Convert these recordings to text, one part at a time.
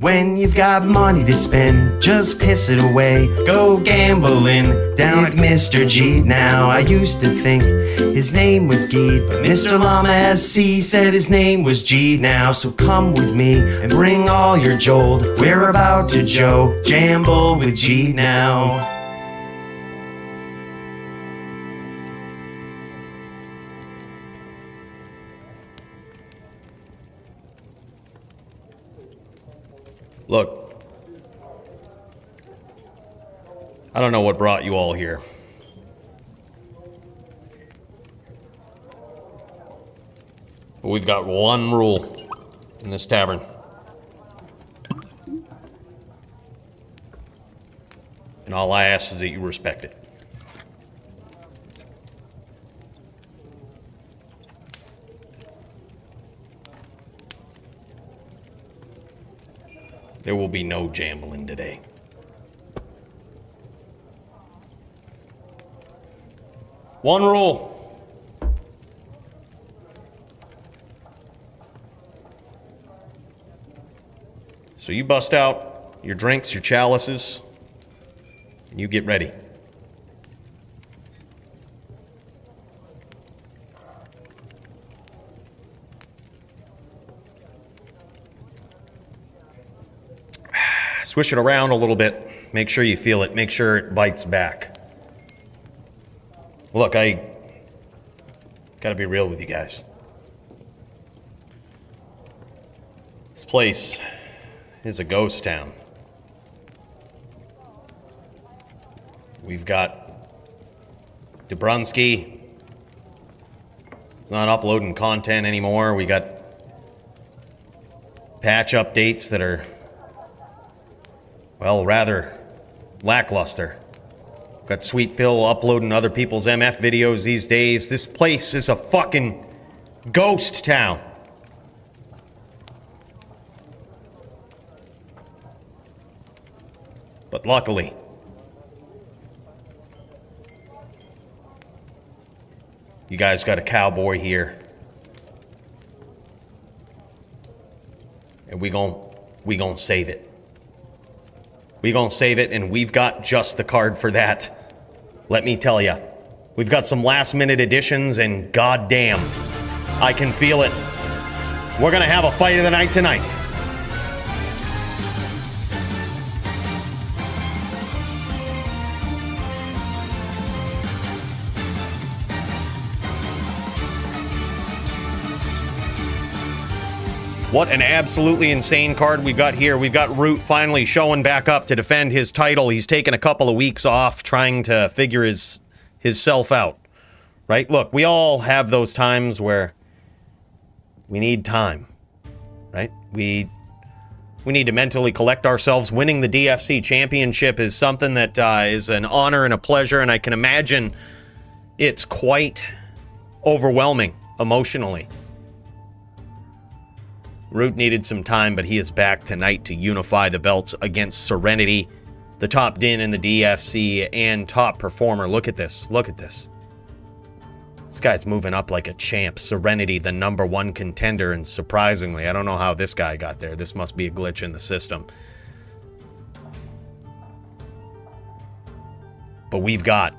When you've got money to spend, just piss it away. Go gambling down with Mr. Jheed now. I used to think his name was Jheed, but Mr. Llama SC said his name was Jheed now. So come with me and bring all your jold. We're about to Jamble with Jheed now. Look, I don't know what brought you all here. But we've got one rule in this tavern. And all I ask is that you respect it. There will be no jambling today. One rule. So you bust out your drinks, your chalices, and you get ready. Swish it around a little bit. Make sure you feel it. Make sure it bites back. Look, I gotta be real with you guys. This place is a ghost town. We've got Dubrunsky. He's not uploading content anymore. We got patch updates that are, well, rather lackluster. Got Sweet Phil uploading other people's MF videos these days. This place is a fucking ghost town. But luckily, you guys got a cowboy here. And we gon' save it. We gonna save it, and we've got just the card for that. Let me tell ya. We've got some last-minute additions, and goddamn, I can feel it. We're gonna have a fight of the night tonight. What an absolutely insane card we've got here. We've got Root finally showing back up to defend his title. He's taken a couple of weeks off trying to figure his self out, right? Look, we all have those times where we need time, right? We need to mentally collect ourselves. Winning the DFC championship is something that is an honor and a pleasure, and I can imagine it's quite overwhelming emotionally. Root needed some time, but he is back tonight to unify the belts against Serenity, the top din in the DFC, and top performer. Look at this. Look at this. This guy's moving up like a champ. Serenity, the #1 contender, and surprisingly, I don't know how this guy got there. This must be a glitch in the system. But we've got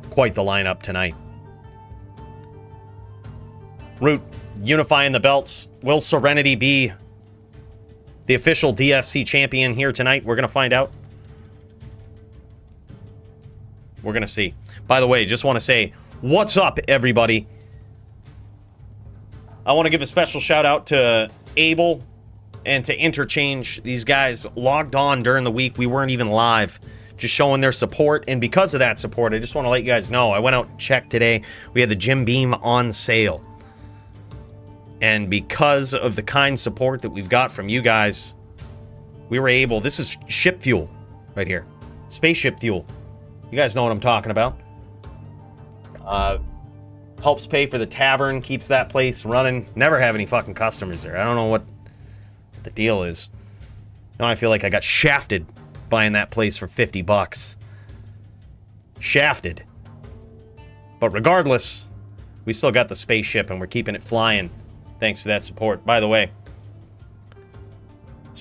quite the lineup tonight. Root unifying the belts. Will Serenity be the official DFC champion here tonight? We're going to find out. We're going to see. By the way, just want to say, what's up, everybody? I want to give a special shout out to Abel and to Interchange. These guys logged on during the week. We weren't even live, just showing their support. And because of that support, I just want to let you guys know, I went out and checked today. We had the Jim Beam on sale. And because of the kind support that we've got from you guys, we were able, this is ship fuel right here. Spaceship fuel. You guys know what I'm talking about. Helps pay for the tavern, keeps that place running. Never have any fucking customers there. I don't know what the deal is. Now I feel like I got shafted buying that place for $50. Shafted. But regardless, we still got the spaceship and we're keeping it flying. Thanks to that support. By the way,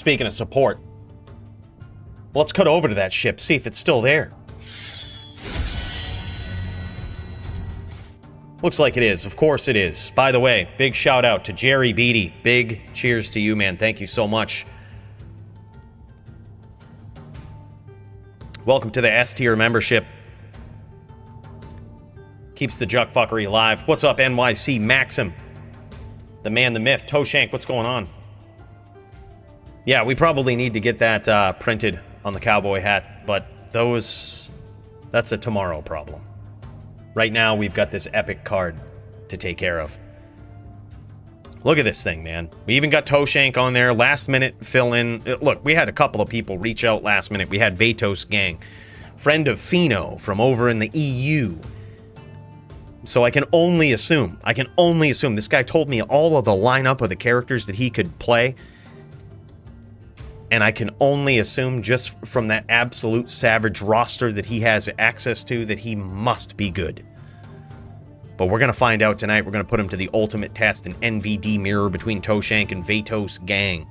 Speaking of support, let's cut over to that ship, see if it's still there. Looks like it is. Of course it is. By the way, big shout out to Jerry Beatty. Big cheers to you, man. Thank you so much. Welcome to the S tier membership. Keeps the juck fuckery alive. What's up, NYC Maxim? The man, the myth. Toeshank, what's going on? Yeah, we probably need to get that printed on the cowboy hat, but that's a tomorrow problem. Right now, we've got this epic card to take care of. Look at this thing, man. We even got Toeshank on there. Last minute fill in. Look, we had a couple of people reach out last minute. We had Vatos gang. Friend of Fino from over in the EU. So I can only assume. This guy told me all of the lineup of the characters that he could play. And I can only assume just from that absolute savage roster that he has access to that he must be good. But we're going to find out tonight. We're going to put him to the ultimate test, an NVD mirror between Toeshank and Vatos gang.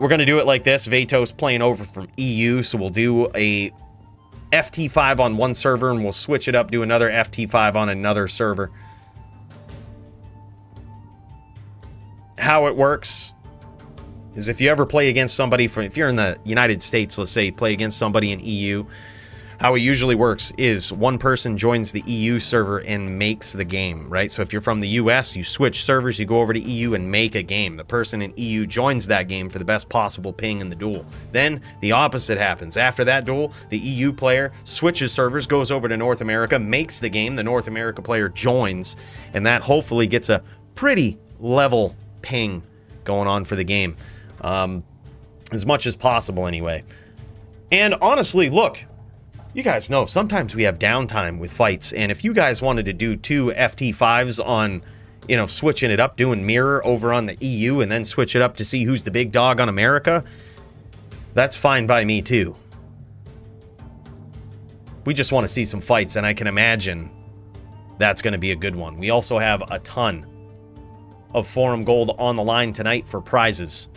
We're going to do it like this. Vatos playing over from EU, so we'll do a FT5 on one server and we'll switch it up, do another FT5 on another server. How it works is if you ever play against somebody from, if you're in the United States, let's say, play against somebody in EU, how it usually works is one person joins the EU server and makes the game, right? So if you're from the US, you switch servers, you go over to EU and make a game. The person in EU joins that game for the best possible ping in the duel. Then the opposite happens. After that duel, the EU player switches servers, goes over to North America, makes the game, the North America player joins, and that hopefully gets a pretty level ping going on for the game. As much as possible anyway. And honestly, look, you guys know sometimes we have downtime with fights, and if you guys wanted to do 2 FT5s on, you know, switching it up, doing mirror over on the EU and then switch it up to see who's the big dog on America, that's fine by me too. We just want to see some fights, and I can imagine that's going to be a good one. We also have a ton of forum gold on the line tonight for prizes.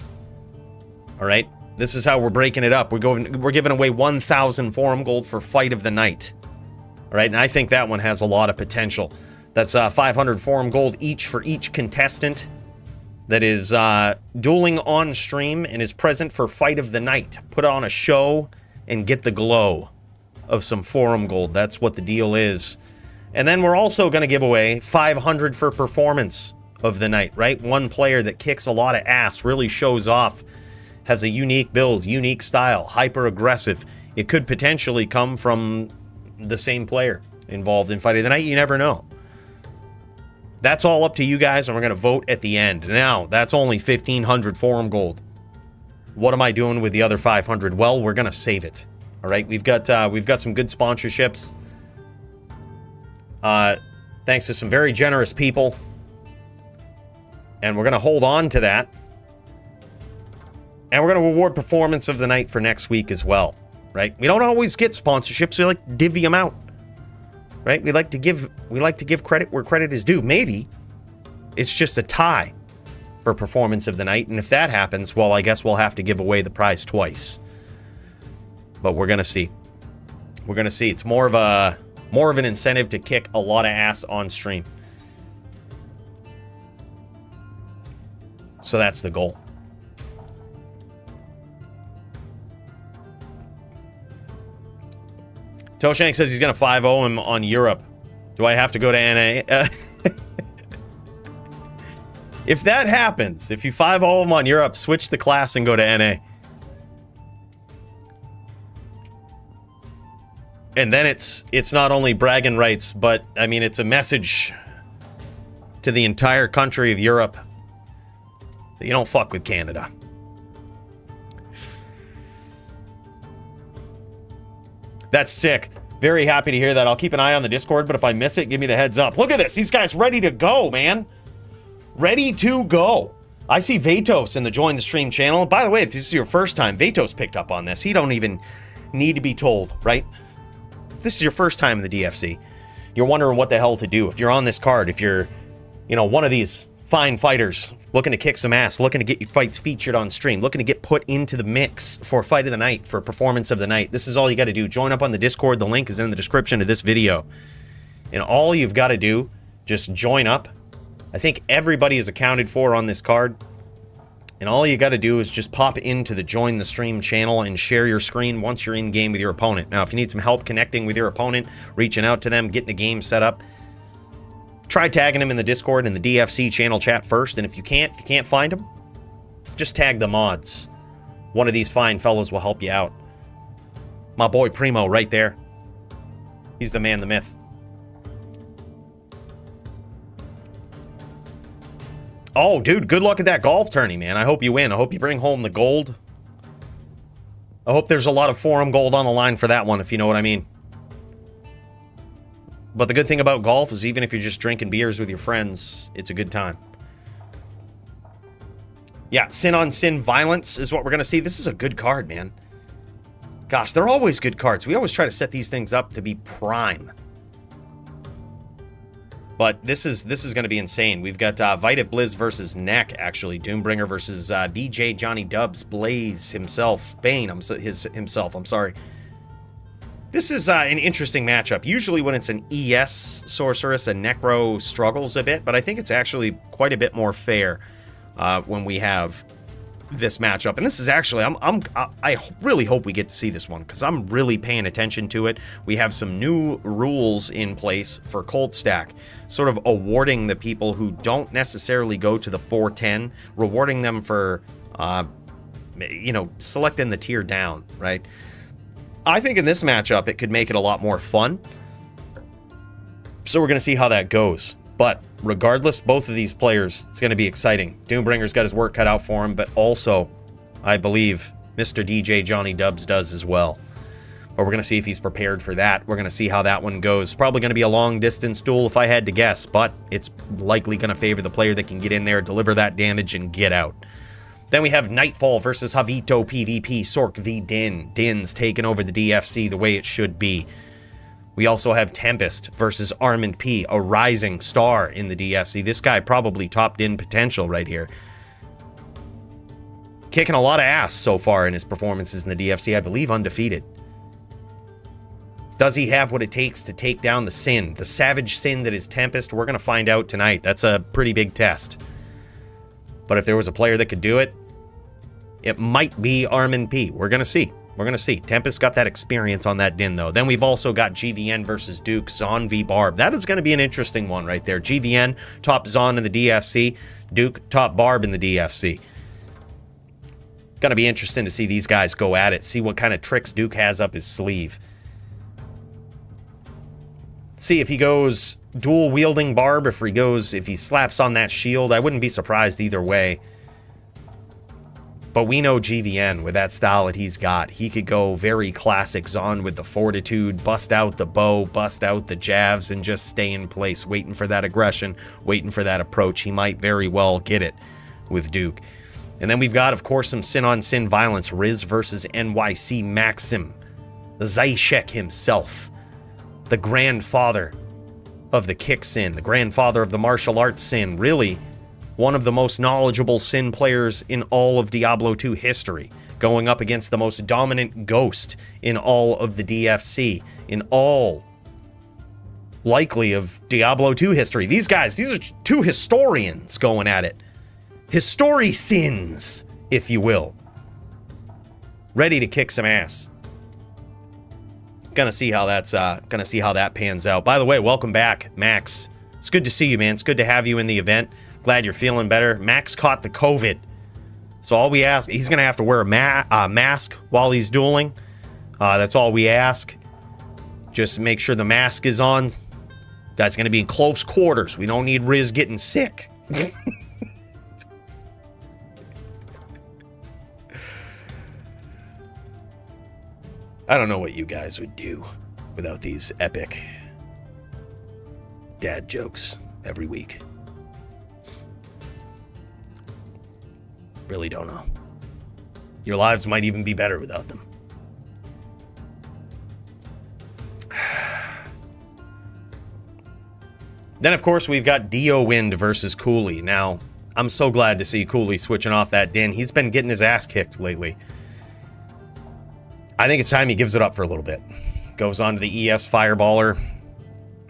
All right, this is how we're breaking it up. We're giving away 1,000 forum gold for fight of the night. All right, and I think that one has a lot of potential. That's 500 forum gold each for each contestant that is dueling on stream and is present for fight of the night. Put on a show and get the glow of some forum gold. That's what the deal is. And then we're also going to give away 500 for performance of the night, right? One player that kicks a lot of ass, really shows off, has a unique build, unique style, hyper aggressive. It could potentially come from the same player involved in Fight of the Night. You never know. That's all up to you guys, and we're going to vote at the end. Now, that's only 1,500 forum gold. What am I doing with the other 500? Well, we're going to save it. All right, we've got some good sponsorships. Thanks to some very generous people. And we're going to hold on to that. And we're going to award performance of the night for next week as well, right? We don't always get sponsorships. We like to divvy them out, right? We like to give credit where credit is due. Maybe it's just a tie for performance of the night. And if that happens, well, I guess we'll have to give away the prize twice. But we're going to see. We're going to see. It's more of an incentive to kick a lot of ass on stream. So that's the goal. Toeshank says he's going to 5-0 him on Europe. Do I have to go to NA? If that happens, if you 5-0 him on Europe, switch the class and go to NA. And then it's not only bragging rights, but, I mean, it's a message to the entire country of Europe that you don't fuck with Canada. That's sick. Very happy to hear that. I'll keep an eye on the Discord, but if I miss it, give me the heads up. Look at this. These guys ready to go, man. Ready to go. I see Vatos in the Join the Stream channel. By the way, if this is your first time, Vatos picked up on this. He don't even need to be told, right? If this is your first time in the DFC, you're wondering what the hell to do. If you're on this card, if you're, you know, one of these fine fighters looking to kick some ass, looking to get your fights featured on stream, looking to get put into the mix for fight of the night, for performance of the night. This is all you got to do. Join up on the Discord. The link is in the description of this video. And all you've got to do, just join up. I think everybody is accounted for on this card. And all you got to do is just pop into the join the stream channel and share your screen once you're in game with your opponent. Now, if you need some help connecting with your opponent, reaching out to them, getting a game set up, try tagging them in the Discord and the DFC channel chat first. And if you can't find them, just tag the mods. One of these fine fellows will help you out. My boy Primo right there. He's the man, the myth. Oh, dude, good luck at that golf tourney, man. I hope you win. I hope you bring home the gold. I hope there's a lot of forum gold on the line for that one, if you know what I mean. But the good thing about golf is even if you're just drinking beers with your friends, it's a good time. Yeah, sin on sin violence is what we're going to see. This is a good card, man. Gosh, they're always good cards. We always try to set these things up to be prime. But this is going to be insane. We've got Vita Blizz versus Neck, actually. Doombringer versus DJ Johnny Dubs, Blaze himself. Bane, I'm sorry. This is an interesting matchup. Usually when it's an ES Sorceress, a Necro struggles a bit, but I think it's actually quite a bit more fair when we have this matchup. And this is actually, I really hope we get to see this one because I'm really paying attention to it. We have some new rules in place for Cold Stack, sort of awarding the people who don't necessarily go to the 410, rewarding them for, selecting the tier down, right? I think in this matchup, it could make it a lot more fun. So we're going to see how that goes. But regardless, both of these players, it's going to be exciting. Doombringer's got his work cut out for him, but also, I believe, Mr. DJ Johnny Dubs does as well. But we're going to see if he's prepared for that. We're going to see how that one goes. Probably going to be a long-distance duel if I had to guess, but it's likely going to favor the player that can get in there, deliver that damage, and get out. Then we have Nightfall versus JavitoPvp, sorc v Din. Din's taking over the DFC the way it should be. We also have Tempest versus Armand P, a rising star in the DFC. This guy probably top Din potential right here. Kicking a lot of ass so far in his performances in the DFC, I believe undefeated. Does he have what it takes to take down the sin, the savage sin that is Tempest? We're going to find out tonight. That's a pretty big test. But if there was a player that could do it, it might be Armand P. We're going to see. We're going to see. Tempest got that experience on that Din, though. Then we've also got GVN versus Dooke, Zon v Barb. That is going to be an interesting one right there. GVN, top Zon in the DFC. Dooke, top Barb in the DFC. Going to be interesting to see these guys go at it, see what kind of tricks Dooke has up his sleeve. See if he goes dual-wielding Barb, if he slaps on that shield. I wouldn't be surprised either way. But we know GVN, with that style that he's got, he could go very classic Zon with the fortitude, bust out the bow, bust out the jabs, and just stay in place, waiting for that aggression, waiting for that approach. He might very well get it with Dooke. And then we've got, of course, some sin-on-sin violence. Riz versus Nycmaxim. Zayshek himself. The grandfather of the kick sin. The grandfather of the martial arts sin. Really, one of the most knowledgeable sin players in all of Diablo 2 history, going up against the most dominant ghost in all of the DFC, in all, likely, of Diablo 2 history. These guys, these are two historians going at it. Historicins, if you will. Ready to kick some ass. Gonna see how that pans out. By the way, welcome back, Max. It's good to see you, man. It's good to have you in the event. Glad you're feeling better. Max caught the COVID. So all we ask, he's going to have to wear a mask while he's dueling. That's all we ask. Just make sure the mask is on. Guy's going to be in close quarters. We don't need Riz getting sick. I don't know what you guys would do without these epic dad jokes every week. Really don't know. Your lives might even be better without them. Then, of course, we've got Diowind versus Coooley. Now, I'm so glad to see Coooley switching off that din. He's been getting his ass kicked lately. I think it's time he gives it up for a little bit. Goes on to the ES Fireballer.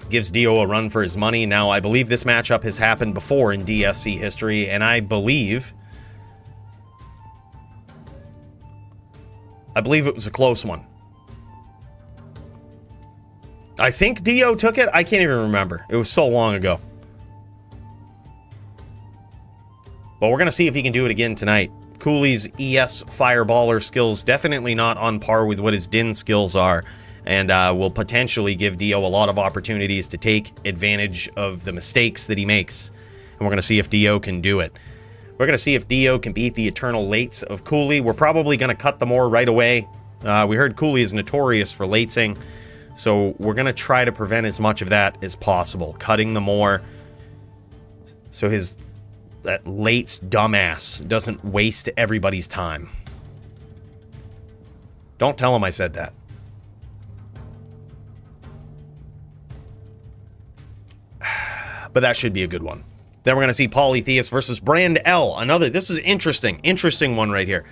Gives Dio a run for his money. Now, I believe this matchup has happened before in DFC history, and I believe it was a close one. I think Dio took it. I can't even remember. It was so long ago. But we're going to see if he can do it again tonight. Coooley's ES Fireballer skills definitely not on par with what his din skills are, and will potentially give Dio a lot of opportunities to take advantage of the mistakes that he makes. And we're going to see if Dio can do it. We're going to see if Dio can beat the eternal lates of Coooley. We're probably going to cut them more right away. We heard Coooley is notorious for latesing, so we're going to try to prevent as much of that as possible. Cutting the more so that late's dumbass doesn't waste everybody's time. Don't tell him I said that. But that should be a good one. Then we're going to see Polytheist versus BrandL. This is interesting one right here.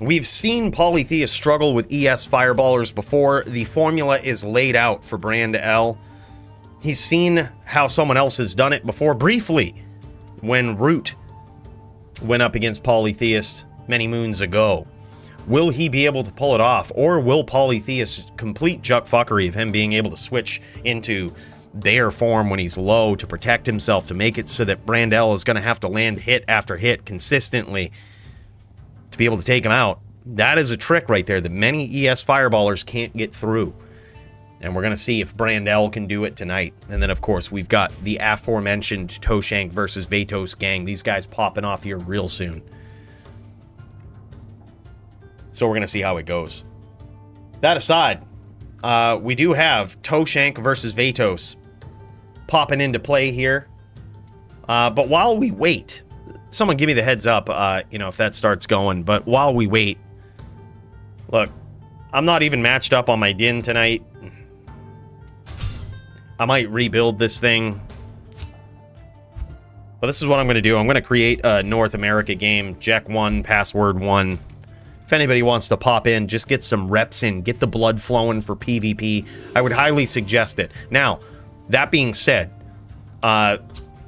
We've seen Polytheist struggle with ES Fireballers before. The formula is laid out for BrandL. He's seen how someone else has done it before, briefly, when Root went up against Polytheist many moons ago. Will he be able to pull it off, or will Polytheist complete juck fuckery of him being able to switch into bear form when he's low to protect himself, to make it so that BrandL is going to have to land hit after hit consistently to be able to take him out? That is a trick right there that many ES Fireballers can't get through. And we're going to see if BrandL can do it tonight. And then, of course, we've got the aforementioned Toeshank versus Vatos gang. These guys popping off here real soon. So we're going to see how it goes. That aside, we do have Toeshank versus Vatos popping into play here. But while we wait, someone give me the heads up, if that starts going. But while we wait, look, I'm not even matched up on my din tonight. I might rebuild this thing. But this is what I'm going to do. I'm going to create a North America game, Jack 1, Password 1. If anybody wants to pop in, just get some reps in, get the blood flowing for PvP. I would highly suggest it. Now, that being said, I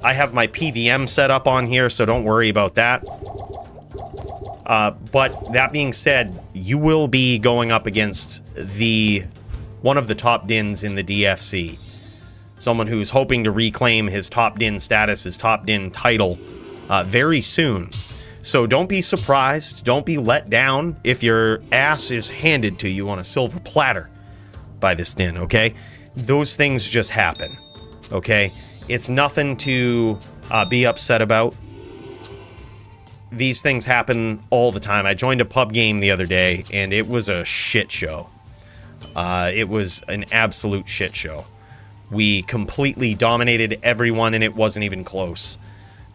have my PVM set up on here, so don't worry about that. But that being said, you will be going up against one of the top dins in the DFC. Someone who's hoping to reclaim his top din status, his top din title, very soon. So don't be surprised, don't be let down if your ass is handed to you on a silver platter by this din, okay? Those things just happen, okay? It's nothing to be upset about. These things happen all the time. I joined a pub game the other day, and it was a shit show. It was an absolute shit show. We completely dominated everyone, and it wasn't even close.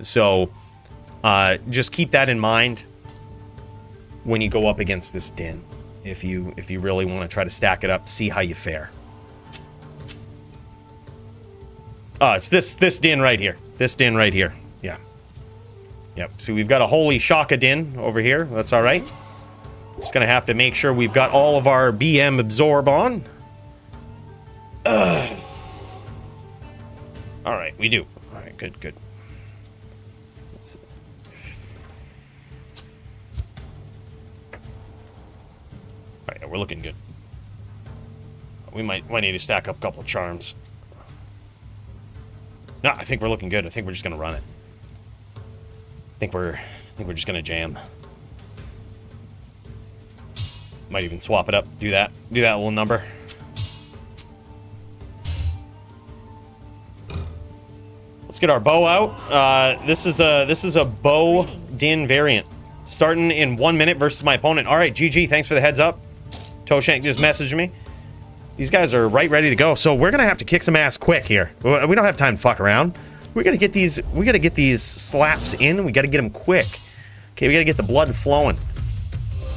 So just keep that in mind when you go up against this din. If you really want to try to stack it up, see how you fare. It's this din right here. This din right here. Yeah. Yep. So we've got a Holy Shaka din over here. That's all right. Just gonna have to make sure we've got all of our BM absorb on. All right, we do. All right, good. Let's see. All right, we're looking good. We might need to stack up a couple of charms. No, I think we're looking good. I think we're just gonna run it. I think we're just gonna jam. Might even swap it up. Do that little number. Let's get our bow out. This is a bow din variant. Starting in 1 minute versus my opponent. All right, GG, thanks for the heads up. Toeshank just messaged me. These guys are right ready to go. So we're gonna have to kick some ass quick here. We don't have time to fuck around. We gotta get these slaps in. We gotta get them quick. Okay, we gotta get the blood flowing.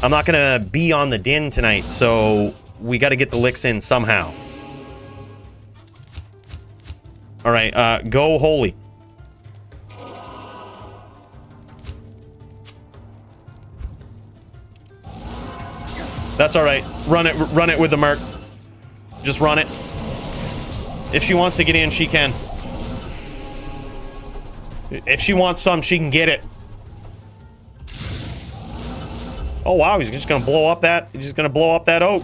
I'm not gonna be on the din tonight, so we gotta get the licks in somehow. All right, go holy. That's all right. Run it with the Merc. Just run it. If she wants to get in, she can. If she wants some, she can get it. Oh wow, he's just gonna blow up that. He's just gonna blow up that oak.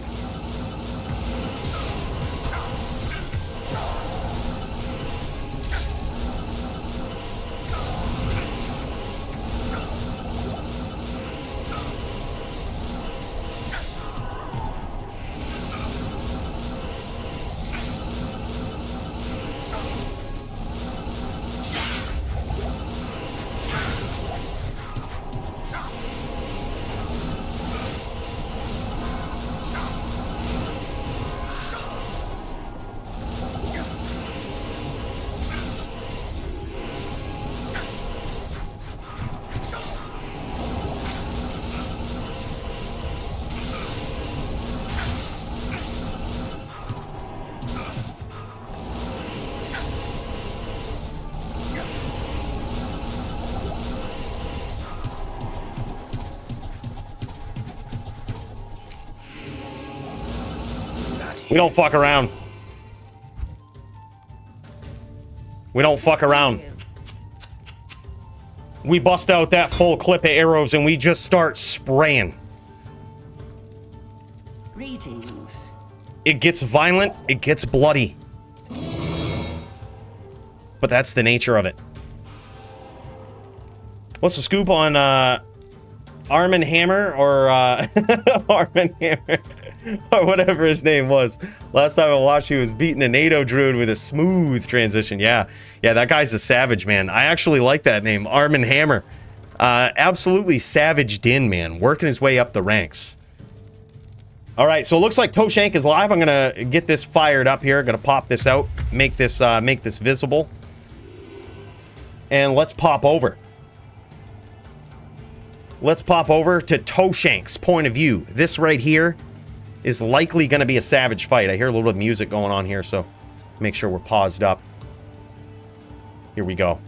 We don't fuck around. We don't fuck around. We bust out that full clip of arrows and we just start spraying. Greetings. It gets violent, it gets bloody. But that's the nature of it. What's the scoop on Arm and Hammer or Arm and Hammer? Or whatever his name was. Last time I watched, he was beating a NATO druid with a smooth transition. Yeah, that guy's a savage, man. I actually like that name, Arm and Hammer. Absolutely savage din, man. Working his way up the ranks. All right, so it looks like Toeshank is live. I'm gonna get this fired up here. Gonna pop this out, make this visible, and let's pop over. Let's pop over to Toeshank's point of view. This right here is likely going to be a savage fight. I hear a little bit of music going on here, so make sure we're paused up. Here we go.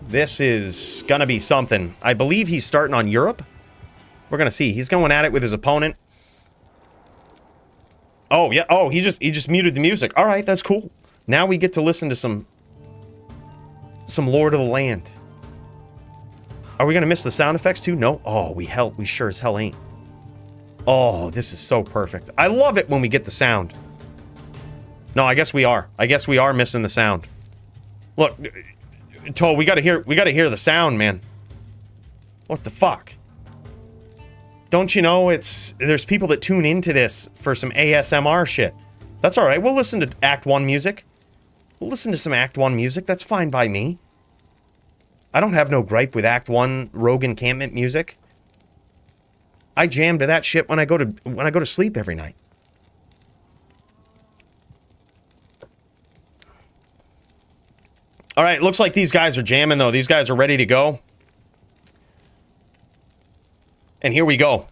This is going to be something. I believe he's starting on Europe. We're going to see. He's going at it with his opponent. Oh, yeah. Oh, he just muted the music. All right, that's cool. Now we get to listen to some Lord of the Land. Are we going to miss the sound effects too? No. Oh, we sure as hell ain't. Oh, this is so perfect. I love it when we get the sound. No, I guess we are. I guess we are missing the sound. Look, Toe, we gotta hear the sound, man. What the fuck? Don't you know there's people that tune into this for some ASMR shit. That's alright, we'll listen to Act 1 music. We'll listen to some Act 1 music, that's fine by me. I don't have no gripe with Act 1 rogue encampment music. I jam to that shit when I go to sleep every night. All right, looks like these guys are jamming though. These guys are ready to go. And here we go.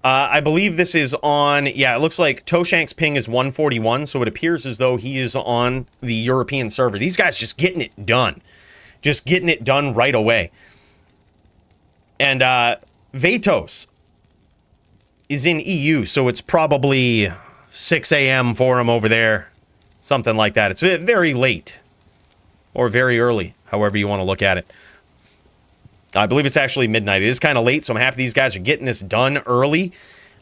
I believe this is on, yeah, it looks like Toeshank's ping is 141, so it appears as though he is on the European server. These guys just getting it done. Just getting it done right away. And Vatos is in EU, so it's probably 6 a.m. for him over there. Something like that. It's very late. Or very early, however you want to look at it. I believe it's actually midnight. It is kind of late, so I'm happy these guys are getting this done early.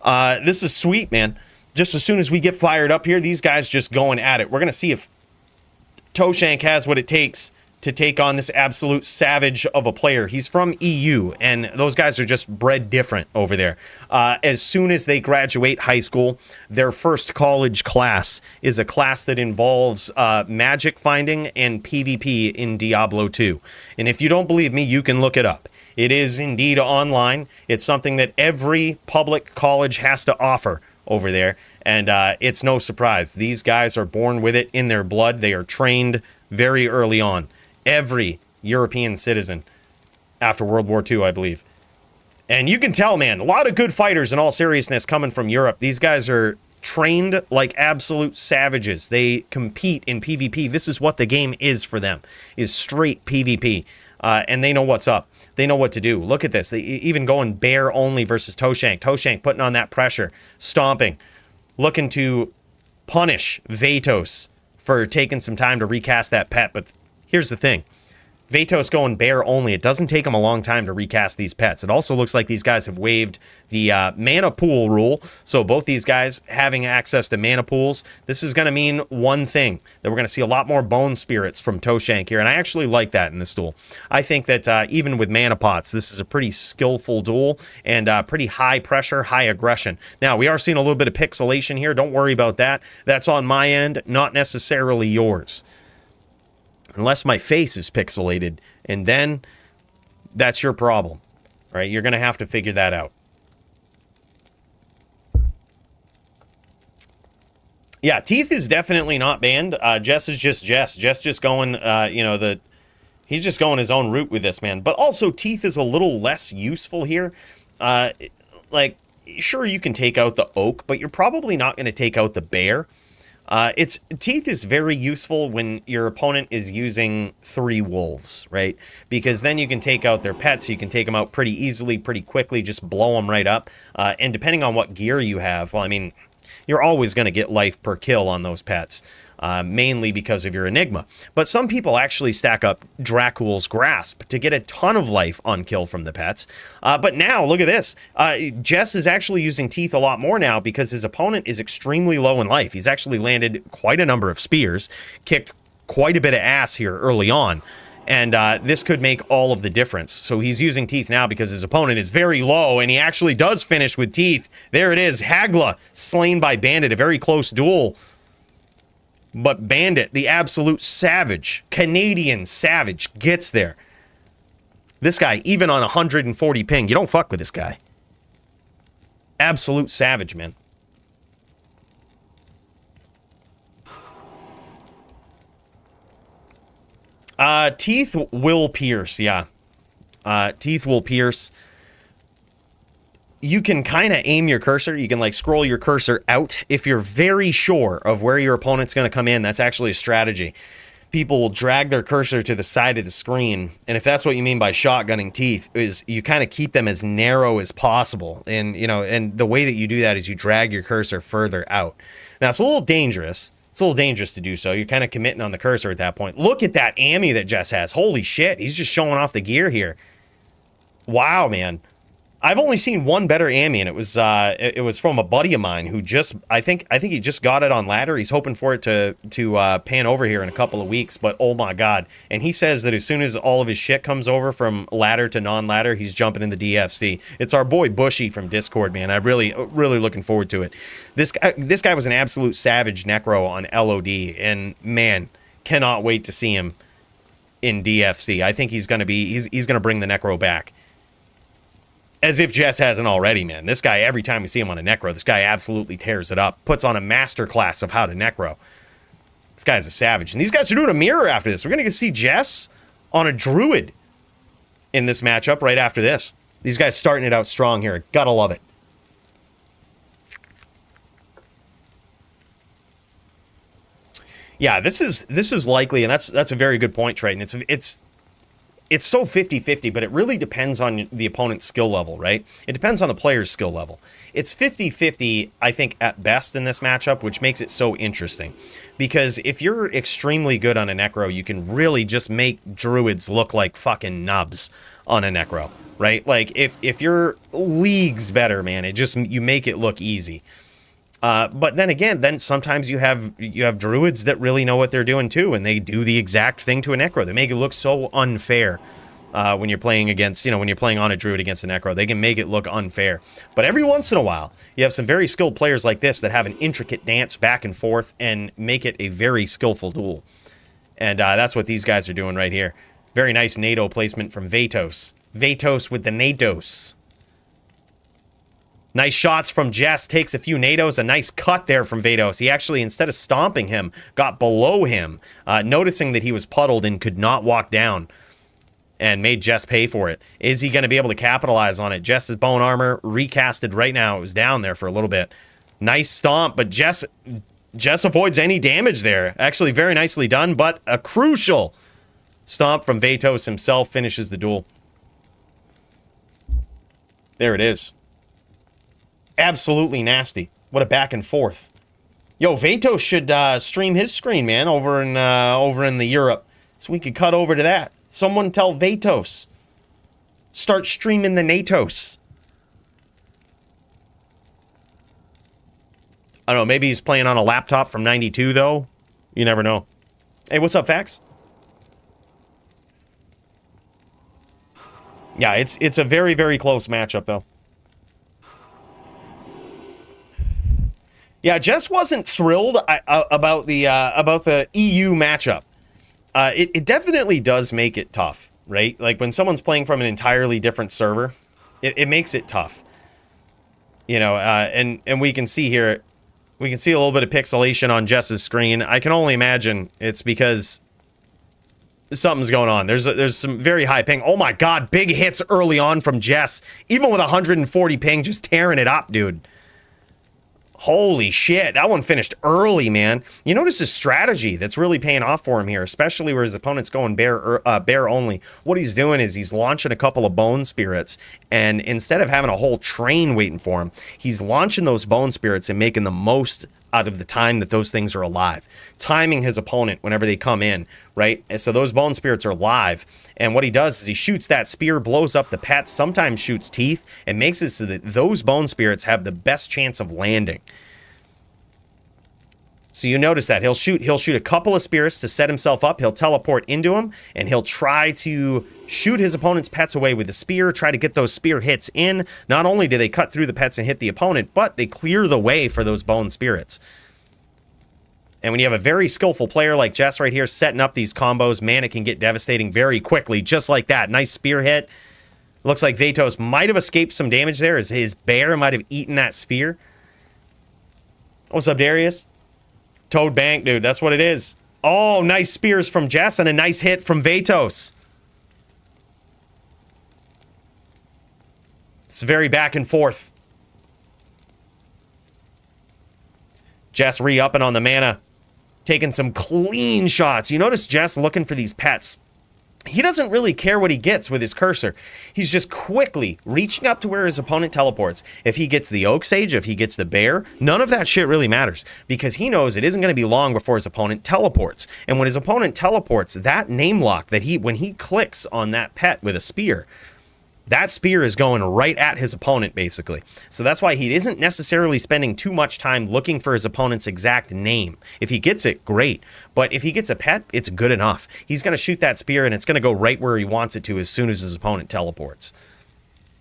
This is sweet, man. Just as soon as we get fired up here, these guys just going at it. We're going to see if Toeshank has what it takes to take on this absolute savage of a player. He's from EU, and those guys are just bred different over there. As soon as they graduate high school, their first college class is a class that involves magic finding and PvP in Diablo 2. And if you don't believe me, you can look it up. It is indeed online. It's something that every public college has to offer over there, and it's no surprise. These guys are born with it in their blood. They are trained very early on. Every European citizen after World War II, I believe. And you can tell, man, a lot of good fighters in all seriousness coming from Europe. These guys are trained like absolute savages. They compete in PvP. This is what the game is for them, is straight PvP. And they know what's up. They know what to do. Look at this. They even going bear only versus Toeshank. Toeshank putting on that pressure, stomping, looking to punish Vatos for taking some time to recast that pet. But here's the thing. Vatos going bear only. It doesn't take them a long time to recast these pets. It also looks like these guys have waived the mana pool rule. So both these guys having access to mana pools. This is going to mean one thing, that we're going to see a lot more bone spirits from Toeshank here. And I actually like that in this duel. I think that even with mana pots, this is a pretty skillful duel and pretty high pressure, high aggression. Now, we are seeing a little bit of pixelation here. Don't worry about that. That's on my end, not necessarily yours. Unless my face is pixelated, and then that's your problem, right? You're going to have to figure that out. Yeah, Teeth is definitely not banned. Jess is just Jess. Jess just going, he's just going his own route with this, man. But also, Teeth is a little less useful here. Sure, you can take out the oak, but you're probably not going to take out the bear. Teeth is very useful when your opponent is using 3 wolves, right? Because then you can take out their pets, you can take them out pretty easily, pretty quickly, just blow them right up. And depending on what gear you have, well, I mean, you're always going to get life per kill on those pets, mainly because of your Enigma. But some people actually stack up Dracul's Grasp to get a ton of life on kill from the pets. But now, look at this. Jess is actually using Teeth a lot more now because his opponent is extremely low in life. He's actually landed quite a number of spears, kicked quite a bit of ass here early on. And this could make all of the difference. So he's using Teeth now because his opponent is very low, and he actually does finish with Teeth. There it is. Hagla slain by Bandit. A very close duel. But Bandit, the absolute savage, Canadian savage, gets there. This guy, even on 140 ping, you don't fuck with this guy. Absolute savage, man. Teeth will pierce, yeah. Teeth will pierce. You can kind of aim your cursor. You can like scroll your cursor out. If you're very sure of where your opponent's going to come in, that's actually a strategy. People will drag their cursor to the side of the screen. And if that's what you mean by shotgunning Teeth, is you kind of keep them as narrow as possible. And, and the way that you do that is you drag your cursor further out. Now, it's a little dangerous. It's a little dangerous to do so. You're kind of committing on the cursor at that point. Look at that Ammy that Jess has. Holy shit. He's just showing off the gear here. Wow, man. I've only seen one better Ammy, and it was from a buddy of mine who just I think he just got it on ladder. He's hoping for it to pan over here in a couple of weeks, but oh my god. And he says that as soon as all of his shit comes over from ladder to non-ladder, he's jumping in the DFC. It's our boy Bushy from Discord, man. I'm really looking forward to it. This guy was an absolute savage necro on LOD, and man, cannot wait to see him in DFC. I think he's gonna bring the necro back. As if Jess hasn't already, man. This guy, every time we see him on a necro, this guy absolutely tears it up. Puts on a masterclass of how to necro. This guy's a savage. And these guys are doing a mirror after this. We're going to get to see Jess on a druid in this matchup right after this. These guys starting it out strong here. Gotta love it. Yeah, this is likely, and that's a very good point, Triton. It's so 50-50, but it really depends on the opponent's skill level, right? It depends on the player's skill level. It's 50-50, I think, at best in this matchup, which makes it so interesting. Because if you're extremely good on a necro, you can really just make druids look like fucking nubs on a necro, right? Like, if you're leagues better, man, you make it look easy. But then again, sometimes you have druids that really know what they're doing too, and they do the exact thing to a necro. They make it look so unfair when you're playing against, when you're playing on a druid against a necro. They can make it look unfair. But every once in a while, you have some very skilled players like this that have an intricate dance back and forth and make it a very skillful duel. And that's what these guys are doing right here. Very nice NATO placement from Vatos. Vatos with the NATOs. Nice shots from Jess, takes a few NATOs, a nice cut there from Vatos. He actually, instead of stomping him, got below him, noticing that he was puddled and could not walk down, and made Jess pay for it. Is he going to be able to capitalize on it? Jess's bone armor recasted right now. It was down there for a little bit. Nice stomp, but Jess avoids any damage there. Actually, very nicely done, but a crucial stomp from Vatos himself finishes the duel. There it is. Absolutely nasty. What a back and forth. Yo, Vatos should stream his screen, man, over in the Europe, so we could cut over to that. Someone tell Vatos. Start streaming the Natos. I don't know, maybe he's playing on a laptop from 92, though. You never know. Hey, what's up, Fax? Yeah, it's a very, very close matchup, though. Yeah, Jess wasn't thrilled about the EU matchup. It definitely does make it tough, right? Like, when someone's playing from an entirely different server, it makes it tough. You know, and we can see here... We can see a little bit of pixelation on Jess's screen. I can only imagine it's because something's going on. There's some very high ping. Oh my god, big hits early on from Jess. Even with 140 ping, just tearing it up, dude. Holy shit, that one finished early, man. You notice his strategy that's really paying off for him here, especially where his opponent's going bear only. What he's doing is he's launching a couple of bone spirits, and instead of having a whole train waiting for him, he's launching those bone spirits and making the most out of the time that those things are alive. Timing his opponent whenever they come in, right? And so those bone spirits are live. And what he does is he shoots that spear, blows up the pets, sometimes shoots teeth, and makes it so that those bone spirits have the best chance of landing. So you notice that he'll shoot a couple of spirits to set himself up. He'll teleport into him, and he'll try to shoot his opponent's pets away with the spear, try to get those spear hits in. Not only do they cut through the pets and hit the opponent, but they clear the way for those bone spirits. And when you have a very skillful player like Jess right here setting up these combos, man, it can get devastating very quickly, just like that. Nice spear hit. Looks like Vatos might have escaped some damage there, as his bear might have eaten that spear. What's up, Darius? Toad Bank, dude, that's what it is. Oh, nice spears from Jess and a nice hit from Vatos. It's very back and forth. Jess re-upping on the mana. Taking some clean shots. You notice Jess looking for these pets. He doesn't really care what he gets with his cursor. He's just quickly reaching up to where his opponent teleports. If he gets the Oak Sage, if he gets the bear, none of that shit really matters, because he knows it isn't going to be long before his opponent teleports. And when his opponent teleports, that name lock that when he clicks on that pet with a spear, that spear is going right at his opponent, basically. So that's why he isn't necessarily spending too much time looking for his opponent's exact name. If he gets it, great. But if he gets a pet, it's good enough. He's going to shoot that spear, and it's going to go right where he wants it to as soon as his opponent teleports.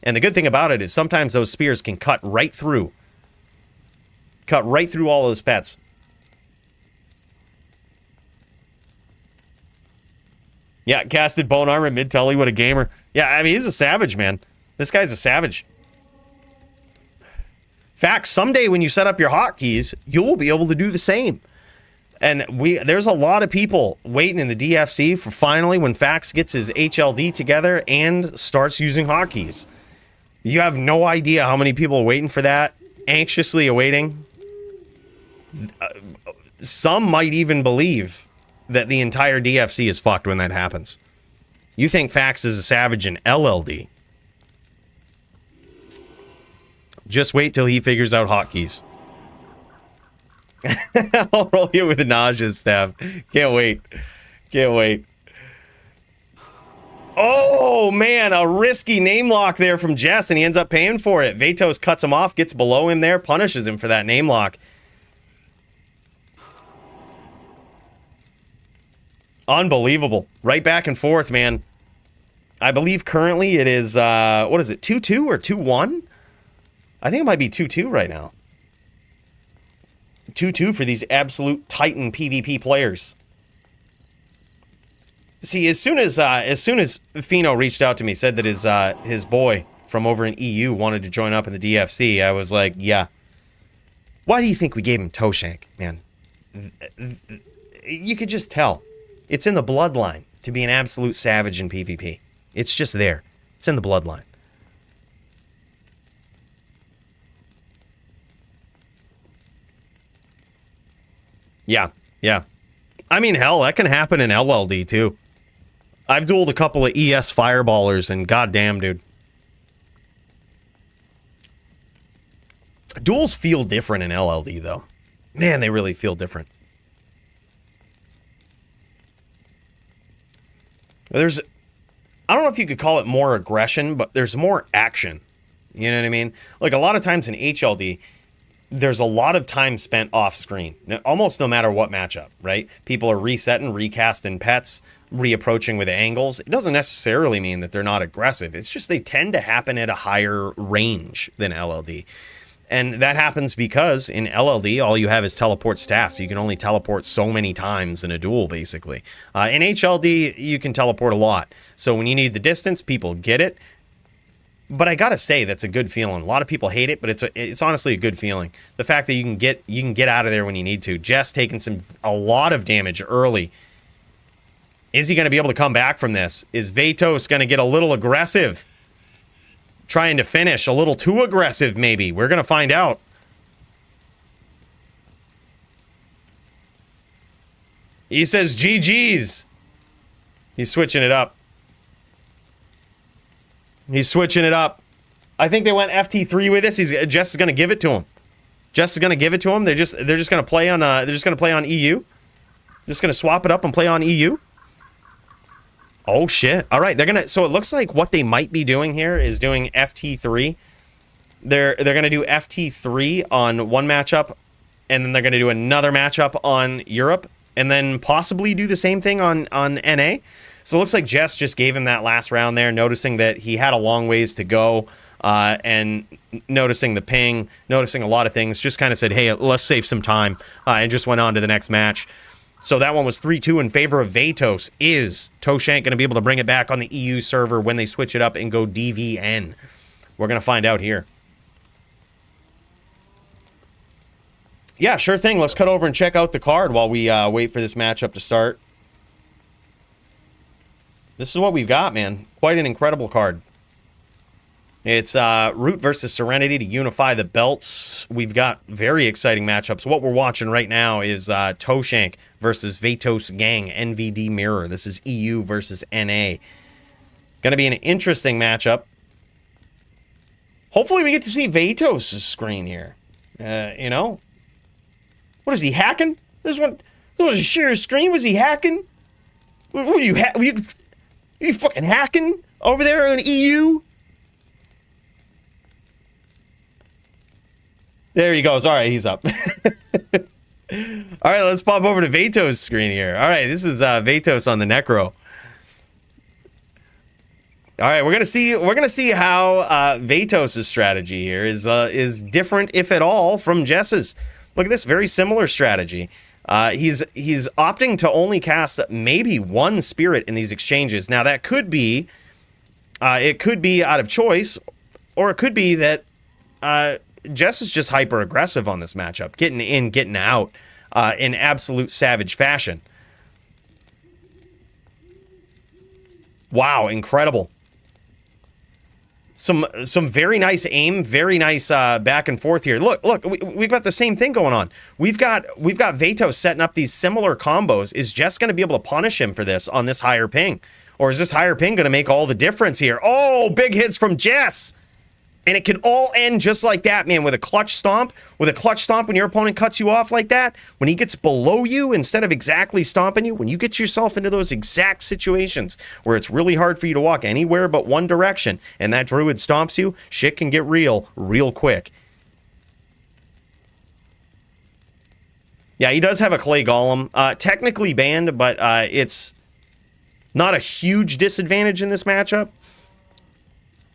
And the good thing about it is sometimes those spears can cut right through. Cut right through all those pets. Yeah, casted Bone Armor mid-telly, what a gamer. Yeah, I mean, he's a savage, man. This guy's a savage. Fact, someday when you set up your hotkeys, you'll be able to do the same. And there's a lot of people waiting in the DFC for finally when Fax gets his HLD together and starts using hotkeys. You have no idea how many people are waiting for that, anxiously awaiting. Some might even believe that the entire DFC is fucked when that happens. You think Fax is a savage in LLD. Just wait till he figures out hotkeys. I'll roll you with the nauseous stab. Can't wait. Can't wait. Oh, man, a risky name lock there from Jess, and he ends up paying for it. Vatos cuts him off, gets below him there, punishes him for that name lock. Unbelievable. Right back and forth, man. I believe currently it is, what is it, 2-2 or 2-1? I think it might be 2-2 right now. 2-2 for these absolute Titan PvP players. See, as soon as Fino reached out to me, said that his boy from over in EU wanted to join up in the DFC, I was like, yeah. Why do you think we gave him Toeshank, man? You could just tell. It's in the bloodline to be an absolute savage in PvP. It's just there. It's in the bloodline. Yeah, yeah. I mean, hell, that can happen in LLD too. I've dueled a couple of ES fireballers, and goddamn, dude. Duels feel different in LLD, though. Man, they really feel different. There's... I don't know if you could call it more aggression, but there's more action. You know what I mean? Like, a lot of times in HLD, there's a lot of time spent off screen, almost no matter what matchup, right? People are resetting, recasting pets, reapproaching with angles. It doesn't necessarily mean that they're not aggressive. It's just they tend to happen at a higher range than LLD. And that happens because in LLD, all you have is teleport staff, so you can only teleport so many times in a duel, basically. In HLD, you can teleport a lot. So when you need the distance, people get it. But I gotta say, that's a good feeling. A lot of people hate it, but it's honestly a good feeling. The fact that you can get out of there when you need to. Jess taking a lot of damage early. Is he gonna be able to come back from this? Is Vatos gonna get a little aggressive? Trying to finish a little too aggressive, maybe. We're gonna find out. He says GG's. He's switching it up. He's switching it up. I think they went FT3 with this. Jess is gonna give it to him. Jess is gonna give it to him. They're just gonna play on EU. Just gonna swap it up and play on EU. Oh shit. All right, so it looks like what they might be doing here is doing FT3. They're going to do FT3 on one matchup, and then they're going to do another matchup on Europe, and then possibly do the same thing on NA. So it looks like Jess just gave him that last round there, noticing that he had a long ways to go, and noticing the ping, noticing a lot of things, just kind of said, hey, let's save some time, and just went on to the next match. So that one was 3-2 in favor of Vatos. Is Toeshank going to be able to bring it back on the EU server when they switch it up and go DVN? We're going to find out here. Yeah, sure thing. Let's cut over and check out the card while we wait for this matchup to start. This is what we've got, man. Quite an incredible card. It's Root versus Serenity to unify the belts. We've got very exciting matchups. What we're watching right now is Toeshank versus Vatos Gang, NVD Mirror. This is EU versus NA. Going to be an interesting matchup. Hopefully we get to see Vatos' screen here. You know? What is he, hacking? This one was a share screen? Was he hacking? What are you, you fucking hacking over there in EU? There he goes. All right, he's up. All right, let's pop over to Vatos' screen here. All right, this is Vatos on the necro. All right, we're gonna see how Vatos' strategy here is different, if at all, from Jess's. Look at this, very similar strategy. He's opting to only cast maybe one spirit in these exchanges. Now that could be, it could be out of choice, or it could be that Jess is just hyper aggressive on this matchup, getting in, getting out, in absolute savage fashion. Wow, incredible. Some very nice aim, very nice back and forth here. Look, we've got the same thing going on. We've got Vatos setting up these similar combos. Is Jess going to be able to punish him for this on this higher ping? Or is this higher ping going to make all the difference here? Oh, big hits from Jess! And it can all end just like that, man, with a clutch stomp. With a clutch stomp, when your opponent cuts you off like that, when he gets below you instead of exactly stomping you, when you get yourself into those exact situations where it's really hard for you to walk anywhere but one direction, and that druid stomps you, shit can get real quick. Yeah, he does have a clay golem. Technically banned, but it's not a huge disadvantage in this matchup.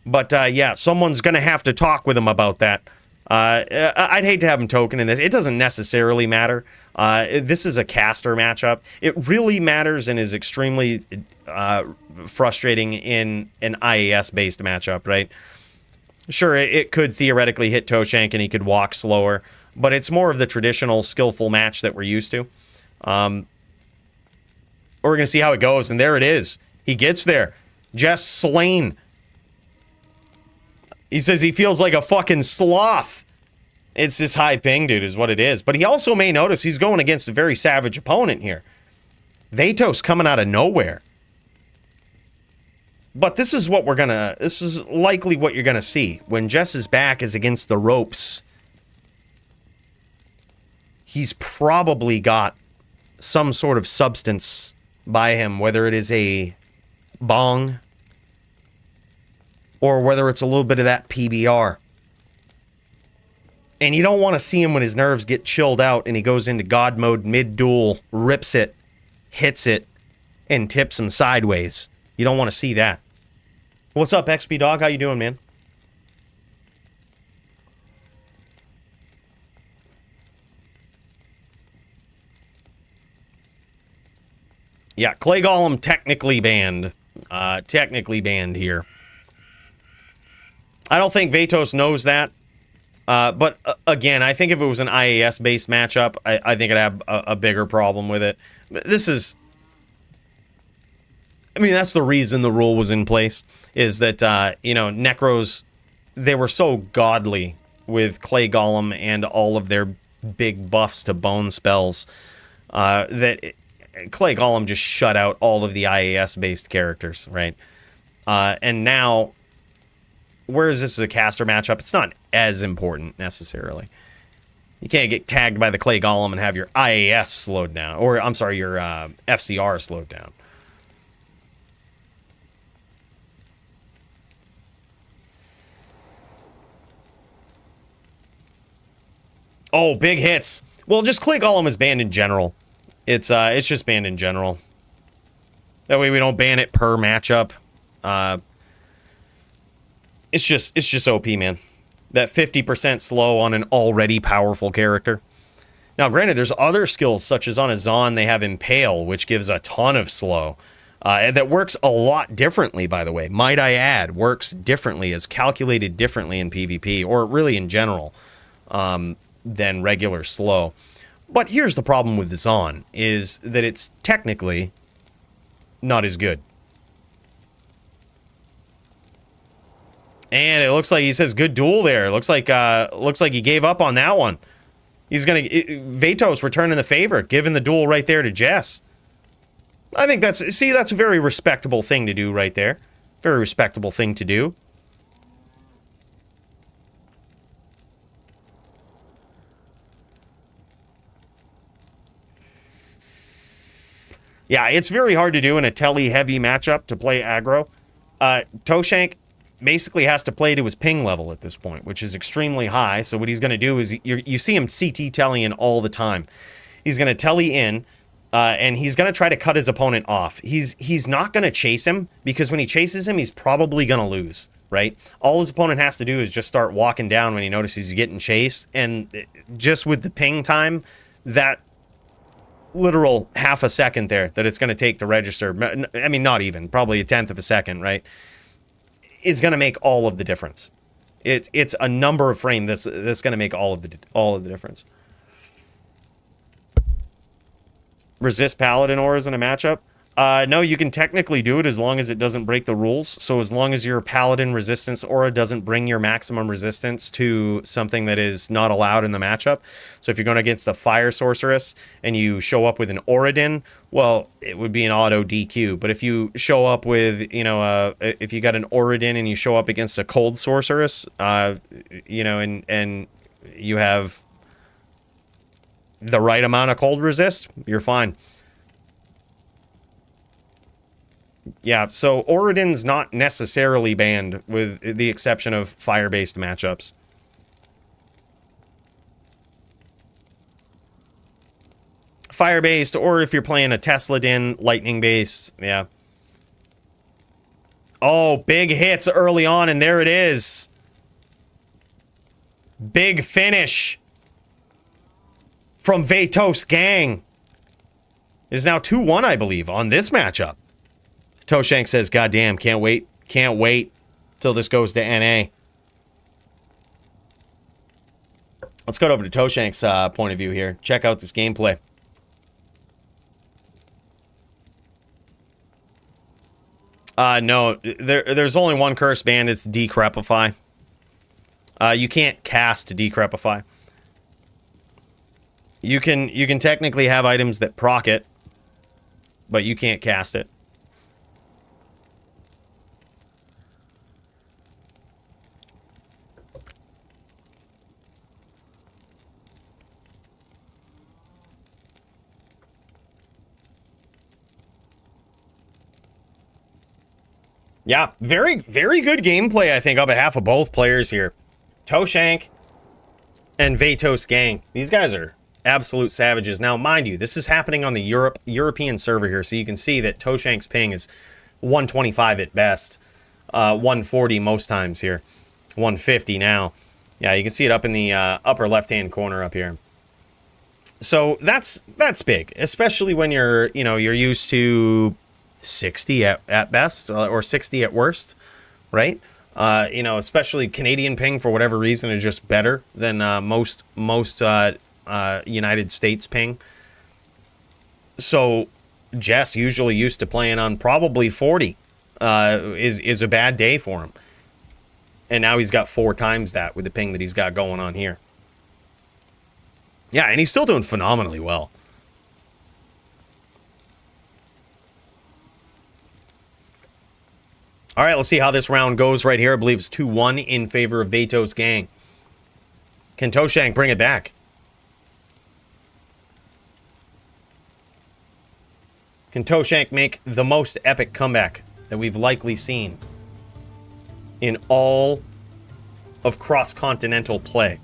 But, yeah, someone's going to have to talk with him about that. I'd hate to have him token in this. It doesn't necessarily matter. This is a caster matchup. It really matters and is extremely frustrating in an IAS-based matchup, right? Sure, it could theoretically hit Toeshank and he could walk slower, but it's more of the traditional skillful match that we're used to. We're going to see how it goes, and there it is. He gets there. Jess slain. He says he feels like a fucking sloth. It's this high ping dude is what it is. But he also may notice he's going against a very savage opponent here. Vatos coming out of nowhere. But this is likely what you're gonna see. When Jess's back is against the ropes, he's probably got some sort of substance by him, whether it is a bong or whether it's a little bit of that PBR. And you don't want to see him when his nerves get chilled out and he goes into God mode mid-duel, rips it, hits it, and tips him sideways. You don't want to see that. What's up, XP Dog? How you doing, man? Yeah, Clay Golem technically banned. Technically banned here. I don't think Vatos knows that. But again, I think if it was an IAS-based matchup, I think I'd have a bigger problem with it. This is... I mean, that's the reason the rule was in place, is that, you know, Necros, they were so godly with Clay Golem and all of their big buffs to bone spells, that Clay Golem just shut out all of the IAS-based characters, right? And now, whereas this is a caster matchup, it's not as important, necessarily. You can't get tagged by the Clay Golem and have your IAS slowed down, or, I'm sorry, your FCR slowed down. Oh, big hits. Well, just Clay Golem is banned in general. It's just banned in general. That way we don't ban it per matchup. It's just OP, man. That 50% slow on an already powerful character. Now, granted, there's other skills, such as on a Zon, they have Impale, which gives a ton of slow. And that works a lot differently, by the way. Might I add, works differently, is calculated differently in PvP, or really in general, than regular slow. But here's the problem with the Zon, is that it's technically not as good. And it looks like he says good duel there. Looks like he gave up on that one. He's gonna Vatos returning the favor, giving the duel right there to Jess. I think that's a very respectable thing to do right there. Very respectable thing to do. Yeah, it's very hard to do in a telly-heavy matchup to play aggro. Toeshank basically has to play to his ping level at this point, which is extremely high. So what he's going to do is, you see him CT telly in all the time. He's going to telly in, and he's going to try to cut his opponent off. He's not going to chase him, because when he chases him, he's probably going to lose, right? All his opponent has to do is just start walking down when he notices he's getting chased. And just with the ping time, that literal half a second there that it's going to take to register, I mean, not even, probably a tenth of a second, right, is going to make all of the difference. It's a number of frames that's going to make all of the difference. Resist Paladin auras in a matchup? No, you can technically do it as long as it doesn't break the rules. So as long as your Paladin resistance aura doesn't bring your maximum resistance to something that is not allowed in the matchup. So if you're going against a Fire Sorceress and you show up with an Auradin, well, it would be an auto DQ. But if you show up with, you know, if you got an Auradin and you show up against a Cold Sorceress, you know, and you have the right amount of cold resist, you're fine. Yeah, so Auradin's not necessarily banned, with the exception of fire-based matchups. Fire-based, or if you're playing a Tesla-din, lightning-based, yeah. Oh, big hits early on, and there it is. Big finish from Vatos gang. It is now 2-1, I believe, on this matchup. Toeshank says, "God damn, can't wait till this goes to NA." Let's go over to Toeshank's point of view here. Check out this gameplay. No, there's only one curse banned. It's Decrepify. You can't cast Decrepify. You can technically have items that proc it, but you can't cast it. Yeah, very, very good gameplay, I think, on behalf of both players here. Toeshank and Vatos gang. These guys are absolute savages. Now, mind you, this is happening on the European server here, so you can see that Toeshank's ping is 125 at best, 140 most times here, 150 now. Yeah, you can see it up in the upper left-hand corner up here. So that's big, especially when you're used to 60 at best or 60 at worst, right? Especially Canadian ping for whatever reason is just better than most United States ping. So Jess, usually used to playing on probably 40, is a bad day for him. And now he's got 4 times that with the ping that he's got going on here. Yeah, and he's still doing phenomenally well. All right, let's see how this round goes right here. I believe it's 2-1 in favor of Vatos gang. Can Toeshank bring it back? Can Toeshank make the most epic comeback that we've likely seen in all of cross-continental play?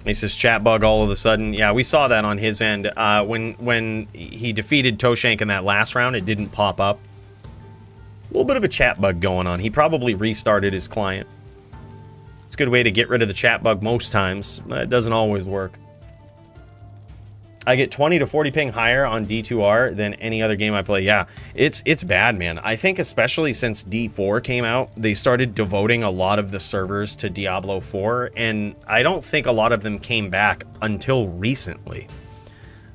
It's this chat bug all of a sudden. Yeah, we saw that on his end. When he defeated Toeshank in that last round, it didn't pop up. A little bit of a chat bug going on. He probably restarted his client. It's a good way to get rid of the chat bug most times. It doesn't always work. I get 20 to 40 ping higher on D2R than any other game I play. Yeah, it's bad, man. I think especially since D4 came out, they started devoting a lot of the servers to Diablo 4, and I don't think a lot of them came back until recently.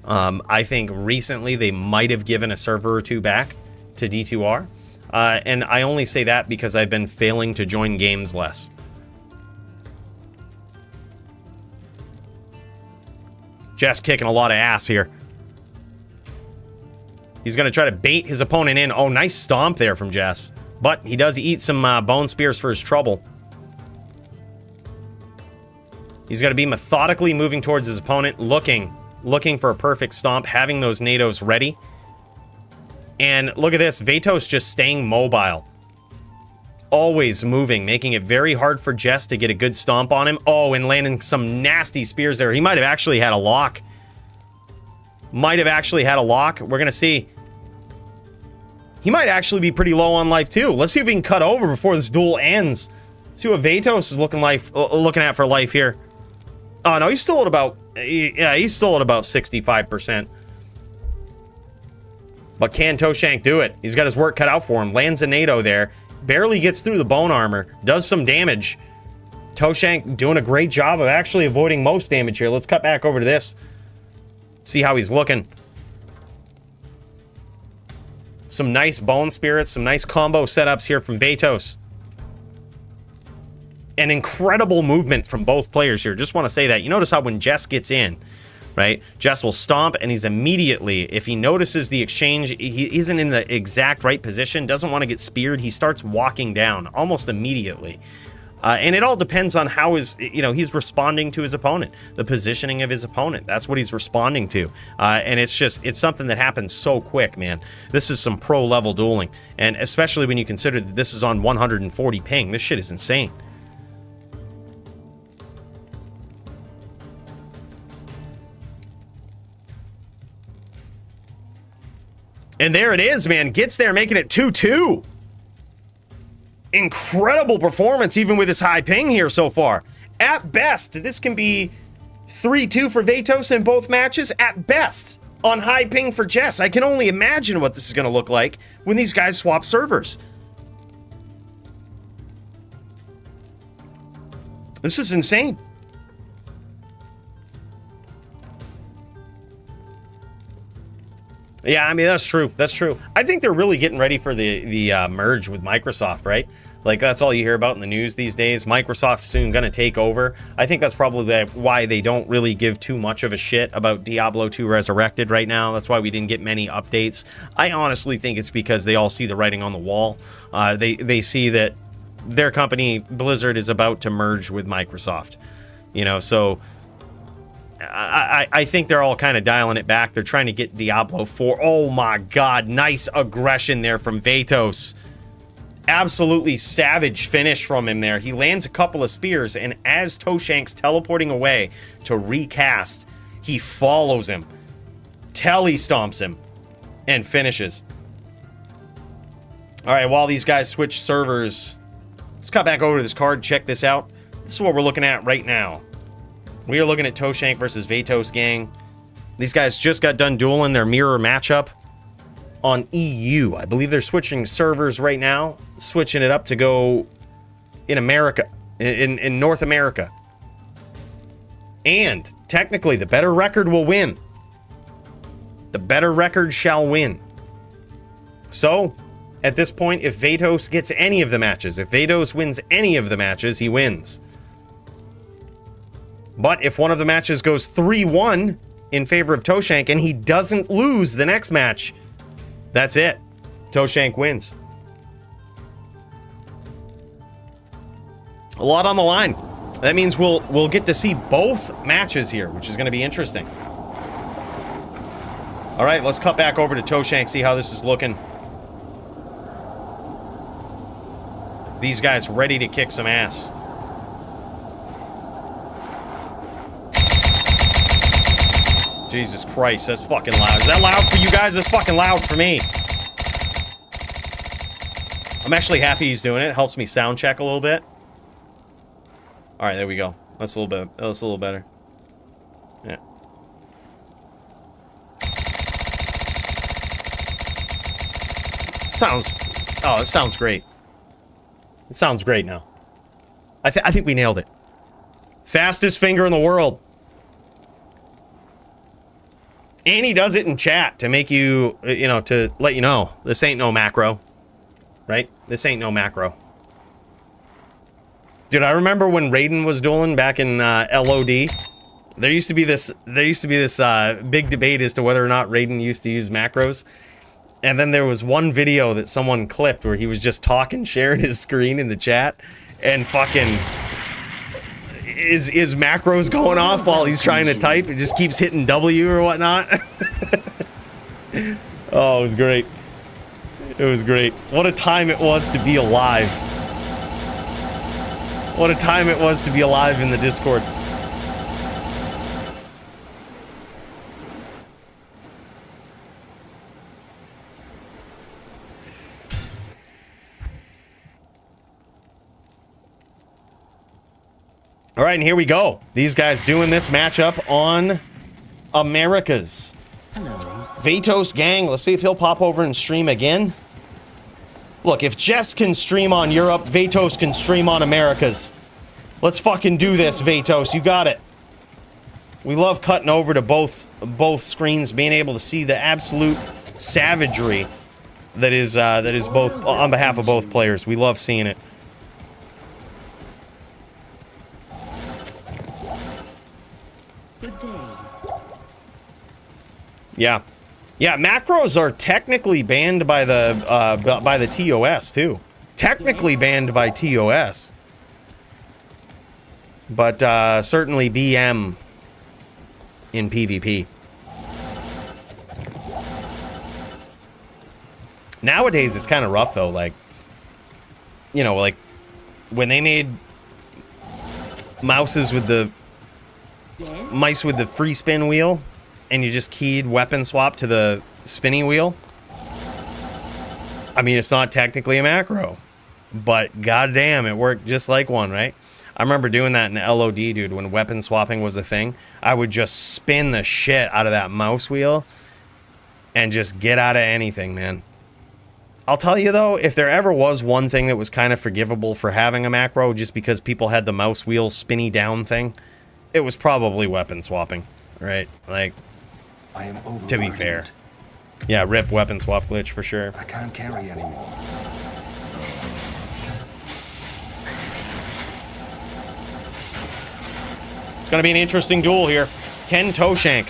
I think recently they might have given a server or two back to D2R. And I only say that because I've been failing to join games less. Jess kicking a lot of ass here. He's going to try to bait his opponent in. Oh, nice stomp there from Jess. But he does eat some bone spears for his trouble. He's going to be methodically moving towards his opponent, looking for a perfect stomp, having those nados ready. And look at this, Vatos just staying mobile. Always moving, making it very hard for Jess to get a good stomp on him. Oh, and landing some nasty spears there. He might have actually had a lock. We're going to see. He might actually be pretty low on life, too. Let's see if we can cut over before this duel ends. See what Vatos is looking at for life here. Oh, no, he's still at about 65%. But can Toeshank do it? He's got his work cut out for him. Lands a NATO there. Barely gets through the bone armor. Does some damage. Toeshank doing a great job of actually avoiding most damage here. Let's cut back over to this. See how he's looking. Some nice bone spirits. Some nice combo setups here from Vatos. An incredible movement from both players here. Just want to say that. You notice how when Jess gets in, right? Jess will stomp, and he's immediately, if he notices the exchange, he isn't in the exact right position, doesn't want to get speared, he starts walking down almost immediately. And it all depends on how he's responding to his opponent, the positioning of his opponent. That's what he's responding to. And it's something that happens so quick, man. This is some pro-level dueling. And especially when you consider that this is on 140 ping. This shit is insane. And there it is, man. Gets there, making it 2-2. Incredible performance, even with his high ping here so far. At best, this can be 3-2 for Vatos in both matches. At best, on high ping for Jess. I can only imagine what this is going to look like when these guys swap servers. This is insane. Yeah, I mean, that's true. That's true. I think they're really getting ready for the merge with Microsoft, right? Like, that's all you hear about in the news these days. Microsoft's soon gonna take over. I think that's probably why they don't really give too much of a shit about Diablo 2 Resurrected right now. That's why we didn't get many updates. I honestly think it's because they all see the writing on the wall. They see that their company, Blizzard, is about to merge with Microsoft. You know, so I think they're all kind of dialing it back. They're trying to get Diablo 4. Oh my god, nice aggression there from Vatos. Absolutely savage finish from him there. He lands a couple of spears, and as Toeshank's teleporting away to recast, he follows him, telly stomps him, and finishes. All right, while these guys switch servers, let's cut back over to this card, check this out. This is what we're looking at right now. We are looking at Toeshank versus Vatos, gang. These guys just got done dueling their mirror matchup on EU. I believe they're switching servers right now, switching it up to go in America, in North America. And technically, the better record will win. The better record shall win. So, at this point, if Vatos gets any of the matches, if Vatos wins any of the matches, he wins. But if one of the matches goes 3-1 in favor of Toeshank and he doesn't lose the next match, that's it. Toeshank wins. A lot on the line. That means we'll get to see both matches here, which is going to be interesting. All right, let's cut back over to Toeshank, see how this is looking. These guys ready to kick some ass. Jesus Christ, that's fucking loud. Is that loud for you guys? That's fucking loud for me. I'm actually happy he's doing it. It helps me sound check a little bit. All right, there we go. That's a little bit. That's a little better. Yeah. Sounds. Oh, it sounds great. It sounds great now. I think we nailed it. Fastest finger in the world. And he does it in chat to make you, you know, to let you know this ain't no macro, right? This ain't no macro. Dude, I remember when Raiden was dueling back in LOD. There used to be this big debate as to whether or not Raiden used to use macros. And then there was one video that someone clipped where he was just talking, sharing his screen in the chat, and fucking is macros going off while he's trying to type. It just keeps hitting W or whatnot. Oh, it was great. It was great. What a time it was to be alive. What a time it was to be alive in the Discord. All right, and here we go. These guys doing this matchup on Americas. Hello. Vatos gang, let's see if he'll pop over and stream again. Look, if Jess can stream on Europe, Vatos can stream on Americas. Let's fucking do this, Vatos. You got it. We love cutting over to both screens, being able to see the absolute savagery that is both on behalf of both players. We love seeing it. Good day. Yeah. Yeah, macros are technically banned by the TOS too. Technically banned by TOS. But certainly BM in PvP. Nowadays it's kind of rough though, like, you know, like when they made mice with the free spin wheel, and you just keyed weapon swap to the spinning wheel. I mean, it's not technically a macro, but goddamn, it worked just like one, right? I remember doing that in LOD, dude, when weapon swapping was a thing. I would just spin the shit out of that mouse wheel and just get out of anything, man. I'll tell you though, if there ever was one thing that was kind of forgivable for having a macro just because people had the mouse wheel spinny down thing, it was probably weapon swapping, right? Like, I am to be fair. Yeah, rip weapon swap glitch for sure. I can't carry anymore. gonna be an interesting duel here. Can Toeshank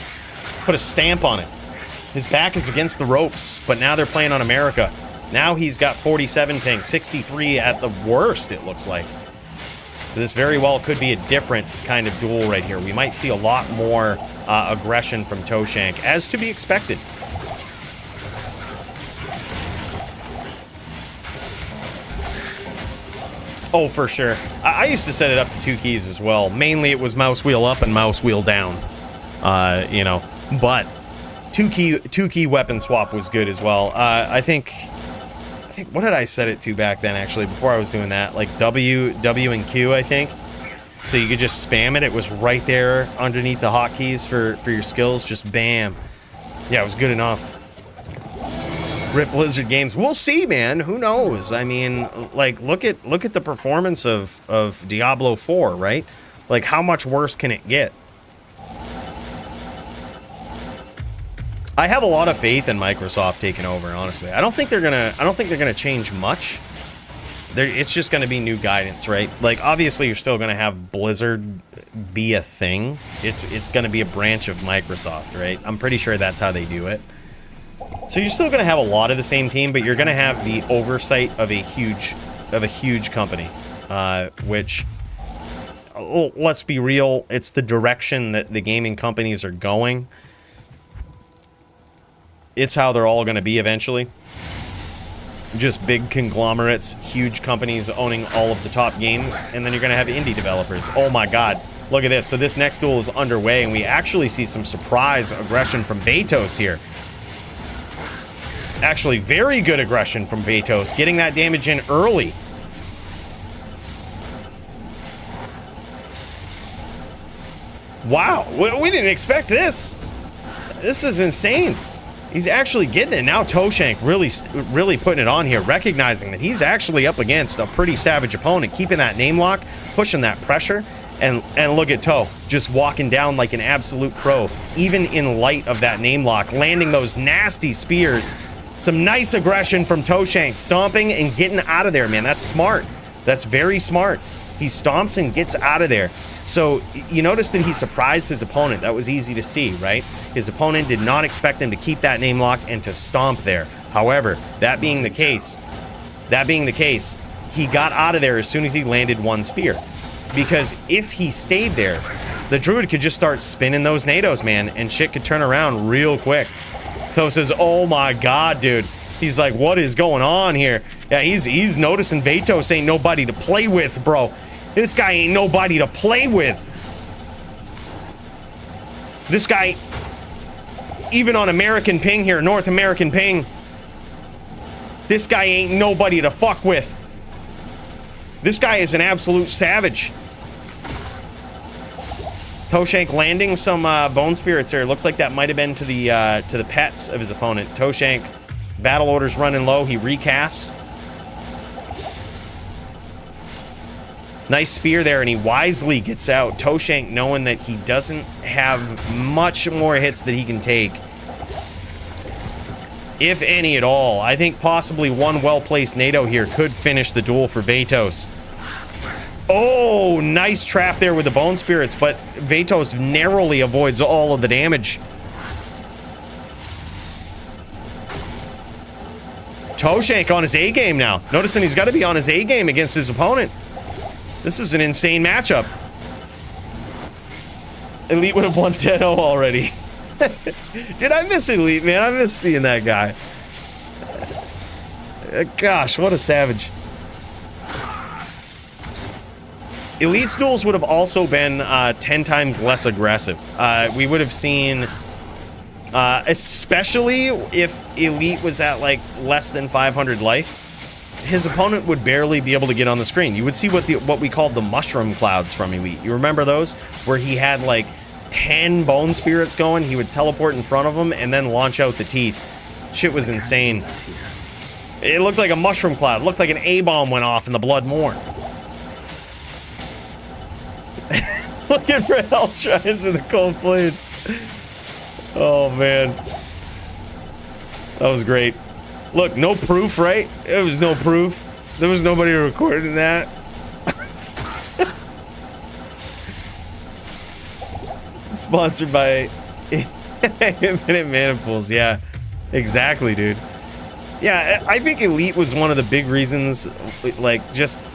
put a stamp on it? His back is against the ropes, but now they're playing on America. Now he's got 47 ping, 63 at the worst, it looks like. So this very well could be a different kind of duel right here. We might see a lot more aggression from Toeshank, as to be expected. Oh, for sure. I used to set it up to 2 keys as well. Mainly it was mouse wheel up and mouse wheel down. You know, but two key weapon swap was good as well. I think what did I set it to back then actually before I was doing that? Like W and Q, I think. So you could just spam it. It was right there underneath the hotkeys for your skills. Just bam. Yeah, it was good enough. Rip Blizzard Games. We'll see, man. Who knows? I mean, like, look at the performance of Diablo 4, right? Like, how much worse can it get? I have a lot of faith in Microsoft taking over, honestly. I don't think they're gonna change much. It's just gonna be new guidance, right? Like, obviously, you're still gonna have Blizzard be a thing. It's gonna be a branch of Microsoft, right? I'm pretty sure that's how they do it. So you're still gonna have a lot of the same team, but you're gonna have the oversight of a huge company, which, let's be real, it's the direction that the gaming companies are going. It's how they're all gonna be eventually. Just big conglomerates, huge companies owning all of the top games, and then you're gonna have indie developers. Oh my god, look at this. So this next duel is underway, and we actually see some surprise aggression from Vatos here. Actually, very good aggression from Vatos, getting that damage in early. Wow, we didn't expect this. This is insane. He's actually getting it. Now Toeshank really putting it on here, recognizing that he's actually up against a pretty savage opponent, keeping that name lock, pushing that pressure. And look at Toe, just walking down like an absolute pro, even in light of that name lock, landing those nasty spears. Some nice aggression from Toeshank, stomping and getting out of there, man. That's smart. That's very smart. He stomps and gets out of there. So you notice that he surprised his opponent. That was easy to see, right? His opponent did not expect him to keep that name lock and to stomp there. However, that being the case, he got out of there as soon as he landed one spear. Because if he stayed there, the druid could just start spinning those nados, man, and shit could turn around real quick. Toe says, oh my god, dude. He's like, what is going on here? Yeah, he's noticing Vatos ain't nobody to play with, bro. This guy ain't nobody to play with. This guy, even on American ping here, North American ping, this guy ain't nobody to fuck with. This guy is an absolute savage. Toeshank landing some bone spirits here. Looks like that might have been to the pets of his opponent. Toeshank, battle orders running low. He recasts. Nice spear there, and he wisely gets out. Toeshank knowing that he doesn't have much more hits that he can take, if any at all. I think possibly one well-placed NATO here could finish the duel for Vatos. Oh, nice trap there with the bone spirits, but Vatos narrowly avoids all of the damage. Toeshank on his A game now. Noticing he's got to be on his A game against his opponent. This is an insane matchup. Elite would have won 10-0 already. Dude, I miss Elite, man. I miss seeing that guy. Gosh, what a savage. Elite's duels would have also been 10 times less aggressive. We would have seen, especially if Elite was at like less than 500 life, his opponent would barely be able to get on the screen. You would see what we called the mushroom clouds from Elite. You remember those? Where he had like 10 bone spirits going, he would teleport in front of them and then launch out the teeth. Shit was insane. It looked like a mushroom cloud. It looked like an A-bomb went off in the Blood Moor. Looking for health shrines in the cold plains. Oh, man. That was great. Look, no proof, right? It was no proof. There was nobody recording that. Sponsored by Infinite Mana Pools. Yeah, exactly, dude. Yeah, I think Elite was one of the big reasons, like, just...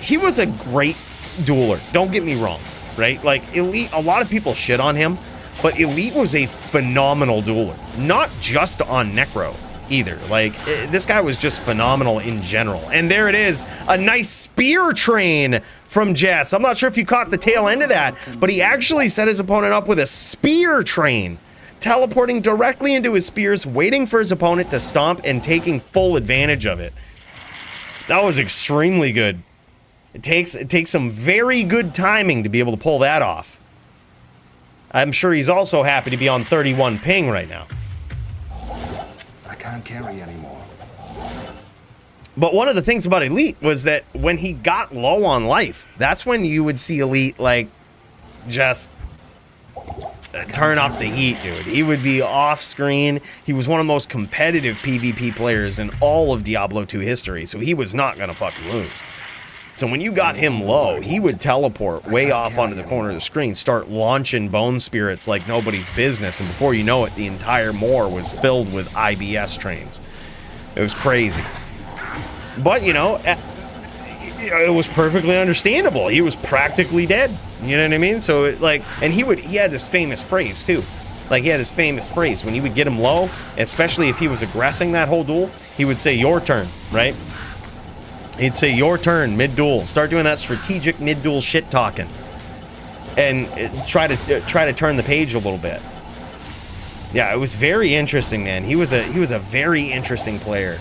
He was a great dueler, don't get me wrong, right? Like, Elite, a lot of people shit on him, but Elite was a phenomenal dueler. Not just on Necro, either. Like, this guy was just phenomenal in general. And there it is, a nice spear train from Jets. I'm not sure if you caught the tail end of that, but he actually set his opponent up with a spear train, teleporting directly into his spears, waiting for his opponent to stomp and taking full advantage of it. That was extremely good. It takes some very good timing to be able to pull that off. I'm sure he's also happy to be on 31 ping right now. I can't carry anymore. But one of the things about Elite was that when he got low on life, that's when you would see Elite, like, just turn up the heat, dude. He would be off screen. He was one of the most competitive PvP players in all of Diablo 2 history, so he was not gonna fucking lose. So when you got him low, he would teleport way off onto the corner of the screen, start launching bone spirits like nobody's business, and before you know it, the entire moor was filled with IBS trains. It was crazy. But, you know, it was perfectly understandable. He was practically dead. You know what I mean? So, and he had this famous phrase, too. Like, he had this famous phrase. When he would get him low, especially if he was aggressing that whole duel, he would say, "Your turn," right? He'd say, "Your turn," mid-duel. Start doing that strategic mid-duel shit-talking. And try to turn the page a little bit. Yeah, it was very interesting, man. He was a very interesting player.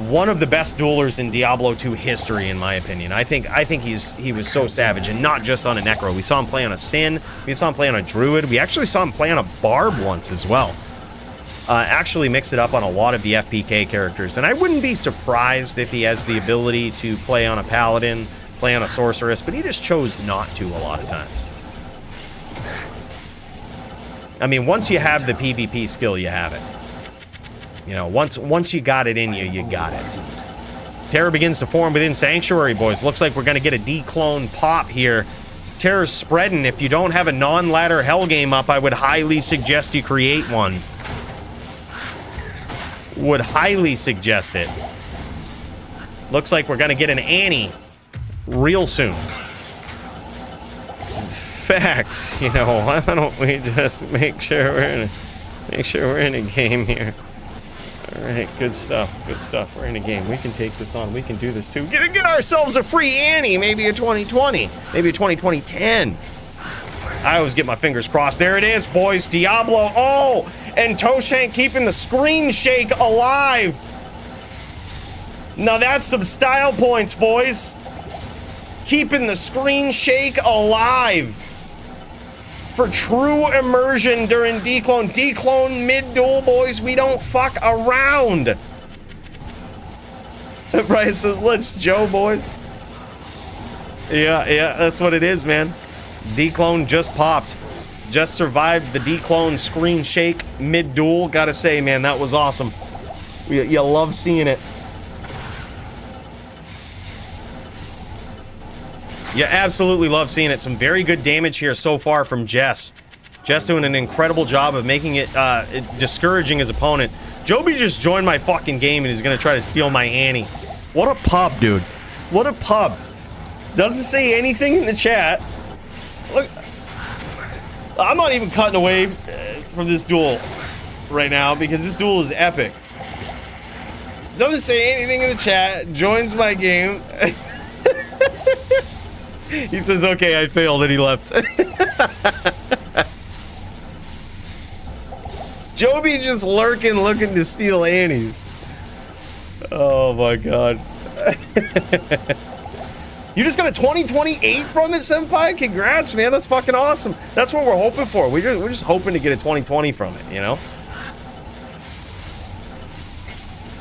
One of the best duelers in Diablo 2 history, in my opinion. I think he was so savage, and not just on a Necro. We saw him play on a Sin. We saw him play on a Druid. We actually saw him play on a Barb once as well. Actually mix it up on a lot of the FPK characters, and I wouldn't be surprised if he has the ability to play on a Paladin, play on a Sorceress, but he just chose not to a lot of times. I mean, once you have the PvP skill, you have it. You know, once you got it in you, you got it. Terror begins to form within Sanctuary, boys. Looks like we're going to get a declone pop here. Terror's spreading. If you don't have a non-ladder hell game up, I would highly suggest you create one. Would highly suggest it. Looks like we're going to get an Annie real soon. In fact, you know, why don't we just make sure we're in a game here. All right, good stuff, good stuff. We're in a game. We can take this on. We can do this too. Get ourselves a free Annie, maybe a 2020, maybe a 2020-10. I always get my fingers crossed. There it is, boys. Diablo. Oh, and Toeshank keeping the screen shake alive. Now that's some style points, boys. Keeping the screen shake alive. For true immersion during declone. Declone mid-duel, boys. We don't fuck around. Brian says, "Let's Joe, boys." Yeah, that's what it is, man. Declone just popped. Just survived the declone screen shake mid-duel. Gotta say, man, that was awesome. You love seeing it. You absolutely love seeing it. Some very good damage here so far from Jess. Jess doing an incredible job of making it discouraging his opponent. Joby just joined my fucking game and he's gonna try to steal my Annie. What a pub, dude. What a pub. Doesn't say anything in the chat. Look, I'm not even cutting away from this duel right now because this duel is epic. Doesn't say anything in the chat. Joins my game. He says, "Okay, I failed," and he left. Joby just lurking, looking to steal Annies. Oh my god. You just got a 2028 from it, Senpai? Congrats, man. That's fucking awesome. That's what we're hoping for. We're just hoping to get a 2020 from it, you know?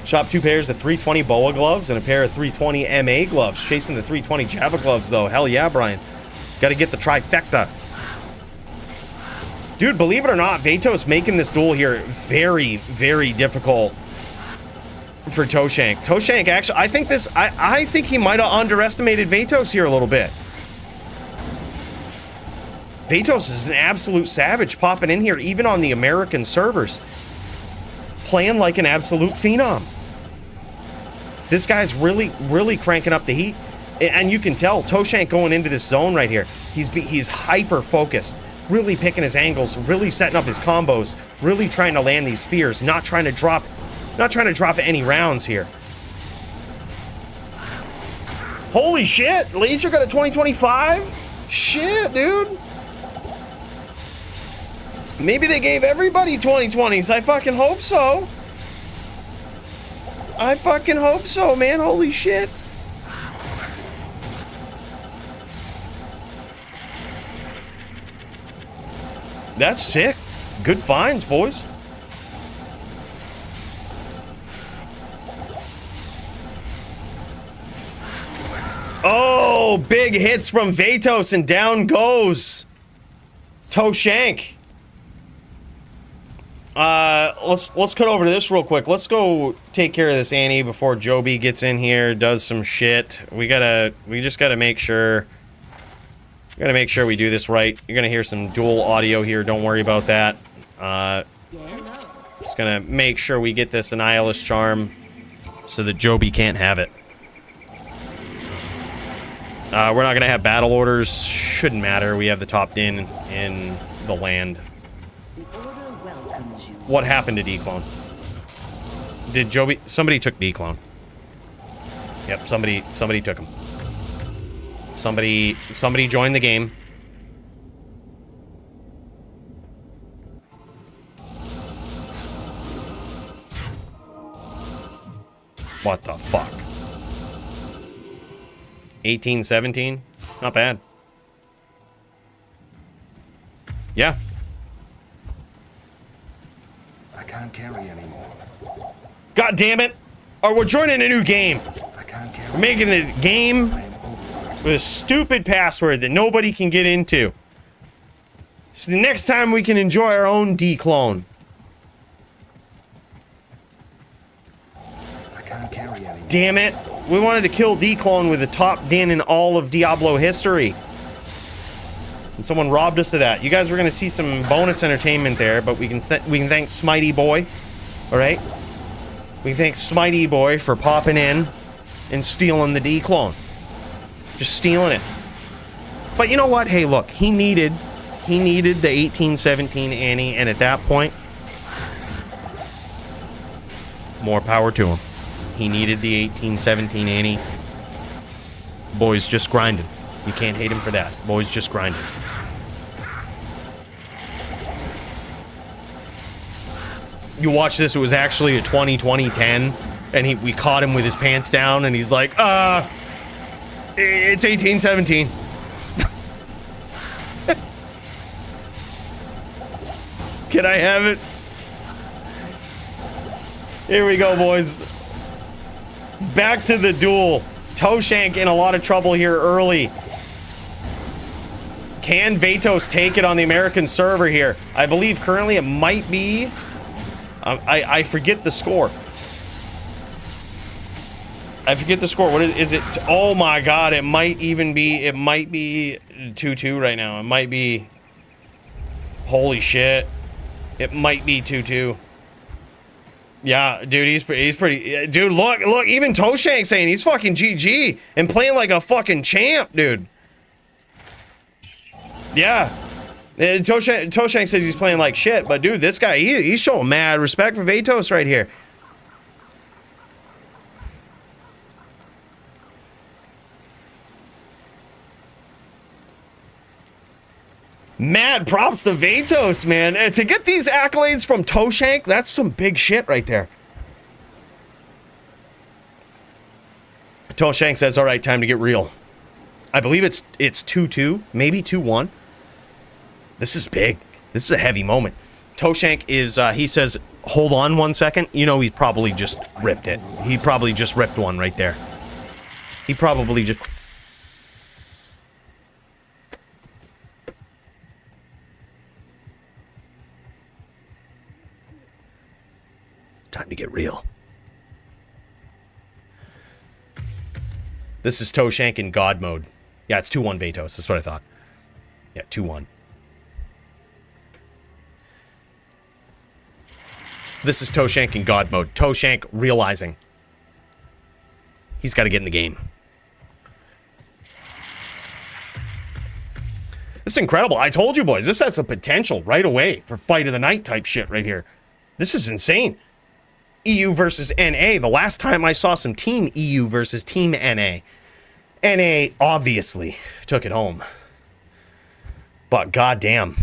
Shop 2 pairs of 320 BOA gloves and a pair of 320 MA gloves. Chasing the 320 Java gloves, though. Hell yeah, Brian. Got to get the trifecta. Dude, believe it or not, Vatos making this duel here very, very difficult for Toeshank. Toeshank, actually, I think he might have underestimated Vatos here a little bit. Vatos is an absolute savage popping in here, even on the American servers. Playing like an absolute phenom. This guy's really, really cranking up the heat. And you can tell, Toeshank going into this zone right here, he's hyper-focused. Really picking his angles, really setting up his combos, really trying to land these spears, not trying to drop any rounds here. Holy shit, Laser got a 2025? Shit, dude. Maybe they gave everybody 2020s. I fucking hope so. I fucking hope so, man. Holy shit. That's sick. Good finds, boys. Oh, big hits from Vatos and down goes Toeshank. Let's cut over to this real quick. Let's go take care of this Annie before Joby gets in here, does some shit. We just gotta make sure. Gotta make sure we do this right. You're gonna hear some dual audio here. Don't worry about that. Just gonna make sure we get this Annihilus Charm so that Joby can't have it. We're not gonna have battle orders. Shouldn't matter. We have the top din in the land. What happened to D-Clone? Did Joby... Somebody took D-Clone. Yep, somebody took him. Somebody joined the game. What the fuck? 18, 17? Not bad. Yeah. I can't carry anymore. God damn it! Or we're joining a new game. I can't carry. We're making a game I am overworked. with a stupid password that nobody can get into. So the next time we can enjoy our own D-Clone. I can't carry anymore. Damn it. We wanted to kill D-Clone with the top din in all of Diablo history. And someone robbed us of that. You guys were going to see some bonus entertainment there, but we can thank Smitey Boy. Alright? We can thank Smitey Boy for popping in and stealing the D-Clone. Just stealing it. But you know what? Hey, look. He needed the 1817 Annie, and at that point, more power to him. He needed the 1817 Annie. Boy's just grinding. You can't hate him for that. Boy's just grinding. You watch this, it was actually a 20-10, and we caught him with his pants down, and he's like, it's 1817. Can I have it? Here we go, boys. Back to the duel. Toeshank in a lot of trouble here early. Can Vatos take it on the American server here? I believe currently it might be... I forget the score. I forget the score. What is it? Oh my god, it might even be... It might be 2-2 right now. It might be... Holy shit. It might be 2-2. Yeah, dude, he's pretty... Dude, look, even Toeshank saying he's fucking GG and playing like a fucking champ, dude. Yeah. Toeshank says he's playing like shit, but dude, this guy, he's showing mad respect for Vatos right here. Mad props to Vatos, man. And to get these accolades from Toeshank, that's some big shit right there. Toeshank says, all right, time to get real. I believe it's 2-2, maybe 2-1. This is big. This is a heavy moment. Toeshank is, he says, hold on 1 second. You know, he probably just ripped it. He probably just ripped one right there. He probably just... Time to get real. This is Toeshank in God mode. Yeah, it's 2-1 Vatos. That's what I thought. Yeah, 2-1. This is Toeshank in God mode. Toeshank realizing he's got to get in the game. This is incredible. I told you, boys, this has the potential right away for fight of the night type shit right here. This is insane. EU versus NA. The last time I saw some Team EU versus Team NA. NA obviously took it home. But goddamn.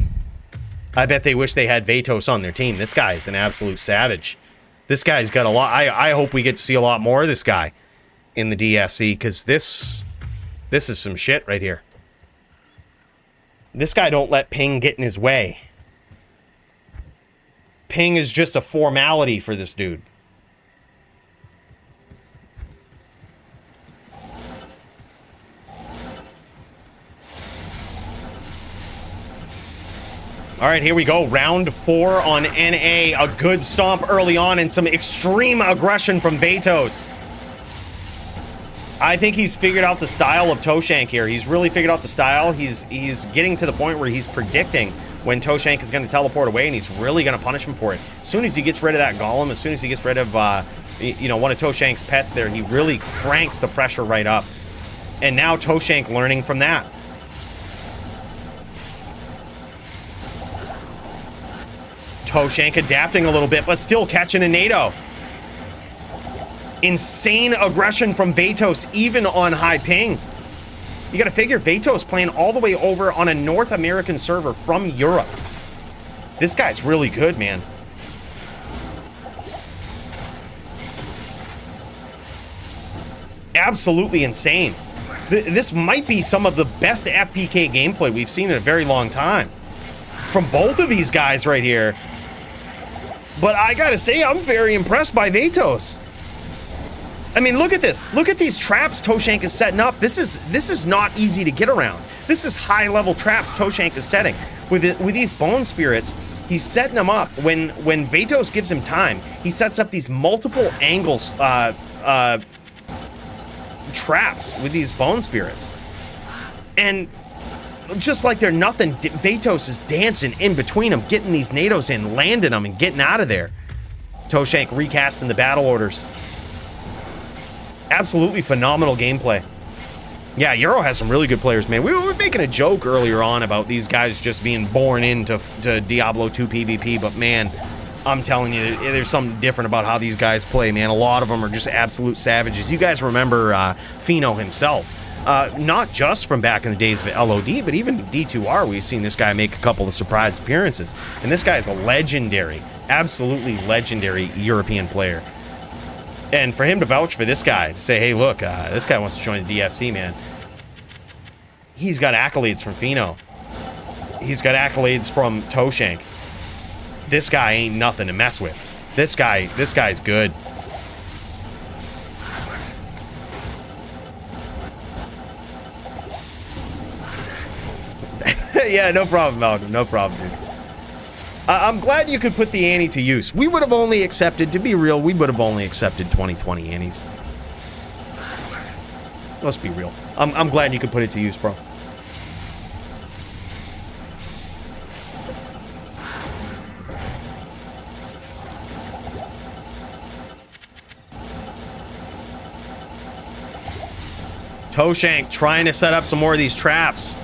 I bet they wish they had Vatos on their team. This guy is an absolute savage. This guy's got a lot. I hope we get to see a lot more of this guy in the DFC, because this is some shit right here. This guy don't let ping get in his way. Ping is just a formality for this dude. All right, here we go. Round 4 on NA. A good stomp early on and some extreme aggression from Vatos. I think he's figured out the style of Toeshank here. He's really figured out the style. He's getting to the point where he's predicting when Toeshank is going to teleport away, and he's really going to punish him for it. As soon as he gets rid of that golem, as soon as he gets rid of one of Toeshank's pets there, he really cranks the pressure right up. And now Toeshank learning from that. Toeshank adapting a little bit, but still catching a NATO. Insane aggression from Vatos, even on high ping. You gotta figure Vatos playing all the way over on a North American server from Europe. This guy's really good, man. Absolutely insane. This might be some of the best FPK gameplay we've seen in a very long time. From both of these guys right here. But I gotta say, I'm very impressed by Vatos. I mean, look at this. Look at these traps Toeshank is setting up. This is not easy to get around. This is high-level traps Toeshank is setting. With these bone spirits, he's setting them up. When Vatos gives him time, he sets up these multiple angles traps with these bone spirits. And just like they're nothing, Vatos is dancing in between them, getting these NATOs in, landing them, and getting out of there. Toeshank recasting the battle orders. Absolutely phenomenal gameplay. Yeah, Euro has some really good players, man. We were making a joke earlier on about these guys just being born into Diablo 2 PvP, but man, I'm telling you, there's something different about how these guys play, man. A lot of them are just absolute savages. You guys remember Pheno himself. Not just from back in the days of LOD, but even D2R, we've seen this guy make a couple of surprise appearances. And this guy is a legendary, absolutely legendary European player. And for him to vouch for this guy, to say, hey, look, this guy wants to join the DFC, man. He's got accolades from Pheno. He's got accolades from Toeshank. This guy ain't nothing to mess with. This guy's good. Yeah, no problem, Malcolm. No problem, dude. I'm glad you could put the ante to use. We would have only accepted, to be real, we would have only accepted 2020 antes. Let's be real. I'm glad you could put it to use, bro. Toeshank trying to set up some more of these traps.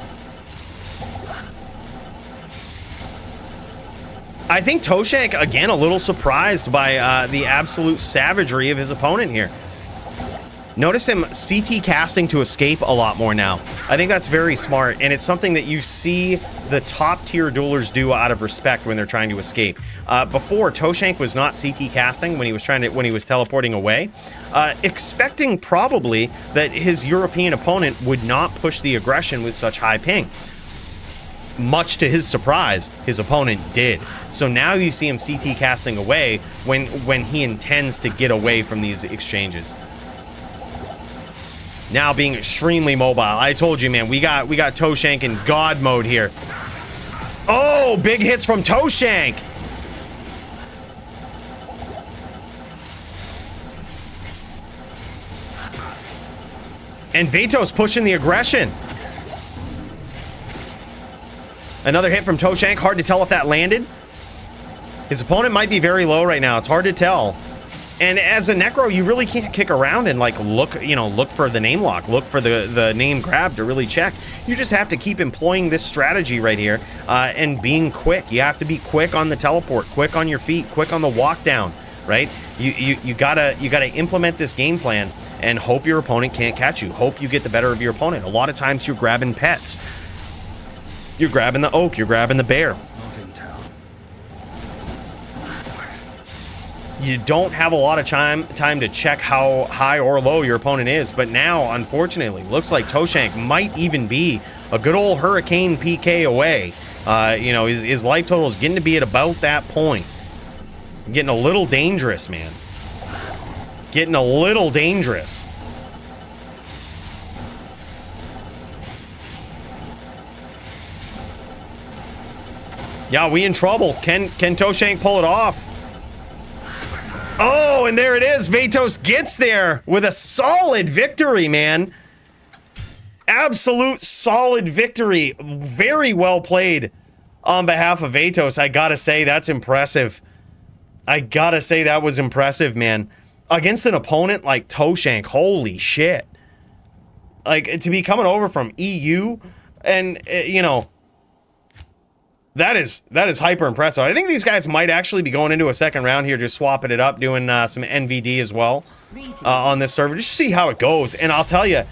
I think Toeshank, again, a little surprised by the absolute savagery of his opponent here. Notice him CT casting to escape a lot more now. I think that's very smart, and it's something that you see the top tier duelers do out of respect when they're trying to escape. Before, Toeshank was not CT casting when he was teleporting away, expecting probably that his European opponent would not push the aggression with such high ping. Much to his surprise, his opponent did. So now you see him CT casting away when he intends to get away from these exchanges. Now being extremely mobile. I told you, man, we got Toeshank in God mode here. Oh, big hits from Toeshank. And Vatos pushing the aggression. Another hit from Toeshank. Hard to tell if that landed. His opponent might be very low right now. It's hard to tell. And as a necro, you really can't kick around and like look for the name lock, look for the name grab to really check. You just have to keep employing this strategy right here and being quick. You have to be quick on the teleport, quick on your feet, quick on the walk down, right? You gotta implement this game plan and hope your opponent can't catch you. Hope you get the better of your opponent. A lot of times you're grabbing pets. You're grabbing the oak, you're grabbing the bear. Not in town. You don't have a lot of time to check how high or low your opponent is, but now, unfortunately, looks like Toeshank might even be a good old hurricane PK away. You know, his life total is getting to be at about that point. Getting a little dangerous, man. Getting a little dangerous. Yeah, we in trouble. Can Toeshank pull it off? Oh, and there it is. Vatos gets there with a solid victory, man. Absolute solid victory. Very well played on behalf of Vatos. I gotta say, that's impressive. I gotta say, that was impressive, man. Against an opponent like Toeshank, holy shit. Like, to be coming over from EU and, you know, that is hyper impressive. I think these guys might actually be going into a second round here, just swapping it up, doing some NVD as well on this server, just to see how it goes. And I'll tell you,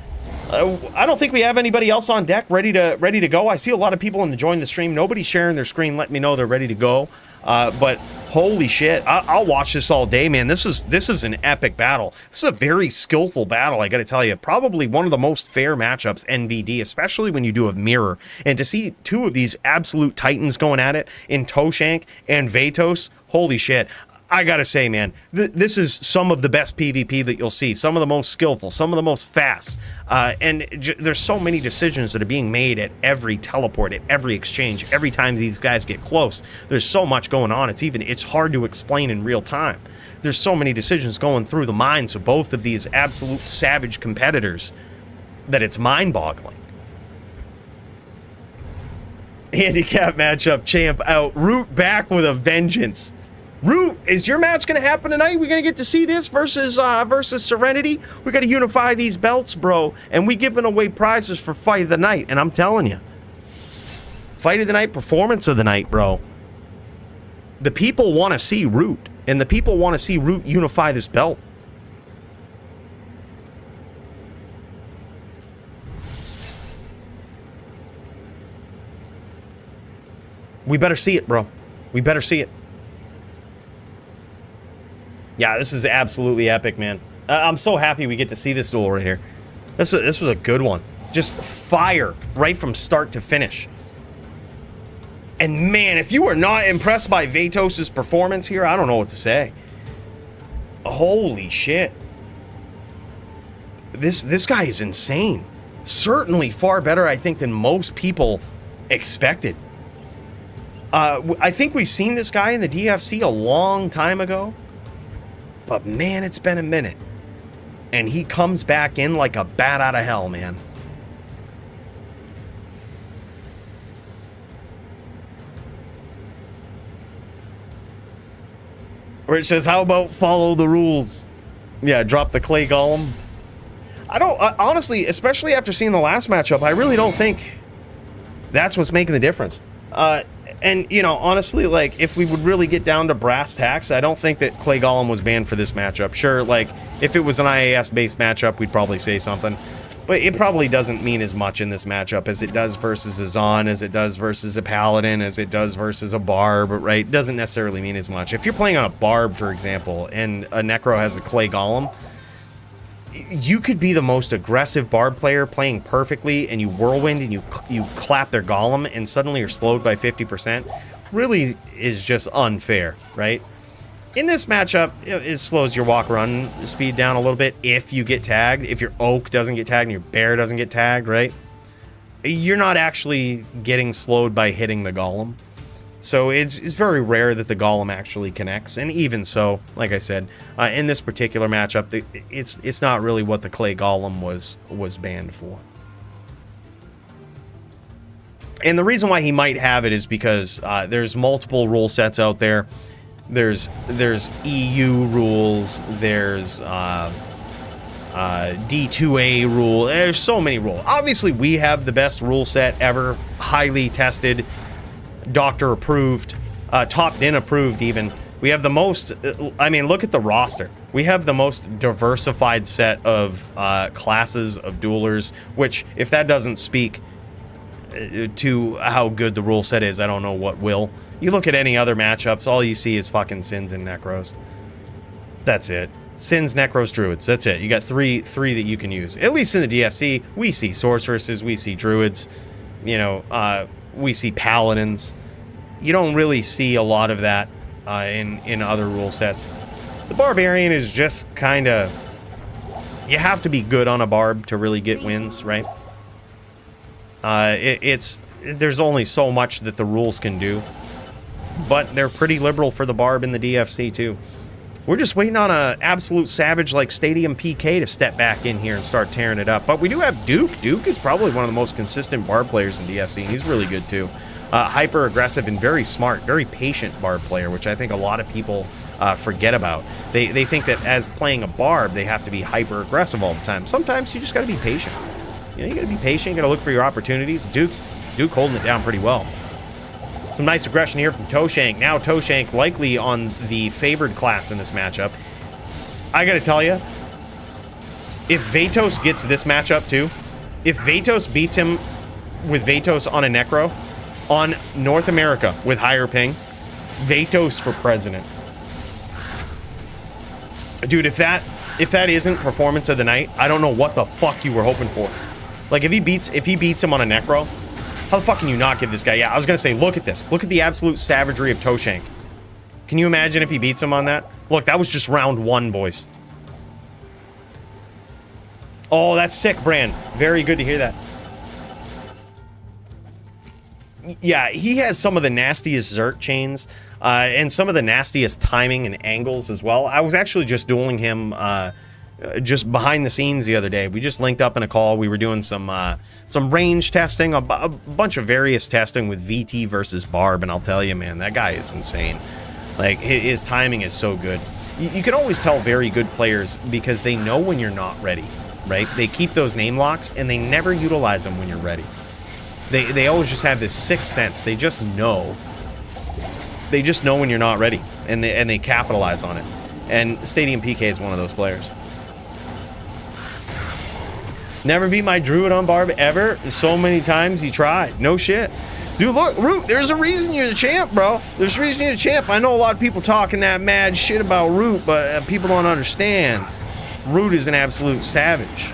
I don't think we have anybody else on deck ready to go. I see a lot of people in the join the stream. Nobody's sharing their screen, letting me know they're ready to go. But holy shit, I'll watch this all day, man. This is an epic battle. This is a very skillful battle, I gotta tell you. Probably one of the most fair matchups, NVD, especially when you do a mirror. And to see two of these absolute titans going at it in Toeshank and Vatos, holy shit. I gotta say, man, this is some of the best PvP that you'll see. Some of the most skillful, some of the most fast. And there's so many decisions that are being made at every teleport, at every exchange, every time these guys get close. There's so much going on. It's hard to explain in real time. There's so many decisions going through the minds of both of these absolute savage competitors that it's mind-boggling. Handicap matchup, champ out. Root back with a vengeance. Root, is your match going to happen tonight? We're going to get to see this versus Serenity. We got to unify these belts, bro. And we giving away prizes for Fight of the Night. And I'm telling you, Fight of the Night, Performance of the Night, bro. The people want to see Root. And the people want to see Root unify this belt. We better see it, bro. We better see it. Yeah, this is absolutely epic, man. I'm so happy we get to see this duel right here. This was a good one. Just fire right from start to finish. And man, if you were not impressed by Vatos' performance here, I don't know what to say. Holy shit. This guy is insane. Certainly far better, I think, than most people expected. I think we've seen this guy in the DFC a long time ago. But man, it's been a minute. And he comes back in like a bat out of hell, man. Rich says, how about follow the rules? Yeah, drop the clay golem. I don't, honestly, especially after seeing the last matchup, I really don't think that's what's making the difference. And, you know, honestly, like, if we would really get down to brass tacks, I don't think that Clay Golem was banned for this matchup. Sure, like, if it was an IAS-based matchup, we'd probably say something. But it probably doesn't mean as much in this matchup as it does versus a Zon, as it does versus a Paladin, as it does versus a Barb, right? It doesn't necessarily mean as much. If you're playing on a Barb, for example, and a Necro has a Clay Golem, you could be the most aggressive Barb player playing perfectly, and you whirlwind and you clap their Golem, and suddenly you're slowed by 50%. Really is just unfair, right? In this matchup, it slows your walk-run speed down a little bit if you get tagged. If your Oak doesn't get tagged and your Bear doesn't get tagged, right? You're not actually getting slowed by hitting the Golem. So it's very rare that the Golem actually connects, and even so, like I said, in this particular matchup, it's not really what the Clay Golem was banned for. And the reason why he might have it is because there's multiple rule sets out there. There's EU rules. There's D2A rule. There's so many rules. Obviously, we have the best rule set ever, highly tested, doctor approved, top-in approved even. We have the most, I mean, look at the roster. We have the most diversified set of classes of duelers, which, if that doesn't speak to how good the rule set is, I don't know what will. You look at any other matchups, all you see is fucking Sins and Necros. That's it. Sins, Necros, Druids. That's it. You got three that you can use. At least in the DFC, we see Sorceresses, we see Druids, you know, we see Paladins. You don't really see a lot of that in other rule sets. The Barbarian is just kind of... You have to be good on a Barb to really get wins, right? There's only so much that the rules can do. But they're pretty liberal for the Barb in the DFC, too. We're just waiting on a absolute savage like Stadium PK to step back in here and start tearing it up. But we do have Dooke. Dooke is probably one of the most consistent Barb players in DFC, and he's really good, too. Hyper aggressive and very smart, very patient Barb player, which I think a lot of people forget about. They think that as playing a Barb, they have to be hyper aggressive all the time. Sometimes you just got to be patient. You know, you got to be patient. You got to look for your opportunities. Dooke holding it down pretty well. Some nice aggression here from Toeshank. Now Toeshank likely on the favored class in this matchup. I got to tell you, if Vatos gets this matchup too, if Vatos beats him with Vatos on a Necro, on North America with higher ping, Vatos for president. Dude, if that isn't performance of the night, I don't know what the fuck you were hoping for. Like, if he beats him on a Necro, how the fuck can you not give this guy? Yeah, I was gonna say, look at this. Look at the absolute savagery of Toeshank. Can you imagine if he beats him on that? Look, that was just round one, boys. Oh, that's sick, Brand. Very good to hear that. Yeah, he has some of the nastiest Zerk chains and some of the nastiest timing and angles as well. I was actually just dueling him just behind the scenes the other day. We just linked up in a call. We were doing some range testing, a bunch of various testing with VT versus Barb, and I'll tell you, man, that guy is insane. Like, his timing is so good. You can always tell very good players because they know when you're not ready, right? They keep those name locks, and they never utilize them when you're ready. They always just have this sixth sense. They just know. They just know when you're not ready, and they capitalize on it. And Stadium PK is one of those players. Never beat my Druid on Barb ever. So many times he tried. No shit. Dude, look, Root, there's a reason you're the champ, bro. There's a reason you're the champ. I know a lot of people talking that mad shit about Root, but people don't understand. Root is an absolute savage.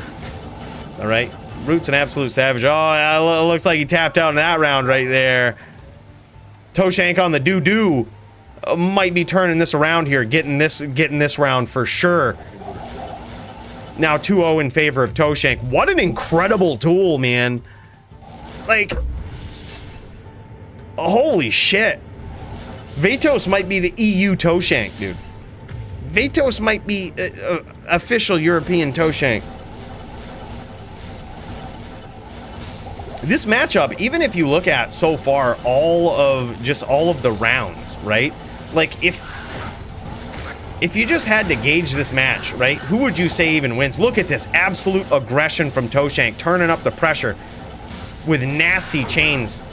All right? Root's an absolute savage. Oh, it looks like he tapped out in that round right there. Toeshank on the doo-doo might be turning this around here, getting this round for sure. Now 2-0 in favor of Toeshank. What an incredible tool, man. Like, holy shit. Vatos might be the EU Toeshank, dude. Vatos might be official European Toeshank. This matchup, even if you look at so far all of the rounds, right? Like, if you just had to gauge this match, right? Who would you say even wins? Look at this absolute aggression from Toeshank, turning up the pressure with nasty chains.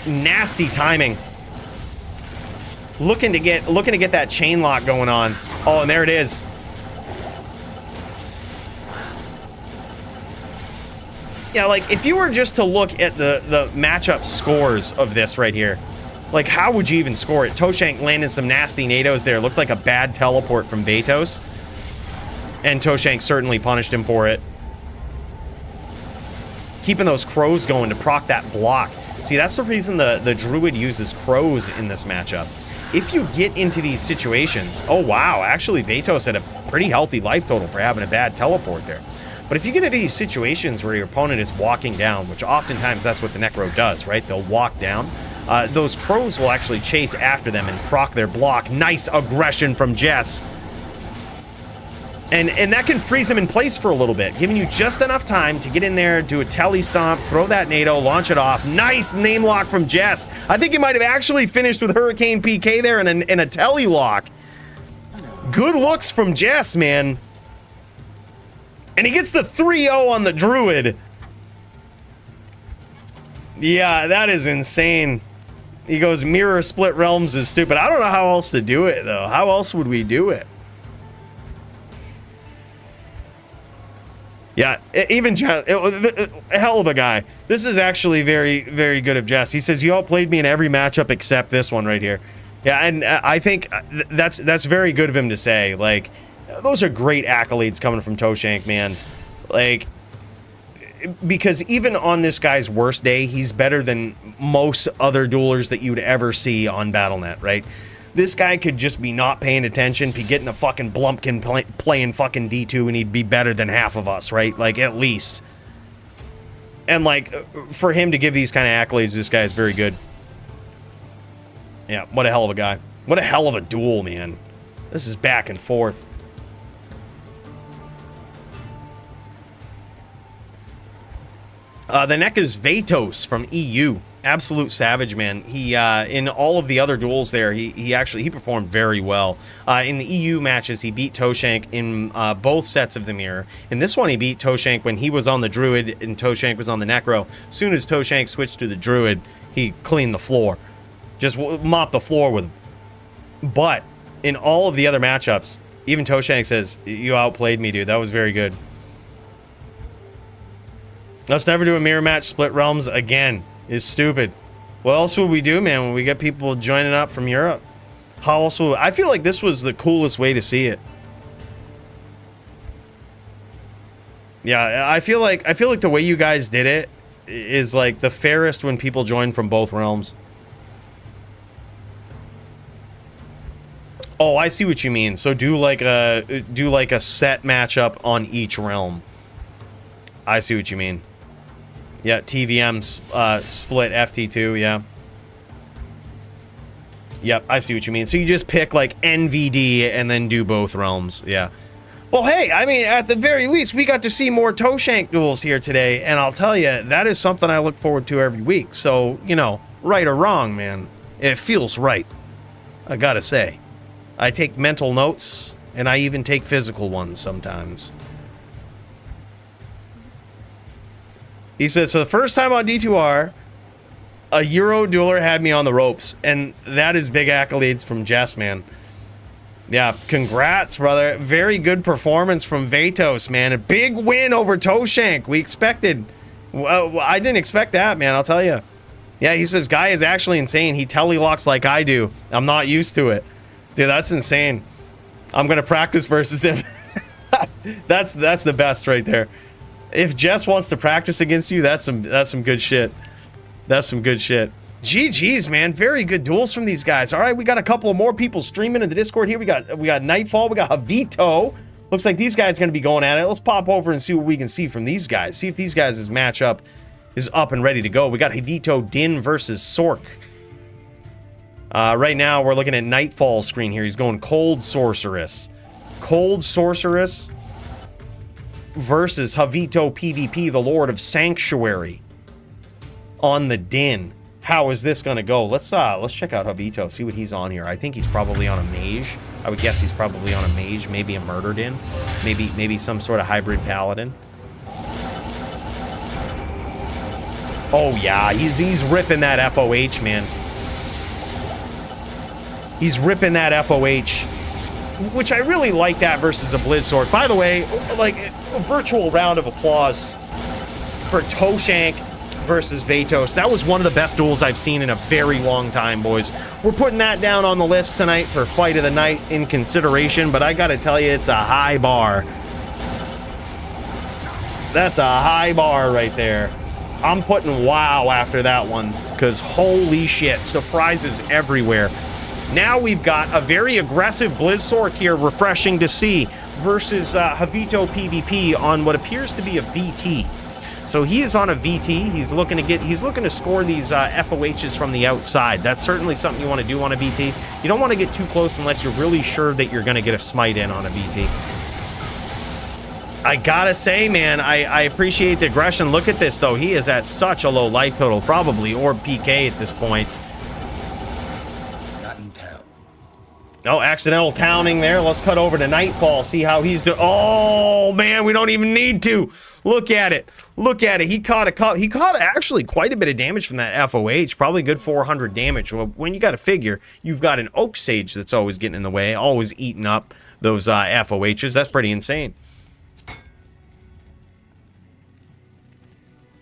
Nasty timing. Looking to get that chain lock going on. Oh, and there it is. Yeah, like, if you were just to look at the matchup scores of this right here, like, how would you even score it? Toeshank landed some nasty nados there. Looked like a bad teleport from Vatos. And Toeshank certainly punished him for it. Keeping those crows going to proc that block. See, that's the reason the Druid uses crows in this matchup. If you get into these situations... Oh, wow. Actually, Vatos had a pretty healthy life total for having a bad teleport there. But if you get into these situations where your opponent is walking down, which oftentimes that's what the Necro does, right? They'll walk down. Those crows will actually chase after them and proc their block. Nice aggression from Jess. And that can freeze him in place for a little bit, giving you just enough time to get in there, do a telly stomp, throw that nado, launch it off. Nice name lock from Jess. I think he might have actually finished with Hurricane PK there and a telly lock. Good looks from Jess, man. And he gets the 3-0 on the Druid. Yeah, that is insane. He goes, mirror split realms is stupid. I don't know how else to do it, though. How else would we do it? Yeah, even Jess, a hell of a guy. This is actually very, very good of Jess. He says, you outplayed me in every matchup except this one right here. Yeah, and I think that's very good of him to say. Like, those are great accolades coming from Toeshank, man. Like, because even on this guy's worst day, he's better than most other duelers that you'd ever see on Battle.net, right? This guy could just be not paying attention, be getting a fucking Blumpkin playing fucking D2, and he'd be better than half of us, right? Like, at least. And, like, for him to give these kind of accolades, this guy is very good. Yeah, what a hell of a guy. What a hell of a duel, man. This is back and forth. The neck is Vatos from EU. Absolute savage, man. He in all of the other duels there, he performed very well. In the EU matches, he beat Toeshank in both sets of the mirror. In this one, he beat Toeshank when he was on the Druid and Toeshank was on the Necro. As soon as Toeshank switched to the Druid, he cleaned the floor. Just mopped the floor with him. But in all of the other matchups, even Toeshank says, you outplayed me, dude. That was very good. Let's never do a mirror match split realms again. Is stupid. What else would we do, man, when we get people joining up from Europe? How else would I feel like this was the coolest way to see it. Yeah, I feel like the way you guys did it is like the fairest when people join from both realms. Oh, I see what you mean. So do like a set matchup on each realm. I see what you mean. Yeah, TVM split FT2, yeah. Yep, I see what you mean. So you just pick like NVD and then do both realms, yeah. Well, hey, I mean, at the very least, we got to see more Toeshank duels here today, and I'll tell you, that is something I look forward to every week. So, you know, right or wrong, man, it feels right. I gotta say. I take mental notes, and I even take physical ones sometimes. He says, so the first time on D2R, a Euro dueler had me on the ropes, and that is big accolades from Jess, man. Yeah, congrats, brother. Very good performance from Vatos, man. A big win over Toeshank. We expected. I didn't expect that, man, I'll tell you. Yeah, he says, guy is actually insane. He telelocks like I do. I'm not used to it. Dude, that's insane. I'm going to practice versus him. That's the best right there. If Jess wants to practice against you, that's some good shit. That's some good shit. GG's, man. Very good duels from these guys. All right, we got a couple of more people streaming in the Discord here. We got Nightfall. We got Javito. Looks like these guys are going to be going at it. Let's pop over and see what we can see from these guys. See if these guys' matchup is up and ready to go. We got hdin versus sorc. Right now, we're looking at Nightfall screen here. He's going Cold Sorceress. Cold Sorceress versus JavitoPvp, the Lord of Sanctuary, on the Din. How is this gonna go? Let's check out Javito, see what he's on here. I think he's probably on a mage. I would guess he's probably on a mage, maybe a murder din, maybe some sort of hybrid paladin. Oh yeah, he's ripping that FOH, man. He's ripping that FOH, which I really like that versus a Blizzsorc. By the way, like, a virtual round of applause for Toeshank versus Vatos. That was one of the best duels I've seen in a very long time, boys. We're putting that down on the list tonight for Fight of the Night in consideration, but I gotta tell you, it's a high bar. That's a high bar right there. I'm putting wow after that one, because holy shit, surprises everywhere. Now we've got a very aggressive Blizzsorc here, refreshing to see, versus JavitoPvp on what appears to be a VT. So he is on a VT. He's looking to score these FOHs from the outside. That's certainly something you want to do on a VT. You don't want to get too close unless you're really sure that you're going to get a smite in on a VT. I gotta say, man, I appreciate the aggression. Look at this, though. He is at such a low life total, probably, or PK at this point. Oh, accidental towning there. Let's cut over to Nightfall, see how he's doing. Oh, man, we don't even need to. Look at it. Look at it. He caught actually quite a bit of damage from that FOH. Probably good 400 damage. Well, when you got to figure, you've got an Oak Sage that's always getting in the way, always eating up those FOHs. That's pretty insane.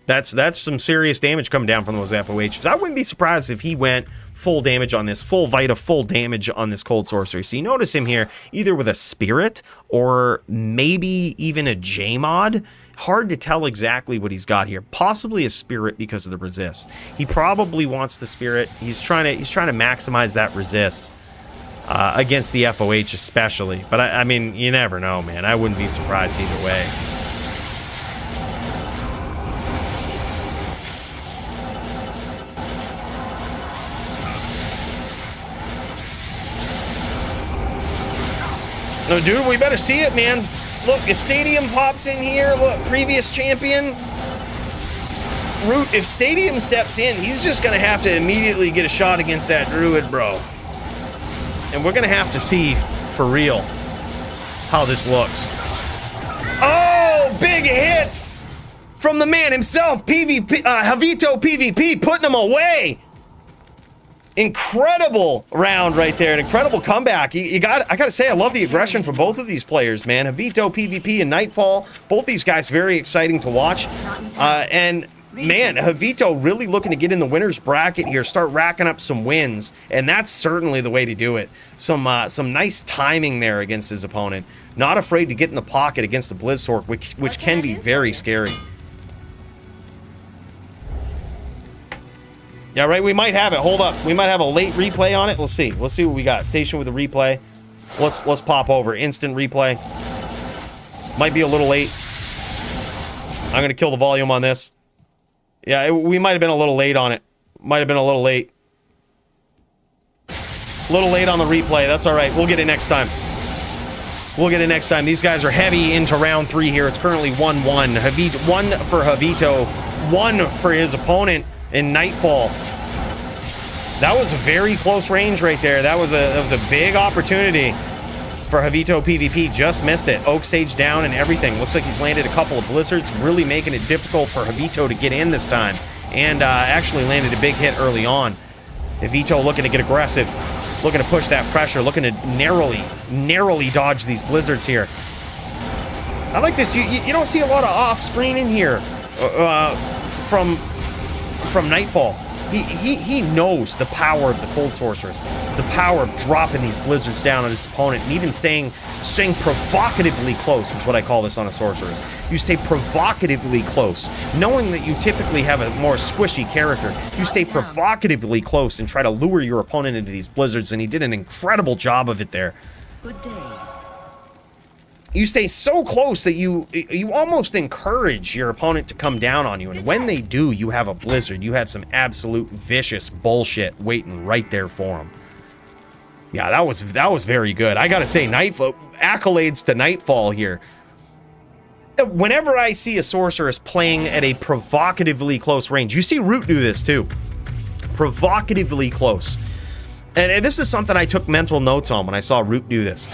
That's some serious damage coming down from those FOHs. I wouldn't be surprised if he went full damage on this, full Vita, full damage on this Cold Sorcery. So you notice him here either with a Spirit or maybe even a J-Mod. Hard to tell exactly what he's got here. Possibly a Spirit because of the resist. He probably wants the Spirit. He's trying to maximize that resist against the FOH especially. But I mean, you never know, man. I wouldn't be surprised either way. No, dude, we better see it, man. Look, if Stadium pops in here, look, previous champion. Root, if Stadium steps in, he's just going to have to immediately get a shot against that Druid, bro. And we're going to have to see, for real, how this looks. Oh, big hits from the man himself, JavitoPvp, putting him away. Incredible round right there, an incredible comeback. I gotta say, I love the aggression from both of these players, man. JavitoPvp and Nightfall, both these guys very exciting to watch. And man, Javito really looking to get in the winner's bracket here, start racking up some wins, and that's certainly the way to do it. Some nice timing there against his opponent. Not afraid to get in the pocket against the Blizzsorc, which can be very scary. Yeah, right, we might have it. Hold up. We might have a late replay on it. Let's see. Let's see what we got. Station with a replay. Let's pop over. Instant replay. Might be a little late. I'm going to kill the volume on this. Yeah, we might have been a little late on it. Might have been a little late. A little late on the replay. That's all right. We'll get it next time. We'll get it next time. These guys are heavy into round 3 here. It's currently 1-1. 1 for Javito. 1 for his opponent. In Nightfall. That was a very close range right there. That was a big opportunity for JavitoPvp. Just missed it. Oak Sage down and everything. Looks like he's landed a couple of blizzards, really making it difficult for Javito to get in this time. And actually landed a big hit early on. Javito looking to get aggressive, looking to push that pressure, looking to narrowly dodge these blizzards here. I like this. You don't see a lot of off-screen in here from Nightfall. He knows the power of the Cold Sorceress, the power of dropping these blizzards down on his opponent, and even staying provocatively close is what I call this on a Sorceress. You stay provocatively close, knowing that you typically have a more squishy character. You stay provocatively close and try to lure your opponent into these blizzards, and he did an incredible job of it there. Good day. You stay so close that you almost encourage your opponent to come down on you, and when they do, you have a blizzard. You have some absolute vicious bullshit waiting right there for them. Yeah, that was very good. I gotta say, Nightfall, accolades to Nightfall here. Whenever I see a Sorceress playing at a provocatively close range, you see Root do this too. Provocatively close. And this is something I took mental notes on when I saw Root do this.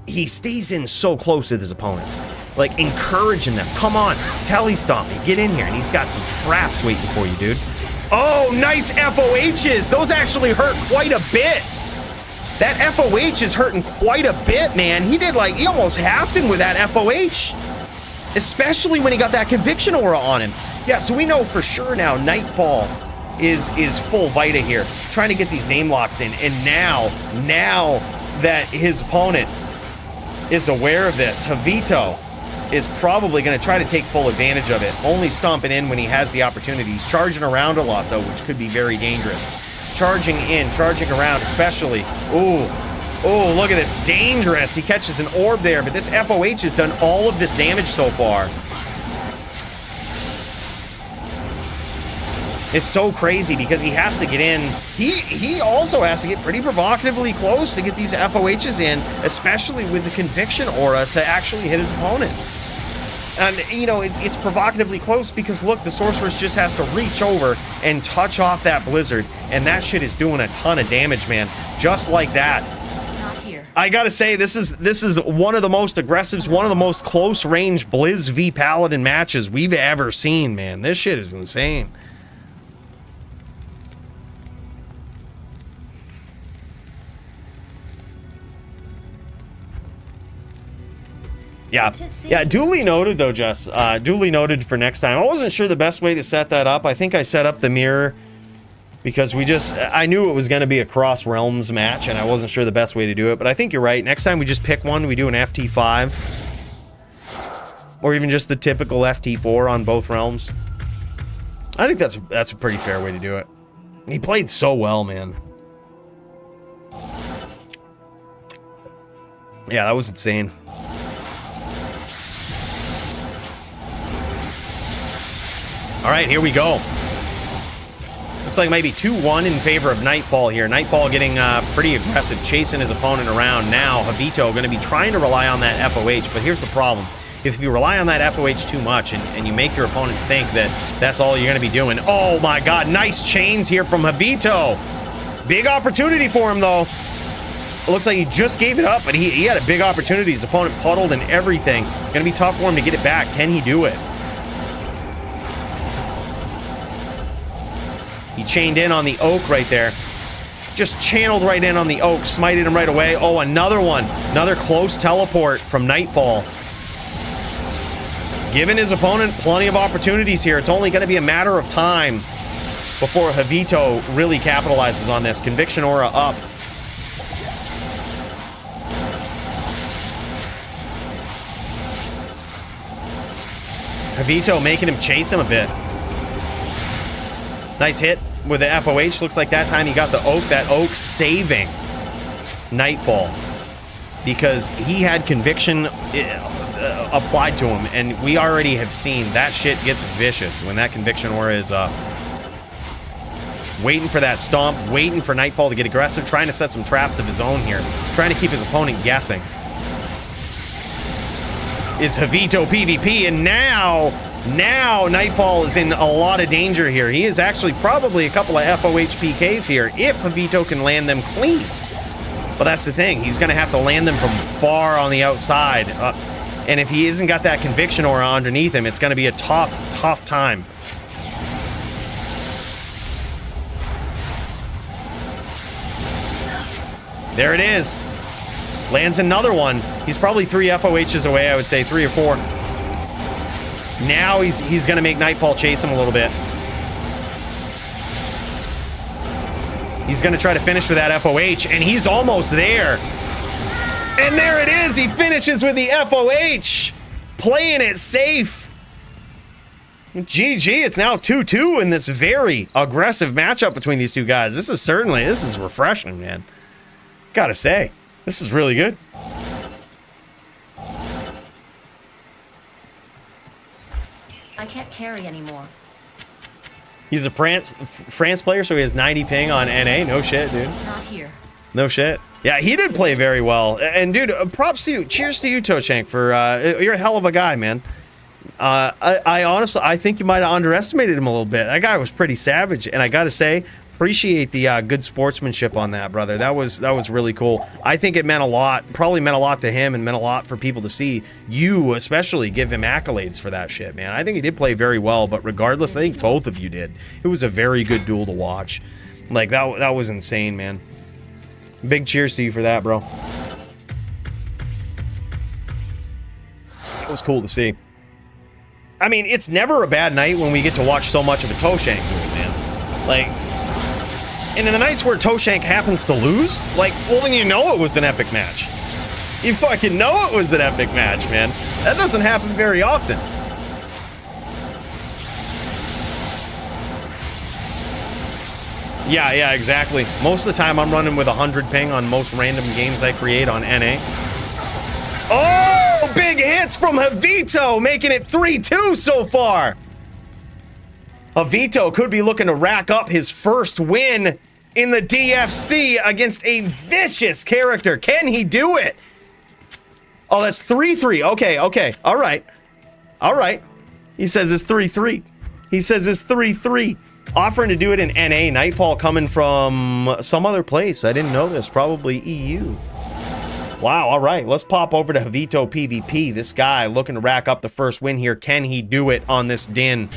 He stays in so close with his opponents, like encouraging them. Come on, telly stomp me, get in here. And he's got some traps waiting for you, dude. Oh, nice FOHs. Those actually hurt quite a bit. That FOH is hurting quite a bit, man. He almost halved him with that FOH, especially when he got that conviction aura on him. Yeah, so we know for sure now Nightfall is full Vita here, trying to get these name locks in. And now that his opponent is aware of this, Javito is probably going to try to take full advantage of it, only stomping in when he has the opportunity. He's charging around a lot, though, which could be very dangerous. Charging in, charging around, especially. Ooh, look at this. Dangerous. He catches an orb there, but this FOH has done all of this damage so far. It's so crazy because he has to get in. He also has to get pretty provocatively close to get these FOHs in, especially with the conviction aura to actually hit his opponent. And, you know, it's provocatively close because, look, the Sorceress just has to reach over and touch off that Blizzard, and that shit is doing a ton of damage, man. Just like that. here. I gotta say, this is one of the most aggressive, one of the most close range Blizz v Paladin matches we've ever seen, man. This shit is insane. Yeah, duly noted though, Jess. Duly noted for next time. I wasn't sure the best way to set that up. I think I set up the mirror because I knew it was going to be a cross realms match, and I wasn't sure the best way to do it. But I think you're right. Next time we just pick one. We do an FT5, or even just the typical FT4 on both realms. I think that's a pretty fair way to do it. He played so well, man. Yeah, that was insane. All right, here we go. Looks like maybe 2-1 in favor of Nightfall here. Nightfall getting pretty aggressive, chasing his opponent around. Now, Javito going to be trying to rely on that FOH, but here's the problem. If you rely on that FOH too much and you make your opponent think that that's all you're going to be doing. Oh my god, nice chains here from Javito. Big opportunity for him, though. It looks like he just gave it up, but he had a big opportunity. His opponent puddled and everything. It's going to be tough for him to get it back. Can he do it? He chained in on the oak right there. Just channeled right in on the oak, smited him right away. Oh, another one. Another close teleport from Nightfall. Giving his opponent plenty of opportunities here. It's only going to be a matter of time before Javito really capitalizes on this. Conviction aura up. Javito making him chase him a bit. Nice hit with the FOH. Looks like that time he got the oak. That oak saving Nightfall because he had conviction applied to him, and we already have seen that shit gets vicious when that conviction aura is up. Waiting for that stomp, waiting for Nightfall to get aggressive, trying to set some traps of his own here, trying to keep his opponent guessing. It's JavitoPvp, and now Nightfall is in a lot of danger here. He is actually probably a couple of FOH PKs here if Javito can land them clean. But that's the thing. He's going to have to land them from far on the outside. And if he hasn't got that conviction aura underneath him, it's going to be a tough time. There it is. Lands another one. He's probably 3 FOHs away, I would say 3 or 4. Now he's going to make Nightfall chase him a little bit. He's going to try to finish with that FOH, and he's almost there. And there it is. He finishes with the FOH. Playing it safe. GG. It's now 2-2 in this very aggressive matchup between these two guys. This is refreshing, man. Gotta say, this is really good. I can't carry anymore. He's a France player, so he has 90 ping on NA. No shit, dude. Not here. No shit. Yeah, he did play very well. And dude, props to you. Cheers to you, Toeshank, for you're a hell of a guy, man. I honestly think you might have underestimated him a little bit. That guy was pretty savage, and I gotta say, appreciate the good sportsmanship on that, brother. That was really cool. I think it meant a lot. Probably meant a lot to him and meant a lot for people to see. You especially give him accolades for that shit, man. I think he did play very well, but regardless, I think both of you did. It was a very good duel to watch. Like, that was insane, man. Big cheers to you for that, bro. It was cool to see. I mean, it's never a bad night when we get to watch so much of a Toeshank duel, man. Like, and in the nights where Toeshank happens to lose, like, well, then you know it was an epic match. You fucking know it was an epic match, man. That doesn't happen very often. Yeah, exactly. Most of the time I'm running with 100 ping on most random games I create on NA. Oh, big hits from Javito, making it 3-2 so far. Javito could be looking to rack up his first win in the DFC against a vicious character. Can he do it? Oh, that's 3-3. Okay. All right. He says it's 3-3. He says it's 3-3. Offering to do it in NA. Nightfall coming from some other place. I didn't know this. Probably EU. Wow, all right, let's pop over to JavitoPvp. This guy looking to rack up the first win here. Can he do it on this din?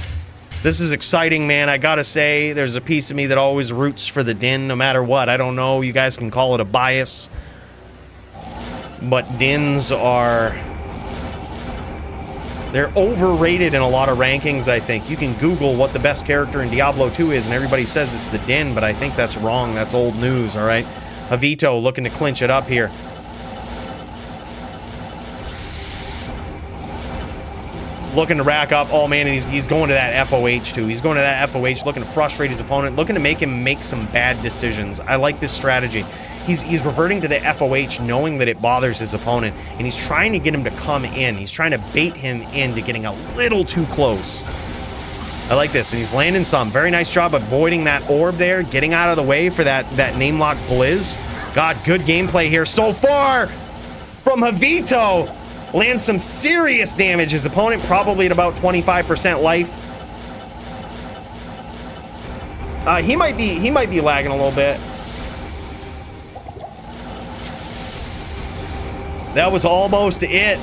This is exciting, man. I gotta say, there's a piece of me that always roots for the din no matter what. I don't know, you guys can call it a bias. But dins are... they're overrated in a lot of rankings, I think. You can Google what the best character in Diablo 2 is, and everybody says it's the din, but I think that's wrong. That's old news, all right? Javito looking to clinch it up here. Looking to rack up. Oh, man, and he's going to that FOH, too. He's going to that FOH, looking to frustrate his opponent, looking to make him make some bad decisions. I like this strategy. He's reverting to the FOH, knowing that it bothers his opponent, and he's trying to get him to come in. He's trying to bait him into getting a little too close. I like this, and he's landing some. Very nice job avoiding that orb there, getting out of the way for that name-lock Blizz. God, good gameplay here so far from Javito. Lands some serious damage. His opponent probably at about 25% life. He might be lagging a little bit. That was almost it.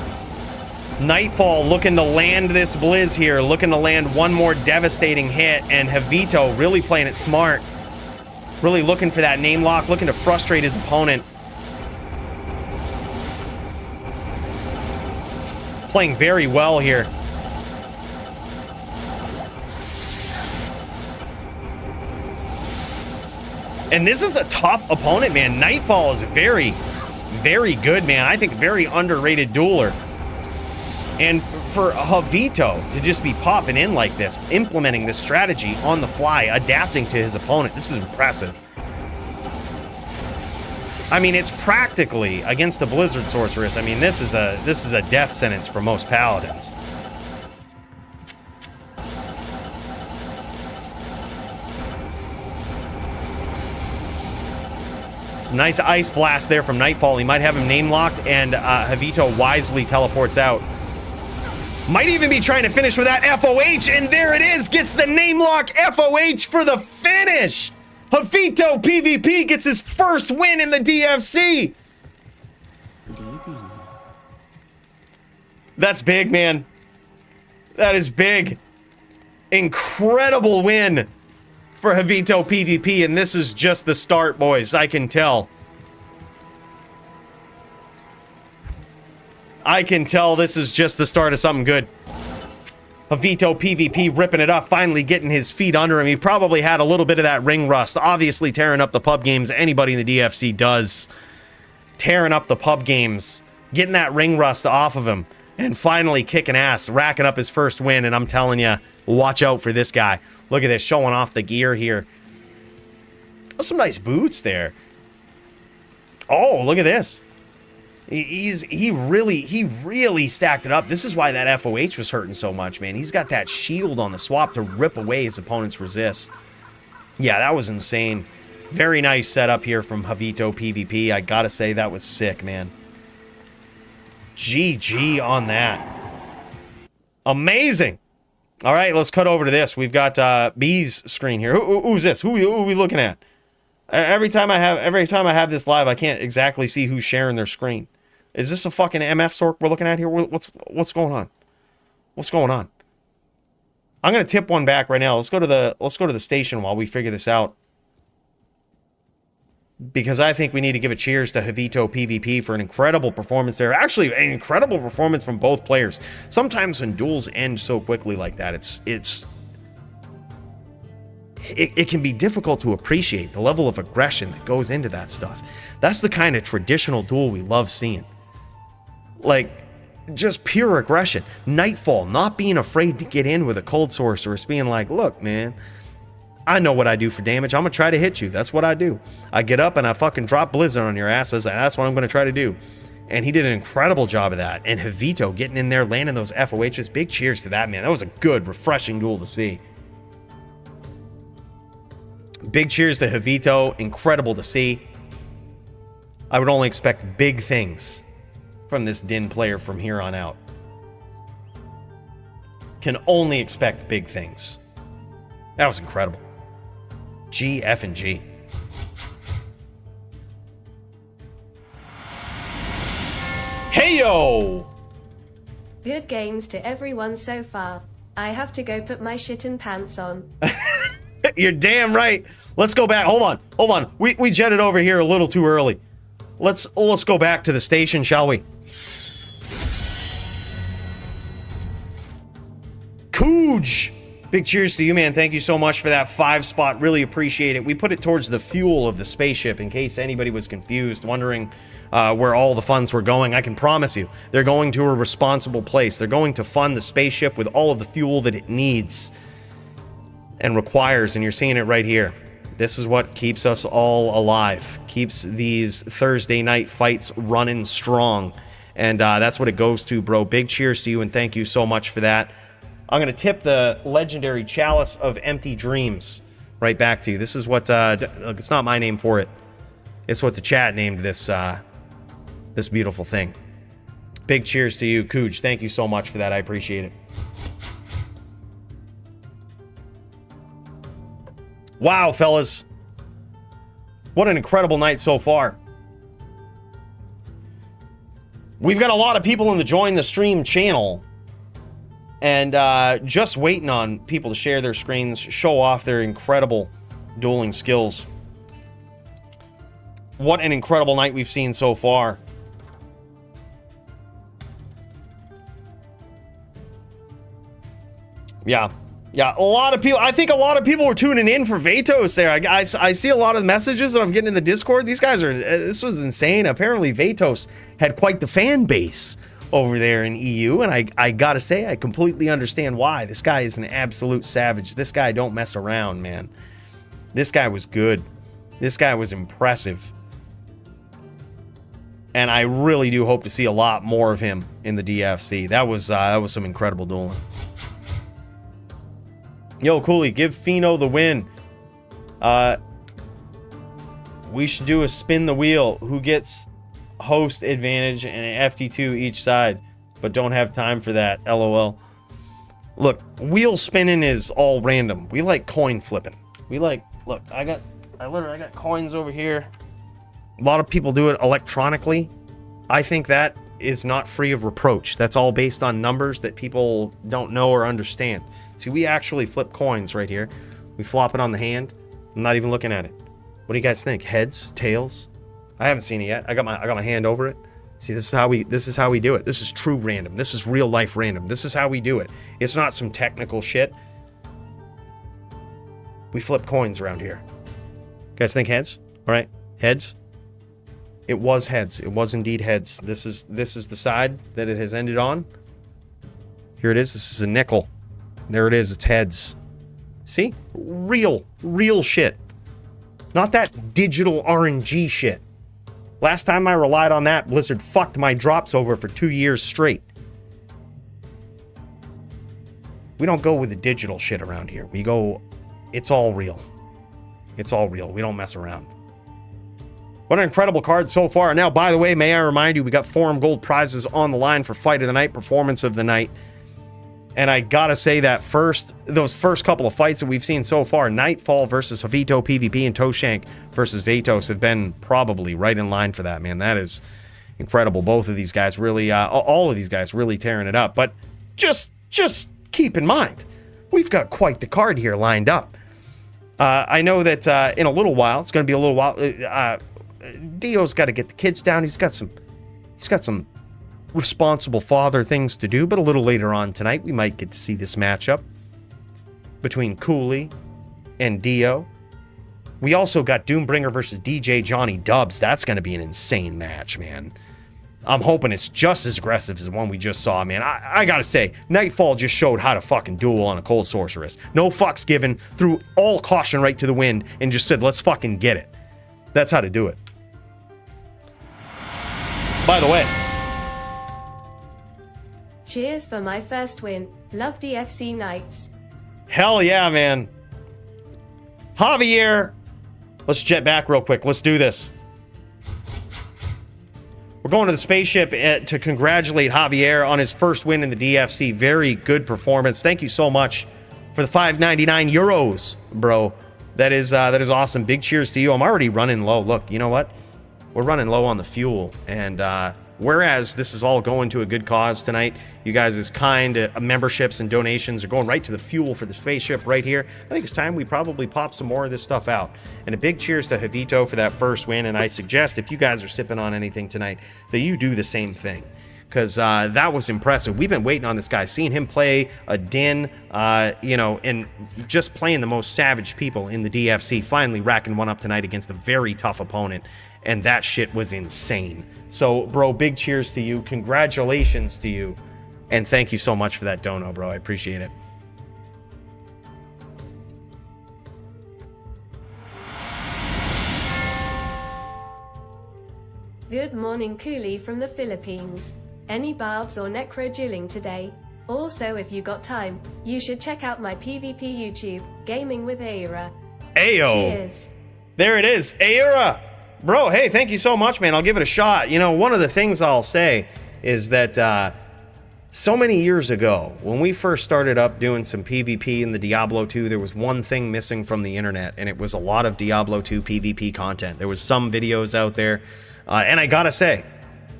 Nightfall looking to land this Blizz here, looking to land one more devastating hit, and Javito really playing it smart. Really looking for that name lock, looking to frustrate his opponent. Playing very well here. And this is a tough opponent, man. Nightfall is very, very good, man. I think very underrated dueler. And for Javito to just be popping in like this, implementing this strategy on the fly, adapting to his opponent, this is impressive. I mean, it's practically against a Blizzard Sorceress. I mean, this is a death sentence for most paladins. Some nice ice blast there from Nightfall. He might have him name locked, and Javito wisely teleports out. Might even be trying to finish with that FOH, and there it is. Gets the name lock FOH for the finish. JavitoPvp gets his first win in the DFC. That's big, man. That is big. Incredible win for JavitoPvp, and this is just the start, boys. I can tell. I can tell this is just the start of something good. JavitoPvp ripping it up, finally getting his feet under him. He probably had a little bit of that ring rust, obviously tearing up the pub games. Anybody in the DFC does. Tearing up the pub games, getting that ring rust off of him, and finally kicking ass, racking up his first win. And I'm telling you, watch out for this guy. Look at this, showing off the gear here. Oh, some nice boots there. Oh, look at this. He really stacked it up. This is why that FOH was hurting so much, man. He's got that shield on the swap to rip away his opponent's resist. Yeah, that was insane. Very nice setup here from JavitoPvp. I gotta say, that was sick, man. GG on that. Amazing. All right, let's cut over to this. We've got B's screen here. Who's this? Who are we looking at? Every time I have this live, I can't exactly see who's sharing their screen. Is this a fucking MF sorc we're looking at here? What's going on? What's going on? I'm gonna tip one back right now. Let's go to the station while we figure this out. Because I think we need to give a cheers to JavitoPvp for an incredible performance there. Actually, an incredible performance from both players. Sometimes when duels end so quickly like that, it can be difficult to appreciate the level of aggression that goes into that stuff. That's the kind of traditional duel we love seeing. Like, just pure aggression. Nightfall, not being afraid to get in with a cold sorceress, being like, look, man, I know what I do for damage. I'm gonna try to hit you. That's what I do. I get up and I fucking drop Blizzard on your asses, and that's what I'm gonna try to do. And he did an incredible job of that. And Javito getting in there, landing those FOHs. Big cheers to that, man. That was a good, refreshing duel to see. Big cheers to Javito. Incredible to see. I would only expect big things from this Din player from here on out. Can only expect big things. That was incredible. GF and G. Hey yo! Good games to everyone so far. I have to go put my shit in pants on. You're damn right. Let's go back. Hold on. We jetted over here a little too early. Let's go back to the station, shall we? Cooj! Big cheers to you, man. Thank you so much for that 5 spot. Really appreciate it. We put it towards the fuel of the spaceship in case anybody was confused, wondering where all the funds were going. I can promise you, they're going to a responsible place. They're going to fund the spaceship with all of the fuel that it needs and requires, and you're seeing it right here. This is what keeps us all alive, keeps these Thursday night fights running strong, and that's what it goes to, bro. Big cheers to you, and thank you so much for that. I'm going to tip the legendary Chalice of Empty Dreams right back to you. This is what, look, it's not my name for it. It's what the chat named this, this beautiful thing. Big cheers to you, Cooj. Thank you so much for that. I appreciate it. Wow, fellas. What an incredible night so far. We've got a lot of people in the Join the Stream channel. And just waiting on people to share their screens, show off their incredible dueling skills. What an incredible night we've seen so far. Yeah, a lot of people, I think a lot of people were tuning in for Vatos there. I see a lot of messages that I'm getting in the Discord. These guys are, this was insane. Apparently Vatos had quite the fan base over there in EU, and I gotta say, I completely understand why. This guy is an absolute savage. This guy don't mess around, man. This guy was good. This guy was impressive. And I really do hope to see a lot more of him in the DFC. That was some incredible dueling. Yo, Coooley, give Fino the win. We should do a spin the wheel. Who gets host advantage and an FT2 each side, but don't have time for that. LOL. Look, wheel spinning is all random. We like coin flipping. We like, look, I got coins over here. A lot of people do it electronically. I think that is not free of reproach. That's all based on numbers that people don't know or understand. See, we actually flip coins right here. We flop it on the hand. I'm not even looking at it. What do you guys think? Heads? Tails? I haven't seen it yet. I got my hand over it. See, this is how we do it. This is true random. This is real life random. This is how we do it. It's not some technical shit. We flip coins around here. You guys think heads? All right, heads. It was heads. It was indeed heads. This is the side that it has ended on. Here it is. This is a nickel. There it is. It's heads. See? Real shit. Not that digital RNG shit. Last time I relied on that, Blizzard fucked my drops over for 2 years straight. We don't go with the digital shit around here. We go, it's all real. It's all real. We don't mess around. What an incredible card so far. Now, by the way, may I remind you, we got Forum Gold prizes on the line for Fight of the Night, Performance of the Night. And I gotta say that those first couple of fights that we've seen so far, Nightfall versus JavitoPvp and Toeshank versus Vatos, have been probably right in line for that, man. That is incredible. Both of these guys really, all of these guys really tearing it up. But just keep in mind, we've got quite the card here lined up. I know that in a little while, it's going to be a little while, Dio's got to get the kids down. He's got some responsible father things to do, but a little later on tonight, we might get to see this matchup between Coooley and Dio. We also got Doombringer versus DJ Johnny Dubs. That's going to be an insane match, man. I'm hoping it's just as aggressive as the one we just saw, man. I gotta say, Nightfall just showed how to fucking duel on a cold sorceress. No fucks given, threw all caution right to the wind, and just said, let's fucking get it. That's how to do it. By the way, cheers for my first win. Love DFC nights. Hell yeah, man. Javier, let's jet back real quick. Let's do this. We're going to the spaceship to congratulate Javier on his first win in the DFC. Very good performance. Thank you so much for the 599 euros, bro. That is awesome. Big cheers to you. I'm already running low. Look, you know what? We're running low on the fuel, and whereas this is all going to a good cause tonight, you guys' kind memberships and donations are going right to the fuel for the spaceship right here. I think it's time we probably pop some more of this stuff out. And a big cheers to Javito for that first win, and I suggest if you guys are sipping on anything tonight, that you do the same thing. Because that was impressive. We've been waiting on this guy, seeing him play a din, you know, and just playing the most savage people in the DFC, finally racking one up tonight against a very tough opponent, and that shit was insane. So, bro, big cheers to you, congratulations to you, and thank you so much for that dono, bro, I appreciate it. Good morning, Coooley from the Philippines. Any barbs or necro dueling today? Also, if you got time, you should check out my PvP YouTube, Gaming with Aira. Ayo! Cheers. There it is, Aira! Bro, hey, thank you so much, man. I'll give it a shot. You know, one of the things I'll say is that so many years ago, when we first started up doing some PvP in the Diablo 2, there was one thing missing from the internet, and it was a lot of Diablo 2 PvP content. There was some videos out there, and I gotta say,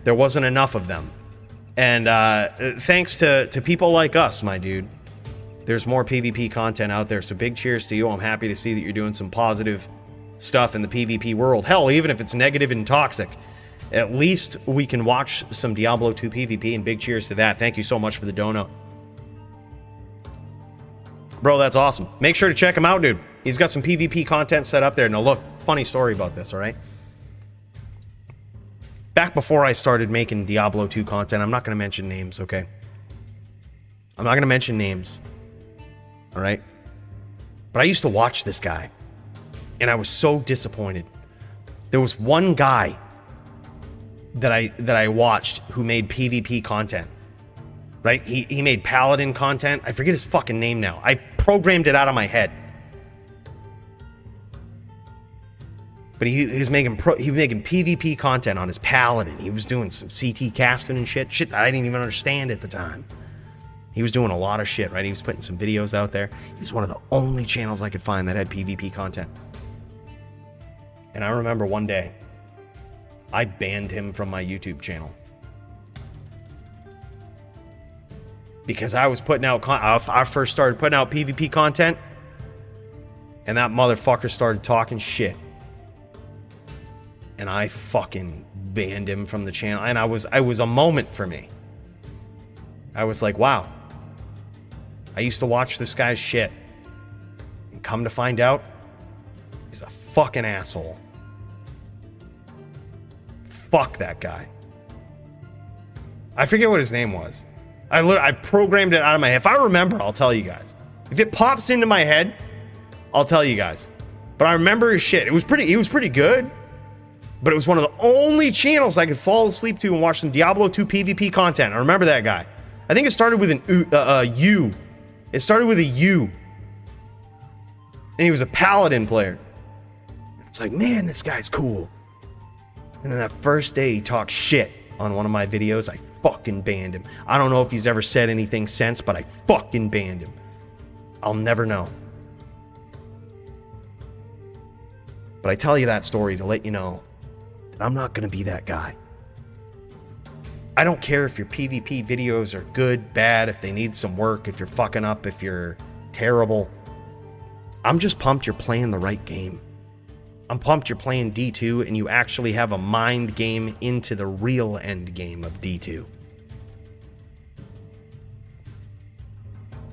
there wasn't enough of them. And thanks to people like us, my dude, there's more PvP content out there. So big cheers to you. I'm happy to see that you're doing some positive stuff in the PvP world. Hell, even if it's negative and toxic, at least we can watch some Diablo 2 PvP, and big cheers to that. Thank you so much for the dono. Bro, that's awesome. Make sure to check him out, dude. He's got some PvP content set up there. Now look, funny story about this, all right? Back before I started making Diablo 2 content, I'm not going to mention names, okay? I'm not going to mention names, all right? But I used to watch this guy, and I was so disappointed. There was one guy that I watched who made PvP content, right? He made Paladin content. I forget his fucking name now. I programmed it out of my head. But he was making PvP content on his Paladin. He was doing some CT casting and shit that I didn't even understand at the time. He was doing a lot of shit, right? He was putting some videos out there. He was one of the only channels I could find that had PvP content. And I remember one day, I banned him from my YouTube channel. Because I was putting out, I first started putting out PvP content, and that motherfucker started talking shit. And I fucking banned him from the channel. And it was a moment for me. I was like, wow. I used to watch this guy's shit. And come to find out, he's a fucking asshole. Fuck that guy. I forget what his name was. I programmed it out of my head. If I remember, I'll tell you guys. If it pops into my head, I'll tell you guys. But I remember his shit. He was pretty good. But it was one of the only channels I could fall asleep to and watch some Diablo 2 PvP content. I remember that guy. I think it started with an U. It started with a U. And he was a Paladin player. It's like, man, this guy's cool. And then that first day he talked shit on one of my videos. I fucking banned him. I don't know if he's ever said anything since, but I fucking banned him. I'll never know. But I tell you that story to let you know that I'm not going to be that guy. I don't care if your PvP videos are good, bad, if they need some work, if you're fucking up, if you're terrible. I'm just pumped you're playing the right game. I'm pumped you're playing D2 and you actually have a mind game into the real end game of D2.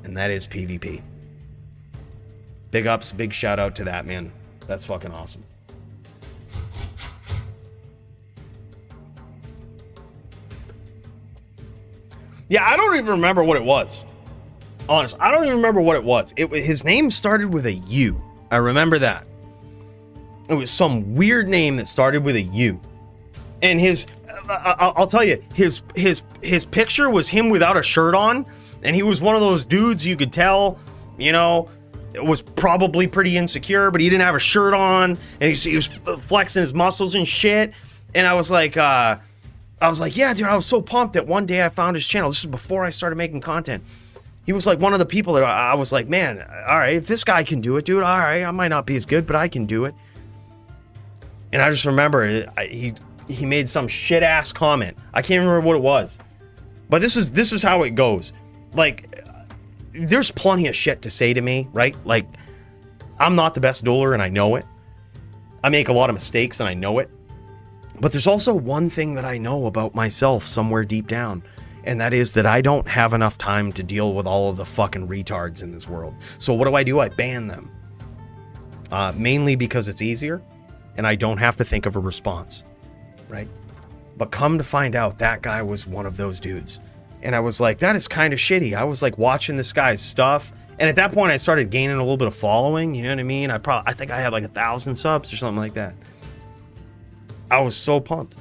And that is PvP. Big ups, big shout out to that, man. That's fucking awesome. Yeah, I don't even remember what it was. Honest, I don't even remember what it was. His name started with a U. I remember that. It was some weird name that started with a U. And I'll tell you, his picture was him without a shirt on, and he was one of those dudes you could tell, you know, it was probably pretty insecure, but he didn't have a shirt on, and he was flexing his muscles and shit. And I was like, yeah, dude, I was so pumped that one day I found his channel. This was before I started making content. He was like one of the people that I was like, man, all right, if this guy can do it, dude, all right, I might not be as good, but I can do it. And I just remember he he made some shit ass comment. I can't remember what it was, but this is how it goes. Like, there's plenty of shit to say to me, right? Like, I'm not the best dueler and I know it. I make a lot of mistakes and I know it. But there's also one thing that I know about myself somewhere deep down, and that is that I don't have enough time to deal with all of the fucking retards in this world. So what do? I ban them. Mainly because it's easier and I don't have to think of a response, right? But come to find out, that guy was one of those dudes. And I was like, that is kind of shitty. I was like watching this guy's stuff. And at that point I started gaining a little bit of following, you know what I mean? I think I had like 1,000 subs or something like that. I was so pumped.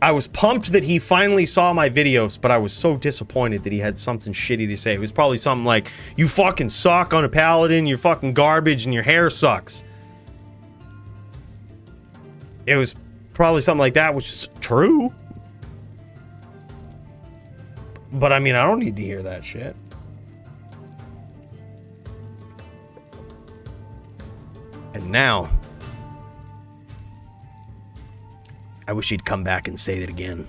I was pumped that he finally saw my videos, but I was so disappointed that he had something shitty to say. It was probably something like, you fucking suck on a paladin, you're fucking garbage, and your hair sucks. It was probably something like that, which is true. But I mean, I don't need to hear that shit. And now, I wish he'd come back and say that again.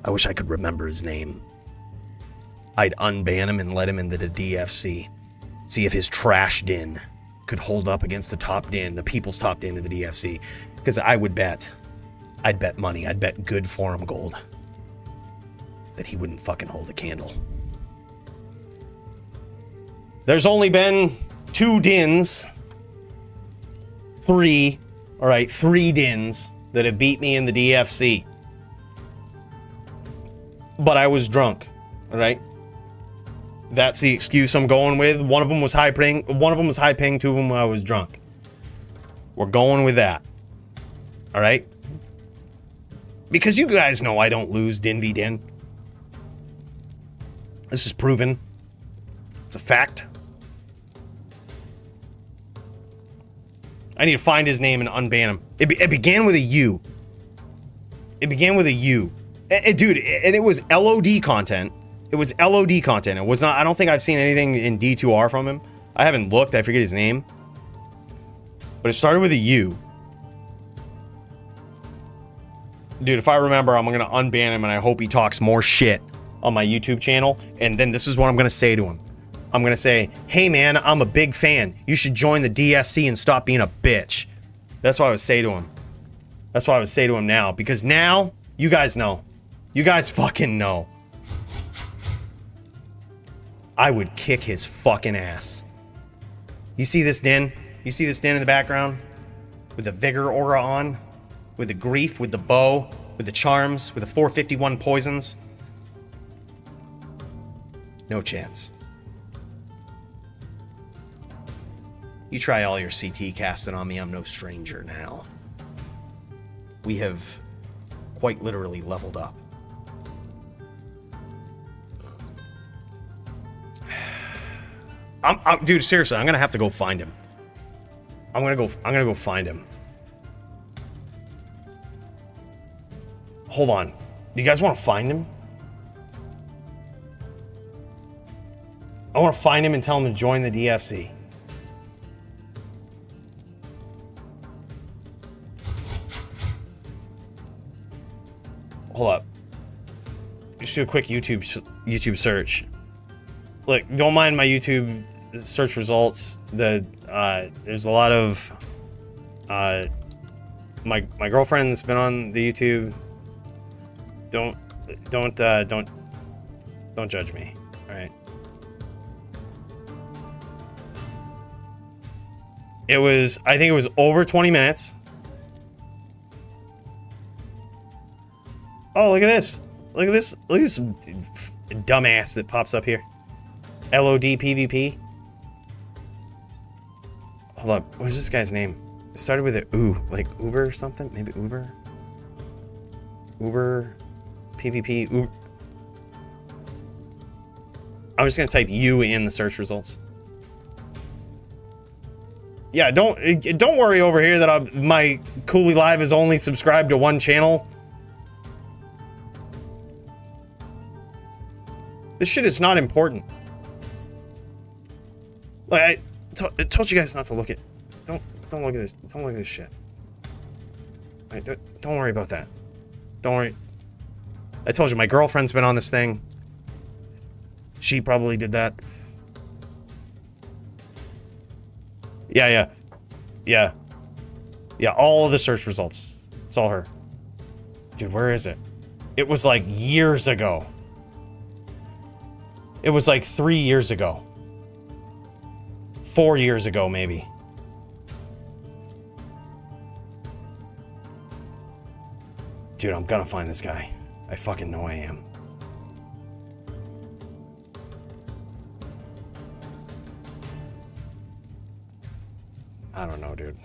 I wish I could remember his name. I'd unban him and let him into the DFC. See if his trash din could hold up against the top din, the people's top din of the DFC. Because I'd bet money, I'd bet good forum gold that he wouldn't fucking hold a candle. There's only been 2 dins. 3 dins that have beat me in the DFC. But I was drunk, all right? That's the excuse I'm going with. One of them was high ping, 2 of them I was drunk. We're going with that. All right? Because you guys know I don't lose din v din. This is proven. It's a fact. I need to find his name and unban him. It began with a U. It began with a U. Dude, and it was LOD content. It was LOD content. It was not, I don't think I've seen anything in D2R from him. I haven't looked, I forget his name. But it started with a U. Dude, if I remember, I'm gonna unban him and I hope he talks more shit on my YouTube channel. And then this is what I'm gonna say to him. I'm gonna say, hey man, I'm a big fan. You should join the DFC and stop being a bitch. That's what I would say to him. That's what I would say to him now. Because now, you guys know. You guys fucking know. I would kick his fucking ass. You see this din? You see this din in the background? With the vigor aura on? With the grief, with the bow, with the charms, with the 451 poisons? No chance. You try all your CT casting on me, I'm no stranger now. We have quite literally leveled up. Dude, seriously, I'm gonna have to go find him. I'm gonna go find him. Hold on. Do you guys want to find him? I want to find him and tell him to join the DFC. Hold up. Just do a quick YouTube search. Look, don't mind my YouTube search results. There's a lot of my girlfriend's been on the YouTube. Don't judge me. All right. I think it was over 20 minutes. Oh, look at this. Look at this. Look at this dumbass that pops up here. LOD PvP. Hold up. What was this guy's name? It started with a U, like Uber or something? Maybe Uber? Uber PvP. Uber. I'm just gonna type U in the search results. Yeah, don't worry over here that my Coooley Live is only subscribed to one channel. This shit is not important. Like I told you guys not to look at. Don't Don't look at this. Don't look at this shit. Right, don't worry about that. Don't worry. I told you, my girlfriend's been on this thing. She probably did that. Yeah. Yeah, all of the search results. It's all her. Dude, where is it? It was like years ago. It was like 3 years ago. 4 years ago, maybe. Dude, I'm gonna find this guy. I fucking know I am. I don't know, dude.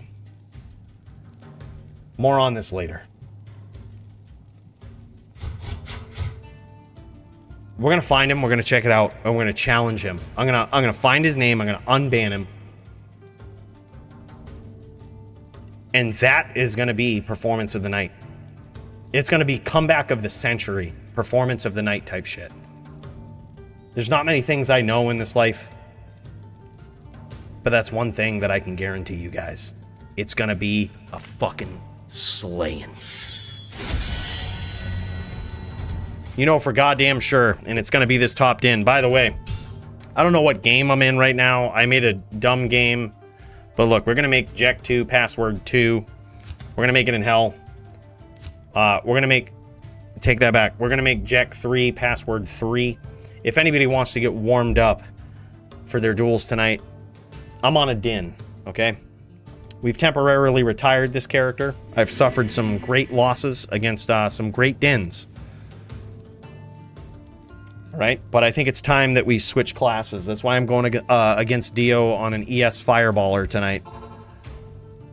More on this later. We're gonna find him, we're gonna check it out, and we're gonna challenge him. I'm gonna find his name, I'm gonna unban him. And that is gonna be performance of the night. It's gonna be comeback of the century, performance of the night type shit. There's not many things I know in this life, but that's one thing that I can guarantee you guys. It's gonna be a fucking slaying. You know for goddamn sure, and it's gonna be this top din. By the way, I don't know what game I'm in right now. I made a dumb game, but look, we're gonna make Jack 2 password 2. We're gonna make it in hell. We're gonna make, take that back. We're gonna make Jack 3 password 3. If anybody wants to get warmed up for their duels tonight, I'm on a din, okay? We've temporarily retired this character. I've suffered some great losses against some great dins. All right, but I think it's time that we switch classes. That's why I'm going against Dio on an ES Fireballer tonight.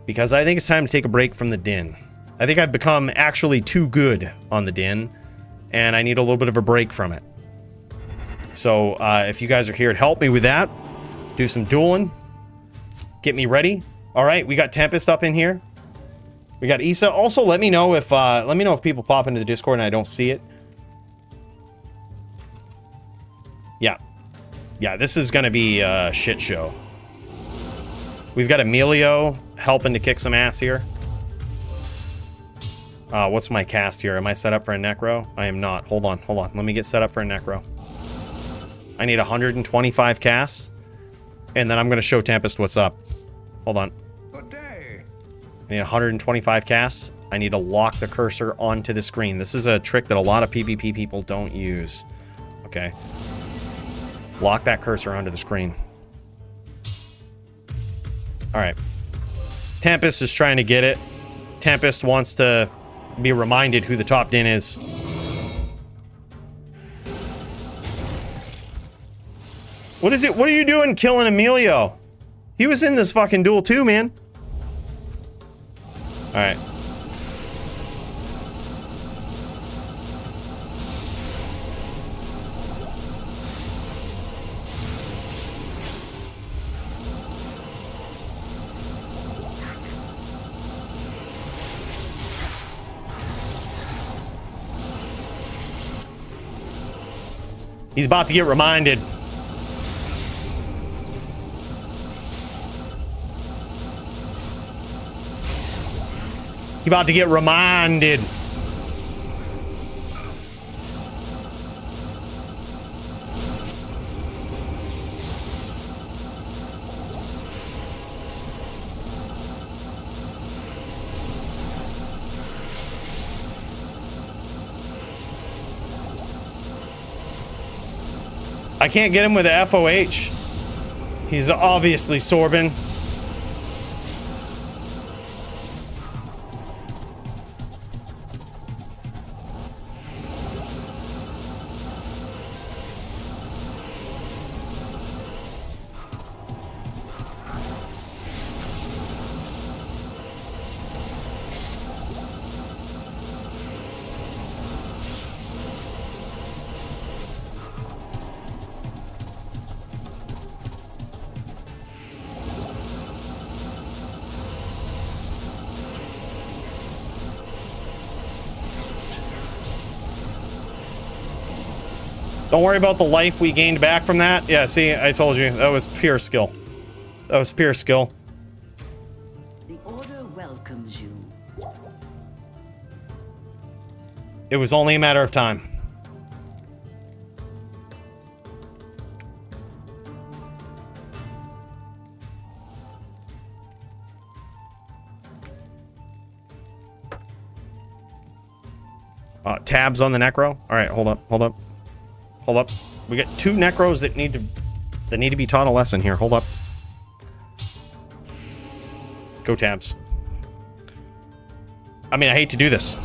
Because I think it's time to take a break from the din. I think I've become actually too good on the din, and I need a little bit of a break from it. So if you guys are here to help me with that, do some dueling, get me ready. All right, we got Tempest up in here. We got Issa. Also, let me know if people pop into the Discord and I don't see it. Yeah, this is gonna be a shit show. We've got Emilio helping to kick some ass here. What's my cast here? Am I set up for a necro? I am not. Hold on. Let me get set up for a necro. I need 125 casts, and then I'm gonna show Tempest what's up. Hold on. Good day. I need 125 casts. I need to lock the cursor onto the screen. This is a trick that a lot of PvP people don't use. Okay. Lock that cursor onto the screen. Alright. Tempest is trying to get it. Tempest wants to be reminded who the top din is. What is it? What are you doing killing Emilio? He was in this fucking duel too, man. Alright. He's about to get reminded. He's about to get reminded. I can't get him with the FOH. He's obviously sorbing. Don't worry about the life we gained back from that. Yeah, see, I told you. That was pure skill. That was pure skill. It was only a matter of time. Tabs on the necro. All right, hold up. We got 2 necros that need to be taught a lesson here. Hold up. Go tabs. I mean, I hate to do this.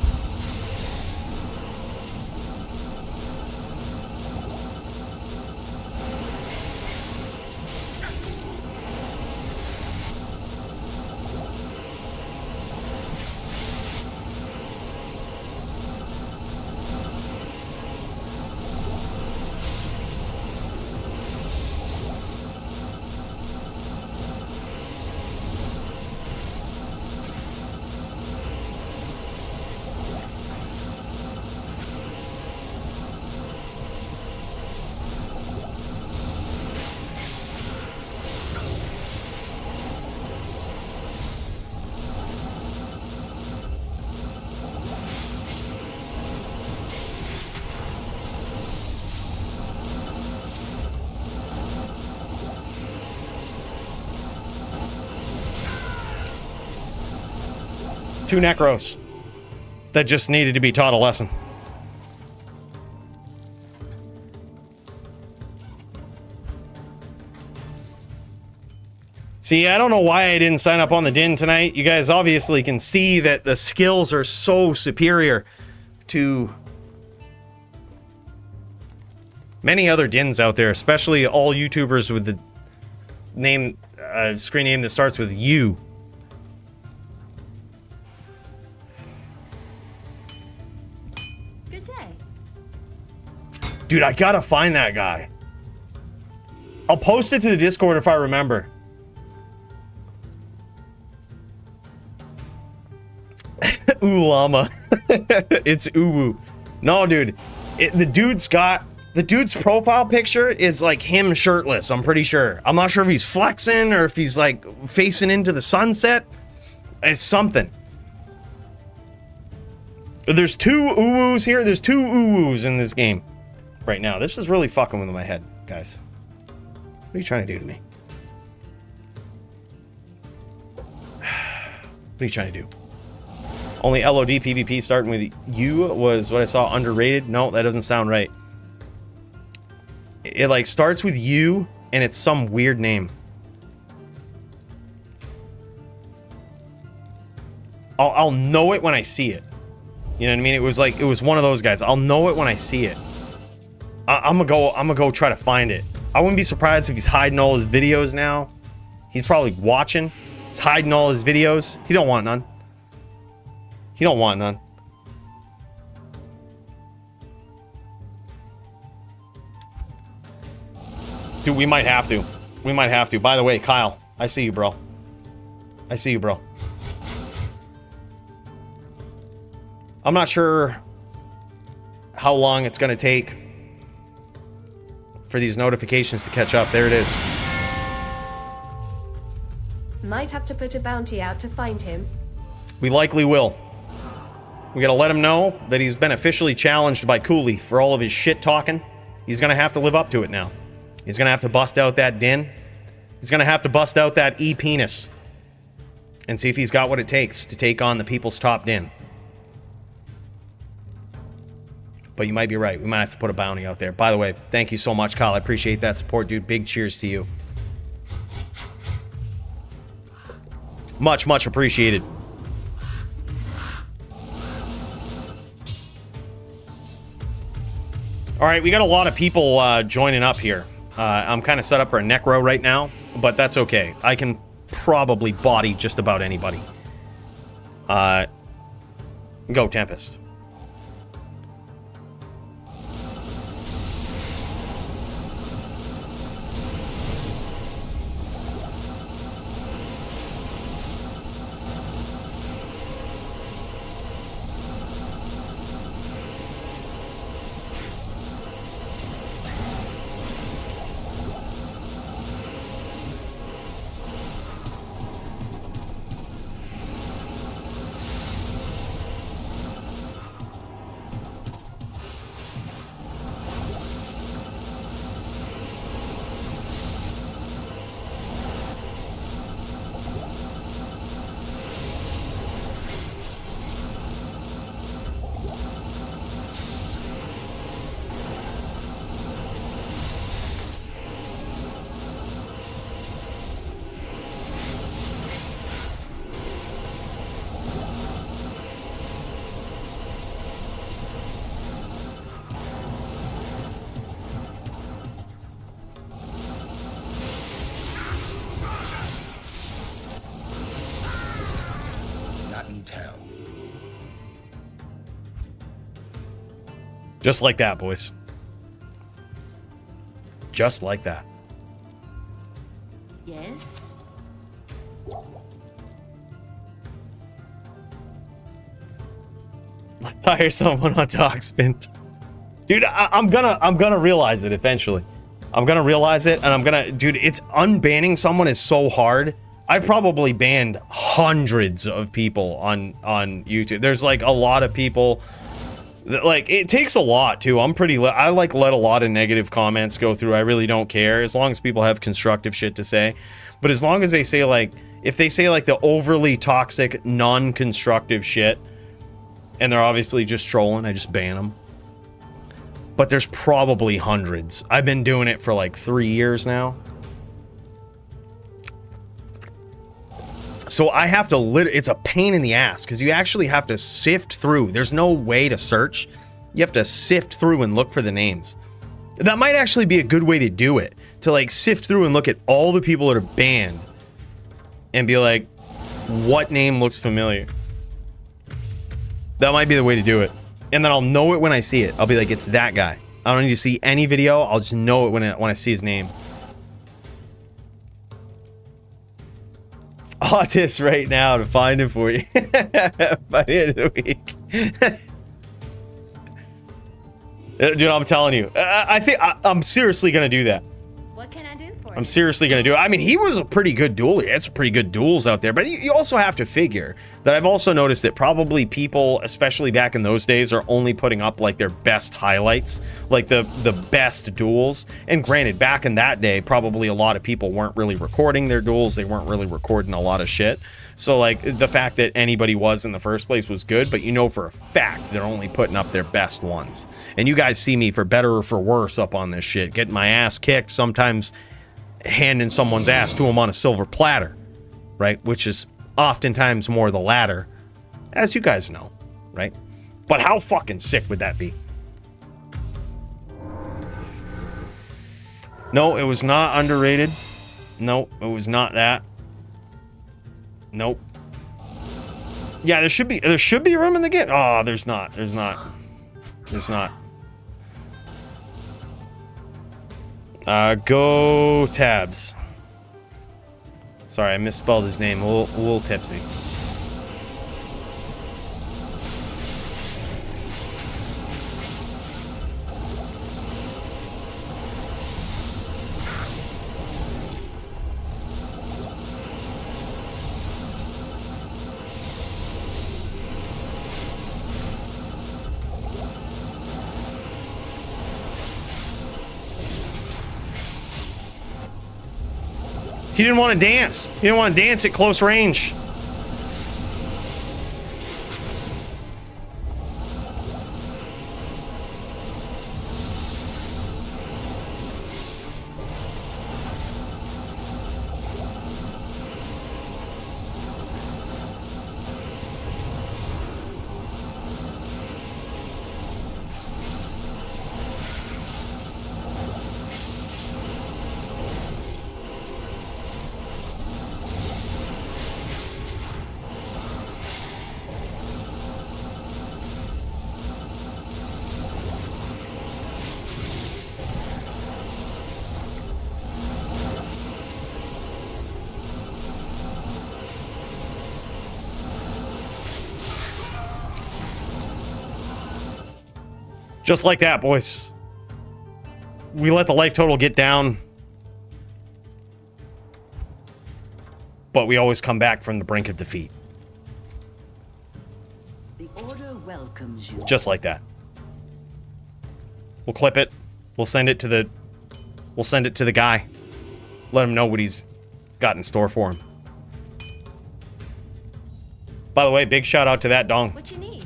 Two necros that just needed to be taught a lesson. See, I don't know why I didn't sign up on the DIN tonight. You guys obviously can see that the skills are so superior to many other DINs out there, especially all YouTubers with the name, screen name that starts with U. Good day. Dude, I gotta find that guy. I'll post it to the Discord if I remember. Ooh, llama. It's uwu. No, dude. The dude's profile picture is like him shirtless, I'm pretty sure. I'm not sure if he's flexing or if he's like facing into the sunset. It's something. There's two uwus here. There's two uwus in this game right now. This is really fucking with my head, guys. What are you trying to do to me? What are you trying to do? Only LOD PvP starting with U was what I saw underrated. No, that doesn't sound right. It like starts with U and it's some weird name. I'll know it when I see it. You know what I mean? It was one of those guys. I'll know it when I see it. I'm gonna go try to find it. I wouldn't be surprised if he's hiding all his videos now. He's probably watching. He's hiding all his videos. He don't want none. He don't want none. Dude, we might have to. We might have to. By the way, Kyle, I see you, bro. I see you, bro. I'm not sure how long it's going to take for these notifications to catch up. There it is. Might have to put a bounty out to find him. We likely will. We gotta let him know that he's been officially challenged by Coooley for all of his shit talking. He's gonna have to live up to it now. He's gonna have to bust out that din. He's gonna have to bust out that E-penis. And see if he's got what it takes to take on the people's top din. But you might be right. We might have to put a bounty out there. By the way, thank you so much, Kyle. I appreciate that support, dude. Big cheers to you. Much, much appreciated. All right, we got a lot of people joining up here. I'm kind of set up for a necro right now, but that's okay. I can probably body just about anybody. Go Tempest. tell. Just like that, boys. Just like that. Yes? Let's hire someone on Talkspin. Dude, I'm gonna realize it eventually. I'm gonna realize it, and I'm gonna, dude, it's unbanning someone is so hard. I've probably banned hundreds of people on YouTube. There's like a lot of people that, like, it takes a lot too. I like let a lot of negative comments go through. I really don't care as long as people have constructive shit to say. But as long as they say, like, if they say like the overly toxic, non-constructive shit, and they're obviously just trolling, I just ban them. But there's probably hundreds. I've been doing it for like 3 years now. So I have to it's a pain in the ass because you actually have to sift through. There's no way to search. You have to sift through and look for the names. That might actually be a good way to do it. To like sift through and look at all the people that are banned and be like, what name looks familiar? That might be the way to do it. And then I'll know it when I see it. I'll be like, it's that guy. I don't need to see any video. I'll just know it when I see his name. Autist right now to find him for you by the end of the week. Dude, I'm telling you, I think I'm seriously gonna do that. What can I do for you? I'm seriously gonna do it. I mean, he was a pretty good dueler. He had some pretty good duels out there, but you also have to figure that I've also noticed that probably people, especially back in those days, are only putting up like their best highlights, like the best duels. And granted, back in that day, probably a lot of people weren't really recording their duels. They weren't really recording a lot of shit. So like the fact that anybody was in the first place was good, but you know for a fact they're only putting up their best ones. And you guys see me for better or for worse up on this shit, getting my ass kicked, sometimes handing someone's ass to them on a silver platter, right? Which is oftentimes more the latter, as you guys know, right? But how fucking sick would that be? No, it was not underrated. No, it was not that. Nope. Yeah, there should be room in the game. Oh, there's not. There's not. Go tabs. Sorry, I misspelled his name. A little tipsy. He didn't want to dance. He didn't want to dance at close range. Just like that, boys. We let the life total get down. But we always come back from the brink of defeat. The order welcomes you. Just like that. We'll clip it. We'll send it to the guy. Let him know what he's got in store for him. By the way, big shout out to that dong. What you need?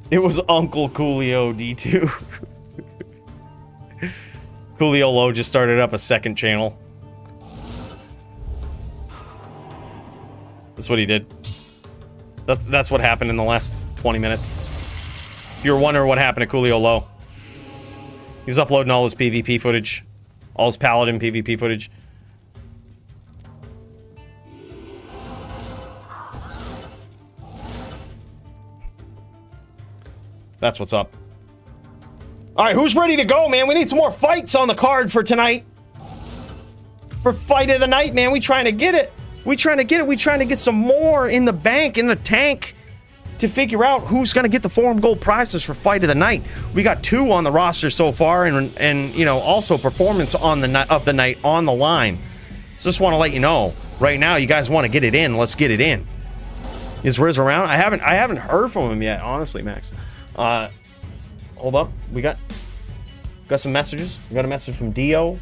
It was Uncle Coolio D2. Coolio Low just started up a second channel. That's what he did. That's what happened in the last 20 minutes. If you're wondering what happened to Coolio Low, he's uploading all his PvP footage All's Paladin PvP footage. That's what's up. All right, who's ready to go, man? We need some more fights on the card for tonight. For fight of the night, man. We trying to get it. We trying to get some more in the bank, in the tank, to figure out who's going to get the Forum Gold prizes for fight of the night. We got 2 on the roster so far, and you know, also performance on the night of the night on the line. So just want to let you know right now, you guys want to get it in. Let's get it in. Is Riz around? I haven't heard from him yet, honestly, Max. Hold up. We got some messages. We got a message from Dio.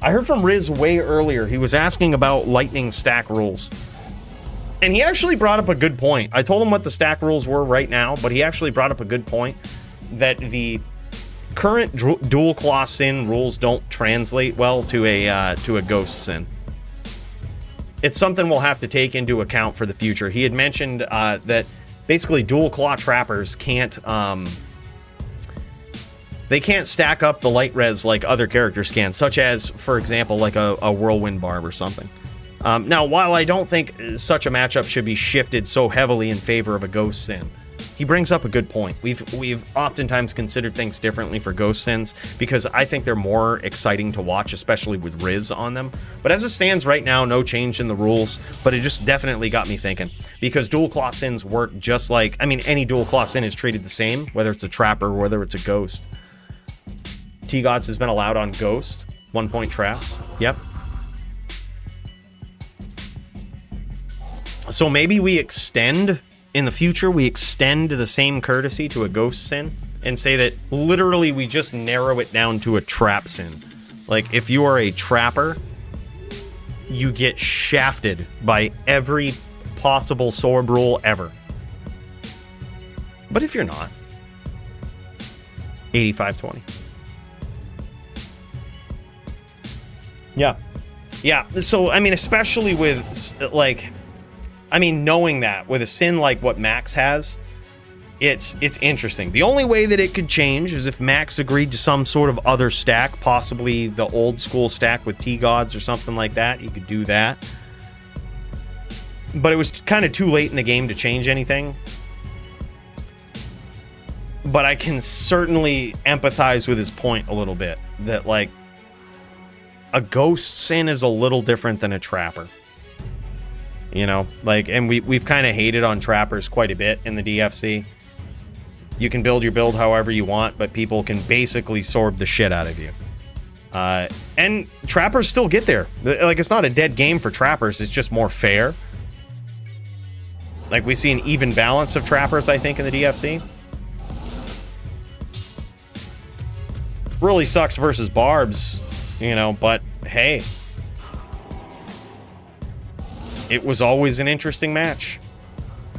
I heard from Riz way earlier. He was asking about lightning stack rules. And he actually brought up a good point. I told him what the stack rules were right now, but he actually brought up a good point that the current dual claw sin rules don't translate well to a ghost sin. It's something we'll have to take into account for the future. He had mentioned that basically dual claw trappers can't they can't stack up the light res like other characters can, such as, for example, like a whirlwind barb or something. Now, while I don't think such a matchup should be shifted so heavily in favor of a ghost sin, he brings up a good point. We've oftentimes considered things differently for ghost sins because I think they're more exciting to watch, especially with Riz on them. But as it stands right now, no change in the rules, but it just definitely got me thinking because dual claw sins work just like, I mean, any dual claw sin is treated the same, whether it's a trapper or whether it's a ghost. T-Gods has been allowed on ghost, 1-point traps. Yep. So maybe we extend, in the future, we extend the same courtesy to a ghost sin and say that literally we just narrow it down to a trap sin. Like, if you are a trapper, you get shafted by every possible sword rule ever. But if you're not, 85-20. Yeah. So, I mean, especially with, like, I mean, knowing that with a sin like what Max has, it's interesting. The only way that it could change is if Max agreed to some sort of other stack, possibly the old school stack with T-Gods or something like that. He could do that. But it was kind of too late in the game to change anything. But I can certainly empathize with his point a little bit. That, like, a ghost sin is a little different than a trapper. You know, like, and we've kind of hated on trappers quite a bit in the DFC. You can build your build however you want, but people can basically sorb the shit out of you. And trappers still get there. Like, it's not a dead game for trappers, it's just more fair. Like, we see an even balance of trappers, I think, in the DFC. Really sucks versus barbs, you know, but hey. It was always an interesting match.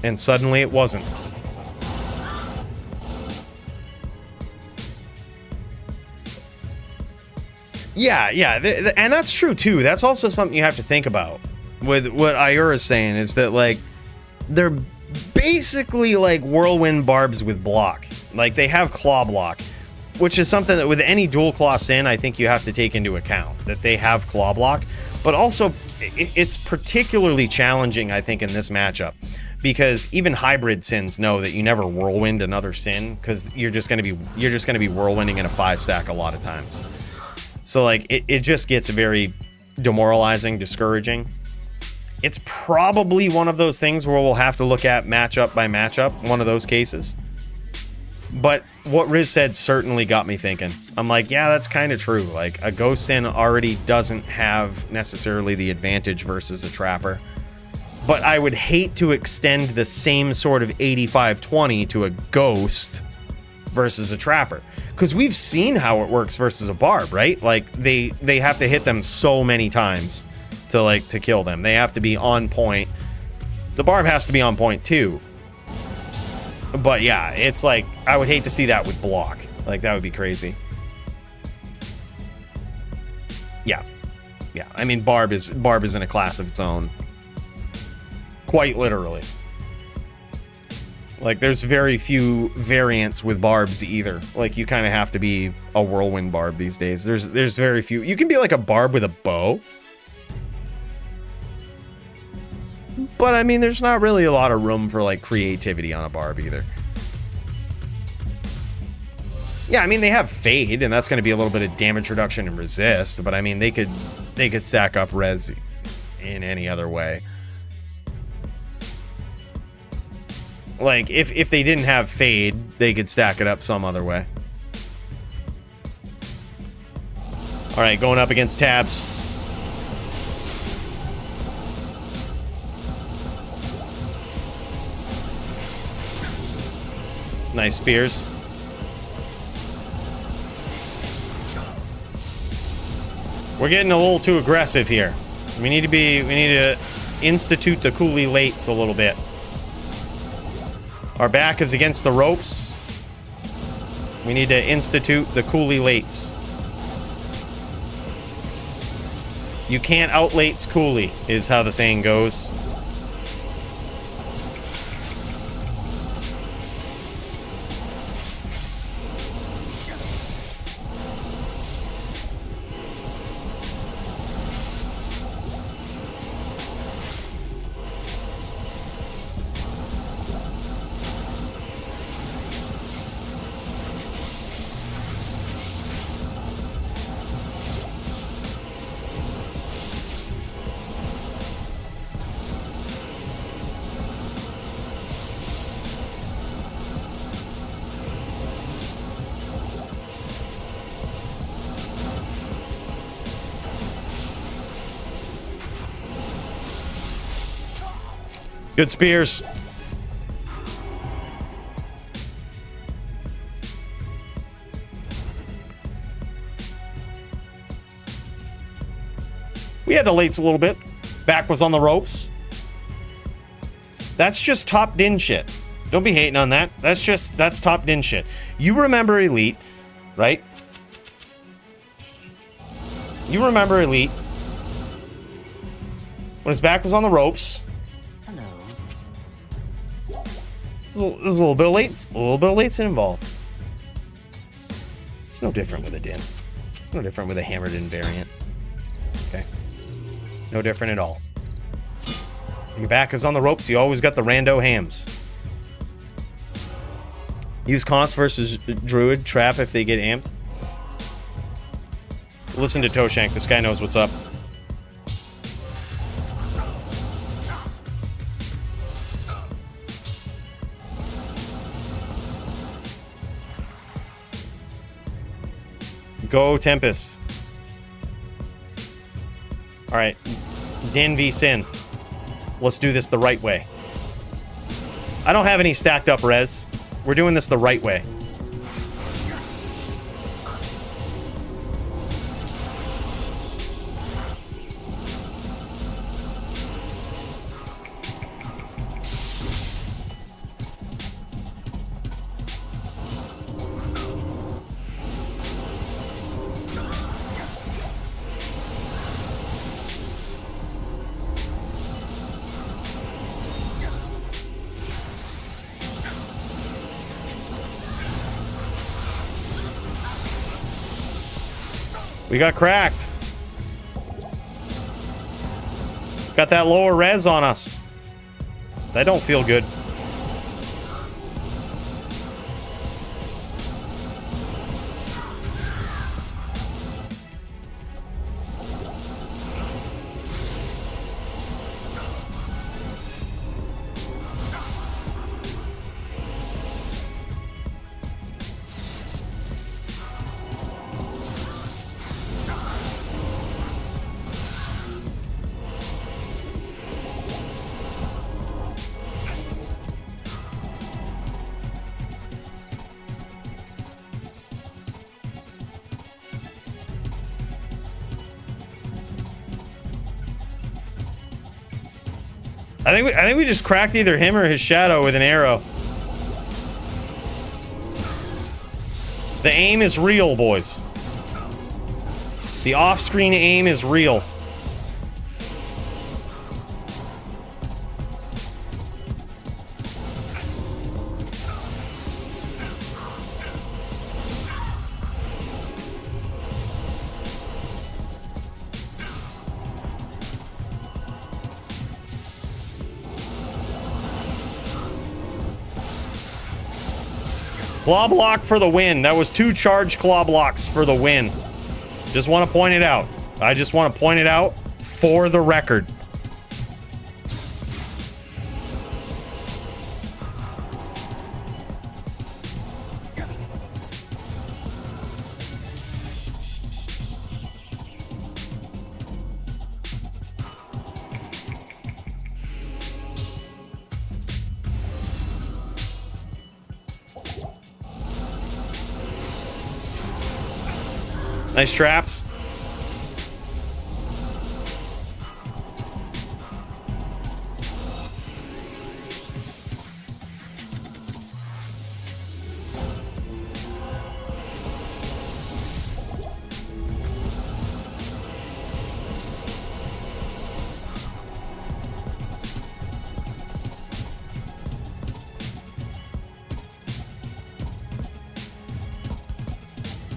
And suddenly it wasn't. Yeah, and that's true too. That's also something you have to think about. With what Ayur is saying is that, like, they're basically like whirlwind barbs with block. Like, they have claw block, which is something that with any dual claw sin, I think you have to take into account, that they have claw block. But also, it's particularly challenging, I think, in this matchup, because even hybrid sins know that you never whirlwind another sin, because you're just gonna be whirlwinding in a 5-stack a lot of times. So, like, it just gets very demoralizing, discouraging. It's probably one of those things where we'll have to look at matchup by matchup, one of those cases. But what Riz said certainly got me thinking. I'm like, yeah, that's kind of true. Like, a ghost sin already doesn't have necessarily the advantage versus a trapper. But I would hate to extend the same sort of 85-20 to a ghost versus a trapper. Because we've seen how it works versus a barb, right? Like, they have to hit them so many times to kill them. They have to be on point. The barb has to be on point too. But yeah, it's like, I would hate to see that with block. Like, that would be crazy. Yeah. I mean, barb is in a class of its own. Quite literally. Like, there's very few variants with barbs either. Like, you kind of have to be a whirlwind barb these days. There's very few. You can be like a barb with a bow. But, I mean, there's not really a lot of room for, like, creativity on a barb either. Yeah, I mean, they have Fade, and that's going to be a little bit of damage reduction and resist. But, I mean, they could stack up res in any other way. Like, if they didn't have Fade, they could stack it up some other way. Alright, going up against Tabs. Nice spears. We're getting a little too aggressive here. We need to institute the Coooley lates a little bit. Our back is against the ropes. We need to institute the Coooley lates. You can't out-lates Coooley, is how the saying goes. Good spears. We had to lates a little bit. Back was on the ropes. That's just top din shit. Don't be hating on that. That's top din shit. You remember Elite, right? You remember Elite. When his back was on the ropes. There's a little bit of lates involved. It's no different with a din. It's no different with a hammered in variant. Okay? No different at all. When your back is on the ropes, you always got the rando hams. Use Const versus Druid trap if they get amped. Listen to Toeshank. This guy knows what's up. Go Tempest. Alright. Din v Sin. Let's do this the right way. I don't have any stacked up res. We're doing this the right way. We got cracked. Got that lower res on us. That don't feel good. I think we just cracked either him or his shadow with an arrow. The aim is real, boys. The off-screen aim is real. Claw block for the win. That was 2 charged claw blocks for the win. Just want to point it out. I just want to point it out for the record. Nice traps.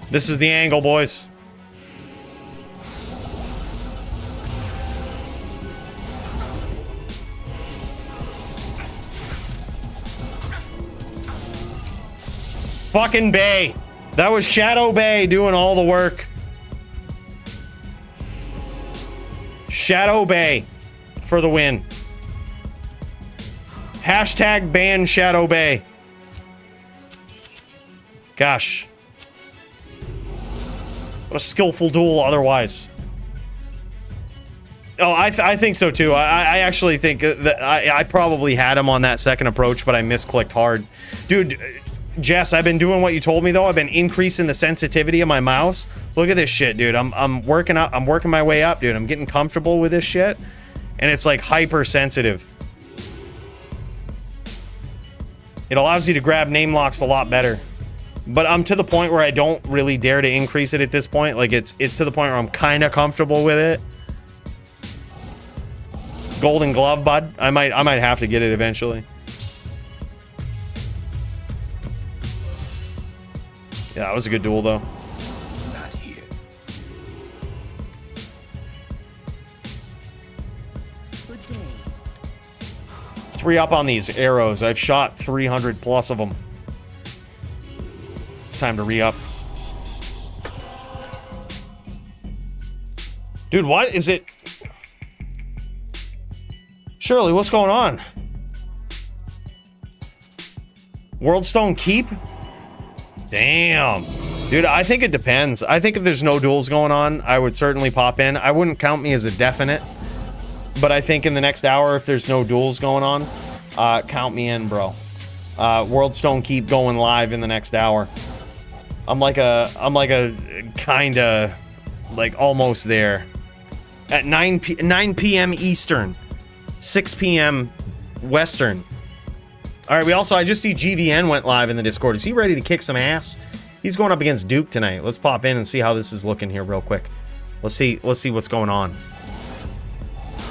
This is the angle, boys. Fucking Bay. That was Shadow Bay doing all the work. Shadow Bay for the win. Hashtag ban Shadow Bay. Gosh. What a skillful duel otherwise. Oh, I think so too. I actually think that I probably had him on that second approach, but I misclicked hard. Dude, Jess, I've been doing what you told me though. I've been increasing the sensitivity of my mouse. Look at this shit, dude. I'm working up. I'm working my way up, dude. I'm getting comfortable with this shit, and it's like hyper sensitive. It allows you to grab name locks a lot better. But I'm to the point where I don't really dare to increase it at this point. Like it's to the point where I'm kind of comfortable with it. Golden glove, bud. I might have to get it eventually. Yeah, that was a good duel though. Not here. Good day. Let's re-up on these arrows. I've shot 300 plus of them. It's time to re-up. Dude, what is it? Shirley, what's going on? Worldstone Keep? Damn. Dude, I think it depends. I think if there's no duels going on, I would certainly pop in. I wouldn't count me as a definite. But I think in the next hour, if there's no duels going on, count me in, bro. Worldstone Keep going live in the next hour. I'm like a kinda like almost there. At 9 p.m. Eastern, 6 p.m. Western. All right, I just see GVN went live in the Discord. Is he ready to kick some ass? He's going up against Dooke tonight. Let's pop in and see how this is looking here real quick. Let's see what's going on.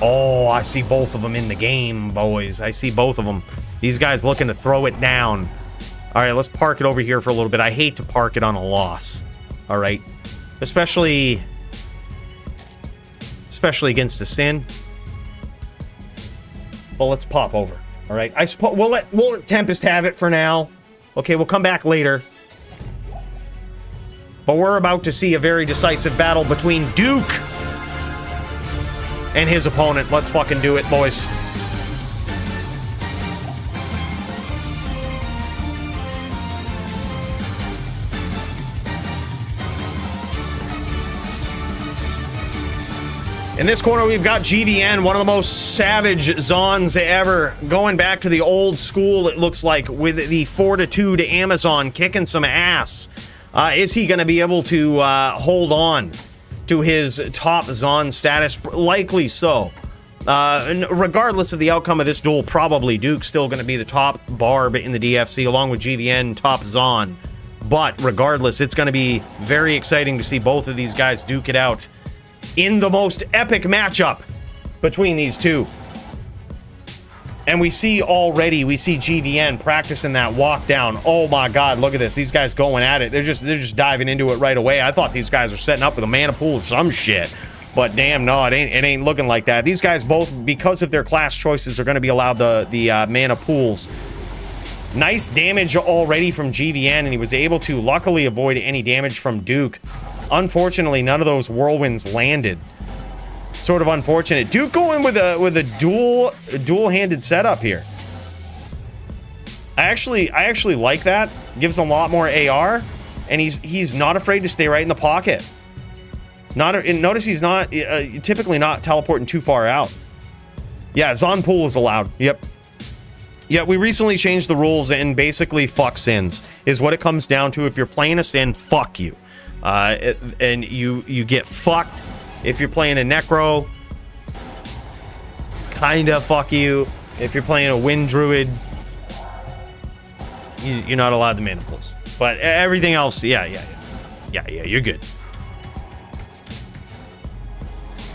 Oh, I see both of them in the game, boys. I see both of them. These guys looking to throw it down. All right, let's park it over here for a little bit. I hate to park it on a loss. All right, especially against a Sin. Well, let's pop over. All right, I suppose we'll let Tempest have it for now. Okay, we'll come back later. But we're about to see a very decisive battle between Dooke and his opponent. Let's fucking do it, boys. In this corner, we've got GVN, one of the most savage Zons ever. Going back to the old school, it looks like, with the Fortitude Amazon kicking some ass. Is he going to be able to hold on to his top Zon status? Likely so. Regardless of the outcome of this duel, probably Dooke's still going to be the top barb in the DFC, along with GVN, top Zon. But regardless, it's going to be very exciting to see both of these guys duke it out in the most epic matchup between these two. And we see GVN practicing that walk down. Oh my god, look at this. These guys going at it. They're just diving into it right away. I thought these guys were setting up with a mana pool or some shit. But damn, no, it ain't looking like that. These guys both, because of their class choices, are going to be allowed the mana pools. Nice damage already from GVN, and he was able to luckily avoid any damage from Dooke. Unfortunately, none of those whirlwinds landed. Sort of unfortunate. Dooke going with a dual-handed setup here. I actually like that. Gives him a lot more AR, and he's not afraid to stay right in the pocket. Notice he's not typically not teleporting too far out. Yeah, Zon pool is allowed. Yep. Yeah, we recently changed the rules, and basically fuck sins is what it comes down to. If you're playing a sin, fuck you. And you get fucked. If you're playing a necro, kinda fuck you. If you're playing a wind druid, you're not allowed the mana pools. But everything else, yeah, you're good.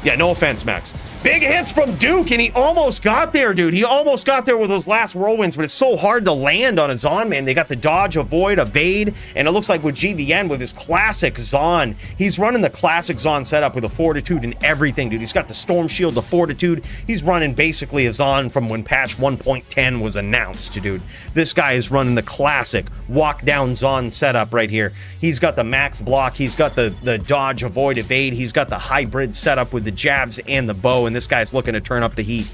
Yeah, no offense, Max. Big hits from Dooke, and he almost got there, dude. He almost got there with those last whirlwinds, but it's so hard to land on a Zon, man. They got the dodge, avoid, evade, and it looks like with GVN, with his classic Zon, he's running the classic Zon setup with a fortitude and everything, dude. He's got the storm shield, the fortitude. He's running basically a Zon from when patch 1.10 was announced, dude. This guy is running the classic walk down Zon setup right here. He's got the max block. He's got the dodge, avoid, evade. He's got the hybrid setup with the jabs and the bow, and this guy's looking to turn up the heat.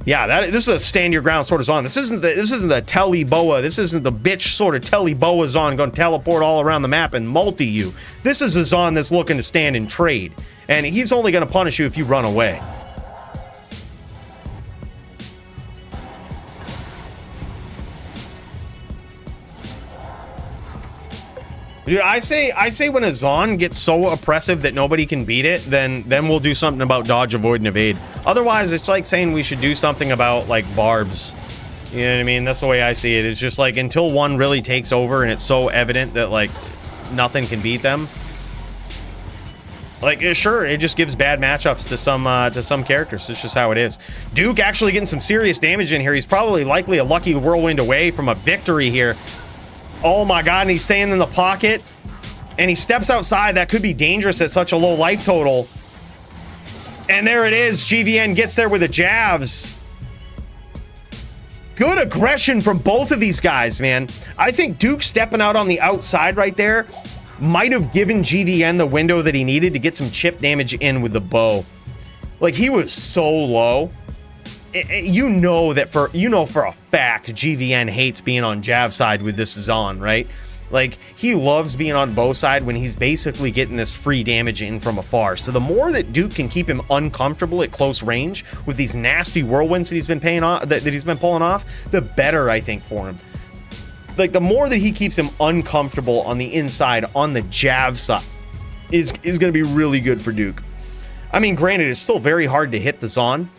Yeah, this is a stand your ground sort of Zon. This isn't the telly boa. This isn't the bitch sort of telly boa Zon going to teleport all around the map and multi you. This is a Zon that's looking to stand and trade, and he's only going to punish you if you run away. Dude, I say when a Zon gets so oppressive that nobody can beat it, then we'll do something about dodge, avoid, and evade. Otherwise, it's like saying we should do something about, like, barbs. You know what I mean? That's the way I see it. It's just like until one really takes over and it's so evident that, like, nothing can beat them. Like, sure, it just gives bad matchups to some characters. It's just how it is. Dooke actually getting some serious damage in here. He's probably likely a lucky whirlwind away from a victory here. Oh my god, and he's staying in the pocket. And he steps outside. That could be dangerous at such a low life total. And there it is. GVN gets there with the jabs. Good aggression from both of these guys, man. I think Dooke stepping out on the outside right there might have given GVN the window that he needed to get some chip damage in with the bow. Like, he was so low. You know for a fact GVN hates being on Jav side with this Zon, right? Like, he loves being on bow side when he's basically getting this free damage in from afar. So the more that Dooke can keep him uncomfortable at close range with these nasty whirlwinds that he's been pulling off, the better, I think, for him. Like, the more that he keeps him uncomfortable on the inside, on the Jav side, is going to be really good for Dooke. I mean, granted, it's still very hard to hit the Zon,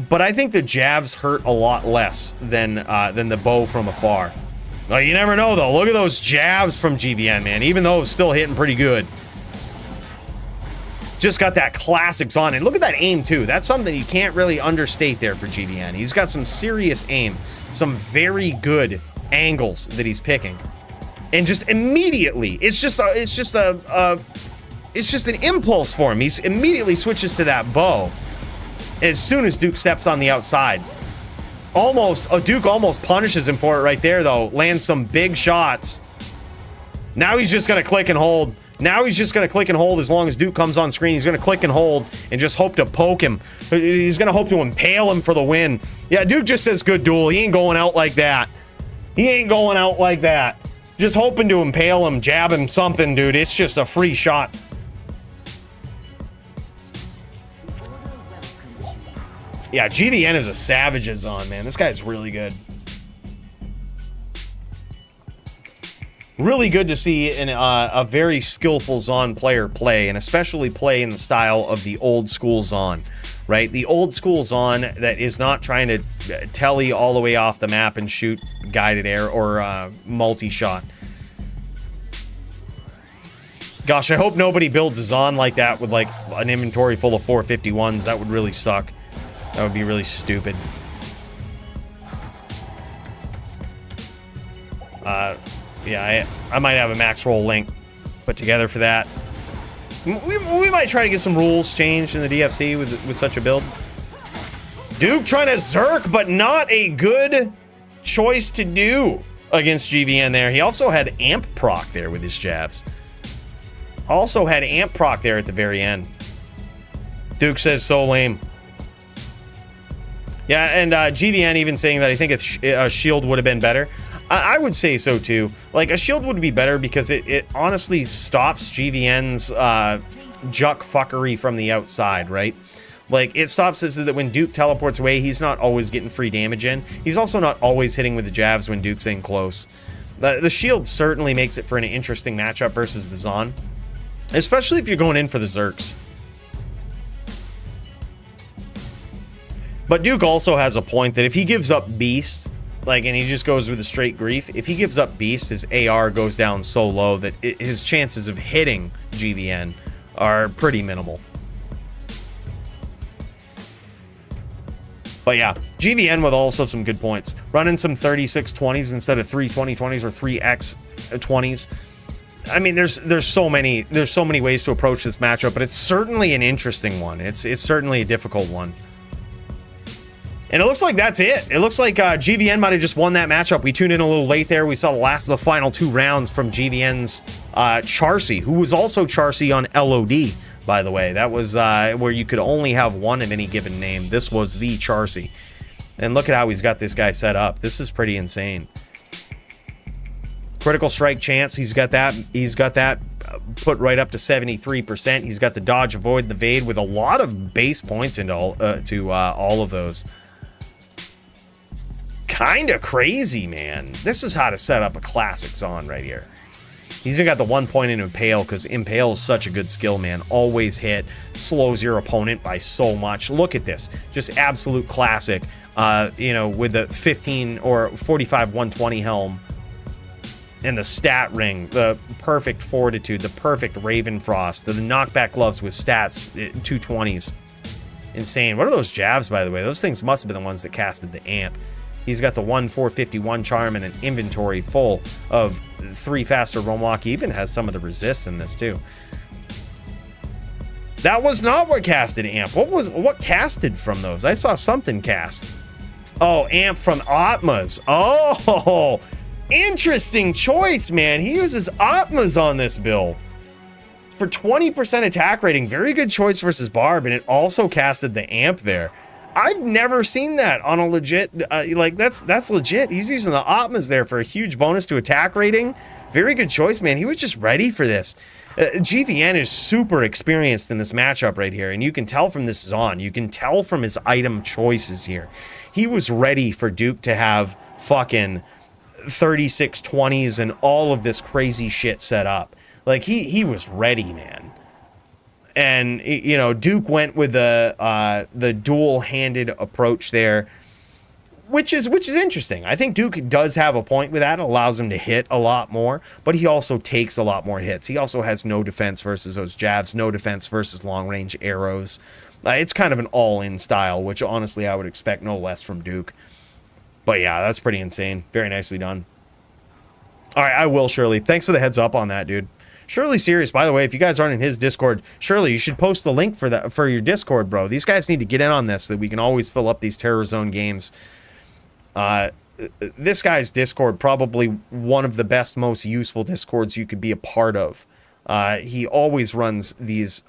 but I think the jabs hurt a lot less than the bow from afar. Well, you never know, though. Look at those jabs from GVN, man. Even though it's still hitting pretty good. Just got that classic Zon. And look at that aim, too. That's something you can't really understate there for GVN. He's got some serious aim. Some very good angles that he's picking. And just immediately, it's just an impulse for him. He immediately switches to that bow as soon as Dooke steps on the outside. Dooke almost punishes him for it right there, though. Lands some big shots. Now he's just going to click and hold. Now he's just going to click and hold as long as Dooke comes on screen. He's going to click and hold and just hope to poke him. He's going to hope to impale him for the win. Yeah, Dooke just says good duel. He ain't going out like that. He ain't going out like that. Just hoping to impale him, jab him, something, dude. It's just a free shot. Yeah, GVN is a savage as on, man. This guy's really good. Really good to see a very skillful Zon player play, and especially play in the style of the old school Zon, right? The old school Zon that is not trying to telly all the way off the map and shoot guided air or multi-shot. Gosh, I hope nobody builds a Zon like that with like an inventory full of 451s. That would really suck. That would be really stupid. Yeah, I might have a max roll link put together for that. We might try to get some rules changed in the DFC with such a build. Dooke trying to Zerk, but not a good choice to do against GVN there. He also had Amp proc there with his Javs. Also had Amp proc there at the very end. Dooke says, so lame. Yeah, and GVN even saying that I think a shield would have been better. I would say so too. Like, a shield would be better because it honestly stops GVN's Juck fuckery from the outside, right? Like, it stops it so that when Dooke teleports away, he's not always getting free damage in. He's also not always hitting with the Javs when Duke's in close. The shield certainly makes it for an interesting matchup versus the Zon. Especially if you're going in for the Zerks. But Dooke also has a point that if he gives up Beast, like, and he just goes with a straight Grief, if he gives up Beast, his AR goes down so low that his chances of hitting GVN are pretty minimal. But yeah, GVN with also some good points. Running some 36-20s instead of 320-20s or 3x-20s. I mean, there's so many ways to approach this matchup, but it's certainly an interesting one. It's certainly a difficult one. And it looks like that's it. It looks like GVN might have just won that matchup. We tuned in a little late there. We saw the last of the final 2 rounds from GVN's Charcy, who was also Charcy on LOD, by the way. That was where you could only have one of any given name. This was the Charcy. And look at how he's got this guy set up. This is pretty insane. Critical strike chance, he's got that put right up to 73%. He's got the dodge, avoid, the evade with a lot of base points into all of those. Kind of crazy, man. This is how to set up a classic Zon right here. He's even got the 1 point in Impale because Impale is such a good skill, man. Always hit, slows your opponent by so much. Look at this, just absolute classic. You know, with the 15 or 45 120 helm and the stat ring, the perfect fortitude, the perfect Raven Frost, the knockback gloves with stats 220s. Insane. What are those Javs, by the way? Those things must have been the ones that casted the amp. He's got the 1-451 charm and an inventory full of 3 faster roamwalk. He even has some of the resist in this too. That was not what casted amp. What casted from those? I saw something cast. Oh, amp from Atmas. Oh, interesting choice, man. He uses Atmas on this build. For 20% attack rating, very good choice versus Barb, and it also casted the amp there. I've never seen that on a legit, like, that's legit. He's using the Atmas there for a huge bonus to attack rating. Very good choice, man. He was just ready for this. GVN is super experienced in this matchup right here, and you can tell from this Zon. You can tell from his item choices here. He was ready for Dooke to have fucking 36-20s and all of this crazy shit set up. Like, he was ready, man. And, you know, Dooke went with the dual-handed approach there, which is interesting. I think Dooke does have a point with that. It allows him to hit a lot more, but he also takes a lot more hits. He also has no defense versus those Javs, no defense versus long-range arrows. It's kind of an all-in style, which honestly I would expect no less from Dooke. But yeah, that's pretty insane. Very nicely done. All right, I will, Shirley. Thanks for the heads up on that, dude. Shirley Serious, by the way, if you guys aren't in his Discord, Shirley, you should post the link for your Discord, bro. These guys need to get in on this so that we can always fill up these Terror Zone games. This guy's Discord, probably one of the best, most useful Discords you could be a part of. He always runs these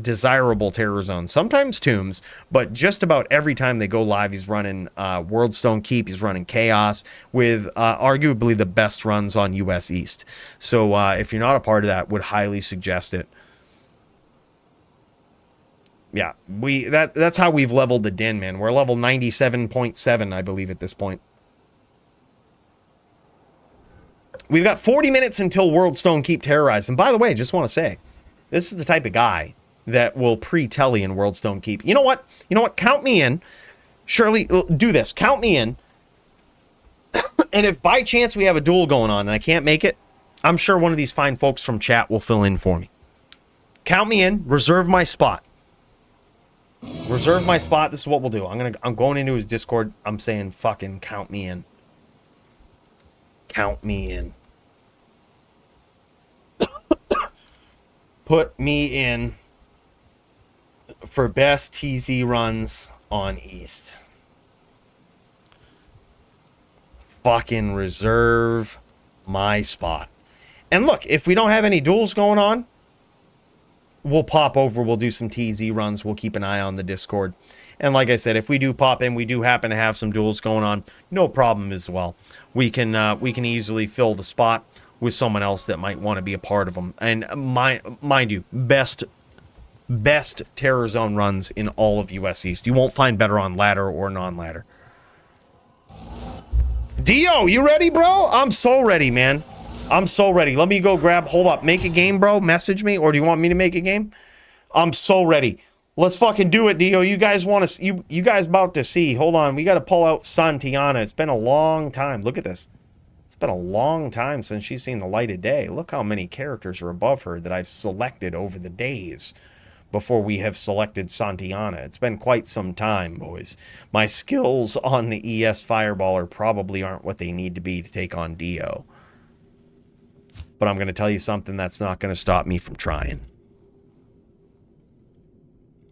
desirable Terror Zones, sometimes Tombs, but just about every time they go live, he's running Worldstone Keep, he's running Chaos, with arguably the best runs on US East. So if you're not a part of that, would highly suggest it. Yeah, that's how we've leveled the Din, man. We're level 97.7, I believe, at this point. We've got 40 minutes until Worldstone Keep terrorized. And by the way, just want to say, this is the type of guy that will pre-telly in Worldstone Keep. You know what? Count me in. Shirley, do this. Count me in. And if by chance we have a duel going on and I can't make it, I'm sure one of these fine folks from chat will fill in for me. Count me in. Reserve my spot. Reserve my spot. This is what we'll do. I'm going into his Discord. I'm saying fucking count me in. Count me in. Put me in for best TZ runs on East. Fucking reserve my spot. And look, if we don't have any duels going on, we'll pop over, we'll do some TZ runs, we'll keep an eye on the Discord. And like I said, if we do pop in, we do happen to have some duels going on, no problem as well. We can easily fill the spot with someone else that might want to be a part of them. And mind you, best Terror Zone runs in all of US East. You won't find better on ladder or non-ladder. Dio, you ready, bro? I'm so ready, man. I'm so ready. Let me go grab, hold up, make a game, bro. Message me, or do you want me to make a game? I'm so ready. Let's fucking do it, Dio. You guys want to, you guys about to see. Hold on, we got to pull out Santiana. It's been a long time. Look at this. It's been a long time since she's seen the light of day. Look how many characters are above her that I've selected over the days before we have selected Santiana. It's been quite some time, boys. My skills on the ES Fireballer probably aren't what they need to be to take on Dio. But I'm going to tell you something that's not going to stop me from trying.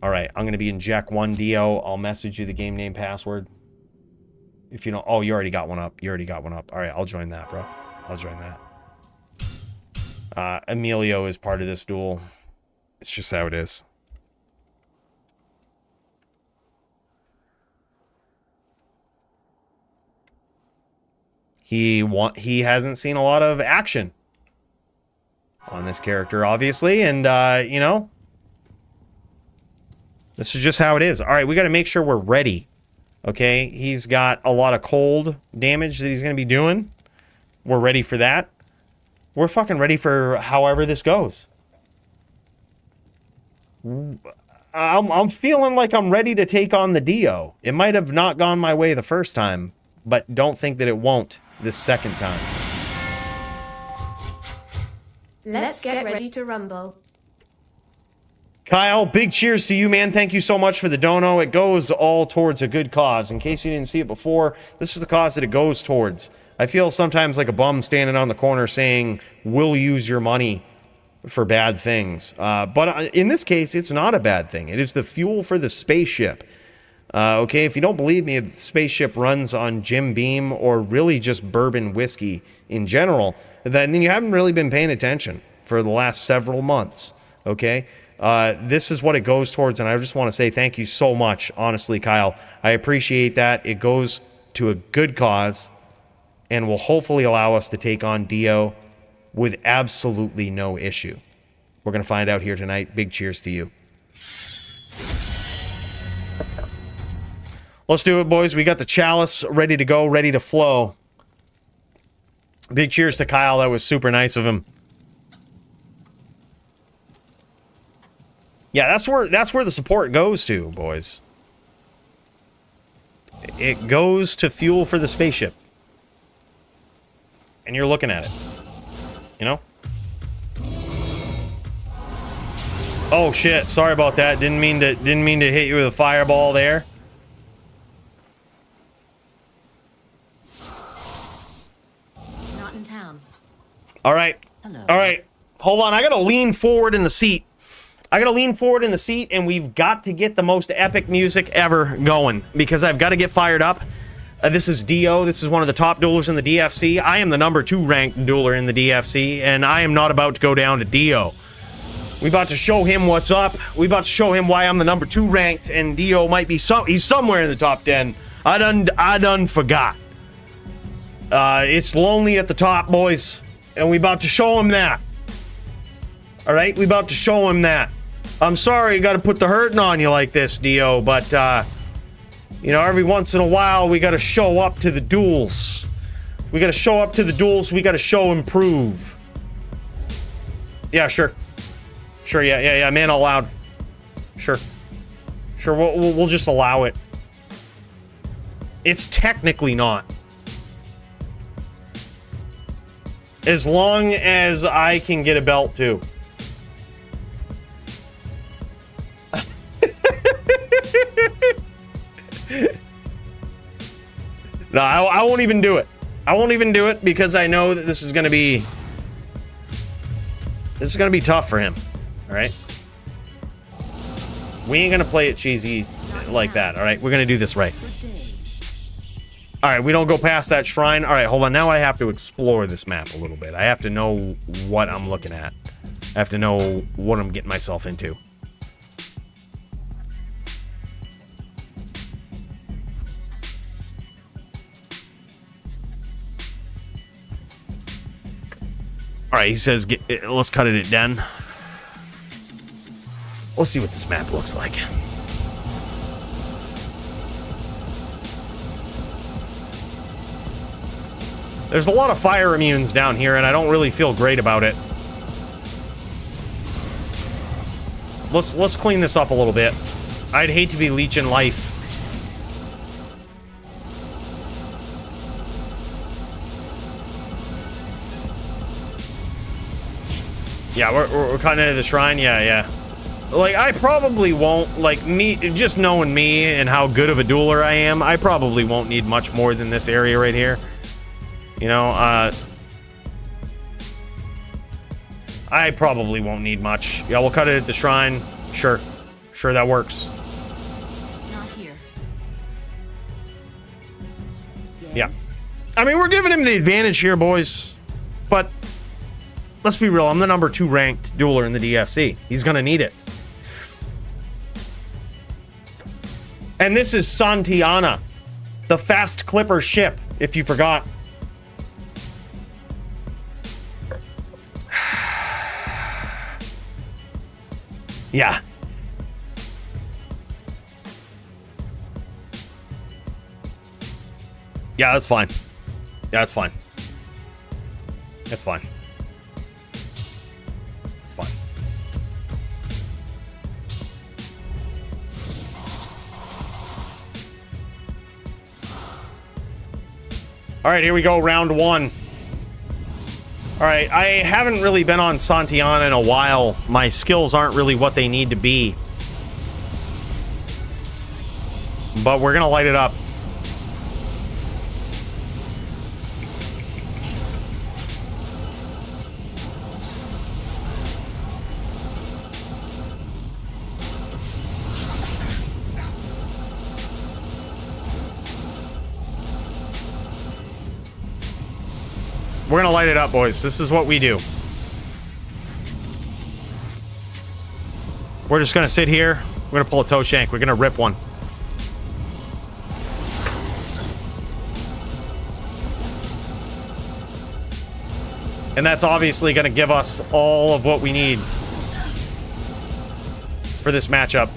All right, I'm going to be in Jack 1 Dio. I'll message you the game name password. If you don't... Oh, you already got one up. You already got one up. All right, I'll join that, bro. I'll join that. Emilio is part of this duel. It's just how it is. He hasn't seen a lot of action on this character, obviously, and, you know, this is just how it is. All right, we got to make sure we're ready, okay? He's got a lot of cold damage that he's going to be doing. We're ready for that. We're fucking ready for however this goes. I'm feeling like I'm ready to take on the Dio. It might have not gone my way the first time, but don't think that it won't this second time. Let's get ready to rumble. Kyle, big cheers to you, man. Thank you so much for the dono. It goes all towards a good cause. In case you didn't see it before, this is the cause that it goes towards. I feel sometimes like a bum standing on the corner saying, we'll use your money for bad things. But in this case, it's not a bad thing. It is the fuel for the spaceship. Okay, if you don't believe me, the spaceship runs on Jim Beam or really just bourbon whiskey in general, then you haven't really been paying attention for the last several months, okay? This is what it goes towards, and I just want to say thank you so much, honestly, Kyle. I appreciate that. It goes to a good cause and will hopefully allow us to take on Dio with absolutely no issue. We're going to find out here tonight. Big cheers to you. Let's do it, boys. We got the chalice ready to go, ready to flow. Big cheers to Kyle. That was super nice of him. Yeah, that's where the support goes to, boys. It goes to fuel for the spaceship. And you're looking at it. You know? Oh shit, sorry about that. Didn't mean to hit you with a fireball there. Not in town. All right. Hello. All right. Hold on. I got to lean forward in the seat. And we've got to get the most epic music ever going because I've got to get fired up. This is Dio. This is one of the top duelers in the DFC. I am the #2 ranked dueler in the DFC, and I am not about to go down to Dio. We about to show him what's up. We about to show him why I'm the #2 ranked, and Dio might be he's somewhere in the top 10. I done forgot. It's lonely at the top, boys, and we about to show him that. All right, we about to show him that. I'm sorry you got to put the hurting on you like this, Dio, but you know, every once in a while we got to show up to the duels. We got to show up to the duels. We got to show improve. Yeah, sure. Sure, yeah, man allowed. Sure. Sure, we'll just allow it. It's technically not. As long as I can get a belt too. No, I won't even do it. I won't even do it because I know that this is gonna be tough for him. All right. We ain't gonna play it cheesy like that, alright? We're gonna do this right. Alright, we don't go past that shrine. Alright, hold on. Now I have to explore this map a little bit. I have to know what I'm looking at. I have to know what I'm getting myself into. Alright, he says, let's cut it at den. Let's see what this map looks like. There's a lot of fire immunes down here, and I don't really feel great about it. Let's clean this up a little bit. I'd hate to be leeching life. Yeah, we're cutting into the shrine. Yeah. Like, I probably won't, like, me, just knowing me and how good of a dueler I am, I probably won't need much more than this area right here. You know, I probably won't need much. Yeah, we'll cut it at the shrine. Sure, that works. Not here. Yes. Yeah. I mean, we're giving him the advantage here, boys. But let's be real, I'm the number 2 ranked dueler in the DFC. He's gonna need it. And this is Santiana, the fast clipper ship, if you forgot. Yeah. Yeah, that's fine. Yeah, that's fine. That's fine. It's fine. All right, here we go, round 1. All right, I haven't really been on Santiana in a while. My skills aren't really what they need to be. But we're gonna light it up. We're gonna light it up, boys. This is what we do. We're just gonna sit here. We're gonna pull a Toeshank. We're gonna rip one. And that's obviously gonna give us all of what we need for this matchup.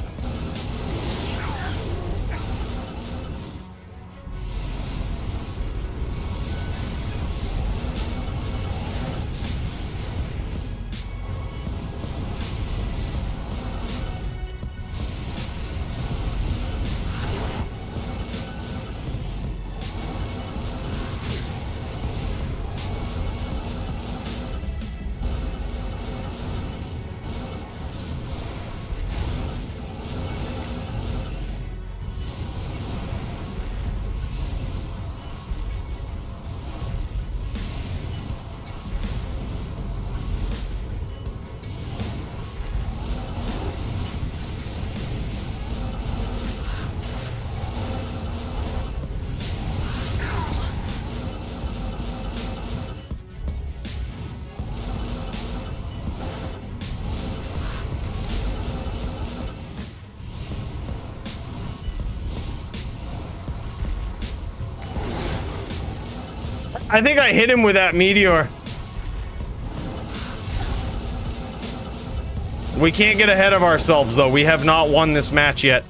I think I hit him with that meteor. We can't get ahead of ourselves, though. We have not won this match yet.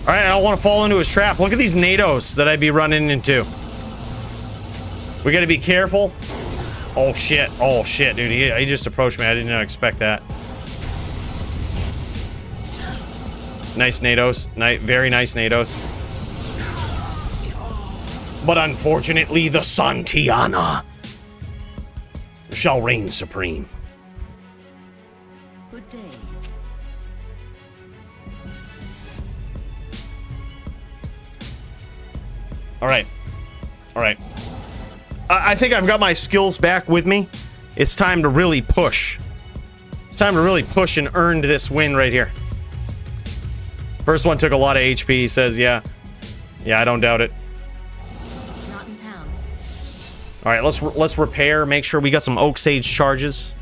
Alright, I don't want to fall into his trap. Look at these NATOs that I'd be running into. We gotta be careful. Oh shit, dude. He just approached me. I did not expect that. Nice Nados. Very nice Nados. But unfortunately, the Santiana shall reign supreme. Good day. Alright. Alright. I think I've got my skills back with me. It's time to really push. It's time to really push and earn this win right here. First one took a lot of HP, he says, yeah. Yeah, I don't doubt it. Not in town. Alright, let's repair, make sure we got some Oak Sage charges.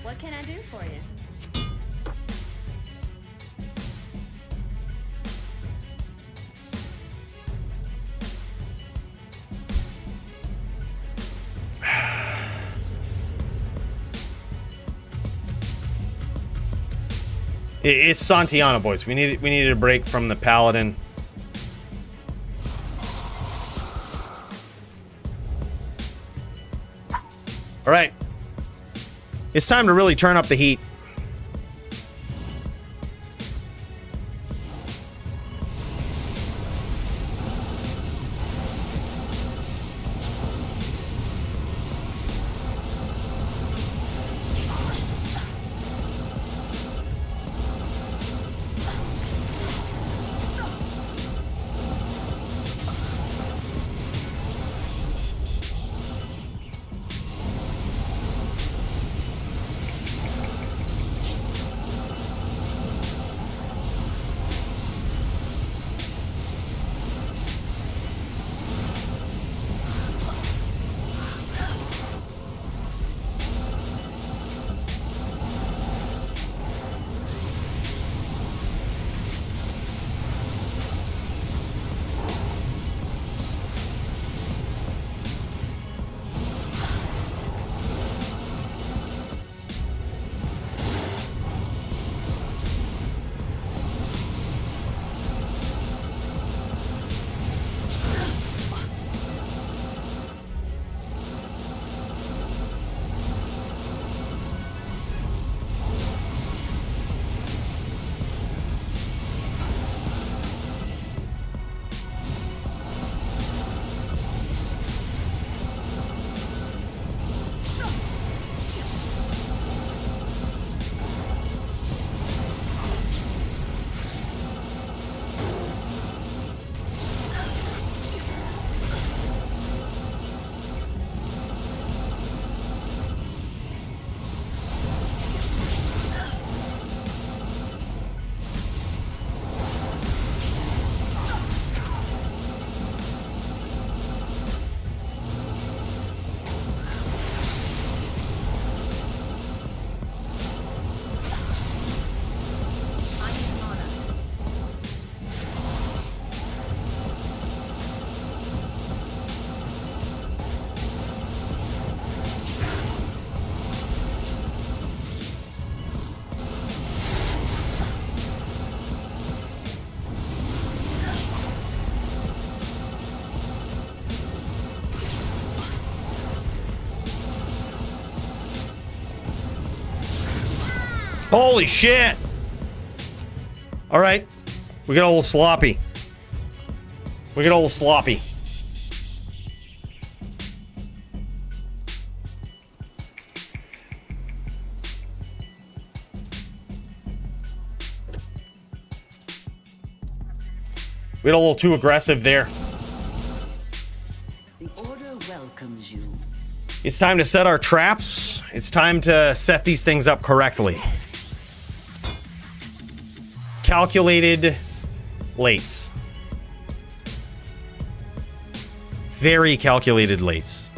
What can I do for you? It's Santiana, boys. We needed a break from the Paladin. Alright. It's time to really turn up the heat. Holy shit! Alright. We got a little sloppy. We got a little sloppy. We got a little too aggressive there. The order welcomes you. It's time to set our traps. It's time to set these things up correctly. Calculated lates. Very calculated lates.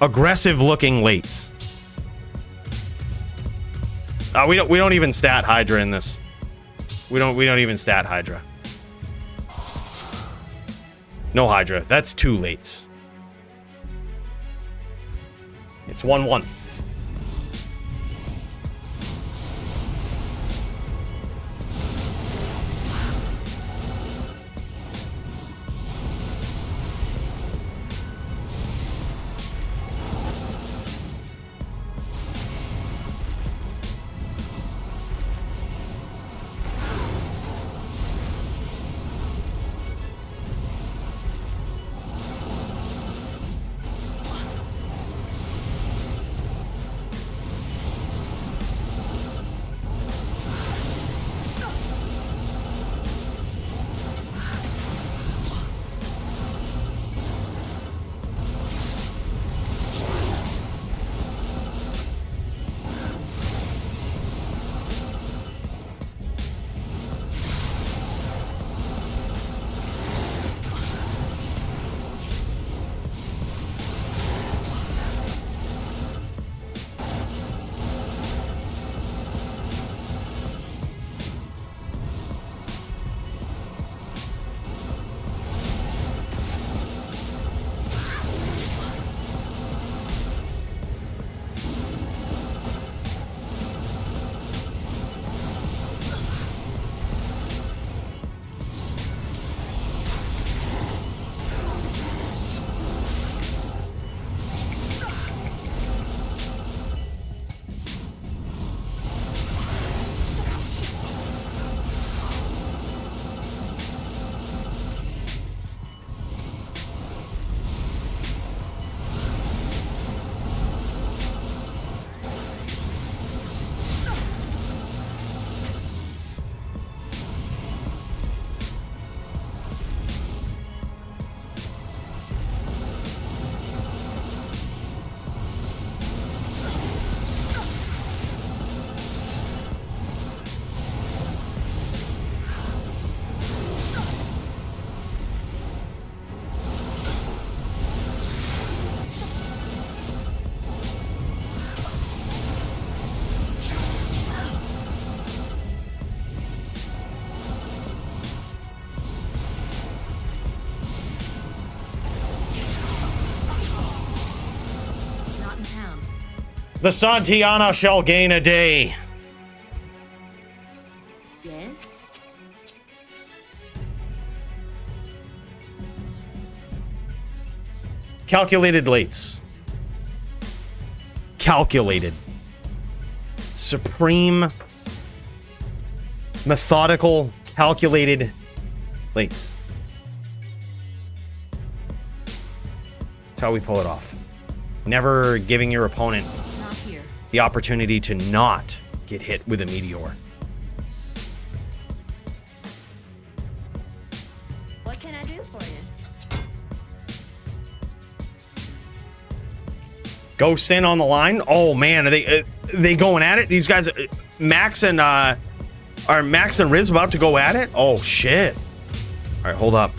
Aggressive looking lates. We don't even stat Hydra in this. We don't even stat Hydra. No Hydra. That's 2 lates. It's 1-1. The Santiana shall gain a day. Yes? Calculated lates. Calculated. Supreme. Methodical. Calculated lates. That's how we pull it off. Never giving your opponent Not here. the opportunity to not get hit with a meteor. What can I do for you? Ghost in on the line. Oh man, are they going at it? These guys, Max and Riz about to go at it? Oh shit! All right, hold up.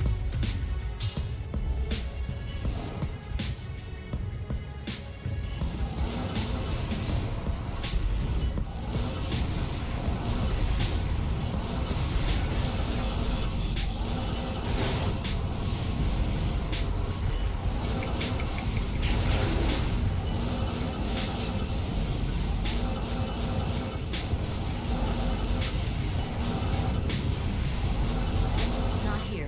Not here.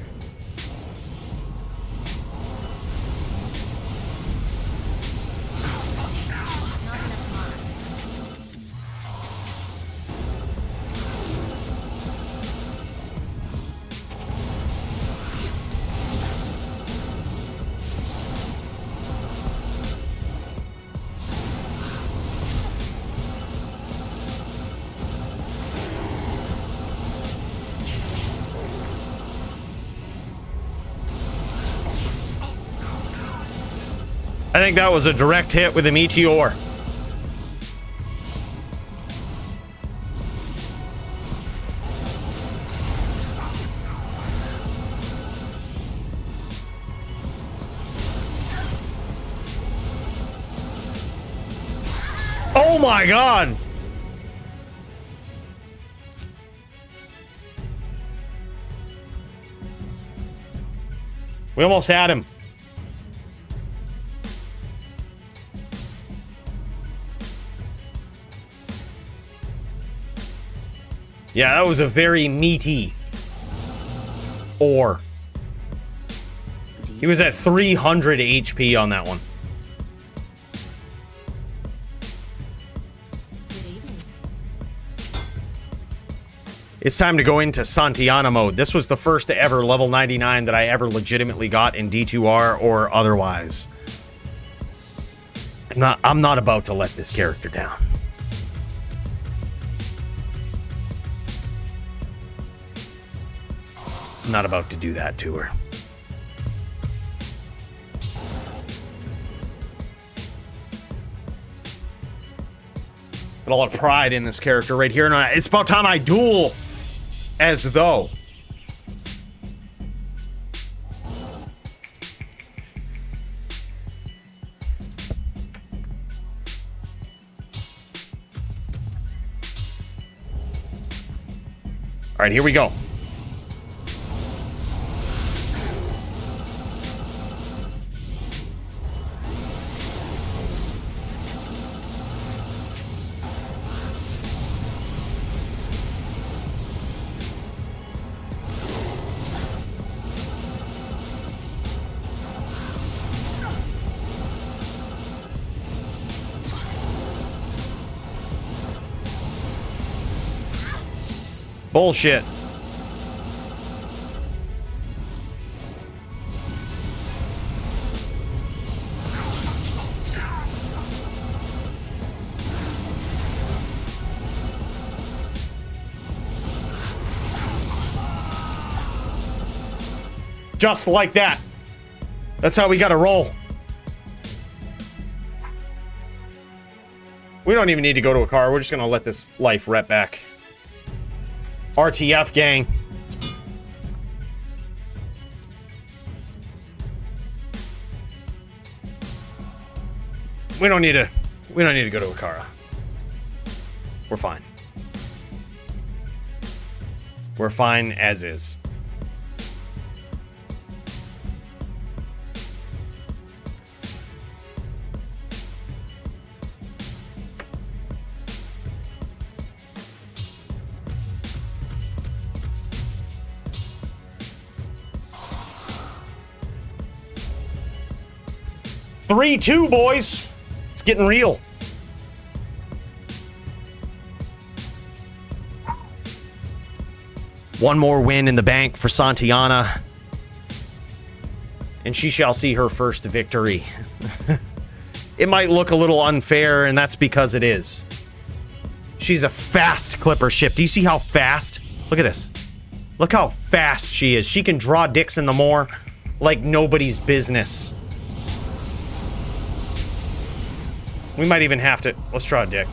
Not enough mana. I think that was a direct hit with a meteor. Oh my god! We almost had him. Yeah, that was a very meaty ore. He was at 300 HP on that one. Good evening. It's time to go into Santiana mode. This was the first ever level 99 that I ever legitimately got in D2R or otherwise. I'm not about to let this character down. I'm not about to do that to her. Got a lot of pride in this character right here. And it's about time I duel as though. All right, here we go. Bullshit. Just like that. That's how we gotta roll. We don't even need to go to a car. We're just gonna let this life rep back. RTF gang. We don't need to go to Akara. We're fine. We're fine as is. 3-2, boys. It's getting real. One more win in the bank for Santiana. And she shall see her first victory. It might look a little unfair, and that's because it is. She's a fast clipper ship. Do you see how fast? Look at this. Look how fast she is. She can draw dicks in the moor like nobody's business. We might even have to... Let's draw a dick.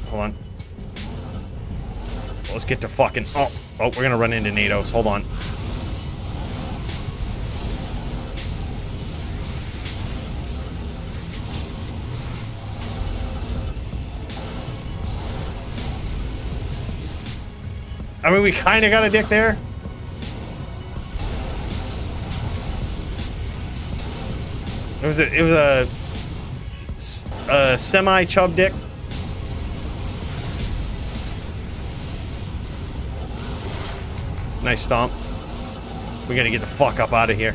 Hold on. Let's get to fucking... Oh, we're gonna run into NATOs. Hold on. I mean, we kind of got a dick there. It was a semi-chub dick. Nice stomp. We gotta get the fuck up out of here.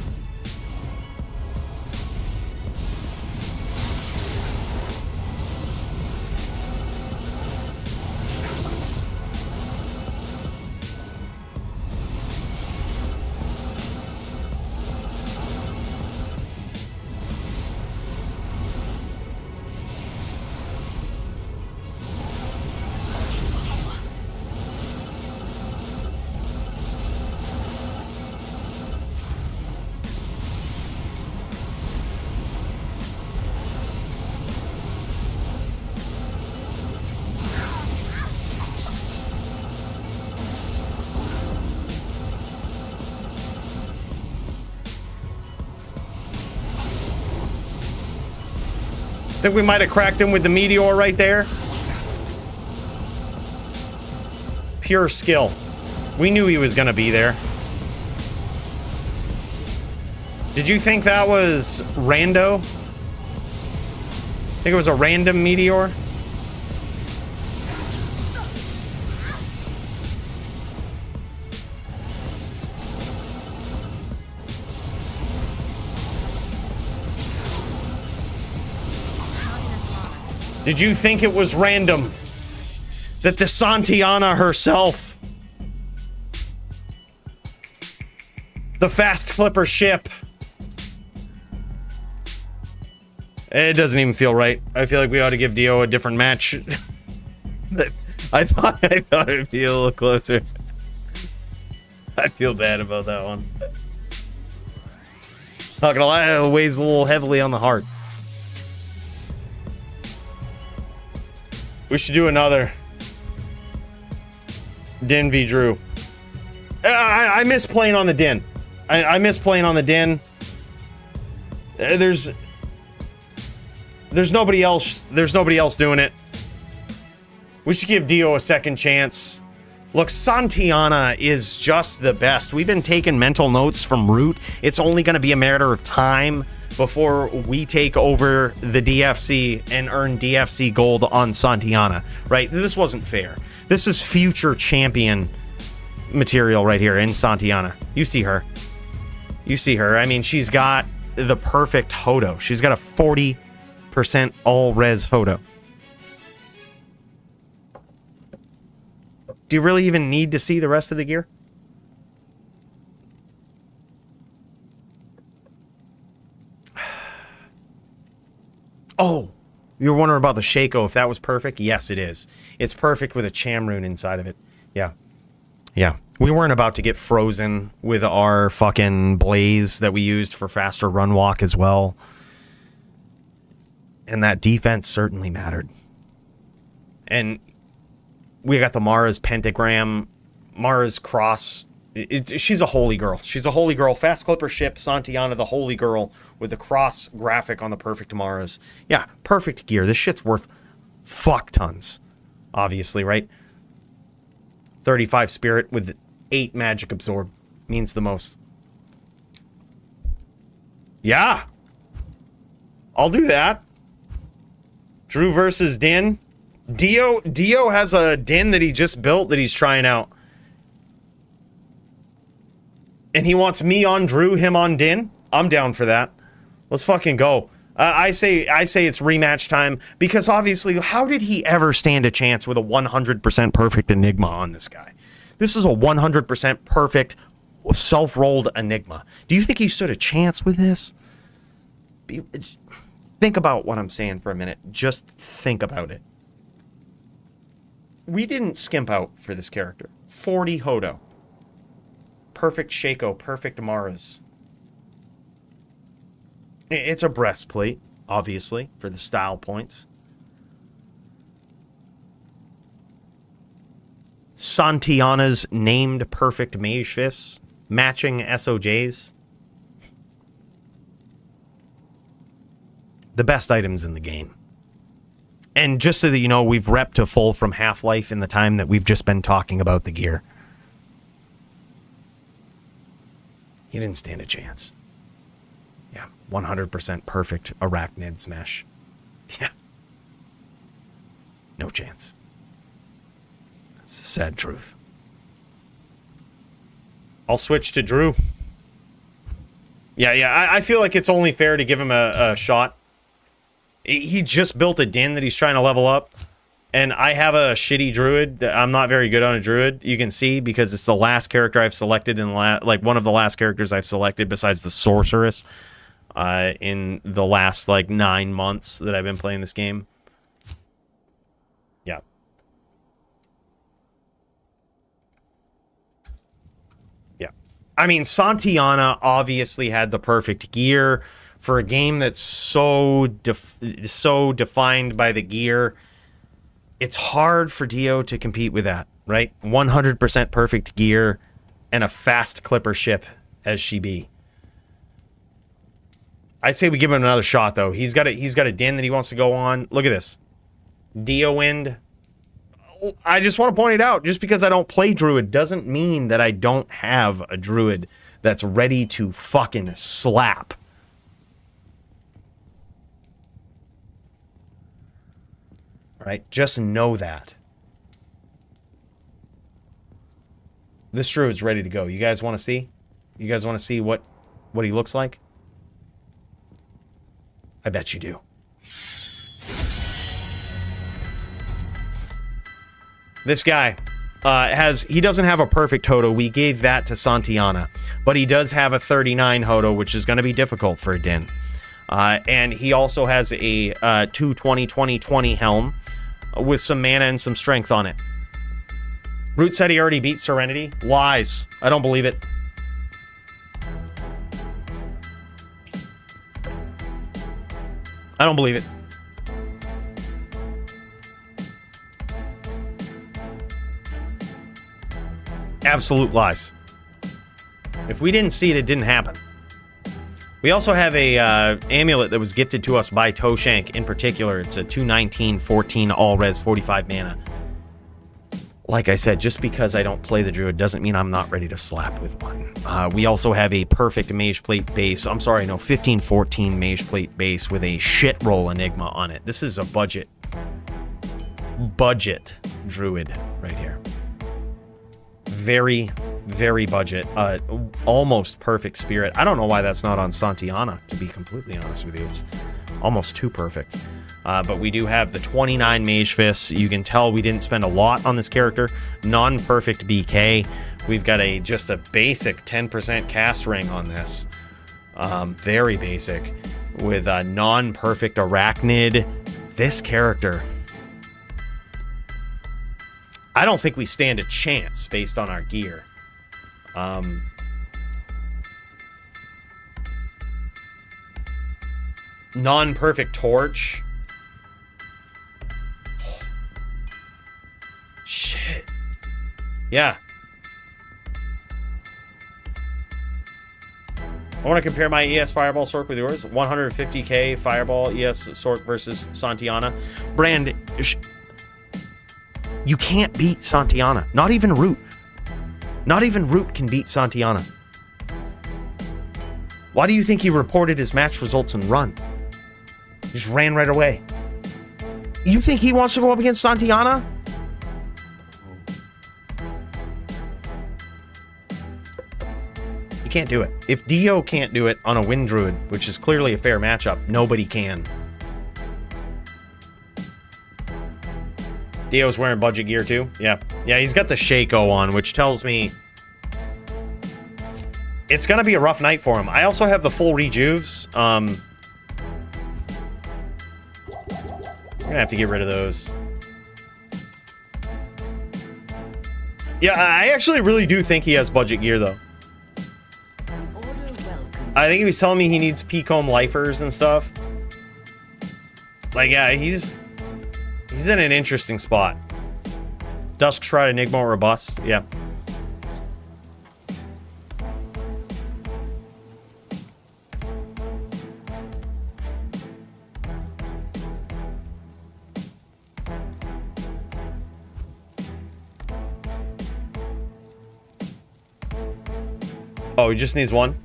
Think we might have cracked him with the meteor right there. Pure skill. We knew he was gonna be there. Did you think that was rando? Think it was a random meteor? Did you think it was random that the Santiana herself, the fast clipper ship, it doesn't even feel right. I feel like we ought to give Dio a different match. I thought it'd be a little closer. I feel bad about that one. Not gonna lie, it weighs a little heavily on the heart. We should do another Din v Drew. I miss playing on the Din. I miss playing on the Din. There's nobody else. There's nobody else doing it. We should give Dio a second chance. Look, Santiana is just the best. We've been taking mental notes from Root. It's only going to be a matter of time before we take over the DFC and earn DFC gold on Santiana, right? This wasn't fair. This is future champion material right here in Santiana. You see her. You see her. I mean, she's got the perfect Hodo. She's got a 40% all-res Hodo. Do you really even need to see the rest of the gear? Oh, you were wondering about the Shaco, if that was perfect? Yes, it is. It's perfect with a Cham rune inside of it. Yeah. Yeah. We weren't about to get frozen with our fucking Blaze that we used for faster run walk as well. And that defense certainly mattered. And we got the Mara's Pentagram, Mara's Cross. She's a holy girl. She's a holy girl. Fast clipper ship, Santiana, the holy girl, with the cross graphic on the perfect Maras. Yeah, perfect gear. This shit's worth fuck tons. Obviously, right? 35 spirit with 8 magic absorb means the most. Yeah. I'll do that. Drew versus Din. Dio has a Din that he just built that he's trying out. And he wants me on Drew, him on Din. I'm down for that. Let's fucking go. I say it's rematch time because obviously, how did he ever stand a chance with a 100% perfect Enigma on this guy? This is a 100% perfect self-rolled Enigma. Do you think he stood a chance with this? Think about what I'm saying for a minute. Just think about it. We didn't skimp out for this character. 40 Hodo. Perfect Shaco, perfect Maras. It's a breastplate, obviously, for the style points. Santiana's named perfect Mage Fists, matching SOJs. The best items in the game. And just so that you know, we've repped to full from Half-Life in the time that we've just been talking about the gear. He didn't stand a chance. Yeah, 100% perfect Arachnid Smash. Yeah. No chance. It's a sad truth. I'll switch to Drew. Yeah, I feel like it's only fair to give him a shot. He just built a din that he's trying to level up. And I have a shitty druid. I'm not very good on a druid. You can see because it's the last character I've selected in like one of the last characters I've selected besides the sorceress in the last like 9 months that I've been playing this game. Yeah. Yeah. I mean, Santiana obviously had the perfect gear for a game that's so defined by the gear. It's hard for Dio to compete with that, right? 100% perfect gear and a fast clipper ship as she be. I say we give him another shot though. He's got a din that he wants to go on. Look at this. Diowind. I just want to point it out. Just because I don't play druid doesn't mean that I don't have a druid that's ready to fucking slap. Right? Just know that. This druid's ready to go. You guys want to see? You guys want to see what he looks like? I bet you do. This guy he doesn't have a perfect Hodo. We gave that to Santiana. But he does have a 39 Hodo, which is going to be difficult for a din. And he also has a 220-20-20 helm with some mana and some strength on it. Root said he already beat Serenity. Lies. I don't believe it. I don't believe it. Absolute lies. If we didn't see it, it didn't happen. We also have a amulet that was gifted to us by Toeshank in particular. It's a 219-14 all-res 45 mana. Like I said, just because I don't play the druid doesn't mean I'm not ready to slap with one. We also have a perfect mage plate base. I'm sorry, no, 15-14 mage plate base with a shit roll Enigma on it. This is a budget druid right here. Very, very budget. Almost perfect spirit. I don't know why that's not on Santiana, to be completely honest with you. It's almost too perfect. But we do have the 29 Mage Fists. You can tell we didn't spend a lot on this character. Non-perfect BK. We've got just a basic 10% cast ring on this. Very basic. With a non-perfect Arachnid. This character, I don't think we stand a chance based on our gear. Non-perfect torch. Shit. Yeah. I want to compare my ES Fireball Sorc with yours. 150k Fireball ES Sorc versus Santiana. Brand, you can't beat Santiana. Not even Root. Not even Root can beat Santiana. Why do you think he reported his match results and run? He just ran right away. You think he wants to go up against Santiana? You can't do it. If Dio can't do it on a Wind Druid, which is clearly a fair matchup, nobody can. Dio's wearing budget gear too? Yeah. Yeah, he's got the Shaco on, which tells me it's gonna be a rough night for him. I also have the full rejuves. I'm gonna have to get rid of those. Yeah, I actually really do think he has budget gear though. I think he was telling me he needs Pecomb lifers and stuff. Like, yeah, he's in an interesting spot. Dusk Shroud Enigma Robust, yeah. Oh, he just needs one?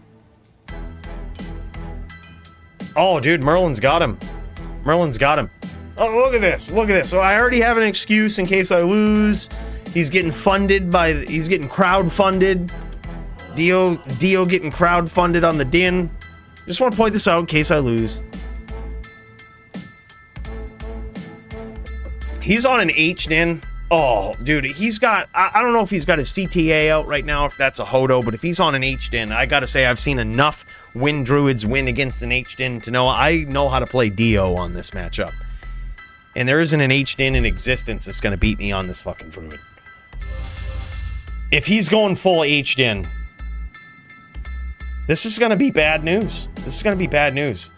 Oh, dude, Merlin's got him. Merlin's got him. Oh, look at this. Look at this. So I already have an excuse in case I lose. He's getting funded by... He's getting crowd-funded. Dio getting crowd-funded on the din. Just want to point this out in case I lose. He's on an hdin. Oh, dude, he's got... I don't know if he's got a CTA out right now, if that's a Hodo, but if he's on an hdin, I gotta say I've seen enough Wind Druids win against an hdin to know I know how to play Dio on this matchup. And there isn't an hdin in existence that's gonna beat me on this fucking Druid. If he's going full hdin, this is gonna be bad news. This is gonna be bad news.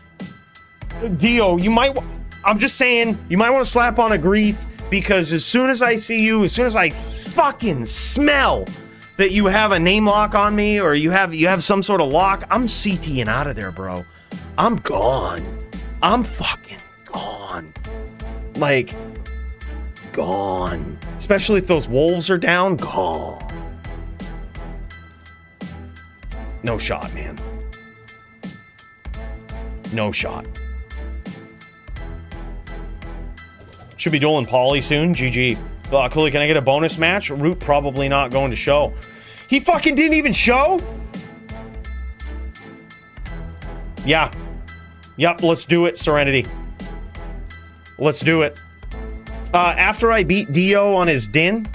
Dio, you might... I'm just saying, you might want to slap on a grief, because as soon as I see you, as soon as I fucking smell that you have a name lock on me, or you have some sort of lock, I'm CTing out of there, bro. I'm gone. I'm fucking gone. Like, gone. Especially if those wolves are down, gone. No shot, man. No shot. Should be dueling Poly soon. GG. Coooley, can I get a bonus match? Root probably not going to show. He fucking didn't even show? Yeah. Yep, let's do it, Serenity. Let's do it. After I beat Dio on his din,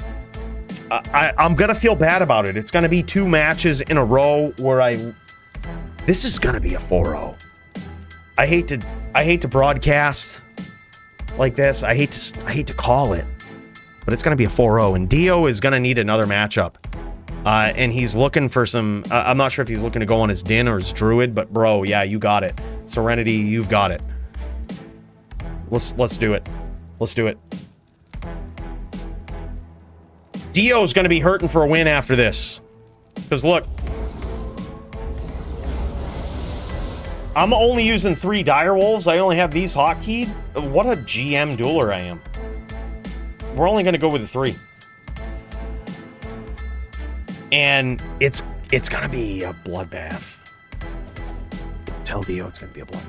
I'm gonna feel bad about it. It's gonna be 2 matches in a row where this is gonna be a 4-0. I hate to broadcast like this. I hate to call it, but it's gonna be a 4-0, and Dio is gonna need another matchup. And he's looking for some. I'm not sure if he's looking to go on his din or his druid, but bro, yeah, you got it. Serenity, you've got it. Let's do it. Let's do it. Dio's gonna be hurting for a win after this, because look, I'm only using 3 direwolves. I only have these hotkeyed. What a GM dueler I am. We're only gonna go with the 3. And it's gonna be a bloodbath. Tell Dio it's gonna be a blood.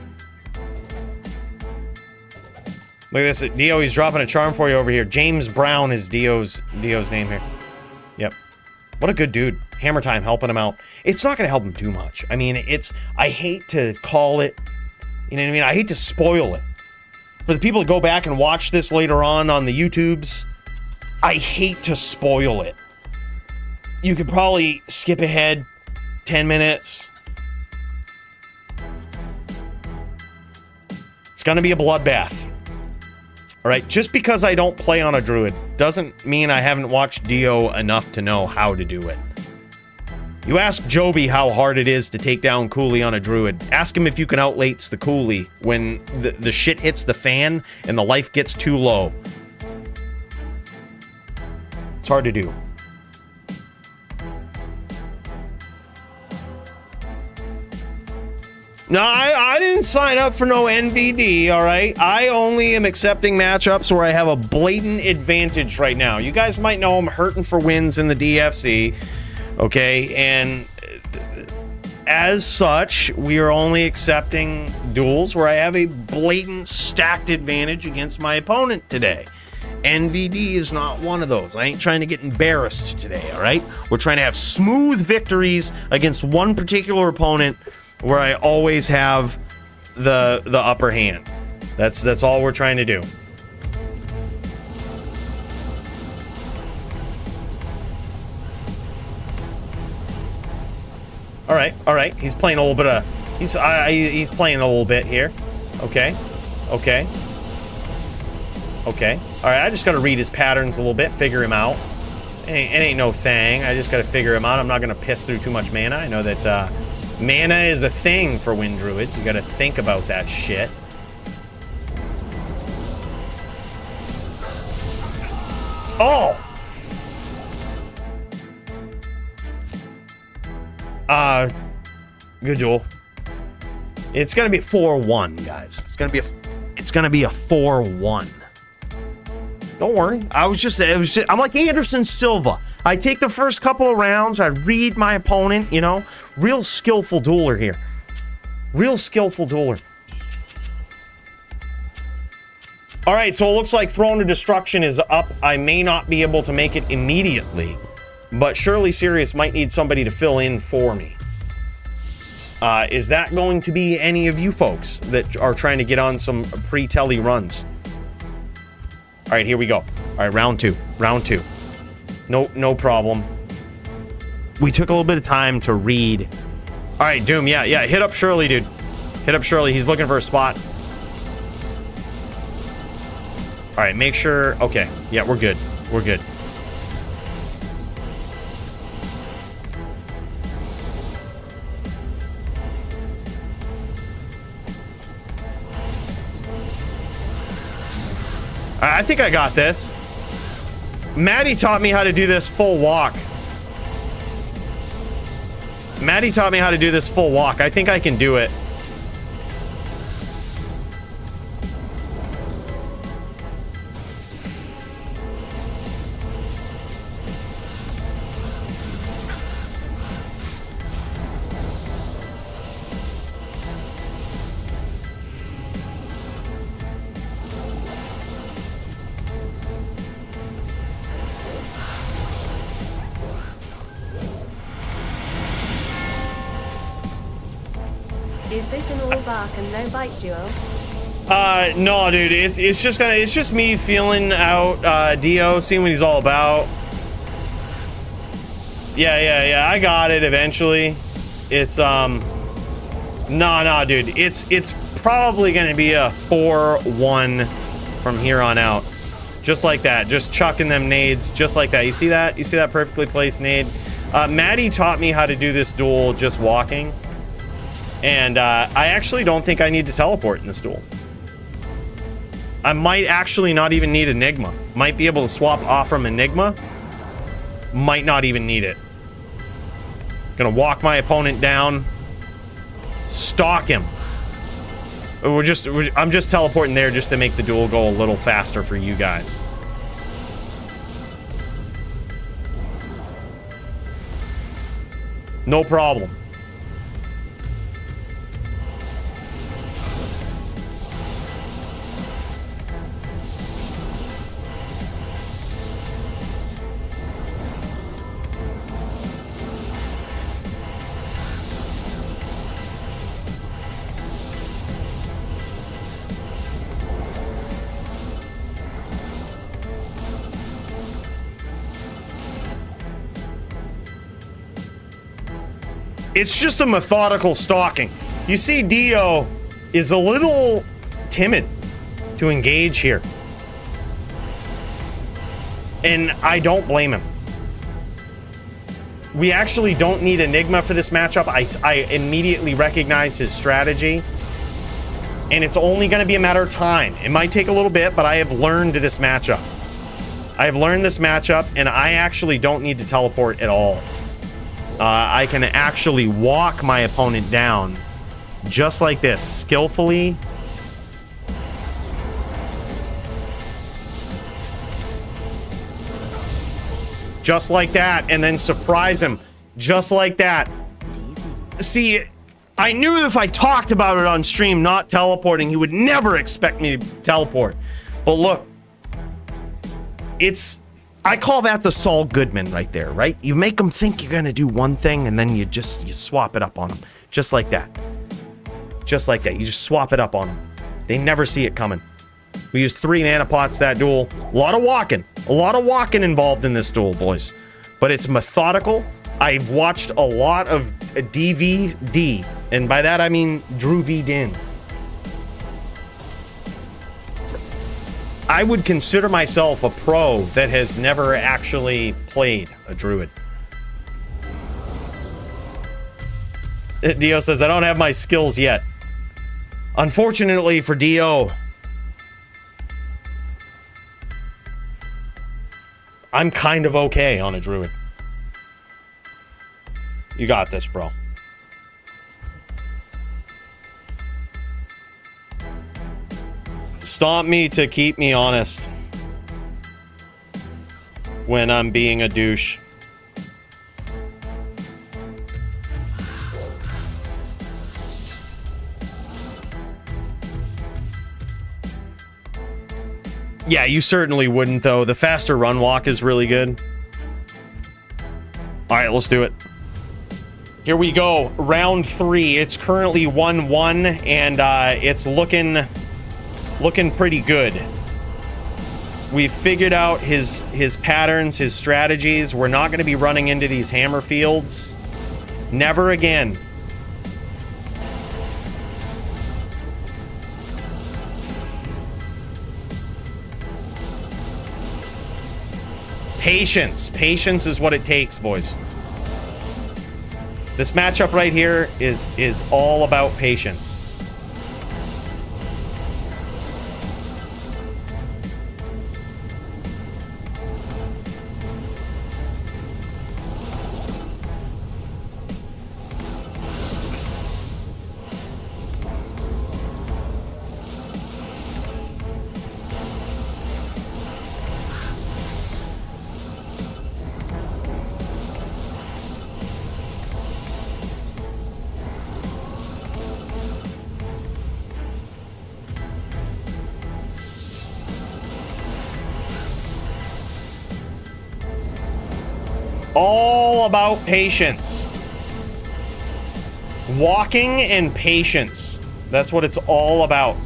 Look at this, Dio, he's dropping a charm for you over here. James Brown is Dio's name here. Yep. What a good dude. Hammer Time helping him out. It's not gonna help him too much. I mean, I hate to call it, you know what I mean? I hate to spoil it. For the people to go back and watch this later on the YouTubes, I hate to spoil it. You could probably skip ahead 10 minutes. It's gonna be a bloodbath. All right, just because I don't play on a druid doesn't mean I haven't watched Dio enough to know how to do it. You ask Joby how hard it is to take down Coooley on a druid. Ask him if you can outlates the Coooley when the shit hits the fan and the life gets too low. It's hard to do. No, I didn't sign up for no NVD, all right? I only am accepting matchups where I have a blatant advantage right now. You guys might know I'm hurting for wins in the DFC, okay? And as such, we are only accepting duels where I have a blatant stacked advantage against my opponent today. NVD is not one of those. I ain't trying to get embarrassed today, all right? We're trying to have smooth victories against one particular opponent where I always have the upper hand. That's all we're trying to do. All right. He's playing a little bit of he's playing a little bit here. Okay. All right, I just got to read his patterns a little bit, figure him out. It ain't no thing. I just got to figure him out. I'm not going to piss through too much mana. I know that mana is a thing for Wind Druids. You got to think about that shit. Oh! Good duel. It's going to be 4-1, guys. It's going to be a 4-1. Don't worry. I'm like Anderson Silva. I take the first couple of rounds. I read my opponent, you know. Real skillful dueler here. Real skillful dueler. All right, so it looks like Throne of Destruction is up. I may not be able to make it immediately, but surely Sirius might need somebody to fill in for me. Is that going to be any of you folks that are trying to get on some pre-telly runs? All right, here we go. All right, round two. No problem. We took a little bit of time to read. All right, Doom, yeah, hit up Shirley, dude. Hit up Shirley. He's looking for a spot. All right, make sure. Okay, yeah, we're good. I think I got this. Maddie taught me how to do this full walk. I think I can do it. Is this an all bark and no bite duel? No, dude. It's just me feeling out Dio, seeing what he's all about. Yeah. I got it eventually. It's nah, dude. It's probably gonna be a 4-1 from here on out. Just like that. Just chucking them nades just like that. You see that? You see that perfectly placed nade? Maddie taught me how to do this duel just walking. And I actually don't think I need to teleport in this duel. I might actually not even need Enigma. Might be able to swap off from Enigma. Might not even need it. Gonna walk my opponent down. Stalk him. I'm just teleporting there just to make the duel go a little faster for you guys. No problem. It's just a methodical stalking. You see, Dio is a little timid to engage here. And I don't blame him. We actually don't need Enigma for this matchup. I immediately recognize his strategy. And it's only going to be a matter of time. It might take a little bit, but I have learned this matchup. And I actually don't need to teleport at all. I can actually walk my opponent down just like this, skillfully. Just like that, and then surprise him just like that. See, I knew that if I talked about it on stream, not teleporting, he would never expect me to teleport. But look, I call that the Saul Goodman right there, right? You make them think you're gonna do one thing and then you swap it up on them. Just like that. Just like that. You just swap it up on them. They never see it coming. We used 3 mana pots that duel. A lot of walking. A lot of walking involved in this duel, boys. But it's methodical. I've watched a lot of DVD, and by that I mean Drew V. Din. I would consider myself a pro that has never actually played a druid. Dio says, I don't have my skills yet. Unfortunately for Dio, I'm kind of okay on a druid. You got this, bro. Stomp me to keep me honest when I'm being a douche. Yeah, you certainly wouldn't, though. The faster run walk is really good. All right, let's do it. Here we go. Round 3. It's currently 1-1, and it's looking pretty good. We've figured out his patterns, his strategies. We're not going to be running into these hammer fields. Never again. Patience. Patience is what it takes, boys. This matchup right here is all about patience. All about patience. Walking and patience. That's what it's all about.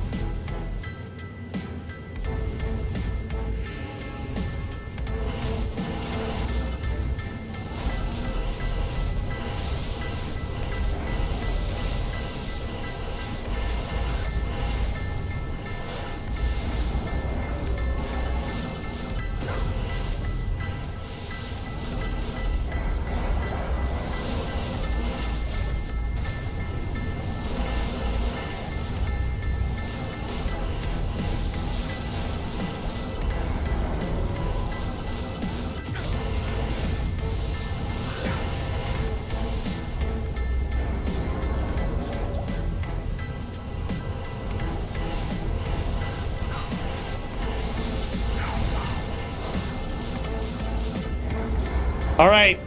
All right,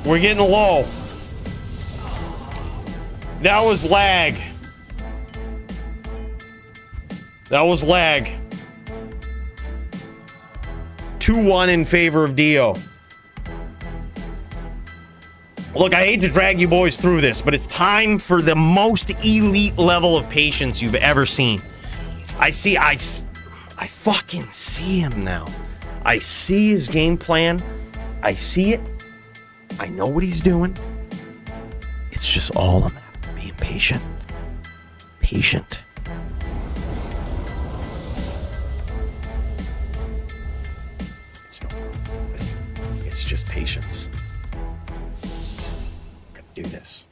we're getting low. That was lag. That was lag. 2-1 in favor of Dio. Look, I hate to drag you boys through this, but it's time for the most elite level of patience you've ever seen. I fucking see him now. I see his game plan. I see it. I know what he's doing. It's just all a matter of being patient. Patient. It's no problem. It's just patience. I'm gonna do this.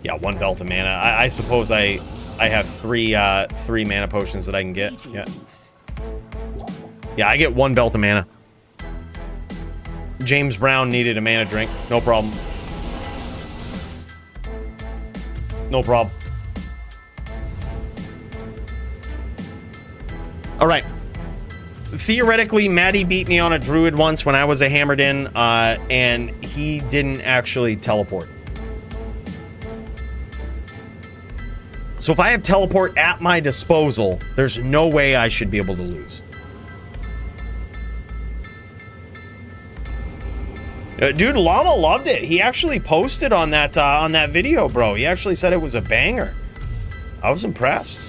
Yeah, 1 belt of mana. I suppose I have three mana potions that I can get. Yeah. Yeah, I get 1 belt of mana. James Brown needed a mana drink. No problem. No problem. All right. theoretically, Maddie beat me on a druid once when I was a hammered in, and he didn't actually teleport. So if I have teleport at my disposal, there's no way I should be able to lose. Dude, Llama loved it. He actually posted on that video, bro. He actually said it was a banger. I was impressed.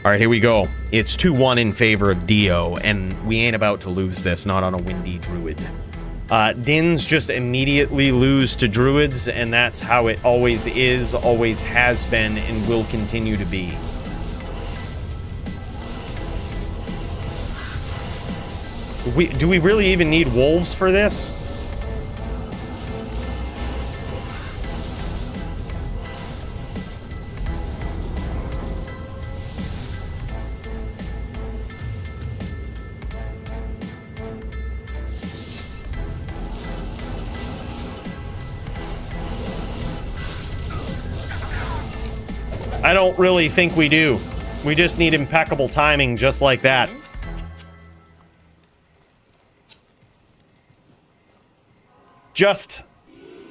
All right, here we go. It's 2-1 in favor of Dio, and we ain't about to lose this, not on a windy druid. Dins just immediately lose to druids, and that's how it always is, always has been, and will continue to be. Do we really even need wolves for this? I don't really think we do. We just need impeccable timing just like that. Just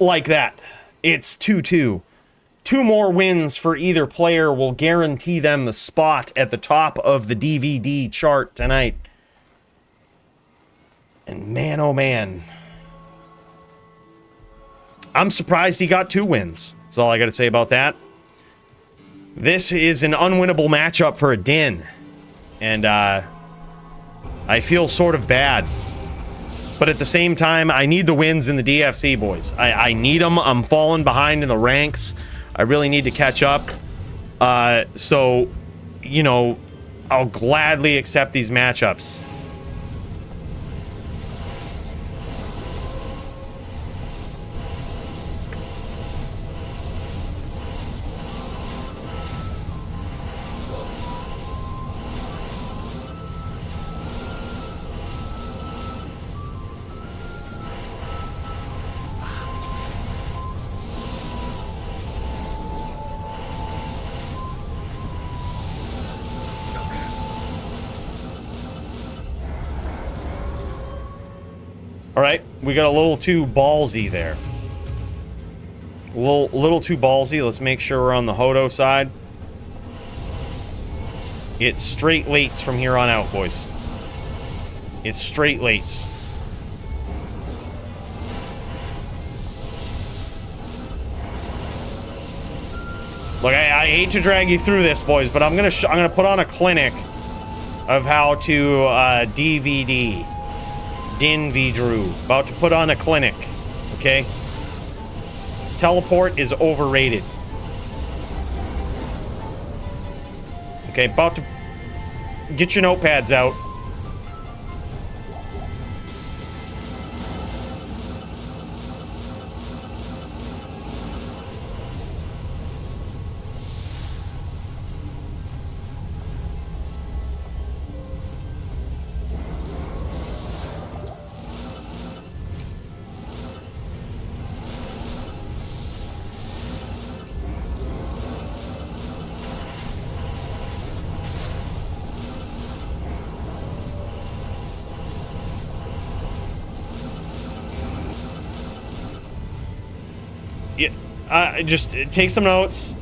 like that. It's 2-2. 2 more wins for either player will guarantee them the spot at the top of the DVD chart tonight. And man, oh man. I'm surprised he got 2 wins. That's all I got to say about that. This is an unwinnable matchup for a Din. And I feel sort of bad. But at the same time, I need the wins in the DFC, boys. I need them. I'm falling behind in the ranks. I really need to catch up. So, you know, I'll gladly accept these matchups. All right, we got a little too ballsy there. A little too ballsy. Let's make sure we're on the Hodo side. It's straight lates from here on out, boys. It's straight lates. Look, I hate to drag you through this, boys, but I'm gonna put on a clinic of how to DVD. Din v Drew. About to put on a clinic. Okay? Teleport is overrated. Okay, about to get your notepads out. Just take some notes.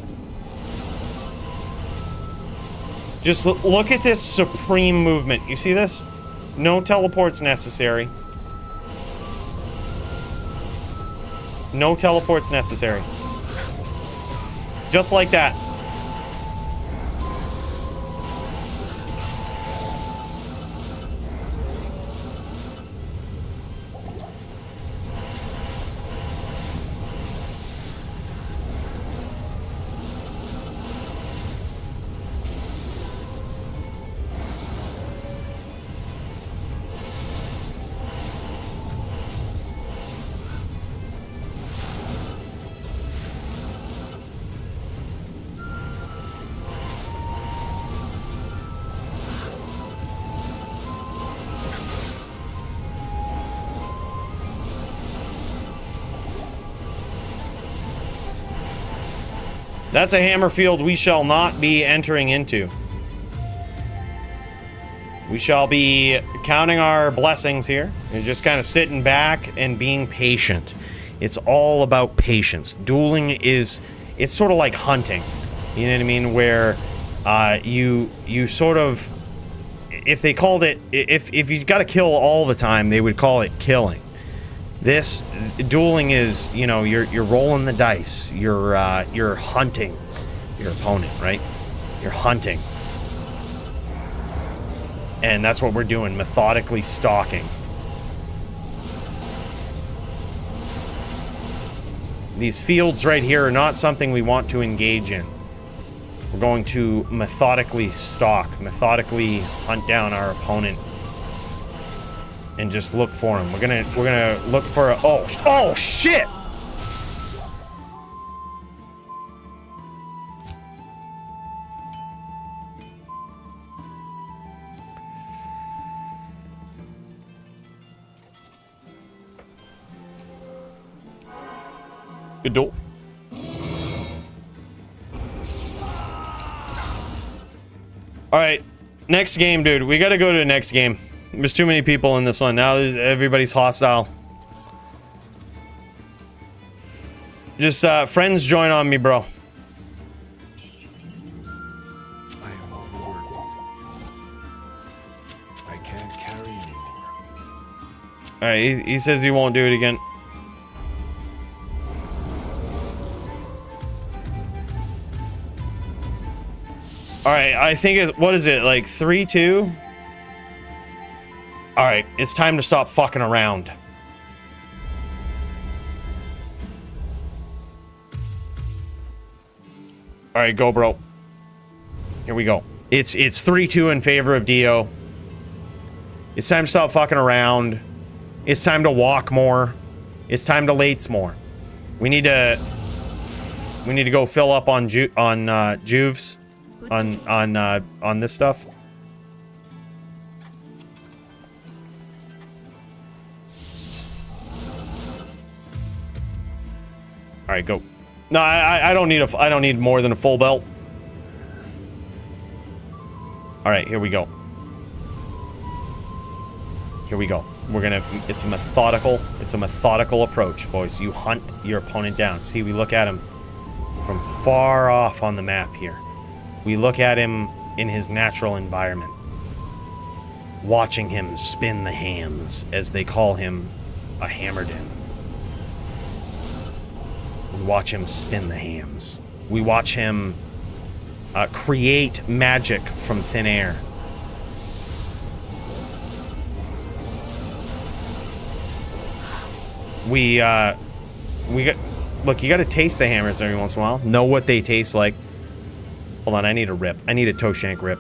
Just look at this supreme movement. You see this? No teleports necessary. No teleports necessary. Just like that. That's a hammer field we shall not be entering into. We shall be counting our blessings here and just kind of sitting back and being patient. It's all about patience. Dueling is, it's sort of like hunting. You know what I mean? Where you sort of, if they called it, if you got to kill all the time, they would call it killing. This dueling is, you know, you're rolling the dice. You're hunting your opponent, right? You're hunting. And that's what we're doing, methodically stalking. These fields right here are not something we want to engage in. We're going to methodically stalk, methodically hunt down our opponent, and just look for him. We're gonna look for a, oh shit! Good duel. Alright, next game, dude. We gotta go to the next game. There's too many people in this one. Now everybody's hostile. Just, friends join on me, bro. I am overworked. I can't carry anymore. Alright, he says he won't do it again. Alright, I think it's, what is it, like 3-2? Alright, it's time to stop fucking around. Alright, go, bro. Here we go. It's 3-2 in favor of Dio. It's time to stop fucking around. It's time to walk more. It's time to lates more. We need to go fill up on Juves. On this stuff. All right, go. No, I don't need more than a full belt. All right, here we go. Here we go. It's a methodical approach, boys. You hunt your opponent down. See, we look at him from far off on the map here. We look at him in his natural environment, watching him spin the hams, as they call him, a hammerdin. We watch him spin the hams. We watch him create magic from thin air. Look, you gotta taste the hammers every once in a while. Know what they taste like. Hold on, I need a rip. I need a Toeshank rip.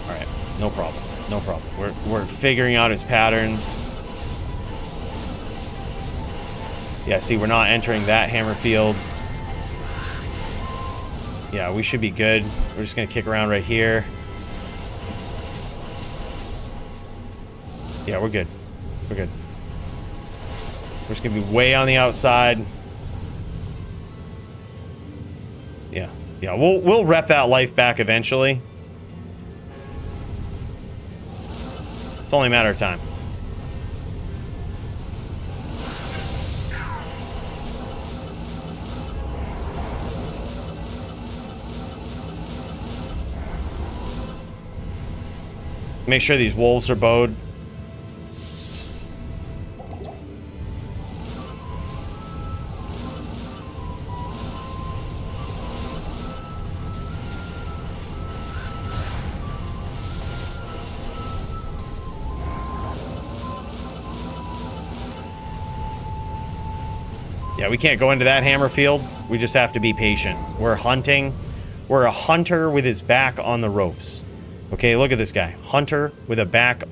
Alright, no problem. No problem. We're figuring out his patterns. Yeah, see, we're not entering that hammer field. Yeah, we should be good. We're just gonna kick around right here. Yeah, we're good. We're good. We're just gonna be way on the outside. Yeah, we'll rep that life back eventually. It's only a matter of time. Make sure these wolves are bowed. Yeah, we can't go into that hammer field. We just have to be patient. We're hunting. We're a hunter with his back on the ropes. Okay, look at this guy. Hunter with his back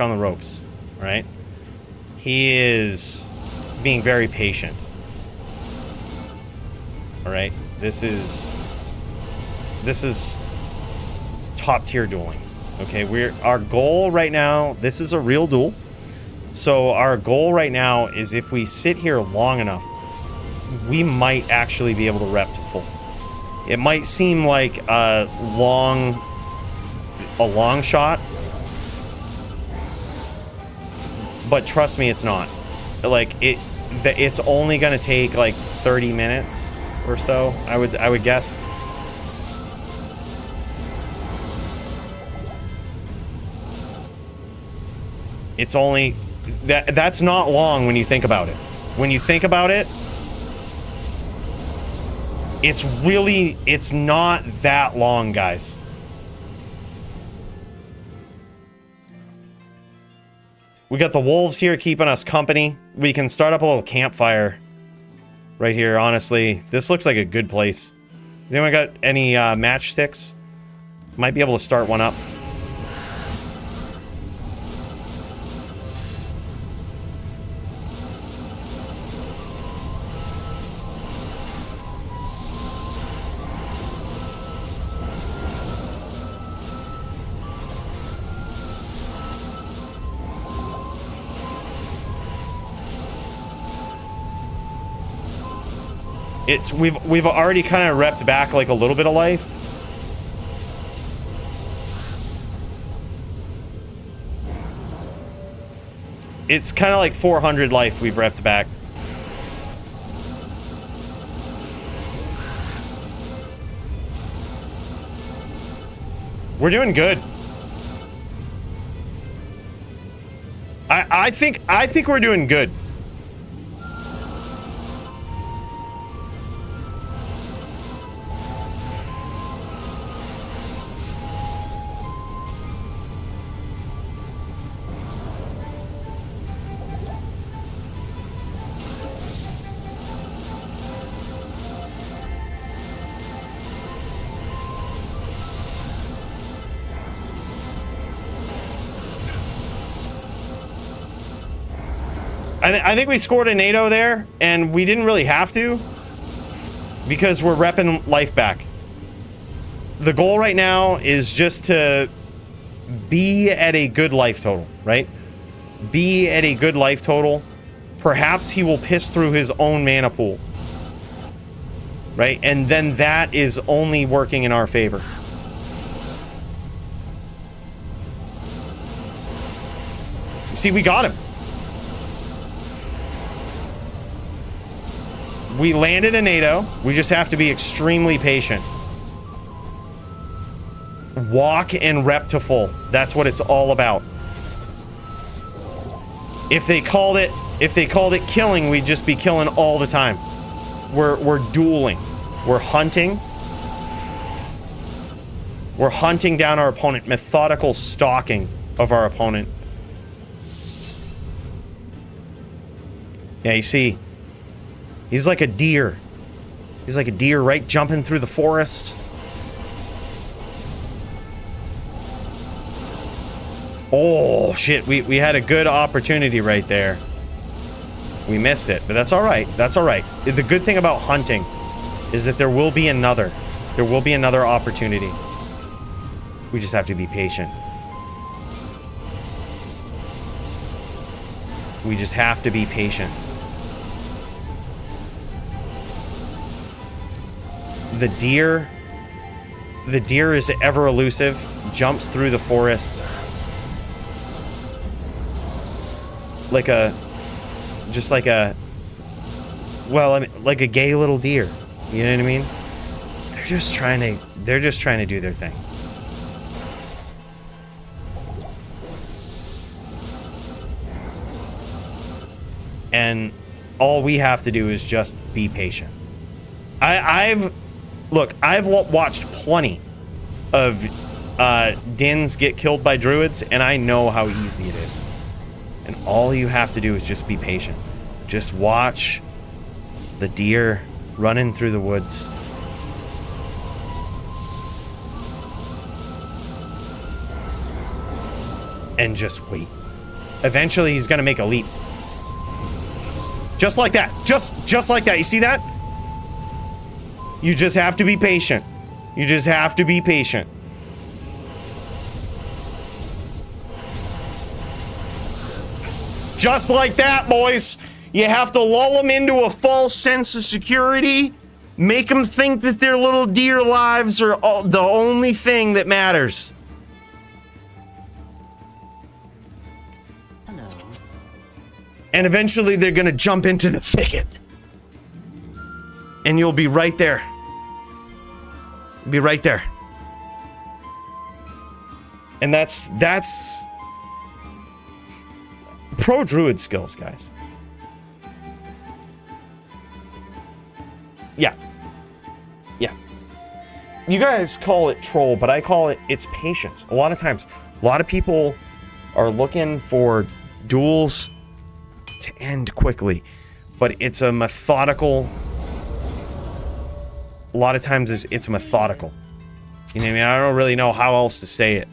on the ropes. Right? He is being very patient. Alright? This is top tier dueling. Okay, our goal right now, this is a real duel. So our goal right now is if we sit here long enough, we might actually be able to rep to full. It might seem like a long shot, but trust me, it's not. Like it's only gonna take like 30 minutes or so. I would guess. It's only that's not long when you think about it. When you think about it, it's not that long, guys. We got the wolves here keeping us company. We can start up a little campfire right here, honestly. This looks like a good place. Has anyone got any matchsticks? Might be able to start one up. We've already kind of repped back like a little bit of life. It's kind of like 400 life we've repped back. We're doing good. I think we're doing good. I think we scored a NATO there, and we didn't really have to, because we're repping life back. The goal right now is just to be at a good life total, right? Be at a good life total. Perhaps he will piss through his own mana pool, right? And then that is only working in our favor. See, we got him. We landed a NATO. We just have to be extremely patient. Walk and rep to full. That's what it's all about. If they called it killing, we'd just be killing all the time. We're dueling. We're hunting. We're hunting down our opponent. Methodical stalking of our opponent. Yeah, you see. He's like a deer. He's like a deer, right? Jumping through the forest. Oh, shit. We had a good opportunity right there. We missed it, but that's all right. That's all right. The good thing about hunting is that there will be another. There will be another opportunity. We just have to be patient. We just have to be patient. The deer is ever elusive, jumps through the forest like a like a gay little deer. You know what I mean? They're just trying to do their thing. And all we have to do is just be patient. I've watched plenty of Dins get killed by druids, and I know how easy it is. And all you have to do is just be patient. Just watch the deer running through the woods. And just wait. Eventually he's gonna make a leap. Just like that. Just like that. You see that? You just have to be patient. You just have to be patient. Just like that, boys. You have to lull them into a false sense of security, make them think that their little deer lives are the only thing that matters. Hello. And eventually they're gonna jump into the thicket. And you'll be right there. Be right there. And that's pro druid skills, guys. Yeah. Yeah. You guys call it troll, but I call it's patience. A lot of times, a lot of people are looking for duels to end quickly, but it's a methodical. A lot of times it's methodical. You know what I mean? I don't really know how else to say it.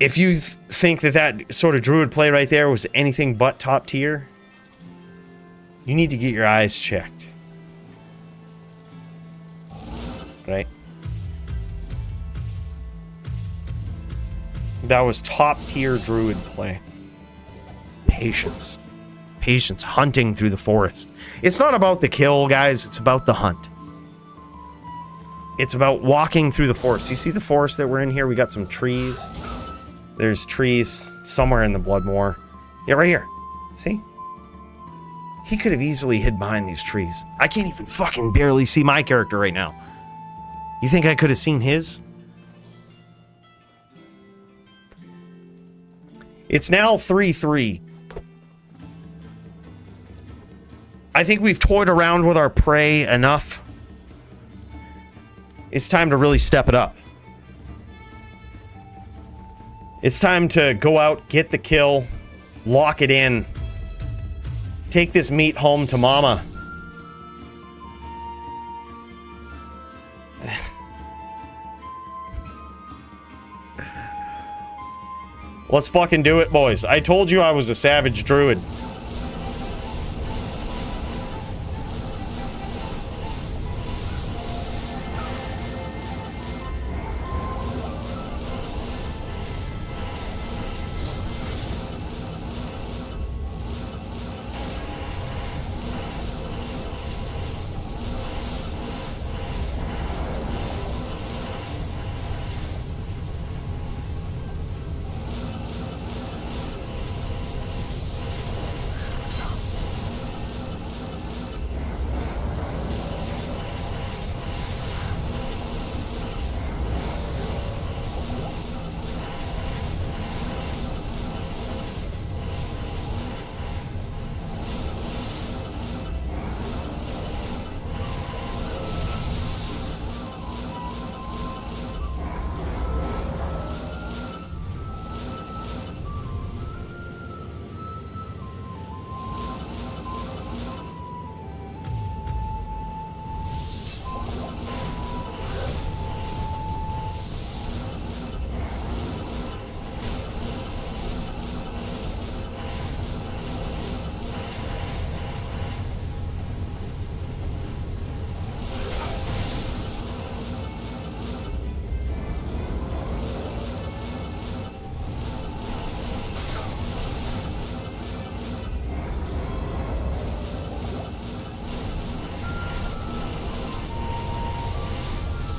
If you think that sort of druid play right there was anything but top tier, you need to get your eyes checked. Right? That was top tier druid play. Patience. Patience, hunting through the forest. It's not about the kill, guys. It's about the hunt. It's about walking through the forest. You see the forest that we're in here? We got some trees. There's trees somewhere in the Bloodmoor. Yeah, right here. See? He could have easily hid behind these trees. I can't even fucking barely see my character right now. You think I could have seen his? It's now 3-3. I think we've toyed around with our prey enough. It's time to really step it up. It's time to go out, get the kill, lock it in, take this meat home to mama. Let's fucking do it, boys. I told you I was a savage druid.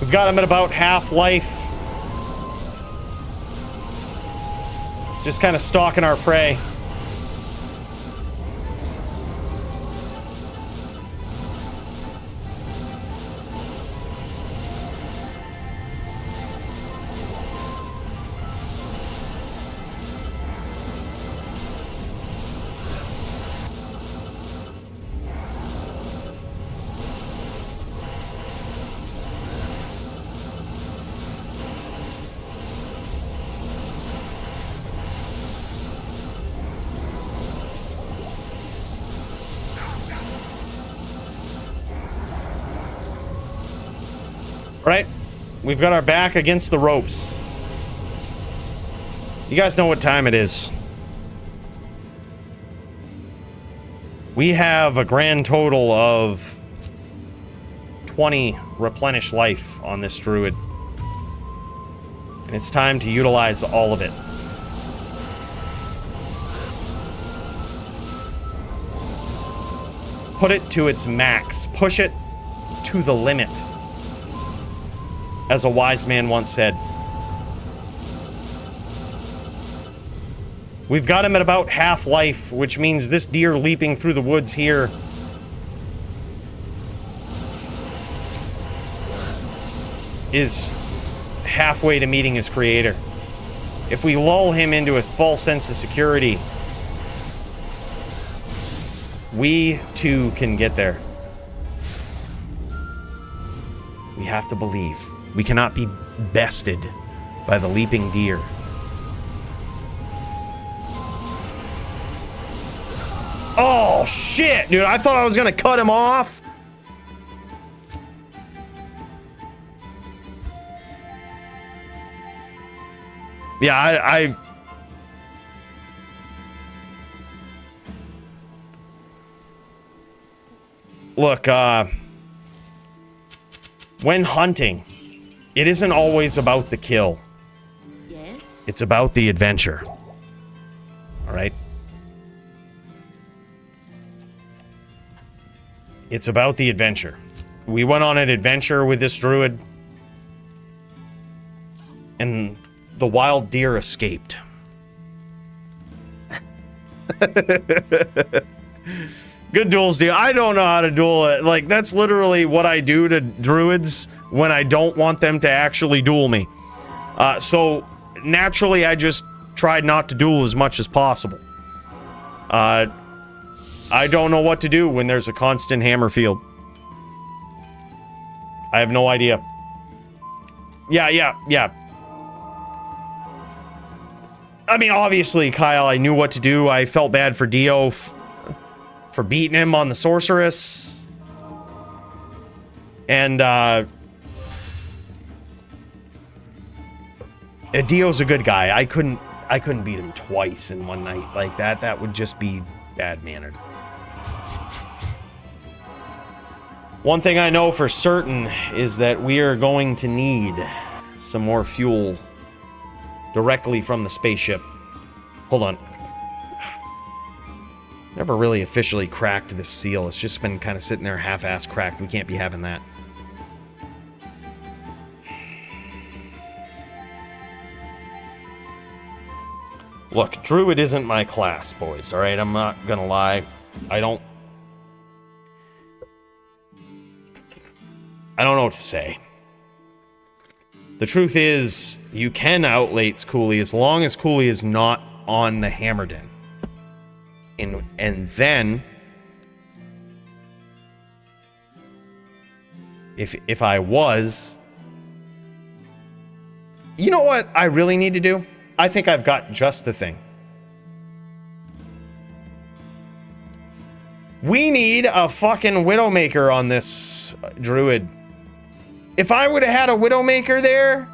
We've got him at about half life. Just kind of stalking our prey. Right? We've got our back against the ropes. You guys know what time it is. We have a grand total of 20 replenished life on this druid. And it's time to utilize all of it. Put it to its max. Push it to the limit. As a wise man once said. We've got him at about half life, which means this deer leaping through the woods here is halfway to meeting his creator. If we lull him into a false sense of security, we too can get there. We have to believe. We cannot be bested by the leaping deer. Oh, shit, dude. I thought I was gonna cut him off. Yeah, I look, when hunting, it isn't always about the kill. Yes? It's about the adventure. All right? It's about the adventure. We went on an adventure with this druid, and the wild deer escaped. Good duels, dude. I don't know how to duel it. Like, that's literally what I do to druids when I don't want them to actually duel me. So, naturally, I just tried not to duel as much as possible. I don't know what to do when there's a constant hammer field. I have no idea. Yeah. I mean, obviously, Kyle, I knew what to do. I felt bad for Dio for beating him on the sorceress. And, Dio's a good guy. I couldn't beat him twice in one night like that. That would just be bad-mannered. One thing I know for certain is that we are going to need some more fuel directly from the spaceship. Hold on. Never really officially cracked this seal. It's just been kind of sitting there half-ass cracked. We can't be having that. Look, Druid isn't my class, boys, alright? I'm not gonna lie. I don't know what to say. The truth is, you can outlates Coooley as long as Coooley is not on the Hammerdin. And then, if I was, you know what I really need to do? I think I've got just the thing. We need a fucking Widowmaker on this Druid. If I would have had a Widowmaker there,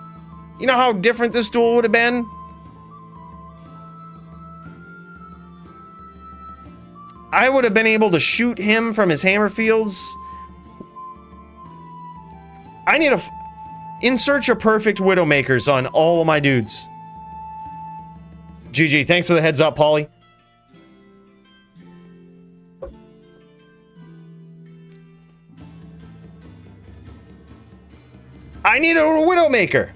you know how different this duel would have been? I would have been able to shoot him from his hammer fields. I need in search of perfect Widowmakers on all of my dudes. GG, thanks for the heads up, Polly. I need a Widowmaker.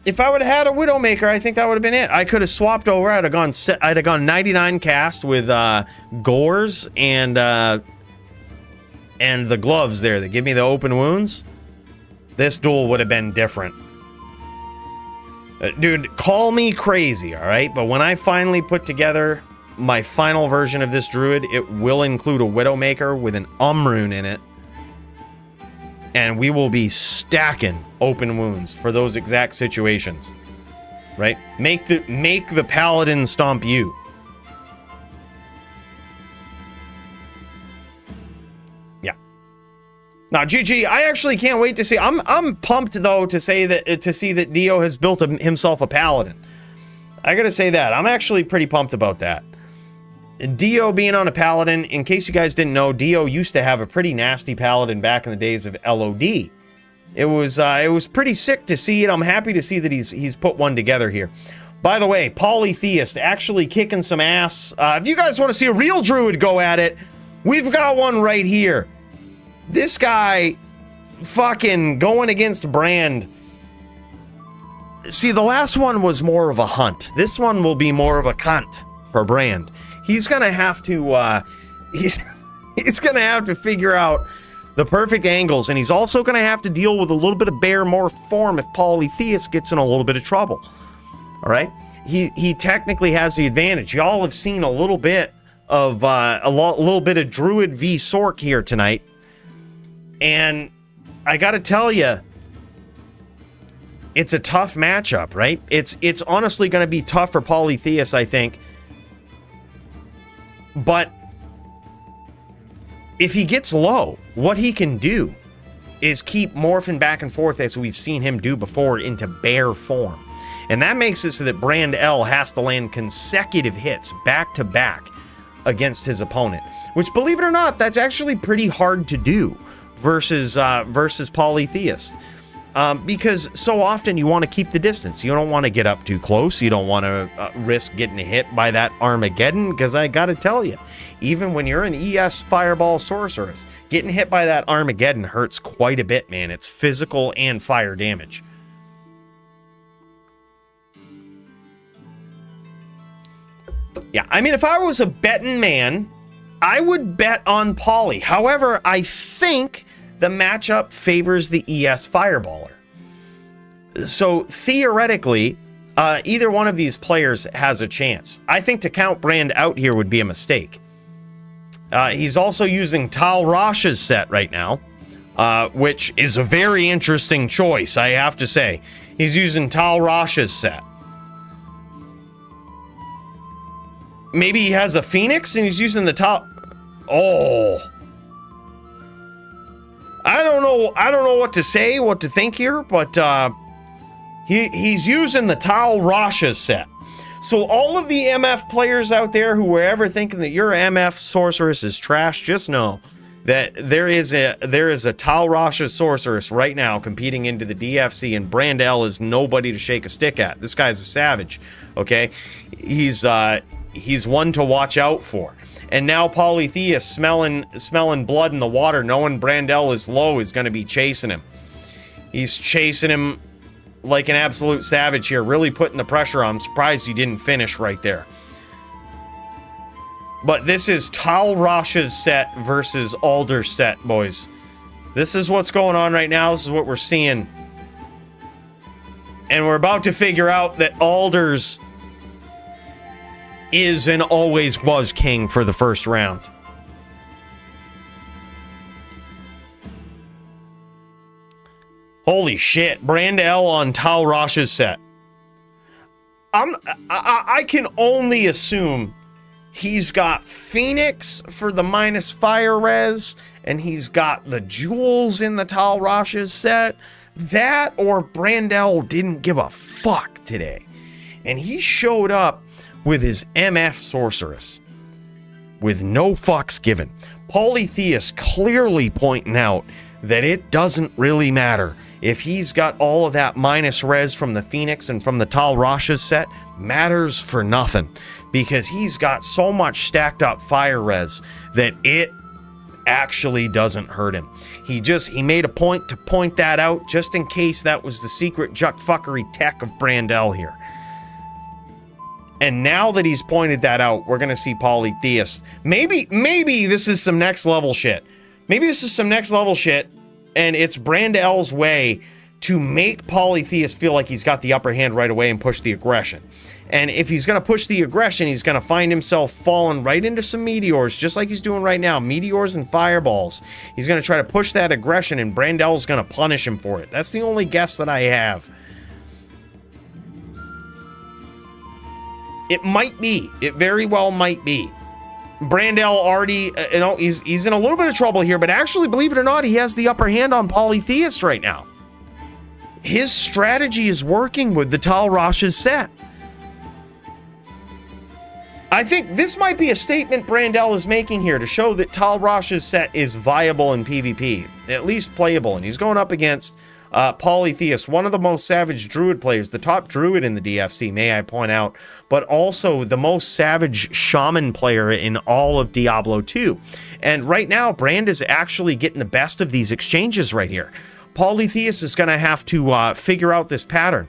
If I would have had a Widowmaker, I think that would have been it. I could have swapped over. I'd have gone 99 cast with Gores and the gloves there that give me the open wounds. This duel would have been different. Dude, call me crazy, all right? But when I finally put together my final version of this Druid, it will include a Widowmaker with an rune in it. And we will be stacking open wounds for those exact situations. Right? Make the paladin stomp you. Yeah. Now, GG, I actually can't wait to see. I'm pumped though to see that Dio has built himself a paladin. I gotta say that. I'm actually pretty pumped about that. Dio being on a paladin, in case you guys didn't know, Dio used to have a pretty nasty paladin back in the days of LOD. It was pretty sick to see it. I'm happy to see that he's put one together here. By the way, Polytheist actually kicking some ass. If you guys want to see a real druid go at it, We've got one right here. This guy fucking going against Brand. See, the last one was more of a hunt. This one will be more of a cunt for Brand. He's gonna have to he's gonna have to figure out the perfect angles, and he's also gonna have to deal with a little bit of bear morph form if Polytheist gets in a little bit of trouble. All right, he technically has the advantage. Y'all have seen a little bit of little bit of Druid v Sorc here tonight, and I gotta tell you, it's a tough matchup, right? It's honestly going to be tough for Polytheist, I think. But if he gets low, what he can do is keep morphing back and forth, as we've seen him do before, into bear form. And that makes it so that BrandL has to land consecutive hits back to back against his opponent, which, believe it or not, that's actually pretty hard to do versus Polytheist. Because so often you want to keep the distance. You don't want to get up too close. You don't want to risk getting hit by that Armageddon, because I got to tell you, even when you're an ES Fireball Sorceress, getting hit by that Armageddon hurts quite a bit, man. It's physical and fire damage. Yeah, I mean, if I was a betting man, I would bet on Poly. However, I think the matchup favors the ES Fireballer. So theoretically, either one of these players has a chance. I think to count Brand out here would be a mistake. He's also using Tal Rosh's set right now, which is a very interesting choice, I have to say. He's using Tal Rosh's set. Maybe he has a Phoenix and he's using the Tal... Oh... I don't know what to say, what to think here, but he's using the Tal Rosh's set. So all of the MF players out there who were ever thinking that your MF Sorceress is trash, just know that there is a Tal Rosh's Sorceress right now competing into the DFC, and BrandL is nobody to shake a stick at. This guy's a savage, okay? He's one to watch out for. And now Polytheist, smelling blood in the water, knowing BrandL is low, is going to be chasing him. He's chasing him like an absolute savage here, really putting the pressure on. I'm surprised he didn't finish right there. But this is Tal Rosh's set versus Alder's set, boys. This is what's going on right now. This is what we're seeing. And we're about to figure out that Alder's is and always was king for the first round. Holy shit, BrandL on Tal Rosh's set. I can only assume he's got Phoenix for the minus fire res, and he's got the jewels in the Tal Rosh's set. That or BrandL didn't give a fuck today. And he showed up with his MF Sorceress, with no fucks given. Polytheist clearly pointing out that it doesn't really matter. If he's got all of that minus res from the Phoenix and from the Tal Rosh's set, matters for nothing. Because he's got so much stacked up fire res that it actually doesn't hurt him. He made a point to point that out just in case that was the secret juck fuckery tech of BrandL here. And now that he's pointed that out, we're going to see Polytheist. Maybe this is some next level shit. Maybe this is some next level shit, and it's BrandL's way to make Polytheist feel like he's got the upper hand right away and push the aggression. And if he's going to push the aggression, he's going to find himself falling right into some meteors, just like he's doing right now. Meteors and fireballs. He's going to try to push that aggression, and BrandL's going to punish him for it. That's the only guess that I have. It might be. It very well might be. BrandL already, he's in a little bit of trouble here, but actually, believe it or not, he has the upper hand on Polytheist right now. His strategy is working with the Tal Rosh's set. I think this might be a statement BrandL is making here to show that Tal Rosh's set is viable in PvP, at least playable, and he's going up against Polytheist, one of the most savage druid players, the top druid in the DFC, may I point out, but also the most savage shaman player in all of Diablo 2. And right now, Brand is actually getting the best of these exchanges right here. Polytheist is going to have to figure out this pattern,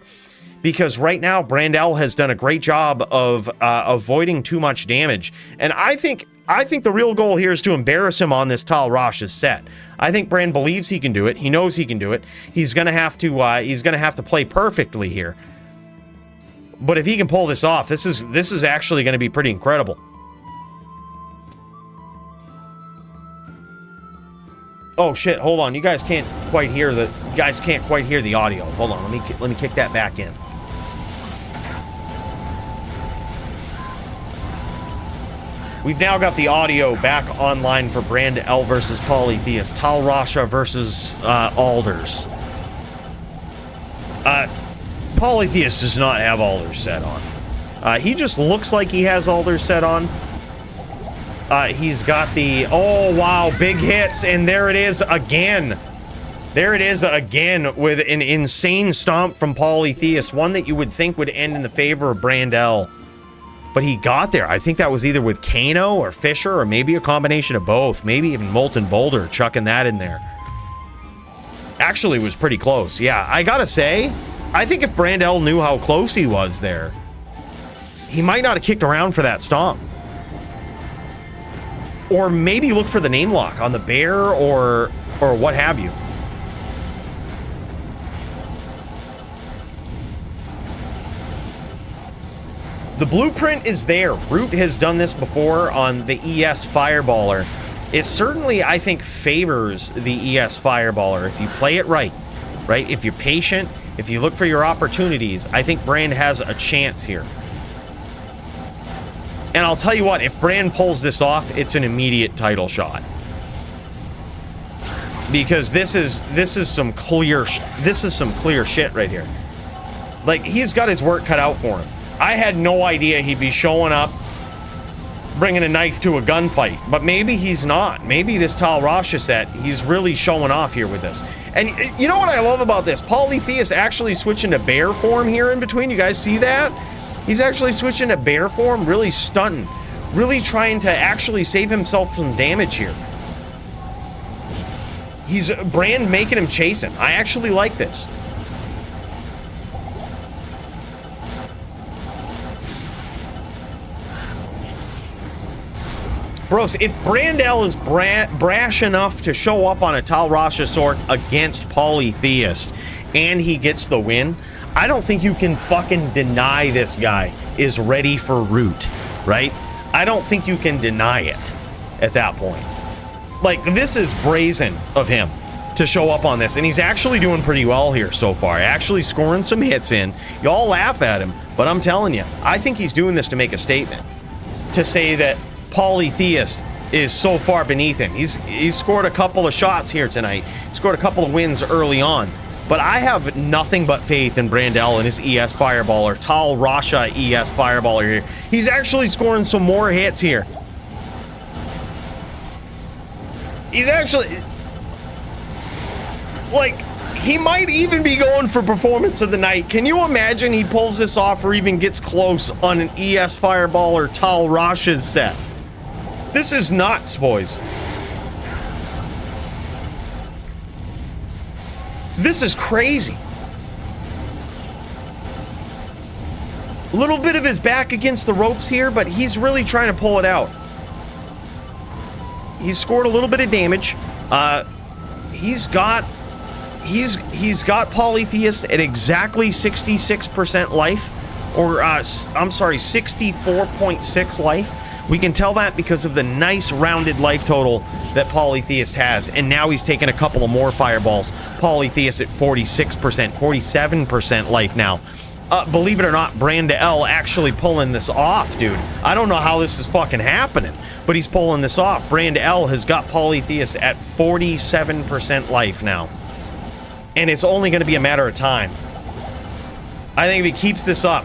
because right now BrandL has done a great job of avoiding too much damage. And I think the real goal here is to embarrass him on this Tal Rasha's set. I think Brand believes he can do it. He knows he can do it. He's gonna have to play perfectly here. But if he can pull this off, this is actually going to be pretty incredible. Oh shit! Hold on, you guys can't quite hear the audio. Hold on, let me kick that back in. We've now got the audio back online for BrandL versus Polytheist, Tal Rasha versus Alders. Polytheist does not have Alders set on. He just looks like he has Alders set on. He's got the, oh wow, big hits, and there it is again. There it is again with an insane stomp from Polytheist, one that you would think would end in the favor of BrandL. But he got there. I think that was either with Kano or Fisher, or maybe a combination of both. Maybe even Molten Boulder chucking that in there. Actually, it was pretty close. Yeah, I gotta say, I think if BrandL knew how close he was there, he might not have kicked around for that stomp. Or maybe look for the name lock on the bear or what have you. The blueprint is there. Root has done this before on the ES Fireballer. It certainly, I think, favors the ES Fireballer if you play it right? If you're patient, if you look for your opportunities, I think Brand has a chance here. And I'll tell you what, if Brand pulls this off, it's an immediate title shot. Because this is some clear shit right here. Like, he's got his work cut out for him. I had no idea he'd be showing up, bringing a knife to a gunfight. But maybe he's not. Maybe this Tal Rasha set, he's really showing off here with this. And you know what I love about this? Polytheist actually switching to bear form here in between. You guys see that? He's actually switching to bear form, really stunting. Really trying to actually save himself some damage here. He's Brand making him chase him. I actually like this. Bros, if BrandL is brash enough to show up on a Tal Rasha sorc against Polytheist and he gets the win, I don't think you can fucking deny this guy is ready for Root, right? I don't think you can deny it at that point. Like, this is brazen of him to show up on this, and he's actually doing pretty well here so far, actually scoring some hits in. Y'all laugh at him, but I'm telling you, I think he's doing this to make a statement, to say that Polytheist is so far beneath him. He's scored a couple of shots here tonight, scored a couple of wins early on, but I have nothing but faith in BrandL and his ES Fireballer, Tal Rasha ES Fireballer here. He's actually scoring some more hits here. He's actually, like, he might even be going for performance of the night. Can you imagine he pulls this off or even gets close on an ES Fireballer Tal Rasha's set? This is nuts, boys. This is crazy. A little bit of his back against the ropes here, but he's really trying to pull it out. He's scored a little bit of damage. He's got Polytheist at exactly 66% life, or I'm sorry, 64.6 life. We can tell that because of the nice rounded life total that Polytheist has. And now he's taken a couple of more fireballs. Polytheist at 46%, 47% life now. Believe it or not, BrandL actually pulling this off, dude. I don't know how this is fucking happening, but he's pulling this off. BrandL has got Polytheist at 47% life now. And it's only going to be a matter of time. I think if he keeps this up,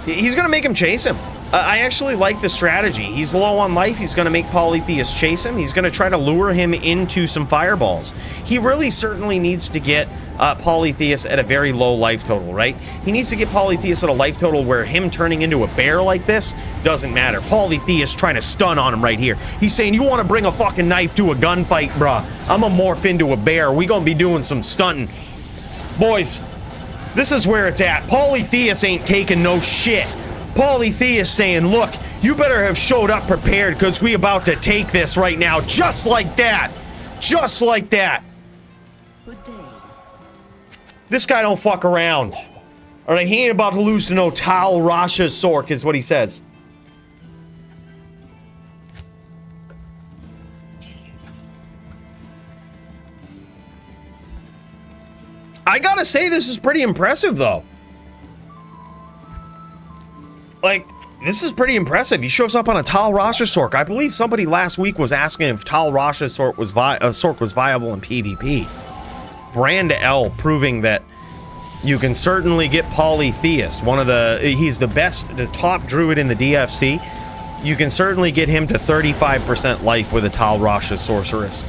he's going to make him chase him. I actually like the strategy. He's low on life. He's going to make Polytheist chase him. He's going to try to lure him into some fireballs. He really certainly needs to get Polytheist at a very low life total, right? He needs to get Polytheist at a life total where him turning into a bear like this doesn't matter. Polytheist trying to stun on him right here. He's saying, you want to bring a fucking knife to a gunfight, bruh? I'm going to morph into a bear. We going to be doing some stunting. Boys, this is where it's at. Polytheist ain't taking no shit. Polytheist saying, look, you better have showed up prepared because we about to take this right now. Just like that. Just like that. Good day. This guy don't fuck around. All right, he ain't about to lose to no Tal Rasha's sorc is what he says. I gotta say, this is pretty impressive, though. Like, this is pretty impressive. He shows up on a Tal Rasha sorc. I believe somebody last week was asking if Tal Rasha's sorc was viable in PvP. BrandL proving that you can certainly get Polytheist. He's the top druid in the DFC. You can certainly get him to 35% life with a Tal Rasha sorceress.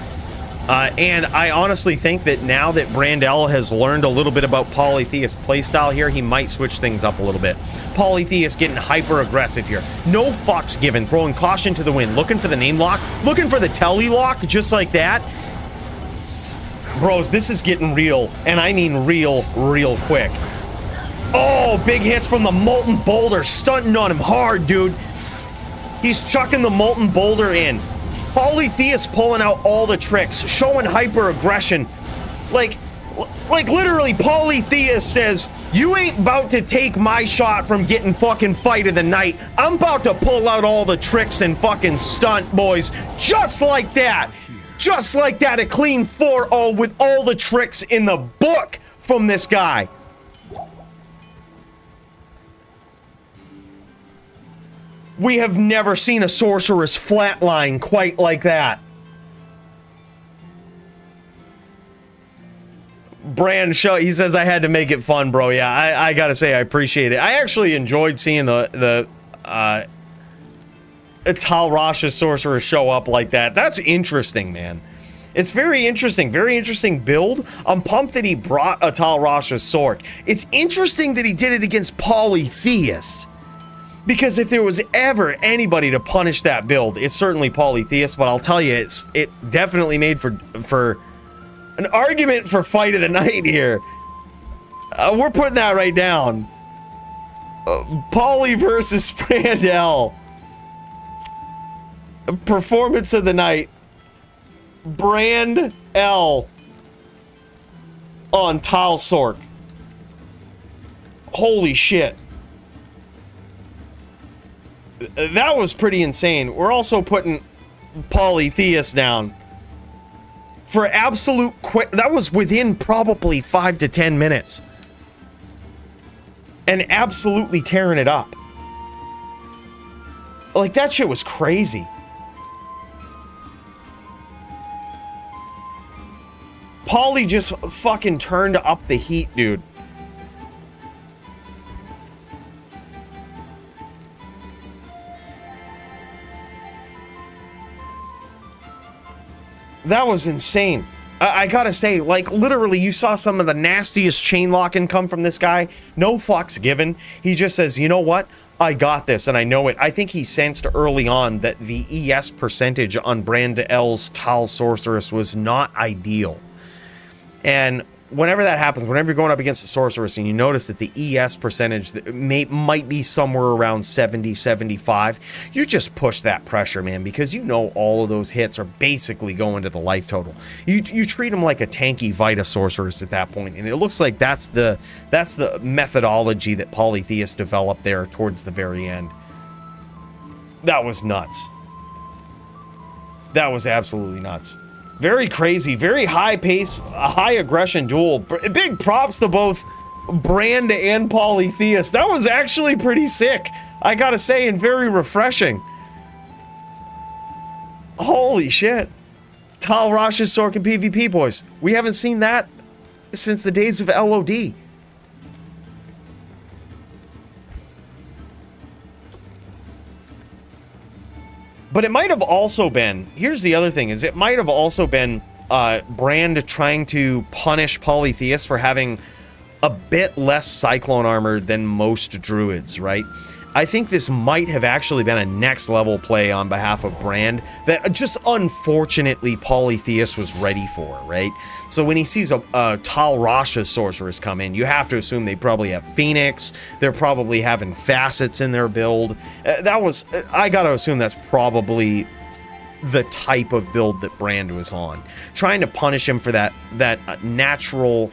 And I honestly think that now that BrandL has learned a little bit about Polytheist playstyle here, he might switch things up a little bit. Polytheist getting hyper aggressive here. No fucks given, throwing caution to the wind, looking for the name lock, looking for the telly lock, just like that. Bros, this is getting real, and I mean real quick. Oh, big hits from the Molten Boulder, stunting on him hard, dude. He's chucking the Molten Boulder in. Polytheist pulling out all the tricks, showing hyper aggression. Like literally, Polytheist says, you ain't about to take my shot from getting fucking fight of the night. I'm about to pull out all the tricks and fucking stunt, boys. Just like that. Just like that, a clean 4-0 with all the tricks in the book from this guy. We have never seen a sorceress flatline quite like that. Brand show, he says, I had to make it fun, bro. Yeah, I gotta say, I appreciate it. I actually enjoyed seeing the Tal Rasha sorceress show up like that. That's interesting, man. It's very interesting build. I'm pumped that he brought a Tal Rasha sorc. It's interesting that he did it against Polytheist. Because if there was ever anybody to punish that build, it's certainly Polytheist, but I'll tell you, it definitely made for an argument for fight of the night here. We're putting that right down. Poly versus BrandL. Performance of the night. BrandL on Tal sorc. Holy shit. That was pretty insane. We're also putting Polytheist down for absolute that was within probably 5 to 10 minutes. And absolutely tearing it up. Like, that shit was crazy. Poly just fucking turned up the heat, dude. That was insane. I gotta say, like, literally, you saw some of the nastiest chain locking come from this guy. No fucks given. He just says, you know what? I got this, and I know it. I think he sensed early on that the ES percentage on BrandL's Tal Sorceress was not ideal. And whenever that happens, whenever you're going up against a sorceress and you notice that the ES percentage might be somewhere around 70, 75, you just push that pressure, man, because you know all of those hits are basically going to the life total. You treat them like a tanky Vita sorceress at that point, and it looks like that's the methodology that Polytheist developed there towards the very end. That was nuts. That was absolutely nuts. Very crazy, very high pace, a high aggression duel. Big props to both Brand and Polytheist. That was actually pretty sick, I gotta say, and very refreshing. Holy shit. Tal Rasha's sorc and PvP, boys. We haven't seen that since the days of LOD. But it might have also been, here's the other thing, is it might have also been Brand trying to punish Polytheist for having a bit less Cyclone armor than most Druids, right? I think this might have actually been a next level play on behalf of Brand that just unfortunately Polytheist was ready for, right? So when he sees a Tal Rasha sorceress come in, you have to assume they probably have Phoenix, they're probably having Facets in their build. I gotta assume that's probably the type of build that Brand was on. Trying to punish him for that natural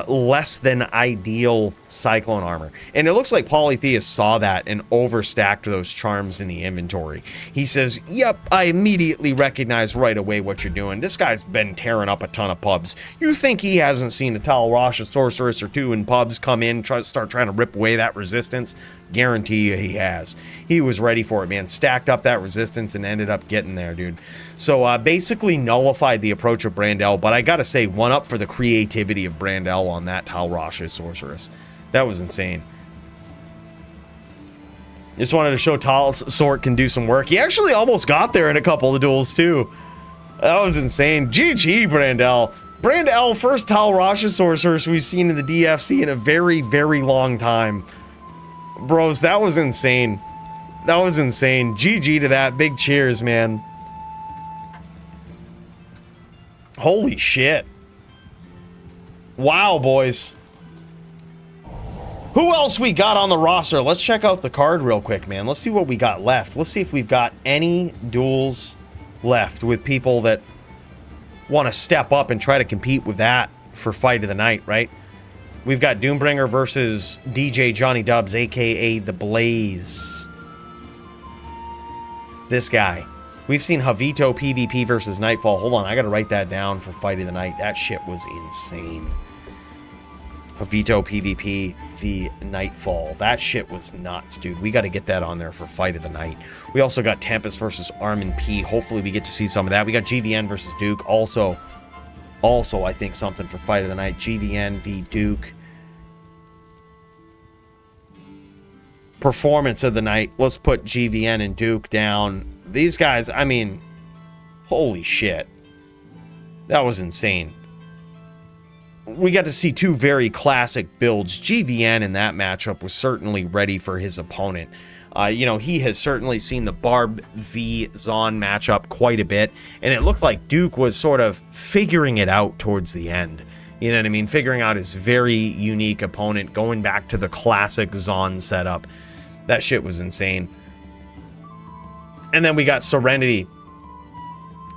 less than ideal Cyclone armor. And it looks like Polytheist saw that and overstacked those charms in the inventory. He says, yep, I immediately recognize right away what you're doing. This guy's been tearing up a ton of pubs. You think he hasn't seen a Tal Rasha sorceress or two in pubs come in, start trying to rip away that resistance? Guarantee you he has. He was ready for it, man. Stacked up that resistance and ended up getting there, dude. So basically nullified the approach of BrandL, but I gotta say, one up for the creativity of BrandL on that Tal Rasha sorceress. That was insane. Just wanted to show Tal's sorc can do some work. He actually almost got there in a couple of duels too. That was insane. GG, BrandL. BrandL, first Tal Rasha sorceress we've seen in the DFC in a very, very long time. Bros, that was insane. That was insane. GG to that. Big cheers, man. Holy shit. Wow, boys. Who else we got on the roster? Let's check out the card real quick, man. Let's see what we got left. Let's see if we've got any duels left with people that want to step up and try to compete with that for fight of the night, right? We've got Doombringer versus DJ Johnny Dubs, aka The Blaze. This guy. We've seen JavitoPvp versus Nightfall. Hold on, I gotta write that down for fight of the night. That shit was insane. JavitoPvP v Nightfall. That shit was nuts, dude. We got to get that on there for fight of the night. We also got Tempest versus Armin P. Hopefully we get to see some of that. We got GVN versus Dooke. Also, I think something for fight of the night. GVN v Dooke. Performance of the night. Let's put GVN and Dooke down. These guys, I mean, holy shit. That was insane. We got to see two very classic builds. GVN in that matchup was certainly ready for his opponent. You know, he has certainly seen the Barb v Zon matchup quite a bit, and it looked like Dooke was sort of figuring it out towards the end. You know what I mean? Figuring out his very unique opponent, going back to the classic Zon setup. That shit was insane. And then we got Serenity.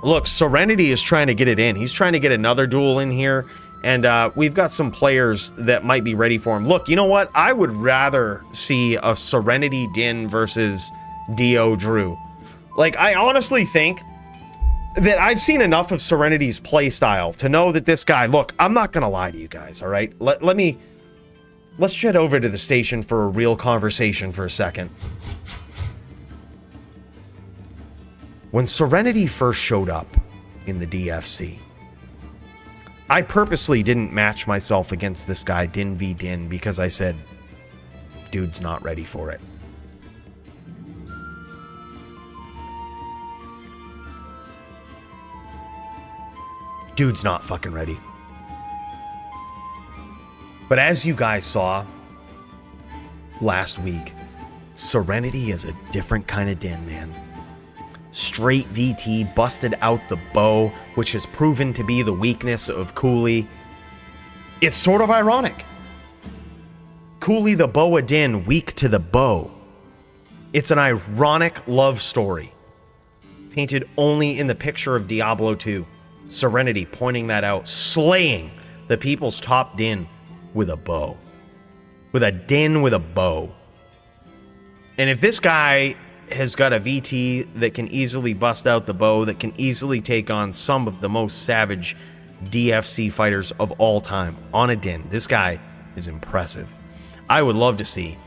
Look, Serenity is trying to get it in. He's trying to get another duel in here. And we've got some players that might be ready for him. Look, you know what? I would rather see a Serenity Din versus Dio Drew. Like, I honestly think that I've seen enough of Serenity's playstyle to know that this guy... Look, I'm not going to lie to you guys, all right? Let's jet over to the station for a real conversation for a second. When Serenity first showed up in the DFC... I purposely didn't match myself against this guy, Din v Din, because I said, dude's not ready for it. Dude's not fucking ready. But as you guys saw last week, Serenity is a different kind of Din, man. Straight VT, busted out the bow, which has proven to be the weakness of Coooley. It's sort of ironic. Coooley the Boa Din, weak to the bow. It's an ironic love story, painted only in the picture of Diablo 2. Serenity pointing that out, slaying the people's top Din with a bow. With a Din with a bow. And if this guy has got a VT that can easily bust out the bow, that can easily take on some of the most savage DFC fighters of all time on a Din. This guy is impressive. I would love to see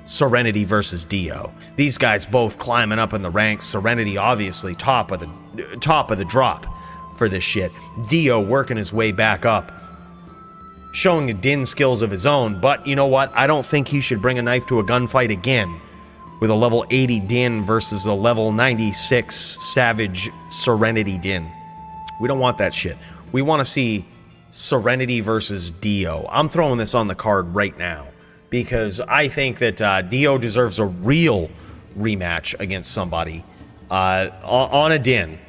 Serenity versus Dio. These guys both climbing up in the ranks. Serenity obviously top of the drop for this shit. Dio working his way back up, showing Din skills of his own. But you know what? I don't think he should bring a knife to a gunfight again with a level 80 Din versus a level 96 Savage Serenity Din. We don't want that shit. We want to see Serenity versus Dio. I'm throwing this on the card right now because I think that Dio deserves a real rematch against somebody on a Din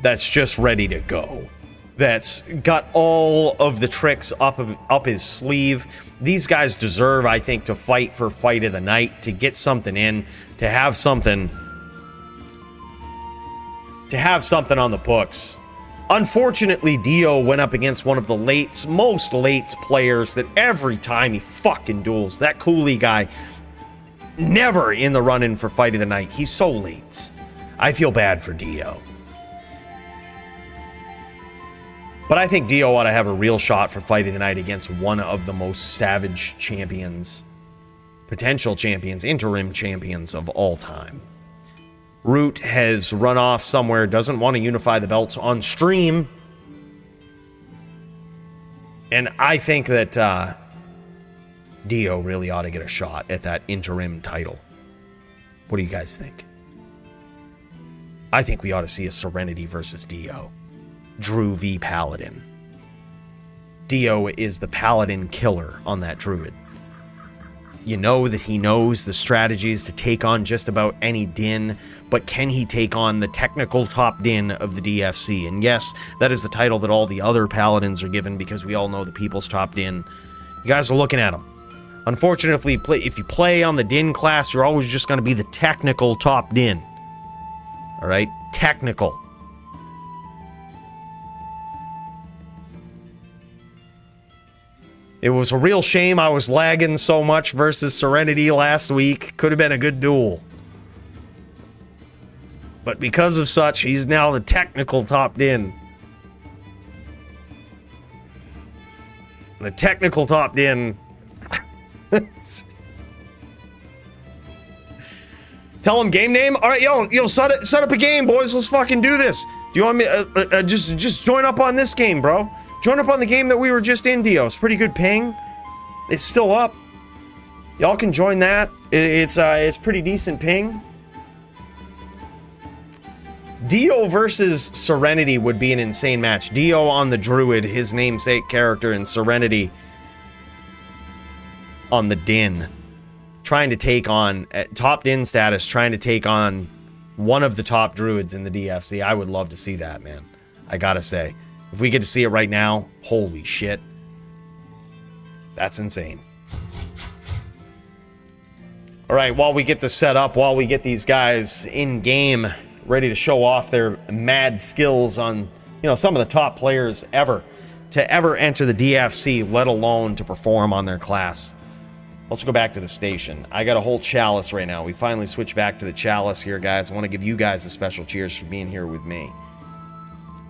that's just ready to go, that's got all of the tricks up his sleeve. These guys deserve, I think, to fight for fight of the night, to get something in, to have something on the books. Unfortunately, Dio went up against one of the most late players that every time he fucking duels. That Coooley guy, never in the run-in for fight of the night. He's so late. I feel bad for Dio. But I think Dio ought to have a real shot for fight of the night against one of the most savage champions, potential champions, interim champions of all time. Root has run off somewhere, doesn't want to unify the belts on stream. And I think that Dio really ought to get a shot at that interim title. What do you guys think? I think we ought to see a Serenity versus Dio. Drew v Paladin. Dio is the Paladin killer on that Druid. You know that he knows the strategies to take on just about any Din, but can he take on the technical top Din of the DFC? And yes, that is the title that all the other Paladins are given because we all know the people's top Din. You guys are looking at him. Unfortunately, if you play on the Din class, you're always just going to be the technical top Din. Alright? Technical. It was a real shame I was lagging so much versus Serenity last week. Could have been a good duel. But because of such, he's now the technical top Din. The technical top Din. Tell him game name? Alright, yo, set up a game, boys. Let's fucking do this. Do you want me just join up on this game, bro? Join up on the game that we were just in, Dio. It's pretty good ping. It's still up. Y'all can join that. It's pretty decent ping. Dio versus Serenity would be an insane match. Dio on the Druid, his namesake character, and Serenity on the Din. Trying to take on, at top Din status, trying to take on one of the top Druids in the DFC. I would love to see that, man. I gotta say. If we get to see it right now, holy shit. That's insane. Alright, while we get this set up, while we get these guys in-game, ready to show off their mad skills on, you know, some of the top players ever to ever enter the DFC, let alone to perform on their class. Let's go back to the station. I got a whole chalice right now. We finally switched back to the chalice here, guys. I want to give you guys a special cheers for being here with me.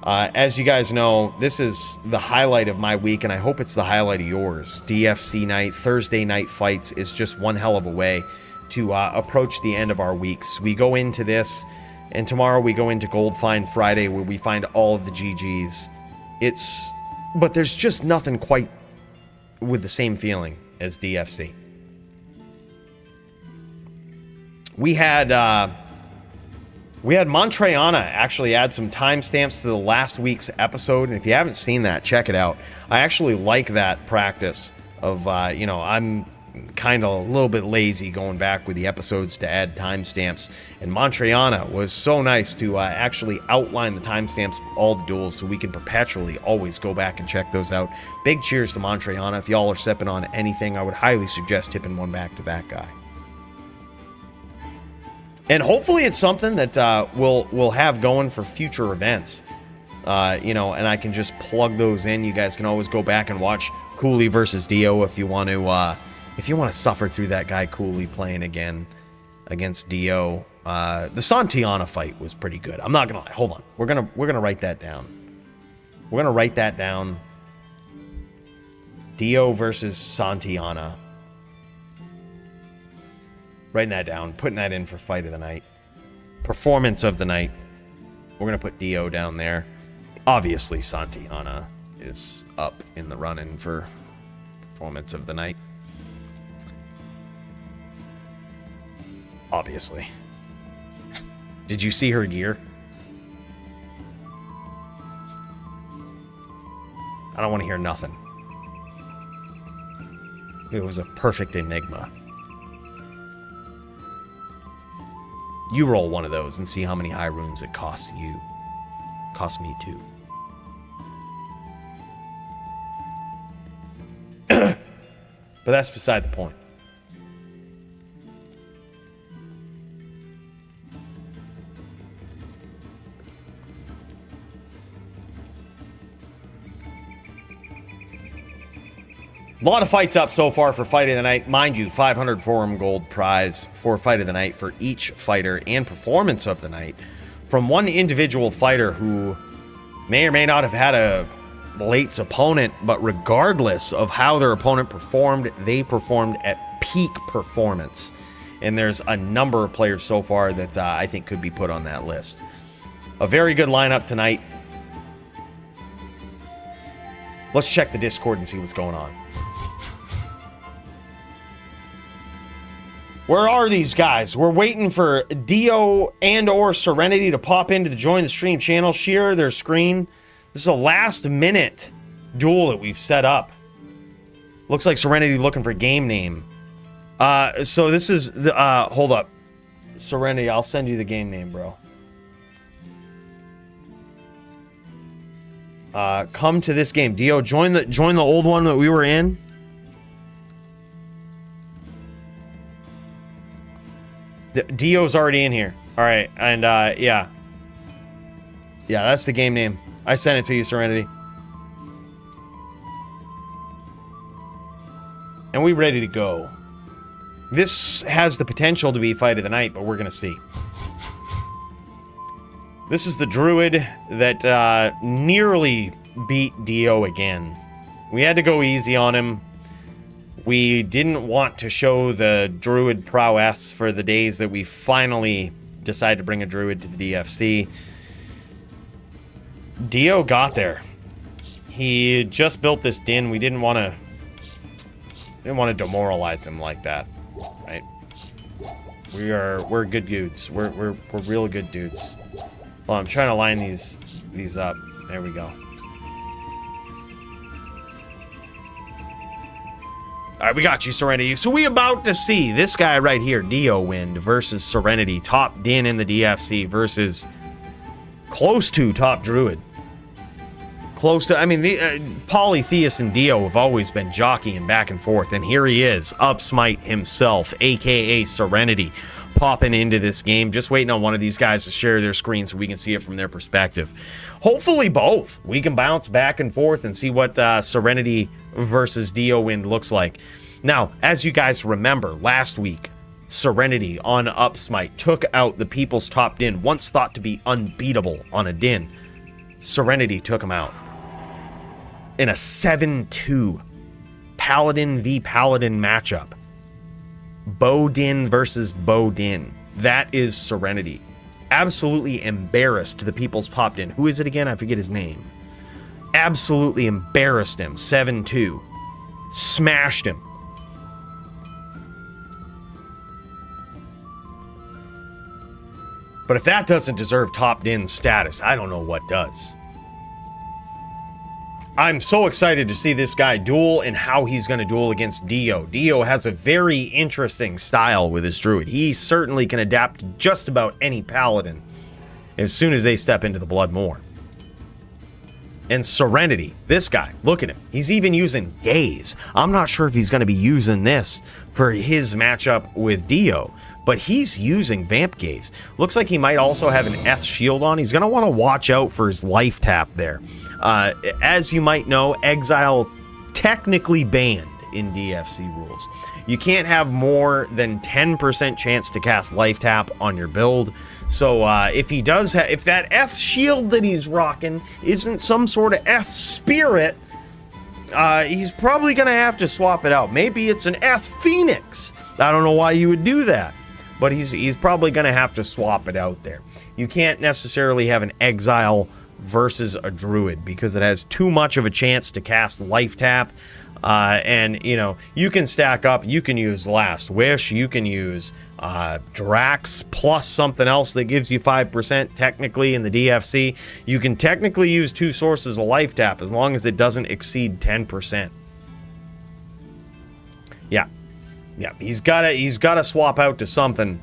As you guys know, this is the highlight of my week, and I hope it's the highlight of yours. DFC night, Thursday night fights is just one hell of a way to approach the end of our weeks. We go into this, and tomorrow we go into Gold Find Friday, where we find all of the GGs. But there's just nothing quite with the same feeling as DFC. We had Montreana actually add some timestamps to the last week's episode, and if you haven't seen that, check it out. I actually like that practice of, you know, I'm kind of a little bit lazy going back with the episodes to add timestamps, and Montreana was so nice to actually outline the timestamps of all the duels so we can perpetually always go back and check those out. Big cheers to Montreana. If y'all are sipping on anything, I would highly suggest tipping one back to that guy. And hopefully it's something that we'll have going for future events. You know, and I can just plug those in. You guys can always go back and watch Coooley versus Dio if you want to suffer through that guy Coooley playing again against Dio. The Santiana fight was pretty good. I'm not gonna lie. Hold on. We're gonna write that down. We're gonna write that down. Dio versus Santiana. Writing that down, putting that in for fight of the night. Performance of the night. We're going to put Dio down there. Obviously, Santiana is up in the running for performance of the night. Obviously. Did you see her gear? I don't want to hear nothing. It was a perfect enigma. You roll one of those and see how many high runes it costs you. Cost me too. But that's beside the point. A lot of fights up so far for Fight of the Night. Mind you, 500 Forum Gold prize for Fight of the Night for each fighter and performance of the night from one individual fighter who may or may not have had a late opponent, but regardless of how their opponent performed, they performed at peak performance. And there's a number of players so far that I think could be put on that list. A very good lineup tonight. Let's check the Discord and see what's going on. Where are these guys? We're waiting for Dio and or Serenity to pop in to join the stream channel, share their screen. This is a last minute duel that we've set up. Looks like Serenity looking for game name. So this is the, hold up. Serenity, I'll send you the game name, bro. Come to this game. Dio, join the old one that we were in. Dio's already in here. All right, and yeah, that's the game name. I sent it to you, Serenity. And we ready to go. This has the potential to be Fight of the Night, but we're gonna see. This is the Druid that nearly beat Dio again. We had to go easy on him. We didn't want to show the Druid prowess for the days that we finally decided to bring a Druid to the DFC. Dio got there. He just built this din. We didn't want to demoralize him like that, right? We're good dudes. We're real good dudes. Well, I'm trying to line these up. There we go. All right, we got you, Serenity. So we about to see this guy right here, Diowind versus Serenity, top din in the DFC versus close to top Druid. Close to, I mean, the Polytheist and Dio have always been jockeying back and forth, and here he is, Upsmite himself, aka Serenity, popping into this game. Just waiting on one of these guys to share their screen so we can see it from their perspective. Hopefully both. We can bounce back and forth and see what Serenity versus Diowind looks like. Now, as you guys remember, last week, Serenity on Upsmite took out the people's top din, once thought to be unbeatable on a din. Serenity took him out in a 7-2 Paladin v Paladin matchup. Bodin versus Bodin. That is Serenity. Absolutely embarrassed the people's popped in. Who is it again? I forget his name. Absolutely embarrassed him. 7-2. Smashed him. But if that doesn't deserve top din status, I don't know what does. I'm so excited to see this guy duel and how he's going to duel against Dio. Dio has a very interesting style with his Druid. He certainly can adapt to just about any Paladin as soon as they step into the Blood Moor. And Serenity, this guy, look at him. He's even using Gaze. I'm not sure if he's going to be using this for his matchup with Dio, but he's using Vamp Gaze. Looks like he might also have an Eth shield on. He's going to want to watch out for his life tap there. As you might know, Exile technically banned in DFC rules. You can't have more than 10% chance to cast life tap on your build. So if he does have, if that Eth shield that he's rocking isn't some sort of Eth spirit, he's probably going to have to swap it out. Maybe it's an Eth Phoenix. I don't know why you would do that, but he's probably going to have to swap it out there. You can't necessarily have an Exile versus a Druid because it has too much of a chance to cast life tap. And, you know, you can stack up. You can use Last Wish. You can use Drax plus something else that gives you 5% technically in the DFC. You can technically use 2 sources of life tap as long as it doesn't exceed 10%. Yeah, he's gotta swap out to something.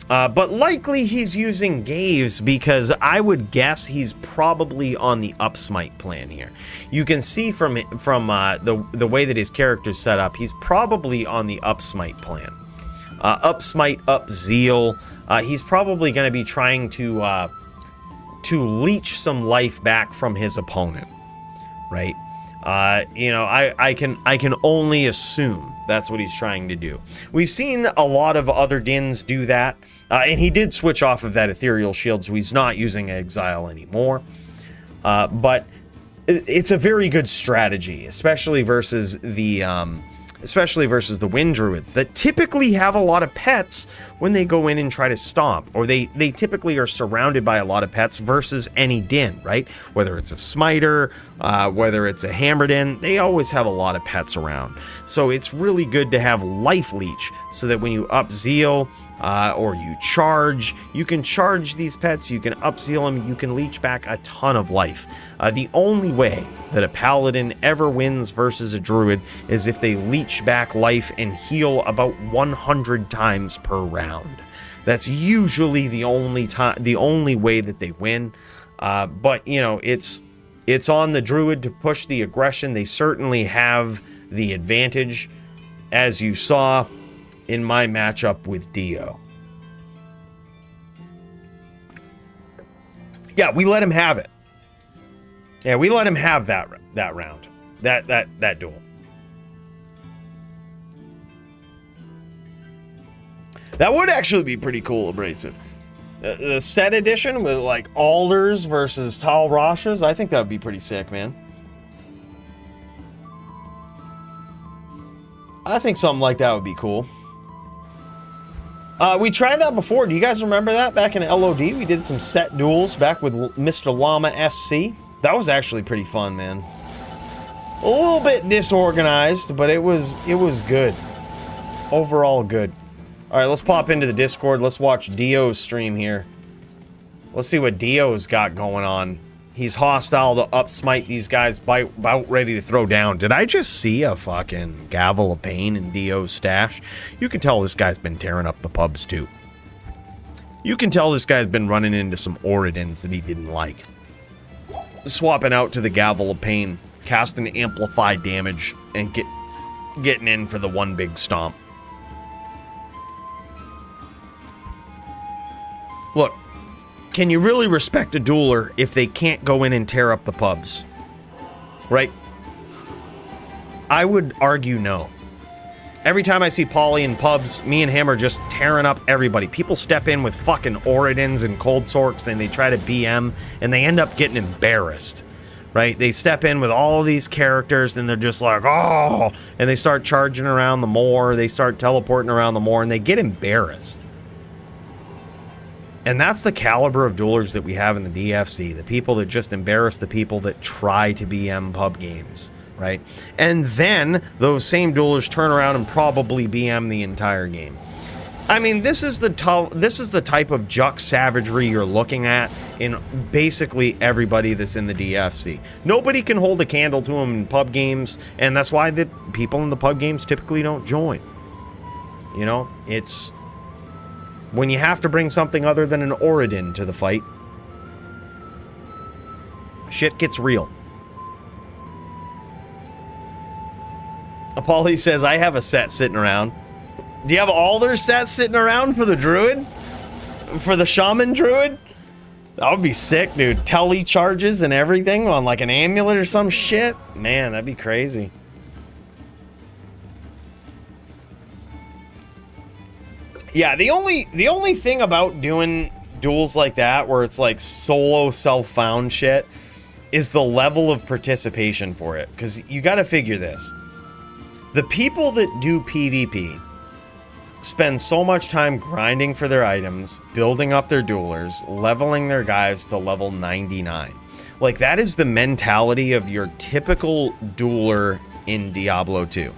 But likely he's using Gaves because I would guess he's probably on the up smite plan here. You can see from the way that his character's set up, he's probably on the up smite plan. Up smite, up zeal. He's probably going to be trying to leech some life back from his opponent, right? I can only assume that's what he's trying to do. We've seen a lot of other Dins do that, and he did switch off of that Ethereal Shield, so he's not using Exile anymore. But it's a very good strategy, especially versus the Wind Druids that typically have a lot of pets when they go in and try to stomp, or they typically are surrounded by a lot of pets versus any Din, right? Whether it's a Smiter, whether it's a Hammer Din, they always have a lot of pets around. So it's really good to have Life Leech so that when you up Zeal or you charge, you can charge these pets, you can up Zeal them, you can leech back a ton of life. The only way that a Paladin ever wins versus a Druid is if they leech back life and heal about 100 times per round. That's usually the only way that they win. But it's on the Druid to push the aggression. They certainly have the advantage, as you saw in my matchup with Dio. Yeah, we let him have it. Yeah, we let him have that round, that duel. That would actually be pretty cool, Abrasive. The set edition with like Alders versus Tal Rashas, I think that would be pretty sick, man. I think something like that would be cool. We tried that before. Do you guys remember that? Back in LOD, we did some set duels back with Mr. Llama SC. That was actually pretty fun, man. A little bit disorganized, but it was good. Overall good. All right, let's pop into the Discord. Let's watch Dio's stream here. Let's see what Dio's got going on. He's hostile to up smite these guys, about ready to throw down. Did I just see a fucking gavel of pain in Dio's stash? You can tell this guy's been tearing up the pubs too. You can tell this guy's been running into some Oridins that he didn't like. Swapping out to the gavel of pain, casting amplified damage, and getting in for the one big stomp. Look, can you really respect a dueler if they can't go in and tear up the pubs? Right? I would argue no. Every time I see Poly in pubs, me and him are just tearing up everybody. People step in with fucking Oridins and Cold Sorcs and they try to BM and they end up getting embarrassed. Right? They step in with all these characters and they're just like, oh, and they start charging around the moor, they start teleporting around the moor, and they get embarrassed. And that's the caliber of duelers that we have in the DFC, the people that just embarrass the people that try to BM pub games, right? And then those same duelers turn around and probably BM the entire game. I mean, this is the type of Juck savagery you're looking at in basically everybody that's in the DFC. Nobody can hold a candle to them in pub games, and that's why the people in the pub games typically don't join. You know, it's when you have to bring something other than an Oridin to the fight, shit gets real. Apolly says, I have a set sitting around. Do you have all their sets sitting around for the Druid? For the Shaman Druid? That would be sick, dude. Tele charges and everything on like an amulet or some shit? Man, that'd be crazy. Yeah, the only thing about doing duels like that, where it's like solo self-found shit, is the level of participation for it. Because you got to figure this. The people that do PvP spend so much time grinding for their items, building up their duelers, leveling their guys to level 99. Like, that is the mentality of your typical dueler in Diablo 2.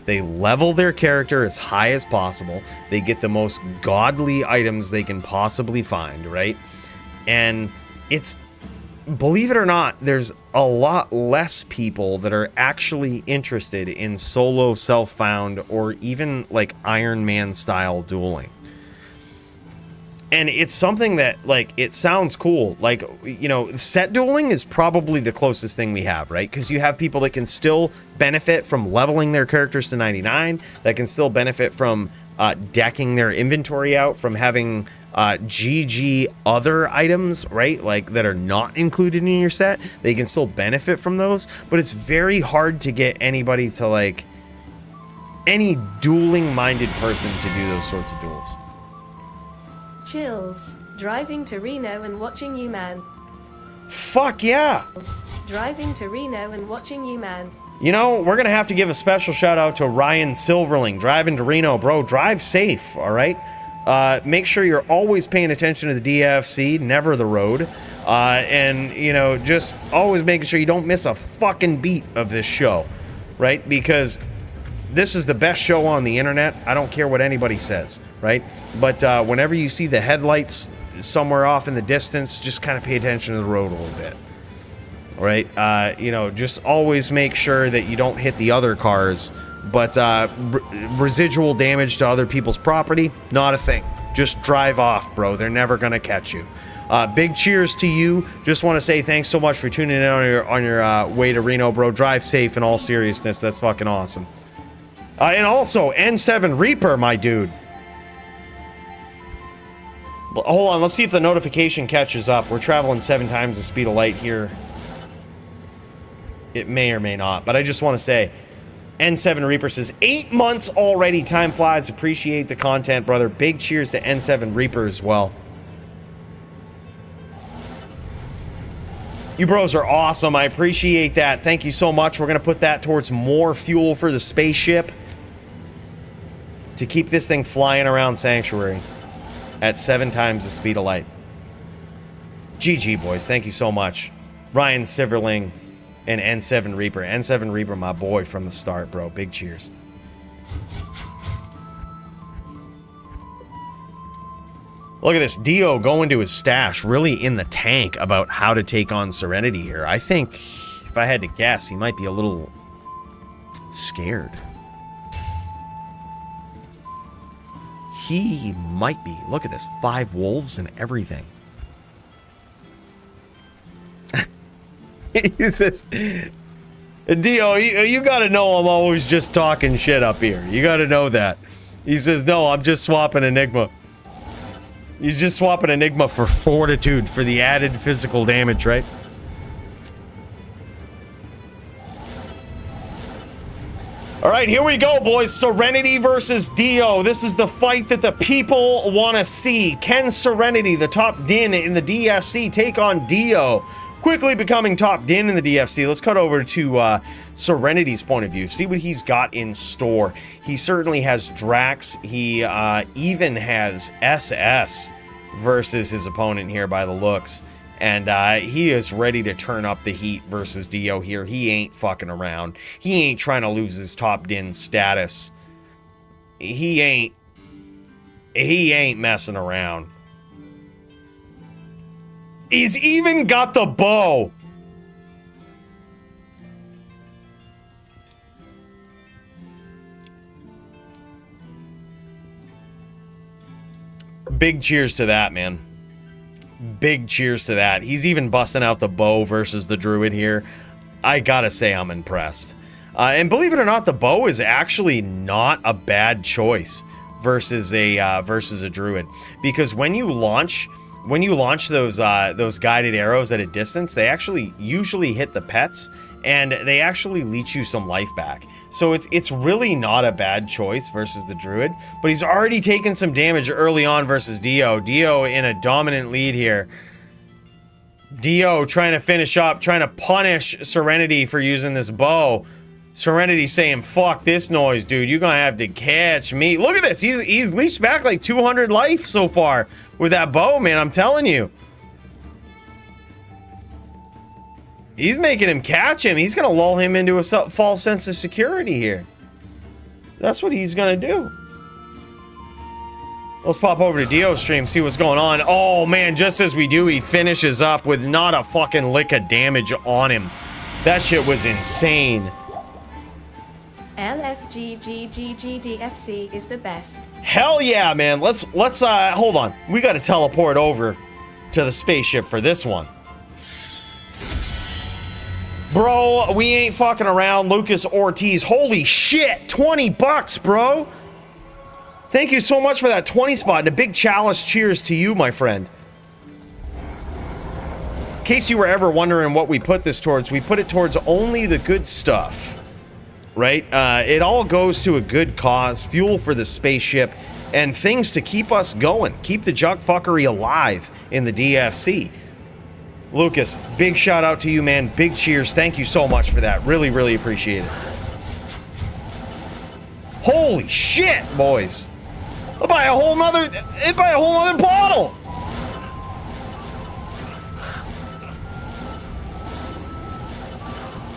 They level their character as high as possible. They get the most godly items they can possibly find, right? And it's, believe it or not, there's a lot less people that are actually interested in solo self-found or even like Iron Man style dueling. And it's something that, like, it sounds cool. Like, you know, set dueling is probably the closest thing we have, right? Because you have people that can still benefit from leveling their characters to 99, that can still benefit from decking their inventory out, from having GG other items, right? Like, that are not included in your set. They can still benefit from those. But it's very hard to get anybody to, like, any dueling-minded person to do those sorts of duels. Chills. Driving to Reno and watching you, man. Fuck yeah. Driving to Reno and watching you, man. You know, we're going to have to give a special shout out to Ryan Silverling. Driving to Reno, bro. Drive safe, all right? Make sure you're always paying attention to the DFC, never the road. And, you know, just always making sure you don't miss a fucking beat of this show, right? Because this is the best show on the internet. I don't care what anybody says, right? But whenever you see the headlights somewhere off in the distance, just kind of pay attention to the road a little bit, right? You know, just always make sure that you don't hit the other cars. But residual damage to other people's property, not a thing. Just drive off, bro. They're never gonna catch you. Big cheers to you. Just want to say thanks so much for tuning in on your way to Reno, bro. Drive safe in all seriousness. That's fucking awesome. And also, N7 Reaper, my dude. Hold on, let's see if the notification catches up. We're traveling 7 times the speed of light here. It may or may not, but I just want to say, N7 Reaper says, 8 months already. Time flies. Appreciate the content, brother. Big cheers to N7 Reaper as well. You bros are awesome. I appreciate that. Thank you so much. We're going to put that towards more fuel for the spaceship to keep this thing flying around Sanctuary at 7 times the speed of light. GG, boys. Thank you so much. Ryan Siverling and N7 Reaper. N7 Reaper, my boy from the start, bro. Big cheers. Look at this. Dio going to his stash, really in the tank about how to take on Serenity here. I think, if I had to guess, he might be a little scared. He might be. Look at this. 5 wolves and everything. He says, Dio, you gotta know I'm always just talking shit up here. You gotta know that. He says, no, I'm just swapping Enigma. He's just swapping Enigma for Fortitude for the added physical damage, right? Alright, here we go, boys. Serenity versus Dio. This is the fight that the people want to see. Can Serenity, the top din in the DFC, take on Dio? Quickly becoming top din in the DFC. Let's cut over to Serenity's point of view. See what he's got in store. He certainly has Drax. He even has SS versus his opponent here by the looks. And he is ready to turn up the heat versus Dio here. He ain't fucking around. He ain't trying to lose his top din status. He ain't messing around. He's even got the bow. Big cheers to that, man. Big cheers to that. He's even busting out the bow versus the druid here. I gotta say I'm impressed. And believe it or not, the bow is actually not a bad choice versus a druid, because when you launch those guided arrows at a distance, they actually usually hit the pets, and they actually leech you some life back. So it's really not a bad choice versus the druid, but he's already taken some damage early on versus Dio. Dio in a dominant lead here. Dio trying to finish up, trying to punish Serenity for using this bow. Serenity saying, fuck this noise, dude. You're gonna have to catch me. Look at this. He's leached back like 200 life so far with that bow, man. I'm telling you. He's making him catch him. He's gonna lull him into a false sense of security here. That's what he's gonna do. Let's pop over to Dio's stream, see what's going on. Oh man, just as we do, he finishes up with not a fucking lick of damage on him. That shit was insane. LFGGGGDFC is the best. Hell yeah, man. Let's hold on. We gotta teleport over to the spaceship for this one. Bro, we ain't fucking around. Lucas Ortiz. Holy shit, 20 bucks, bro. Thank you so much for that 20 spot, and a big chalice cheers to you, my friend. In case you were ever wondering what we put this towards, we put it towards only the good stuff, right? It all goes to a good cause, fuel for the spaceship, and things to keep us going, keep the junk fuckery alive in the DFC. Lucas, big shout out to you, man. Big cheers. Thank you so much for that. Really, really appreciate it. Holy shit, boys. I'll buy a whole nother bottle.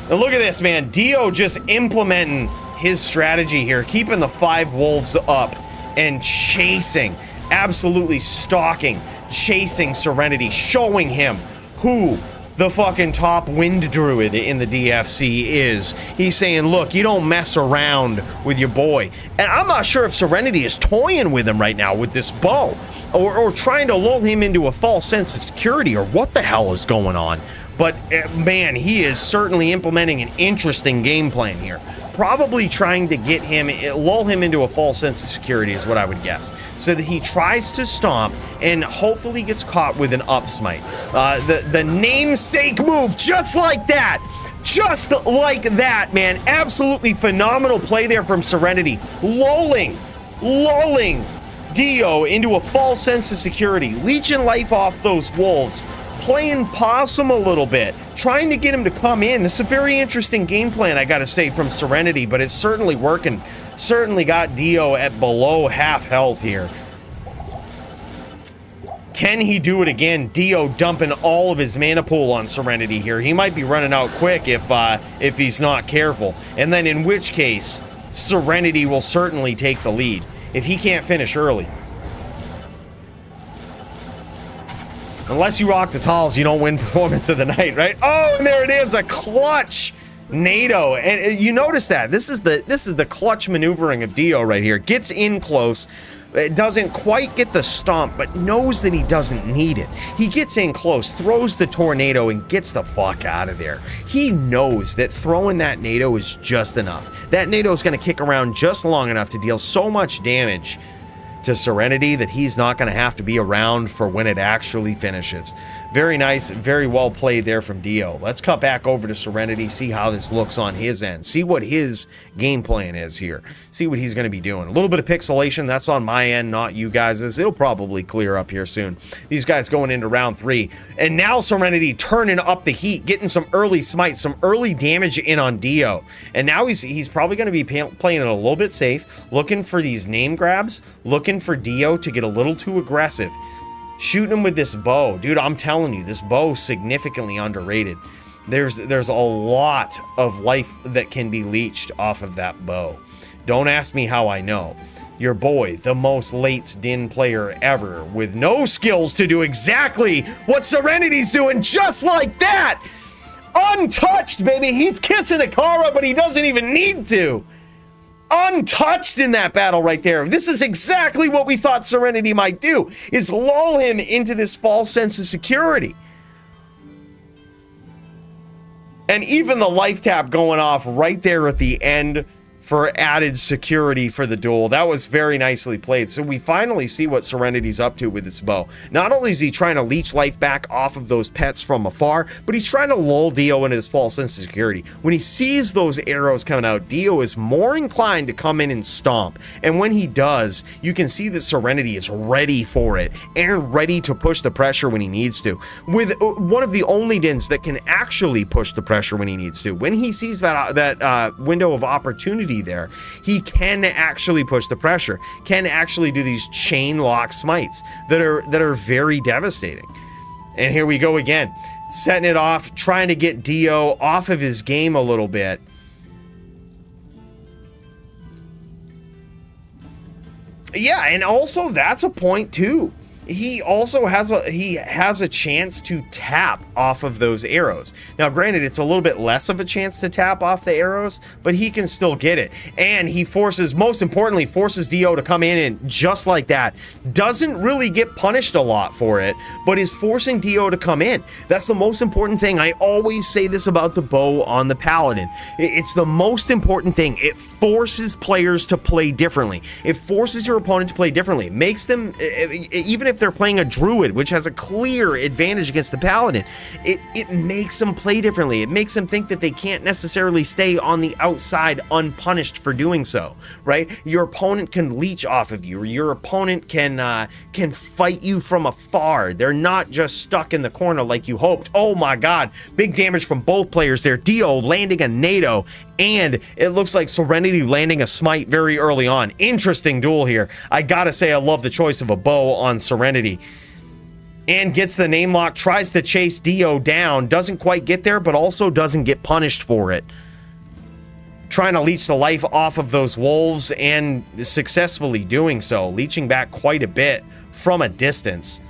Now look at this, man. Dio just implementing his strategy here, keeping the 5 wolves up and chasing, absolutely stalking, chasing Serenity, showing him who the fucking top wind druid in the DFC is. He's saying, look, you don't mess around with your boy. And I'm not sure if Serenity is toying with him right now with this bow, or trying to lull him into a false sense of security, or what the hell is going on. But man, he is certainly implementing an interesting game plan here. Probably trying to get him, lull him into a false sense of security is what I would guess. So that he tries to stomp and hopefully gets caught with an up smite. The namesake move, just like that. Just like that, man. Absolutely phenomenal play there from Serenity. Lulling Dio into a false sense of security. Leeching life off those wolves. Playing possum a little bit, trying to get him to come in. This is a very interesting game plan, I gotta say, from Serenity, but it's certainly working. Certainly got Dio at below half health here. Can he do it again? Dio dumping all of his mana pool on Serenity here. He might be running out quick if he's not careful. And then in which case, Serenity will certainly take the lead if he can't finish early. Unless you rock the talls, you don't win performance of the night, right? Oh, and there it is, a clutch NATO. And you notice that this is the clutch maneuvering of Dio right here. Gets in close, it doesn't quite get the stomp, but knows that he doesn't need it. He gets in close, throws the tornado, and gets the fuck out of there. He knows that throwing that NATO is just enough. That NATO is going to kick around just long enough to deal so much damage to Serenity that he's not going to have to be around for when it actually finishes. Very nice, very well played there from Dio. Let's cut back over to Serenity, see how this looks on his end, see what his game plan is here, see what he's going to be doing. A little bit of pixelation, that's on my end, not you guys'. It'll probably clear up here soon. These guys going into round 3, and now Serenity turning up the heat, getting some early smites, some early damage in on Dio, and now he's probably going to be playing it a little bit safe, looking for these name grabs, looking for Dio to get a little too aggressive. Shooting him with this bow. Dude, I'm telling you, this bow is significantly underrated. There's a lot of life that can be leeched off of that bow. Don't ask me how I know. Your boy, the most late din player ever, with no skills to do exactly what Serenity's doing, just like that! Untouched, baby! He's kissing Akara, but he doesn't even need to! Untouched in that battle right there. This is exactly what we thought Serenity might do, is lull him into this false sense of security. And even the life tap going off right there at the end for added security for the duel. That was very nicely played. So we finally see what Serenity's up to with this bow. Not only is he trying to leech life back off of those pets from afar, but he's trying to lull Dio into this false sense of security. When he sees those arrows coming out, Dio is more inclined to come in and stomp. And when he does, you can see that Serenity is ready for it and ready to push the pressure when he needs to. With one of the only dins that can actually push the pressure when he needs to. When he sees that window of opportunity there, he can actually push the pressure, can actually do these chain lock smites that are very devastating. And here we go again, setting it off, trying to get Dio off of his game a little bit. Yeah, and also that's a point too. He also has a chance to tap off of those arrows. Now, granted, it's a little bit less of a chance to tap off the arrows, but he can still get it. And he most importantly, forces Dio to come in and just like that. Doesn't really get punished a lot for it, but is forcing Dio to come in. That's the most important thing. I always say this about the bow on the Paladin. It's the most important thing. It forces players to play differently. It forces your opponent to play differently. It makes them, even if they're playing a druid, which has a clear advantage against the paladin, it makes them play differently. It makes them think that they can't necessarily stay on the outside unpunished for doing so, right? Your opponent can leech off of you, or your opponent can fight you from afar. They're not just stuck in the corner like you hoped. Oh my god, big damage from both players there. Dio landing a NATO, and it looks like Serenity landing a smite very early on. Interesting duel here. I gotta say, I love the choice of a bow on Serenity. And gets the name lock, tries to chase Dio down, doesn't quite get there, but also doesn't get punished for it. Trying to leech the life off of those wolves and successfully doing so, leeching back quite a bit from a distance.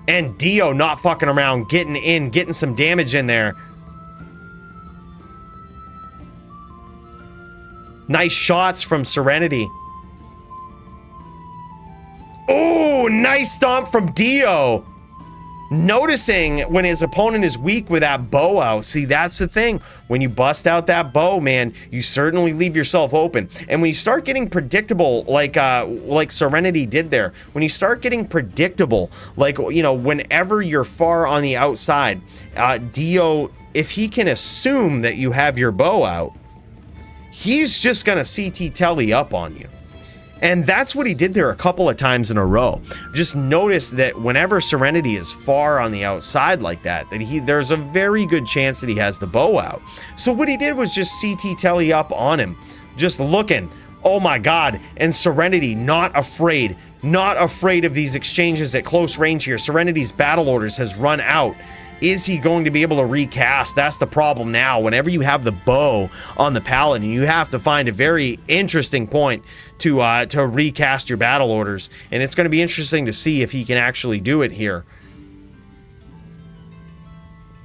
And Dio not fucking around, getting in, getting some damage in there. Nice shots from Serenity. Oh, nice stomp from Dio. Noticing when his opponent is weak with that bow out. See, that's the thing. When you bust out that bow, man, you certainly leave yourself open. And when you start getting predictable, like Serenity did there, when you start getting predictable, like, you know, whenever you're far on the outside, Dio, if he can assume that you have your bow out, he's just gonna CT telly up on you. And that's what he did there a couple of times in a row. Just notice that whenever Serenity is far on the outside like that, there's a very good chance that he has the bow out. So what he did was just CT telly up on him, just looking. Oh my god. And Serenity not afraid of these exchanges at close range here. Serenity's battle orders has run out. Is he going to be able to recast? That's the problem now. Whenever you have the bow on the Paladin, you have to find a very interesting point to recast your battle orders. And it's going to be interesting to see if he can actually do it here.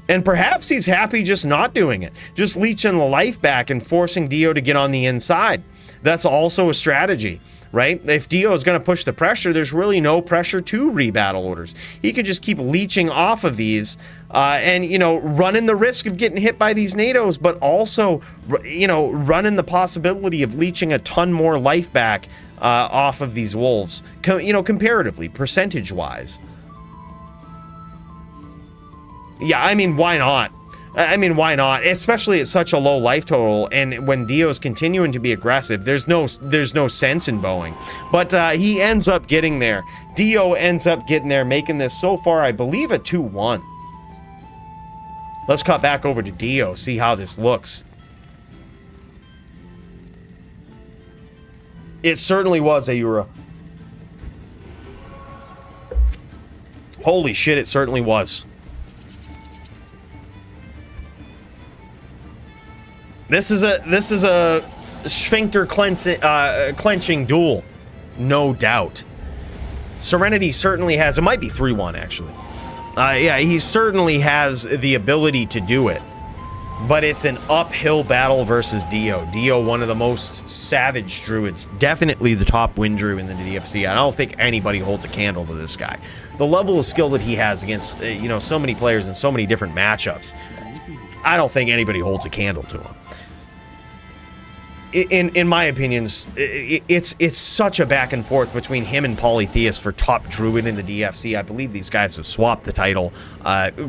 And perhaps he's happy just not doing it. Just leeching the life back and forcing Dio to get on the inside. That's also a strategy. Right? If Dio is going to push the pressure, there's really no pressure to rebattle orders. He could just keep leeching off of these and, you know, running the risk of getting hit by these NATOs, but also, you know, running the possibility of leeching a ton more life back off of these wolves, you know, comparatively, percentage-wise. Yeah, I mean, why not? Why not? Especially at such a low life total, and when Dio's continuing to be aggressive, there's no sense in bowing. But he ends up getting there. Dio ends up getting there, making this so far, I believe, a 2-1. Let's cut back over to Dio, see how this looks. It certainly was, Ayura. Holy shit, it certainly was. This is a sphincter clenching duel, no doubt. Serenity certainly has, it might be 3-1 actually. Yeah, he certainly has the ability to do it, but it's an uphill battle versus Dio. Dio, one of the most savage druids, definitely the top win druid in the DFC. I don't think anybody holds a candle to this guy. The level of skill that he has against, you know, so many players in so many different matchups, I don't think anybody holds a candle to him. In my opinions, it's such a back and forth between him and Polytheist for top druid in the DFC. I believe these guys have swapped the title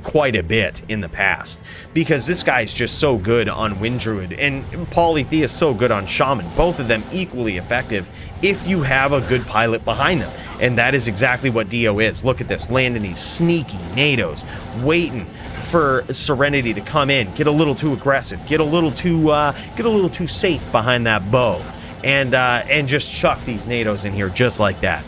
quite a bit in the past, because this guy's just so good on wind druid and Polytheist so good on shaman. Both of them equally effective if you have a good pilot behind them, and that is exactly what Dio is. Look at this, landing these sneaky NATOs, waiting for Serenity to come in, get a little too aggressive, get a little too safe behind that bow, and just chuck these NATOs in here just like that.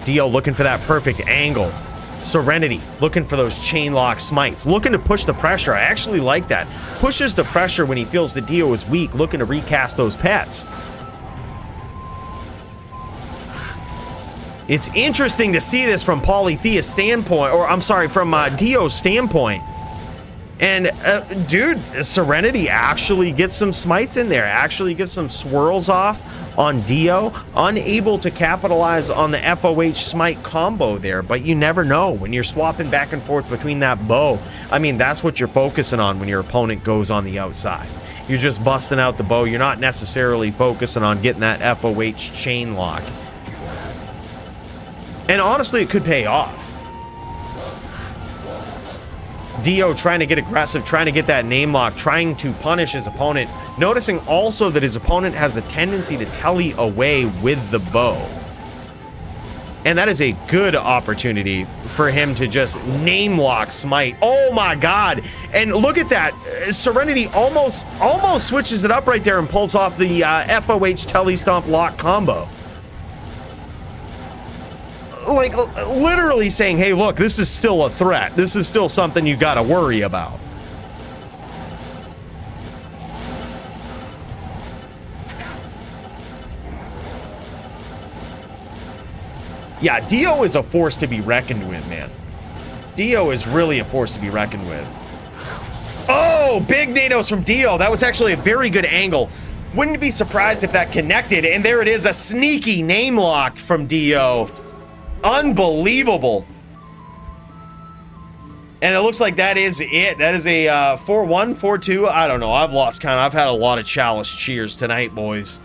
Dio looking for that perfect angle. Serenity, looking for those chain lock smites, looking to push the pressure. I actually like that. Pushes the pressure when he feels the Dio is weak, looking to recast those pets. It's interesting to see this from Polytheist standpoint, or I'm sorry, from Dio's standpoint. And dude, Serenity actually gets some smites in there, actually gets some swirls off on Dio, unable to capitalize on the FOH smite combo there, but you never know when you're swapping back and forth between that bow. I mean, that's what you're focusing on when your opponent goes on the outside. You're just busting out the bow. You're not necessarily focusing on getting that FOH chain lock. And honestly, it could pay off. Dio trying to get aggressive, trying to get that name lock, trying to punish his opponent, noticing also that his opponent has a tendency to telly away with the bow. And that is a good opportunity for him to just name lock smite. Oh my god. And look at that. Serenity almost switches it up right there and pulls off the FOH telly stomp lock combo. Like, literally saying, hey, look, this is still a threat. This is still something you gotta worry about. Yeah, Dio is a force to be reckoned with, man. Dio is really a force to be reckoned with. Oh, big nados from Dio. That was actually a very good angle. Wouldn't be surprised if that connected. And there it is, a sneaky name lock from Dio. Unbelievable. And it looks like that is it. That is a 4-1, 4-2. I don't know. I've lost count. I've had a lot of Chalice cheers tonight, boys.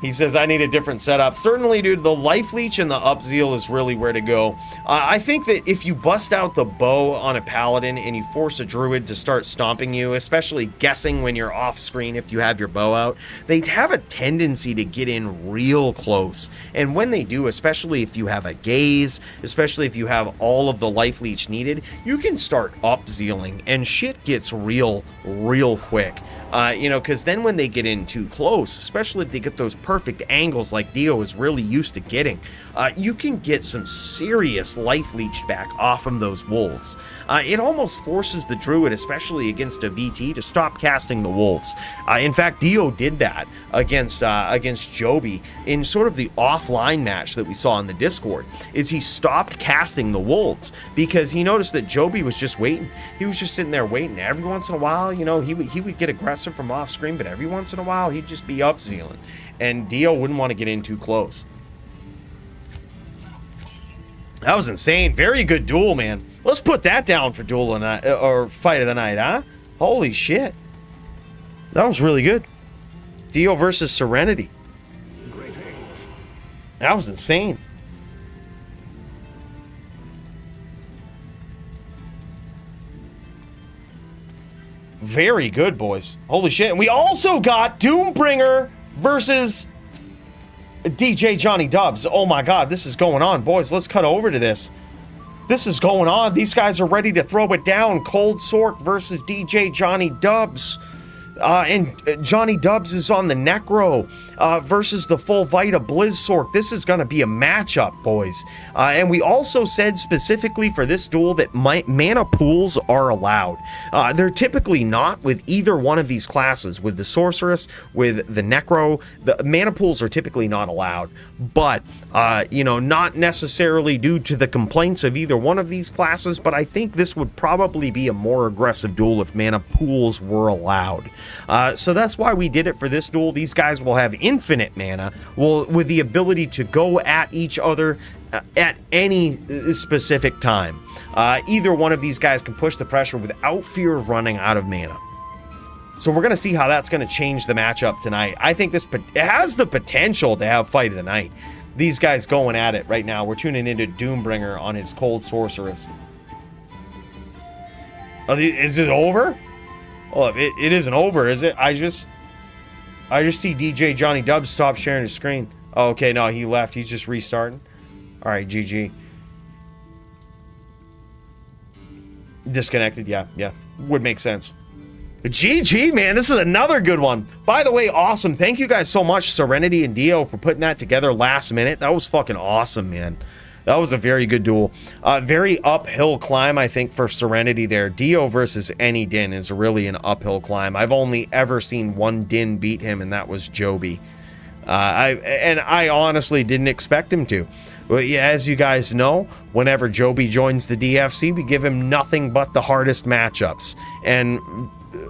He says, I need a different setup. Certainly, dude, the Life Leech and the Upzeal is really where to go. I think that if you bust out the bow on a Paladin and you force a Druid to start stomping you, especially guessing when you're off screen if you have your bow out, they have a tendency to get in real close. And when they do, especially if you have a Gaze, especially if you have all of the Life Leech needed, you can start Upzealing and shit gets real quick. You know, because then when they get in too close, especially if they get those perfect angles like Dio is really used to getting, you can get some serious life leached back off of those wolves. It almost forces the Druid, especially against a VT, to stop casting the wolves. In fact, Dio did that against Joby in sort of the offline match that we saw in the Discord, is he stopped casting the wolves because he noticed that Joby was just waiting. He was just sitting there waiting. Every once in a while, you know, he would get aggressive from off screen, but every once in a while he'd just be Upzealing, and Dio wouldn't want to get in too close. That was insane. Very good duel, man. Let's put that down for duel of the night, or fight of the night, huh? Holy shit, that was really good. Dio versus Serenity. That was insane. Very good, boys. Holy shit. And we also got Doombringer versus DJ Johnny Dubs. Oh my god, this is going on. Boys, let's cut over to this. This is going on. These guys are ready to throw it down. Cold Sorc versus DJ Johnny Dubs. And Johnny Dubs is on the Necro versus the full Vita Blizz Sorc. This is going to be a matchup, boys. And we also said specifically for this duel that mana pools are allowed. They're typically not with either one of these classes. With the Sorceress, with the Necro, the mana pools are typically not allowed. But, you know, not necessarily due to the complaints of either one of these classes, but I think this would probably be a more aggressive duel if mana pools were allowed. So that's why we did it for this duel. These guys will have infinite mana, with the ability to go at each other at any specific time. Either one of these guys can push the pressure without fear of running out of mana. So we're going to see how that's going to change the matchup tonight. I think it has the potential to have fight of the night. These guys going at it right now. We're tuning into Doombringer on his Cold Sorceress. Is it over? Oh, it isn't over, is it? I just see DJ Johnny Dubs stop sharing his screen. Oh, okay, no, he left. He's just restarting. All right, GG. Disconnected, yeah. Would make sense. GG, man, this is another good one. By the way, awesome. Thank you guys so much, Serenity and Dio, for putting that together last minute. That was fucking awesome, man. That was a very good duel. Very uphill climb, I think, for Serenity there. Dio versus any Din is really an uphill climb. I've only ever seen one Din beat him, and that was Joby. I honestly didn't expect him to. But yeah, as you guys know, whenever Joby joins the DFC, we give him nothing but the hardest matchups. And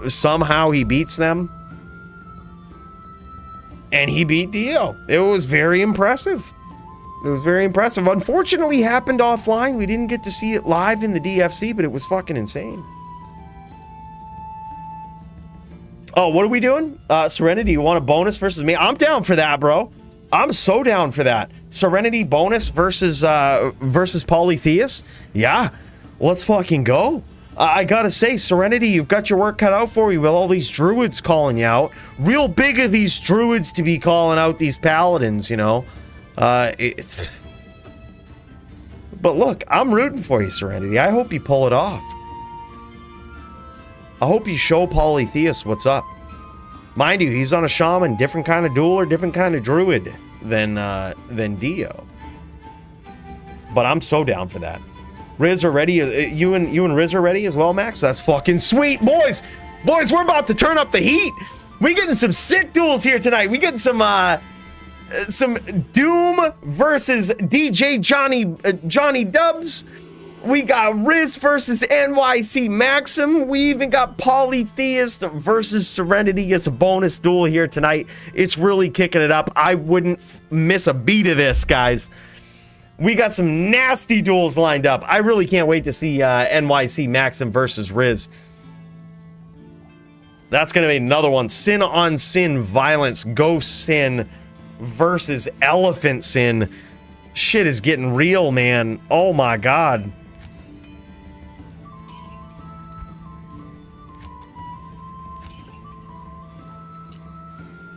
somehow he beats them. And he beat Dio. It was very impressive. It was very impressive. Unfortunately, it happened offline. We didn't get to see it live in the DFC, but it was fucking insane. Oh, what are we doing? Serenity, you want a bonus versus me? I'm down for that, bro. I'm so down for that. Serenity bonus versus Polytheist? Yeah, let's fucking go. I gotta say, Serenity, you've got your work cut out for you with all these druids calling you out. Real big of these druids to be calling out these paladins, you know. But look, I'm rooting for you, Serenity. I hope you pull it off. I hope you show Polytheist what's up. Mind you, he's on a shaman, different kind of dueler, different kind of druid than Dio. But I'm so down for that. Riz are ready. You and Riz are ready as well, Max? That's fucking sweet, boys. Boys, we're about to turn up the heat. We getting some sick duels here tonight. We getting some Doom versus DJ Johnny Dubs. We got Riz versus Nycmaxim. We even got Polytheist versus Serenity as a bonus duel here tonight. It's really kicking it up. I wouldn't miss a beat of this, guys. We got some nasty duels lined up. I really can't wait to see Nycmaxim versus Riz. That's going to be another one. Sin on Sin Violence. Ghost Sin versus Elephant Sin. Shit is getting real, man. Oh my god.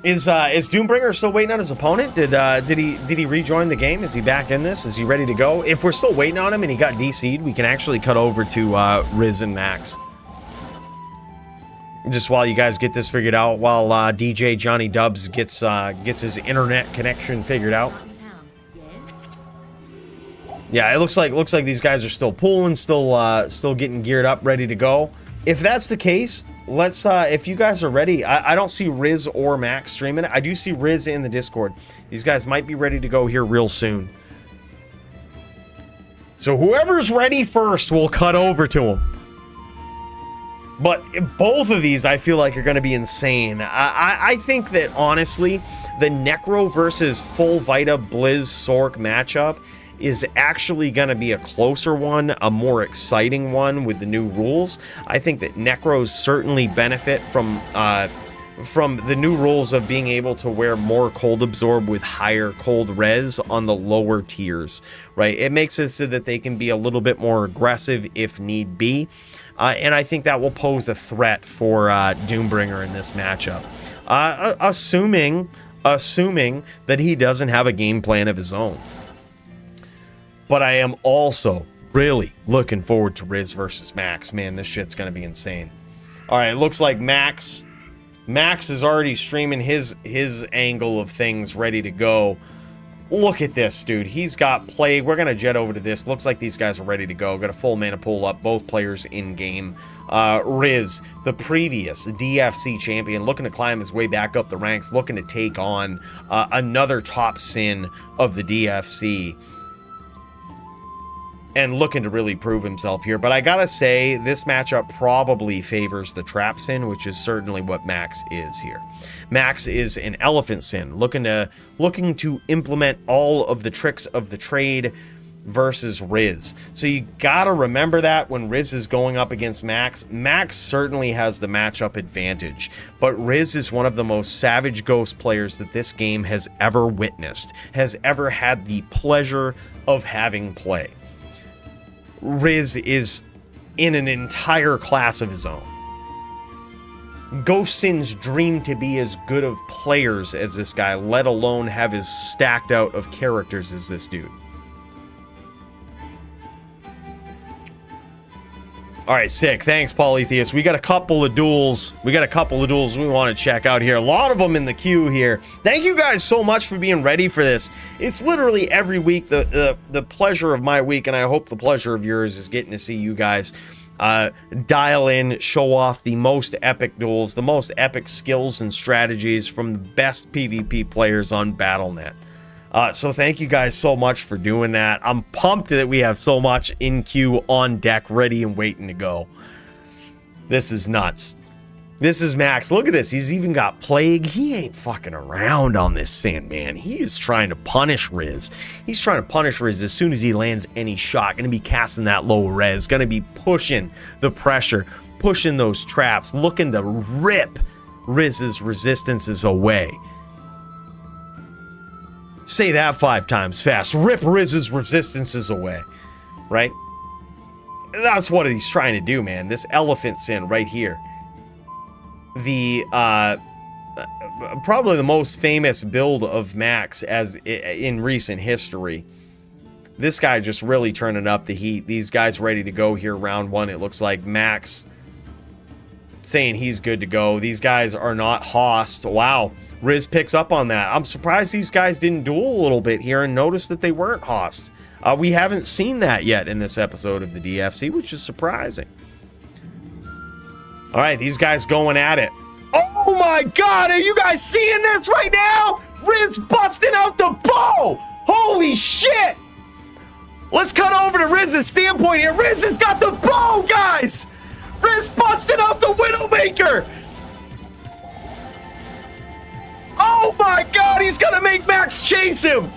Is Doombringer still waiting on his opponent? Did he rejoin the game? Is he back in this? Is he ready to go? If we're still waiting on him and he got DC'd, we can actually cut over to Riz and Max. Just while you guys get this figured out, while DJ Johnny Dubs gets his internet connection figured out. Yeah, it looks like these guys are still pulling, still getting geared up, ready to go. If that's the case, let's if you guys are ready, I don't see Riz or Max streaming. I do see Riz in the Discord. These guys might be ready to go here real soon. So whoever's ready first, we'll cut over to them. But both of these, I feel like, are going to be insane. I think that, honestly, the Necro versus full Vita Blizz Sorc matchup is actually going to be a closer one, a more exciting one with the new rules. I think that Necros certainly benefit from the new rules of being able to wear more cold absorb with higher cold res on the lower tiers, right? It makes it so that they can be a little bit more aggressive if need be. And I think that will pose a threat for Doombringer in this matchup. Assuming that he doesn't have a game plan of his own. But I am also really looking forward to Riz versus Max. Man, this shit's going to be insane. All right, it looks like Max is already streaming his angle of things ready to go. Look at this, dude. He's got Plague. We're going to jet over to this. Looks like these guys are ready to go. Got a full mana pool up. Both players in game. Riz, the previous DFC champion, looking to climb his way back up the ranks, looking to take on another top sin of the DFC. And looking to really prove himself here. But I gotta say, this matchup probably favors the Trap Sin, which is certainly what Max is here. Max is an Elephant Sin, looking to implement all of the tricks of the trade versus Riz. So you gotta remember that when Riz is going up against Max. Max certainly has the matchup advantage, but Riz is one of the most savage ghost players that this game has ever witnessed, has ever had the pleasure of having play. Riz is in an entire class of his own. Ghost Sins dream to be as good of players as this guy, let alone have as stacked out of characters as this dude. All right, sick. Thanks, Polytheist. We got a couple of duels. We want to check out here. A lot of them in the queue here. Thank you guys so much for being ready for this. It's literally every week the pleasure of my week, and I hope the pleasure of yours is getting to see you guys dial in, show off the most epic duels, the most epic skills and strategies from the best PvP players on Battle.net. So thank you guys so much for doing that. I'm pumped that we have so much in queue on deck, ready and waiting to go. This is nuts. This is Max. Look at this. He's even got Plague. He ain't fucking around on this Sandman. He is trying to punish Riz. He's trying to punish Riz as soon as he lands any shot. Gonna be casting that low res. Gonna be pushing the pressure, pushing those traps, looking to rip Riz's resistances away. Say that 5 times fast. Rip Riz's resistances away, right? That's what he's trying to do, man. This elephant sin right here. The probably the most famous build of Max as in recent history. This guy just really turning up the heat. These guys ready to go here round 1. It looks like Max saying he's good to go. These guys are not hossed. Wow. Riz picks up on that. I'm surprised these guys didn't duel a little bit here and notice that they weren't hossed. We haven't seen that yet in this episode of the DFC, which is surprising. All right, these guys going at it. Oh my God, are you guys seeing this right now? Riz busting out the bow. Holy shit. Let's cut over to Riz's standpoint here. Riz has got the bow, guys. Riz busting out the Widowmaker. Oh my God, he's gonna make Max chase him.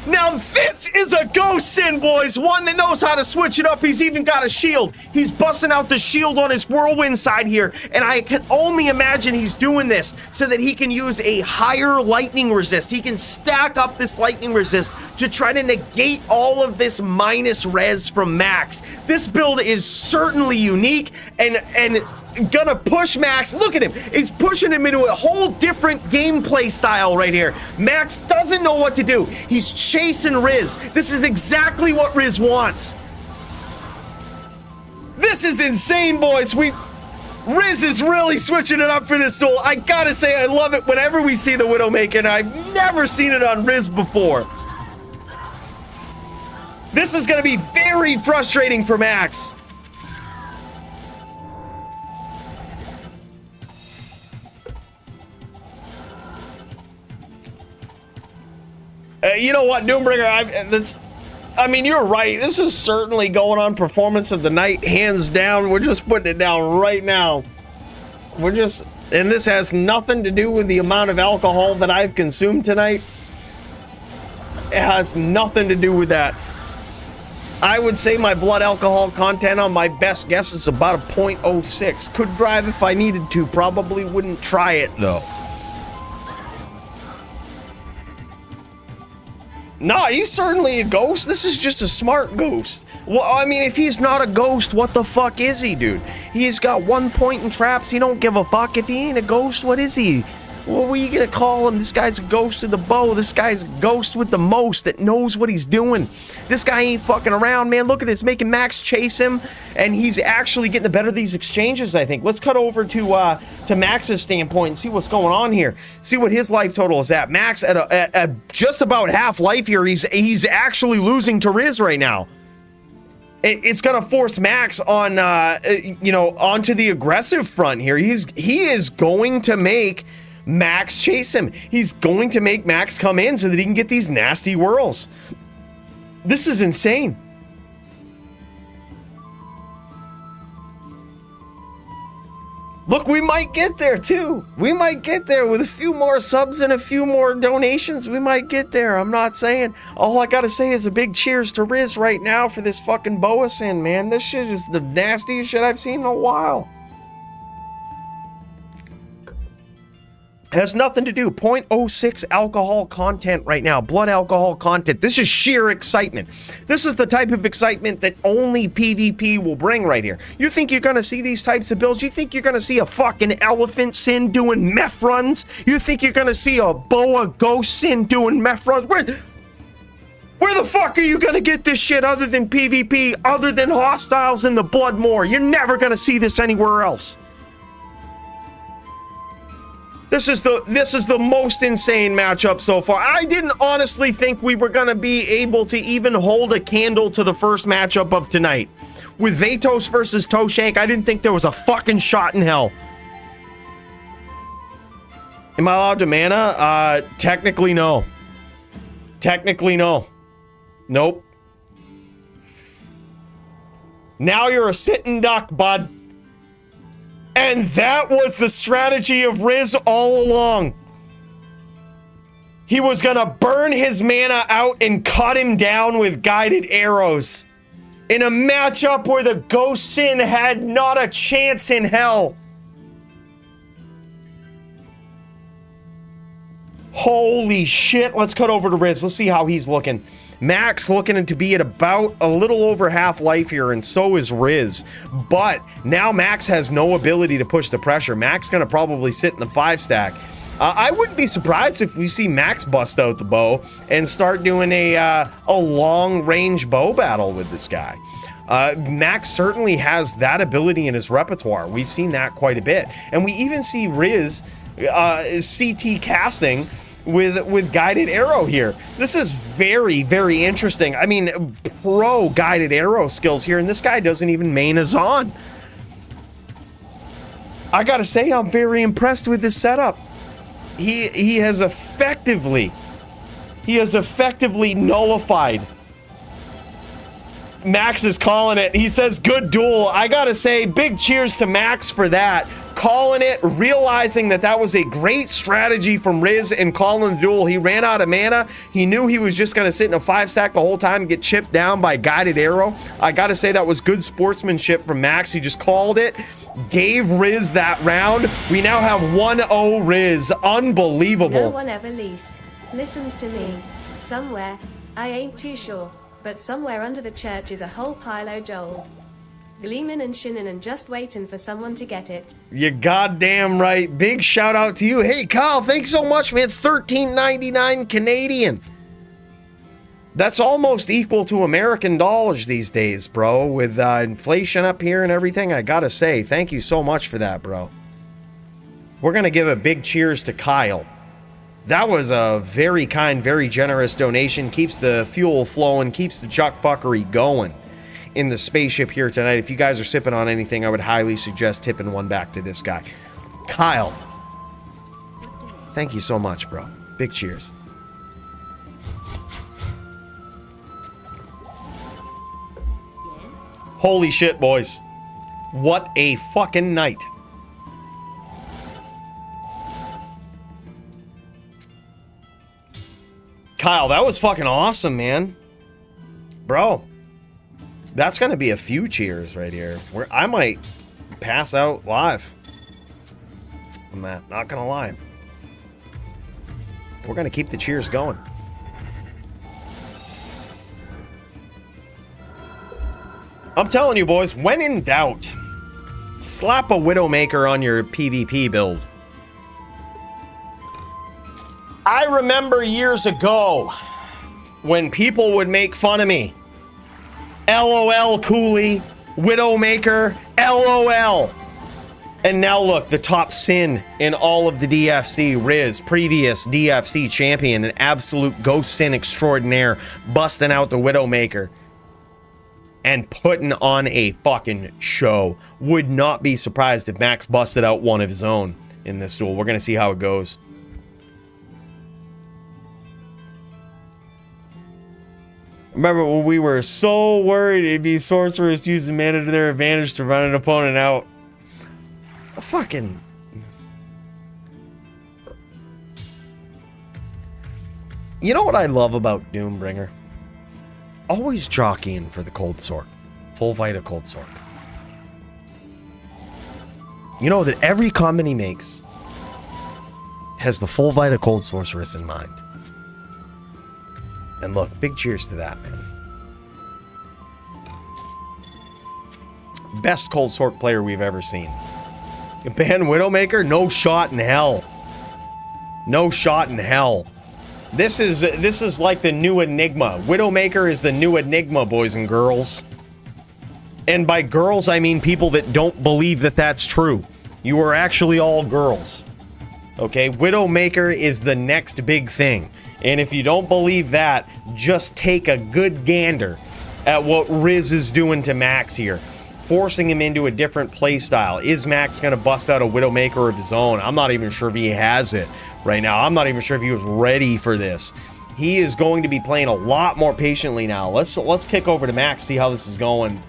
Now this is a ghost sin, boys. One that knows how to switch it up. He's even got a shield. He's busting out the shield on his whirlwind side here. And I can only imagine he's doing this so that he can use a higher lightning resist. He can stack up this lightning resist to try to negate all of this minus res from Max. This build is certainly unique and gonna push Max. Look at him. He's pushing him into a whole different gameplay style right here. Max doesn't know what to do. He's chasing Riz. This is exactly what Riz wants. This is insane, boys. Riz is really switching it up for this duel. I gotta say, I love it whenever we see the Widowmaker, and I've never seen it on Riz before. This is gonna be very frustrating for Max. You know what, Doombringer, I mean, you're right. This is certainly going on performance of the night, hands down. We're just putting it down right now. And this has nothing to do with the amount of alcohol that I've consumed tonight. It has nothing to do with that. I would say my blood alcohol content on my best guess is about a 0.06. Could drive if I needed to. Probably wouldn't try it, though. Nah, he's certainly a ghost. This is just a smart ghost. Well, I mean, if he's not a ghost, what the fuck is he, dude? He's got 1 point in traps. He don't give a fuck. If he ain't a ghost, what is he? What were you gonna call him? This guy's a ghost with the bow. This guy's a ghost with the most that knows what he's doing. This guy ain't fucking around, man. Look at this, making Max chase him, and he's actually getting the better of these exchanges, I think. Let's cut over to Max's standpoint and see what's going on here. See what his life total is at. Max at just about half life here. He's actually losing to Riz right now. It's gonna force Max on, onto the aggressive front here. He is going to make Max chase him. He's going to make Max come in so that he can get these nasty whirls. This is insane. Look, we might get there too. We might get there with a few more subs and a few more donations. We might get there. I'm not saying. All I gotta say is a big cheers to Riz right now for this fucking boa sin, man. This shit is the nastiest shit I've seen in a while. Has nothing to do. 0.06 alcohol content right now. Blood alcohol content. This is sheer excitement. This is the type of excitement that only PvP will bring right here. You think you're going to see these types of builds? You think you're going to see a fucking elephant sin doing meth runs? You think you're going to see a boa ghost sin doing meth runs? Where the fuck are you gonna get this shit other than PvP, other than Hostiles in the Bloodmoor? You're never gonna see this anywhere else. This is the most insane matchup so far. I didn't honestly think we were gonna be able to even hold a candle to the first matchup of tonight. With Vatos versus Toeshank, I didn't think there was a fucking shot in hell. Am I allowed to mana? Technically no. Technically no. Nope. Now you're a sitting duck, bud. And that was the strategy of Riz all along. He was gonna burn his mana out and cut him down with guided arrows. In a matchup where the Ghost Sin had not a chance in hell. Holy shit, let's cut over to Riz. Let's see how he's looking. Max looking to be at about a little over half life here, and so is Riz. But now Max has no ability to push the pressure. Max gonna probably sit in the 5-stack. I wouldn't be surprised if we see Max bust out the bow and start doing a long-range bow battle with this guy. Max certainly has that ability in his repertoire. We've seen that quite a bit. And we even see Riz CT casting with guided arrow here. This is very, very interesting. I mean, pro guided arrow skills here, and this guy doesn't even main Azan. I gotta say, I'm very impressed with this setup. He has effectively nullified. Max is calling it. He says, good duel. I gotta say, big cheers to Max for that. Calling it, realizing that that was a great strategy from Riz and calling the duel. He ran out of mana. He knew he was just gonna sit in a 5-stack the whole time and get chipped down by guided arrow. I gotta say that was good sportsmanship from Max. He just called it, gave Riz that round. We now have 1-0 Riz. Unbelievable. No one ever listens to me. Somewhere, I ain't too sure, but somewhere under the church is a whole pile o' gold. Gleamin' and shinnin' and just waiting for someone to get it. You're goddamn right. Big shout out to you. Hey, Kyle, thanks so much, man. $13.99 Canadian. That's almost equal to American dollars these days, bro. With inflation up here and everything, I gotta say, thank you so much for that, bro. We're gonna give a big cheers to Kyle. That was a very kind, very generous donation. Keeps the fuel flowing, keeps the chuck fuckery going in the spaceship here tonight. If you guys are sipping on anything, I would highly suggest tipping one back to this guy. Kyle, thank you so much, bro. Big cheers. Holy shit, boys. What a fucking night. Kyle, that was fucking awesome, man. Bro, that's gonna be a few cheers right here. Where I might pass out live on that, not gonna lie. We're gonna keep the cheers going. I'm telling you, boys, when in doubt, slap a Widowmaker on your PvP build. I remember years ago when people would make fun of me. LOL, Coooley, Widowmaker, LOL. And now look, the top sin in all of the DFC, Riz, previous DFC champion, an absolute ghost sin extraordinaire, busting out the Widowmaker and putting on a fucking show. Would not be surprised if Max busted out one of his own in this duel. We're gonna see how it goes. Remember when we were so worried it'd be sorcerers using mana to their advantage to run an opponent out? Fucking... You know what I love about Doombringer? Always jockeying for the Cold Sorc. Full Vita Cold Sorc. You know that every comment he makes has the Full Vita Cold Sorceress in mind. And look, big cheers to that, man. Best Cold Sorc player we've ever seen. Ban Widowmaker? No shot in hell. No shot in hell. This is like the new Enigma. Widowmaker is the new Enigma, boys and girls. And by girls, I mean people that don't believe that that's true. You are actually all girls. Okay, Widowmaker is the next big thing. And if you don't believe that, just take a good gander at what Riz is doing to Max here. Forcing him into a different playstyle. Is Max going to bust out a Widowmaker of his own? I'm not even sure if he has it right now. I'm not even sure if he was ready for this. He is going to be playing a lot more patiently now. Let's kick over to Max, see how this is going.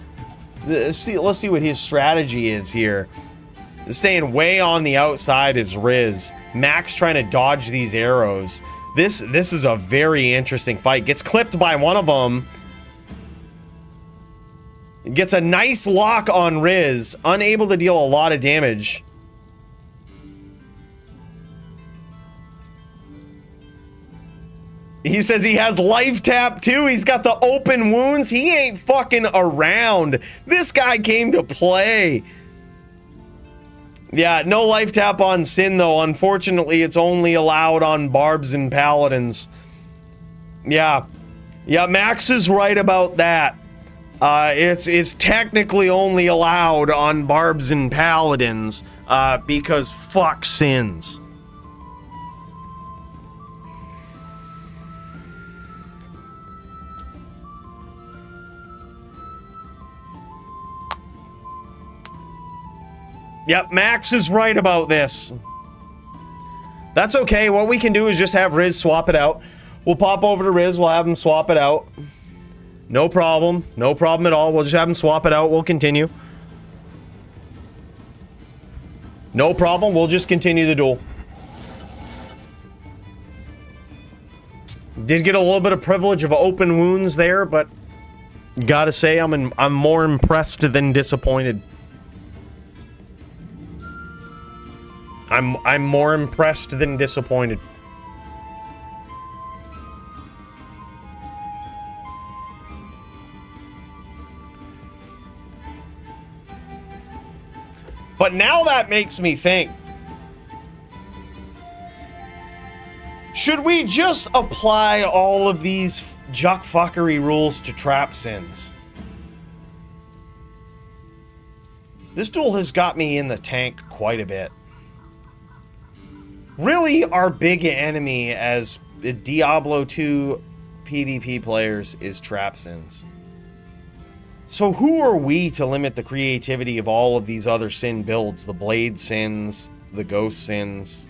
Let's see what his strategy is here. Staying way on the outside is Riz. Max trying to dodge these arrows. This is a very interesting fight. Gets clipped by one of them. Gets a nice lock on Riz. Unable to deal a lot of damage. He says he has life tap too. He's got the open wounds. He ain't fucking around. This guy came to play. Yeah, no life tap on Sin though. Unfortunately, it's only allowed on Barbs and Paladins. Yeah, Max is right about that. It's technically only allowed on Barbs and Paladins because fuck Sins. Yep, Max is right about this. That's okay. What we can do is just have Riz swap it out. We'll pop over to Riz. We'll have him swap it out. No problem. No problem at all. We'll just have him swap it out. We'll continue. No problem. We'll just continue the duel. Did get a little bit of privilege of open wounds there, but gotta say I'm more impressed than disappointed. I'm more impressed than disappointed. But now that makes me think, should we just apply all of these juck fuckery rules to trap sins? This duel has got me in the tank quite a bit. Really, our big enemy as Diablo 2 PvP players is trap sins. So who are we to limit the creativity of all of these other sin builds? The blade sins, the ghost sins.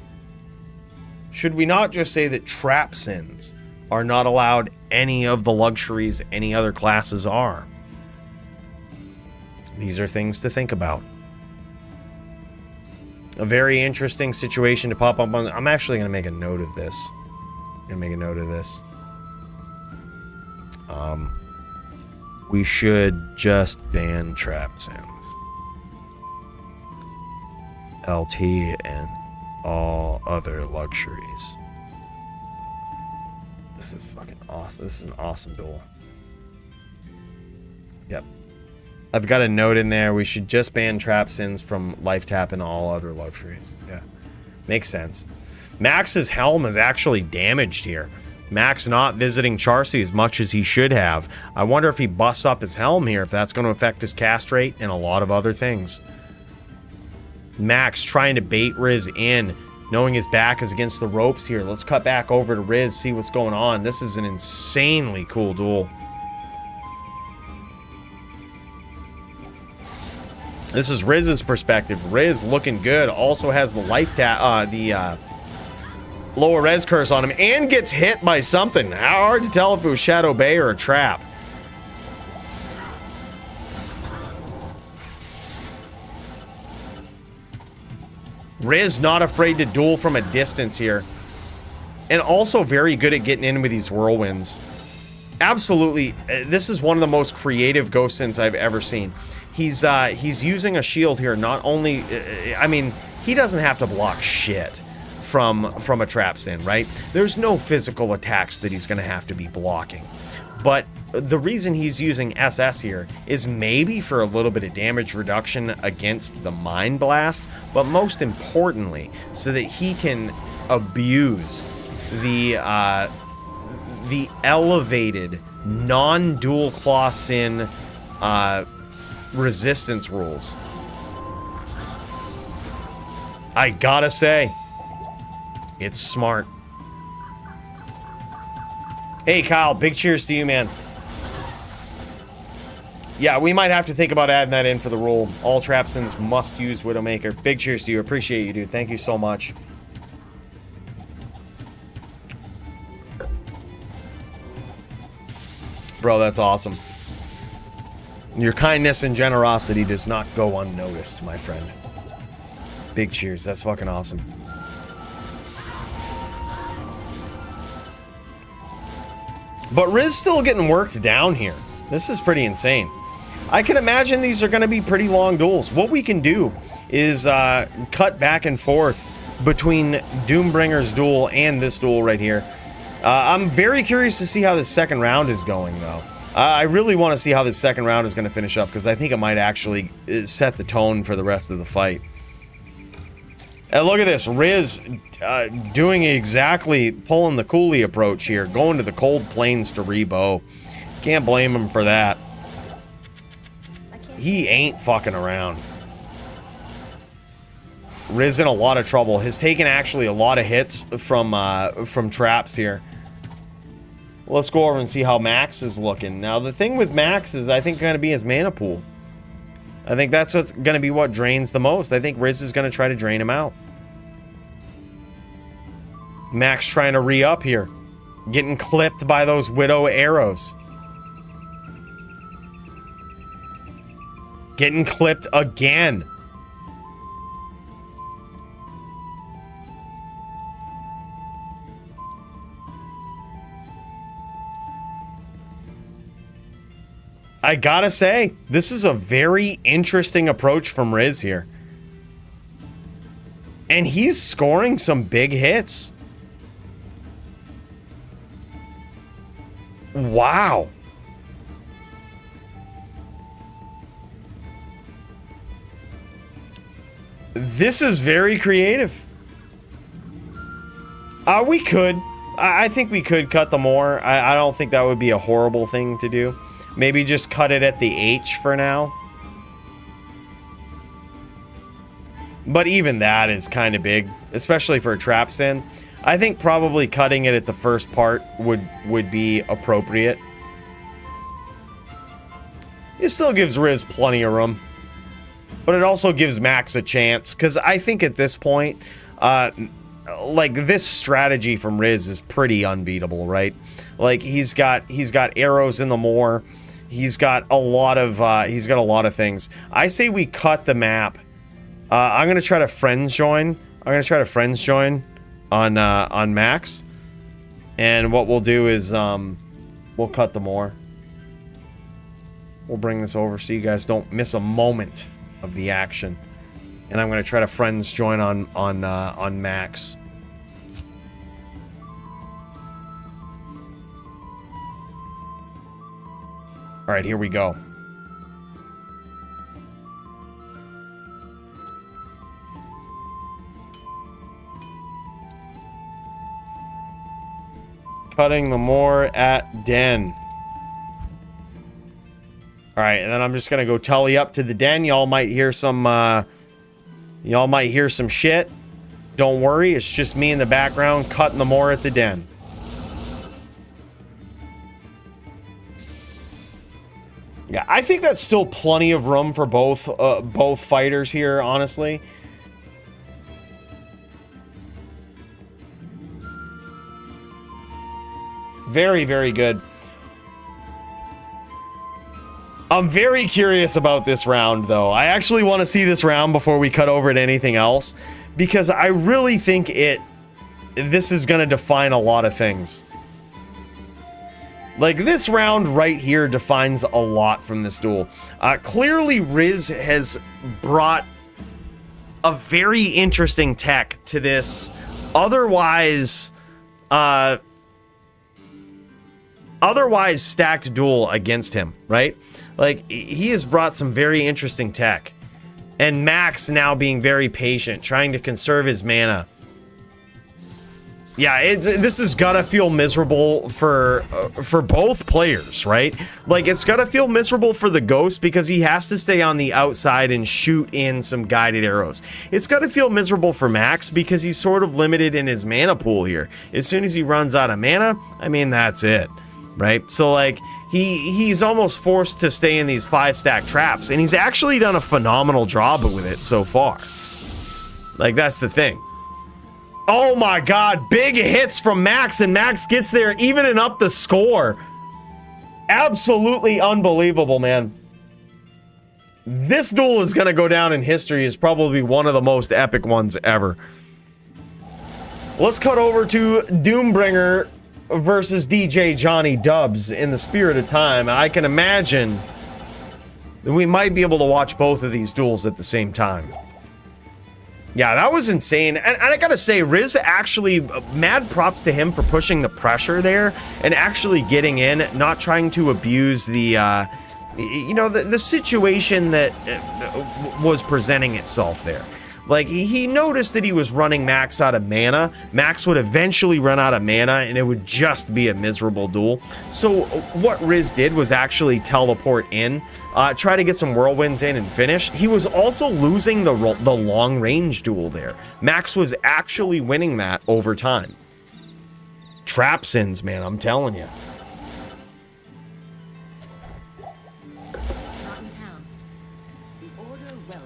Should we not just say that trap sins are not allowed any of the luxuries any other classes are? These are things to think about. A very interesting situation to pop up on. I'm actually going to make a note of this. We should just ban trap sins. LT and all other luxuries. This is fucking awesome. This is an awesome duel. Yep. I've got a note in there. We should just ban trap sins from life tap and all other luxuries. Yeah. Makes sense. Max's helm is actually damaged here. Max not visiting Charcy as much as he should have. I wonder if he busts up his helm here, if that's going to affect his cast rate and a lot of other things. Max trying to bait Riz in, knowing his back is against the ropes here. Let's cut back over to Riz, see what's going on. This is an insanely cool duel. This is Riz's perspective. Riz looking good. Also has the life tap, lower res curse on him, and gets hit by something. How hard to tell if it was Shadow Bay or a trap. Riz not afraid to duel from a distance here. And also very good at getting in with these whirlwinds. Absolutely, this is one of the most creative ghost sins I've ever seen. He's using a shield here, not only, I mean, he doesn't have to block shit from a trap sin, right? There's no physical attacks that he's going to have to be blocking. But the reason he's using SS here is maybe for a little bit of damage reduction against the Mind Blast, but most importantly, so that he can abuse the the elevated non-dual claw sin resistance rules. I gotta say, it's smart. Hey Kyle, big cheers to you, man. Yeah, we might have to think about adding that in for the rule. All Trapsons must use Widowmaker. Big cheers to you. Appreciate you, dude. Thank you so much. Bro, that's awesome. Your kindness and generosity does not go unnoticed, my friend. Big cheers. That's fucking awesome. But Riz still getting worked down here. This is pretty insane. I can imagine these are going to be pretty long duels. What we can do is cut back and forth between Doombringer's duel and this duel right here. I'm very curious to see how this second round is going, though. I really want to see how this second round is going to finish up, because I think it might actually set the tone for the rest of the fight. And look at this, Riz doing exactly, pulling the Coooley approach here, going to the cold plains to rebow. Can't blame him for that. He ain't fucking around. Riz in a lot of trouble. Has taken actually a lot of hits from traps here. Let's go over and see how Max is looking. Now, the thing with Max is, I think, going to be his mana pool. I think that's what's going to be what drains the most. I think Riz is going to try to drain him out. Max trying to re-up here. Getting clipped by those Widow arrows. Getting clipped again. I gotta say, this is a very interesting approach from Riz here. And he's scoring some big hits. Wow. This is very creative. We could. I think we could cut the more. I don't think that would be a horrible thing to do. Maybe just cut it at the H for now. But even that is kind of big, especially for a trap sin. I think probably cutting it at the first part would be appropriate. It still gives Riz plenty of room. But it also gives Max a chance, because I think at this point, like, this strategy from Riz is pretty unbeatable, right? Like, he's got arrows in the moor. He's got a lot of things. I say we cut the map. I'm gonna try to friends join. On Max, and what we'll do is we'll cut the moor. We'll bring this over so you guys don't miss a moment of the action. And I'm gonna try to friends join on Max. All right, here we go. Cutting the moor at den. All right, and then I'm just gonna go telly up to the den. Y'all might hear some shit. Don't worry, it's just me in the background cutting the moor at the den. Yeah, I think that's still plenty of room for both fighters here, honestly. Very, very good. I'm very curious about this round, though. I actually want to see this round before we cut over to anything else, because I really think this is going to define a lot of things. Like, this round right here defines a lot from this duel. Clearly, Riz has brought a very interesting tech to this otherwise stacked duel against him, right? Like, he has brought some very interesting tech. And Max now being very patient, trying to conserve his mana. Yeah, this is gotta feel miserable for both players, right? Like, it's gotta feel miserable for the Ghost because he has to stay on the outside and shoot in some guided arrows. It's gotta feel miserable for Max because he's sort of limited in his mana pool here. As soon as he runs out of mana, I mean, that's it, right? So, like, he's almost forced to stay in these 5-stack traps, and he's actually done a phenomenal job with it so far. Like, that's the thing. Oh my god, big hits from Max, and Max gets there, evening up the score. Absolutely unbelievable, man. This duel is going to go down in history as probably one of the most epic ones ever. Let's cut over to Doombringer versus DJ Johnny Dubs in the spirit of time. I can imagine that we might be able to watch both of these duels at the same time. Yeah, that was insane. And I gotta say, Riz actually, mad props to him for pushing the pressure there and actually getting in, not trying to abuse the, you know, the situation that was presenting itself there. Like, he noticed that he was running Max out of mana. Max would eventually run out of mana, and it would just be a miserable duel. So what Riz did was actually teleport in, try to get some whirlwinds in and finish. He was also losing the long-range duel there. Max was actually winning that over time. Trap sins, man, I'm telling you.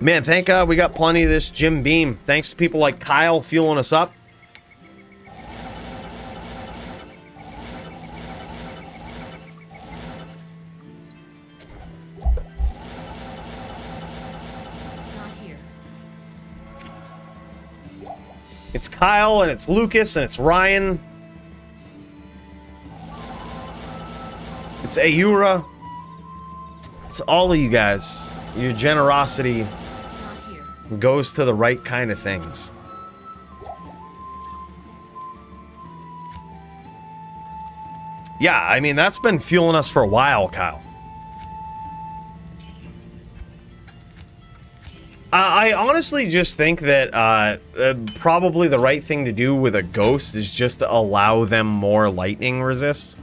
Man, thank God we got plenty of this Jim Beam. Thanks to people like Kyle fueling us up. Not here. It's Kyle, and it's Lucas, and it's Ryan. It's Ayura. It's all of you guys. Your generosity goes to the right kind of things. Yeah, I mean, that's been fueling us for a while, Kyle. I honestly just think that probably the right thing to do with a Ghost is just to allow them more lightning resist.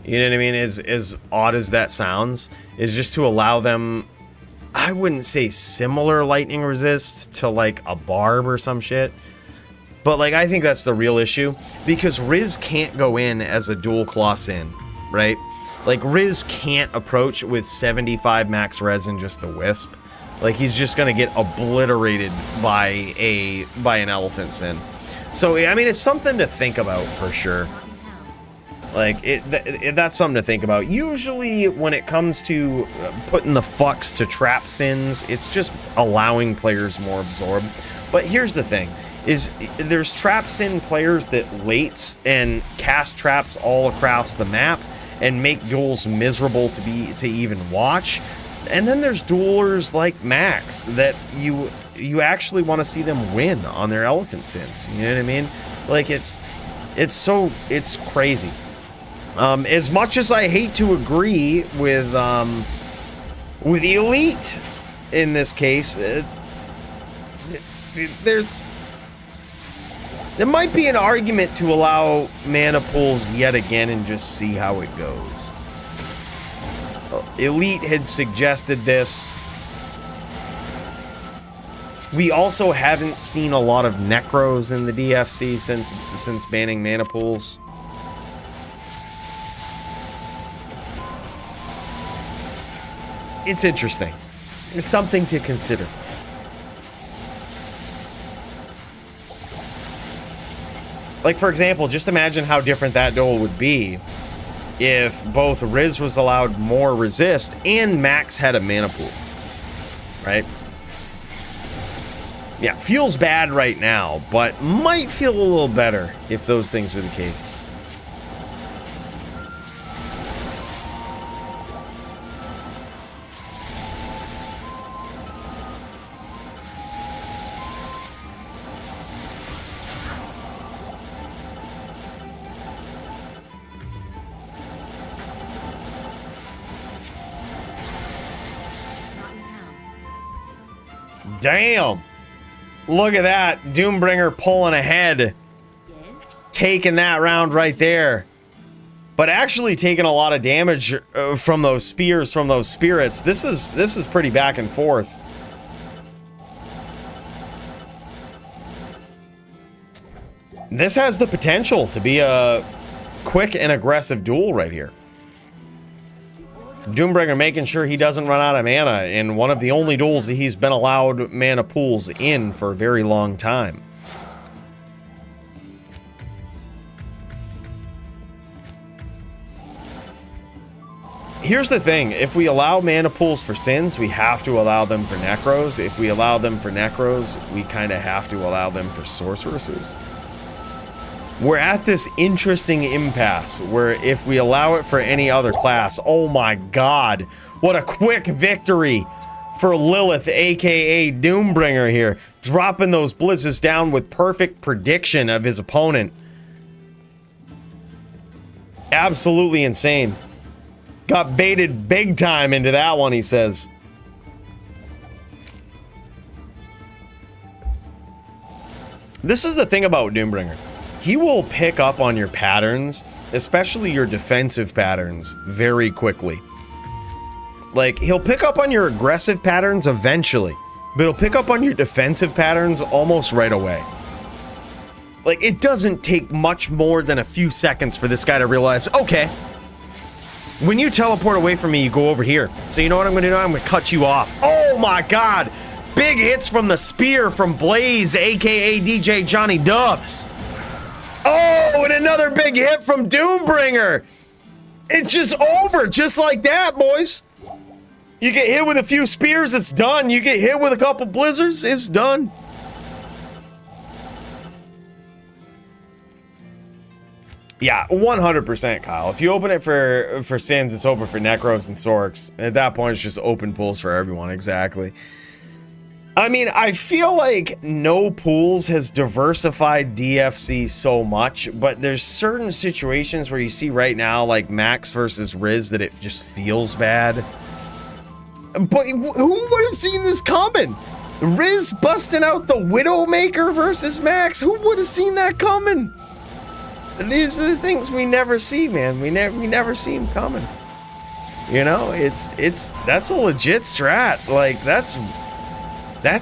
You know what I mean? As odd as that sounds, is just to allow them, I wouldn't say similar lightning resist to like a barb or some shit, but like I think that's the real issue because Riz can't go in as a dual claw sin, right? Like Riz can't approach with 75 max res and just a wisp. Like he's just gonna get obliterated by an elephant sin. So I mean, it's something to think about for sure. Like, that's something to think about. Usually, when it comes to putting the fucks to trap sins, it's just allowing players more absorb. But here's the thing, is there's trap sin players that lates and cast traps all across the map and make duels miserable to even watch. And then there's duelers like Max that you actually want to see them win on their elephant sins. You know what I mean? Like, it's crazy. As much as I hate to agree with Elite in this case, there might be an argument to allow mana pools yet again and just see how it goes. Elite had suggested this. We also haven't seen a lot of necros in the DFC since banning mana pools. It's interesting. It's something to consider. Like, for example, just imagine how different that duel would be if both Riz was allowed more resist and Max had a mana pool. Right? Yeah, feels bad right now, but might feel a little better if those things were the case. Damn! Look at that. Doombringer pulling ahead. Yes. taking that round right there. But actually taking a lot of damage from those spears, from those spirits. This is pretty back and forth. This has the potential to be a quick and aggressive duel right here. Doombringer making sure he doesn't run out of mana in one of the only duels that he's been allowed mana pools in for a very long time. Here's the thing, if we allow mana pools for sins, we have to allow them for necros. If we allow them for necros, we kind of have to allow them for sorceresses. We're at this interesting impasse where if we allow it for any other class, oh my god, what a quick victory for Lilith, aka Doombringer here, dropping those blizzards down with perfect prediction of his opponent. Absolutely insane. Got baited big time into that one, he says. This is the thing about Doombringer. He will pick up on your patterns, especially your defensive patterns, very quickly. Like, he'll pick up on your aggressive patterns eventually, but he'll pick up on your defensive patterns almost right away. Like, it doesn't take much more than a few seconds for this guy to realize, okay, when you teleport away from me, you go over here. So you know what I'm gonna do? I'm gonna cut you off. Oh my god! Big hits from the spear from Blaze, aka DJ Johnny Dubs. Oh, and another big hit from Doombringer. It's just over, just like that, boys. You get hit with a few spears, it's done. You get hit with a couple blizzards, it's done. Yeah, 100%, Kyle. If you open it for sins, it's open for necros and sorcs. At that point, it's just open pools for everyone, exactly. I mean, I feel like no pools has diversified DFC so much, but there's certain situations where you see right now, like Max versus Riz, that it just feels bad. But who would have seen this coming? Riz busting out the Widowmaker versus Max? Who would have seen that coming? These are the things we never see, man. We never see them coming. You know, that's a legit strat. Like, that's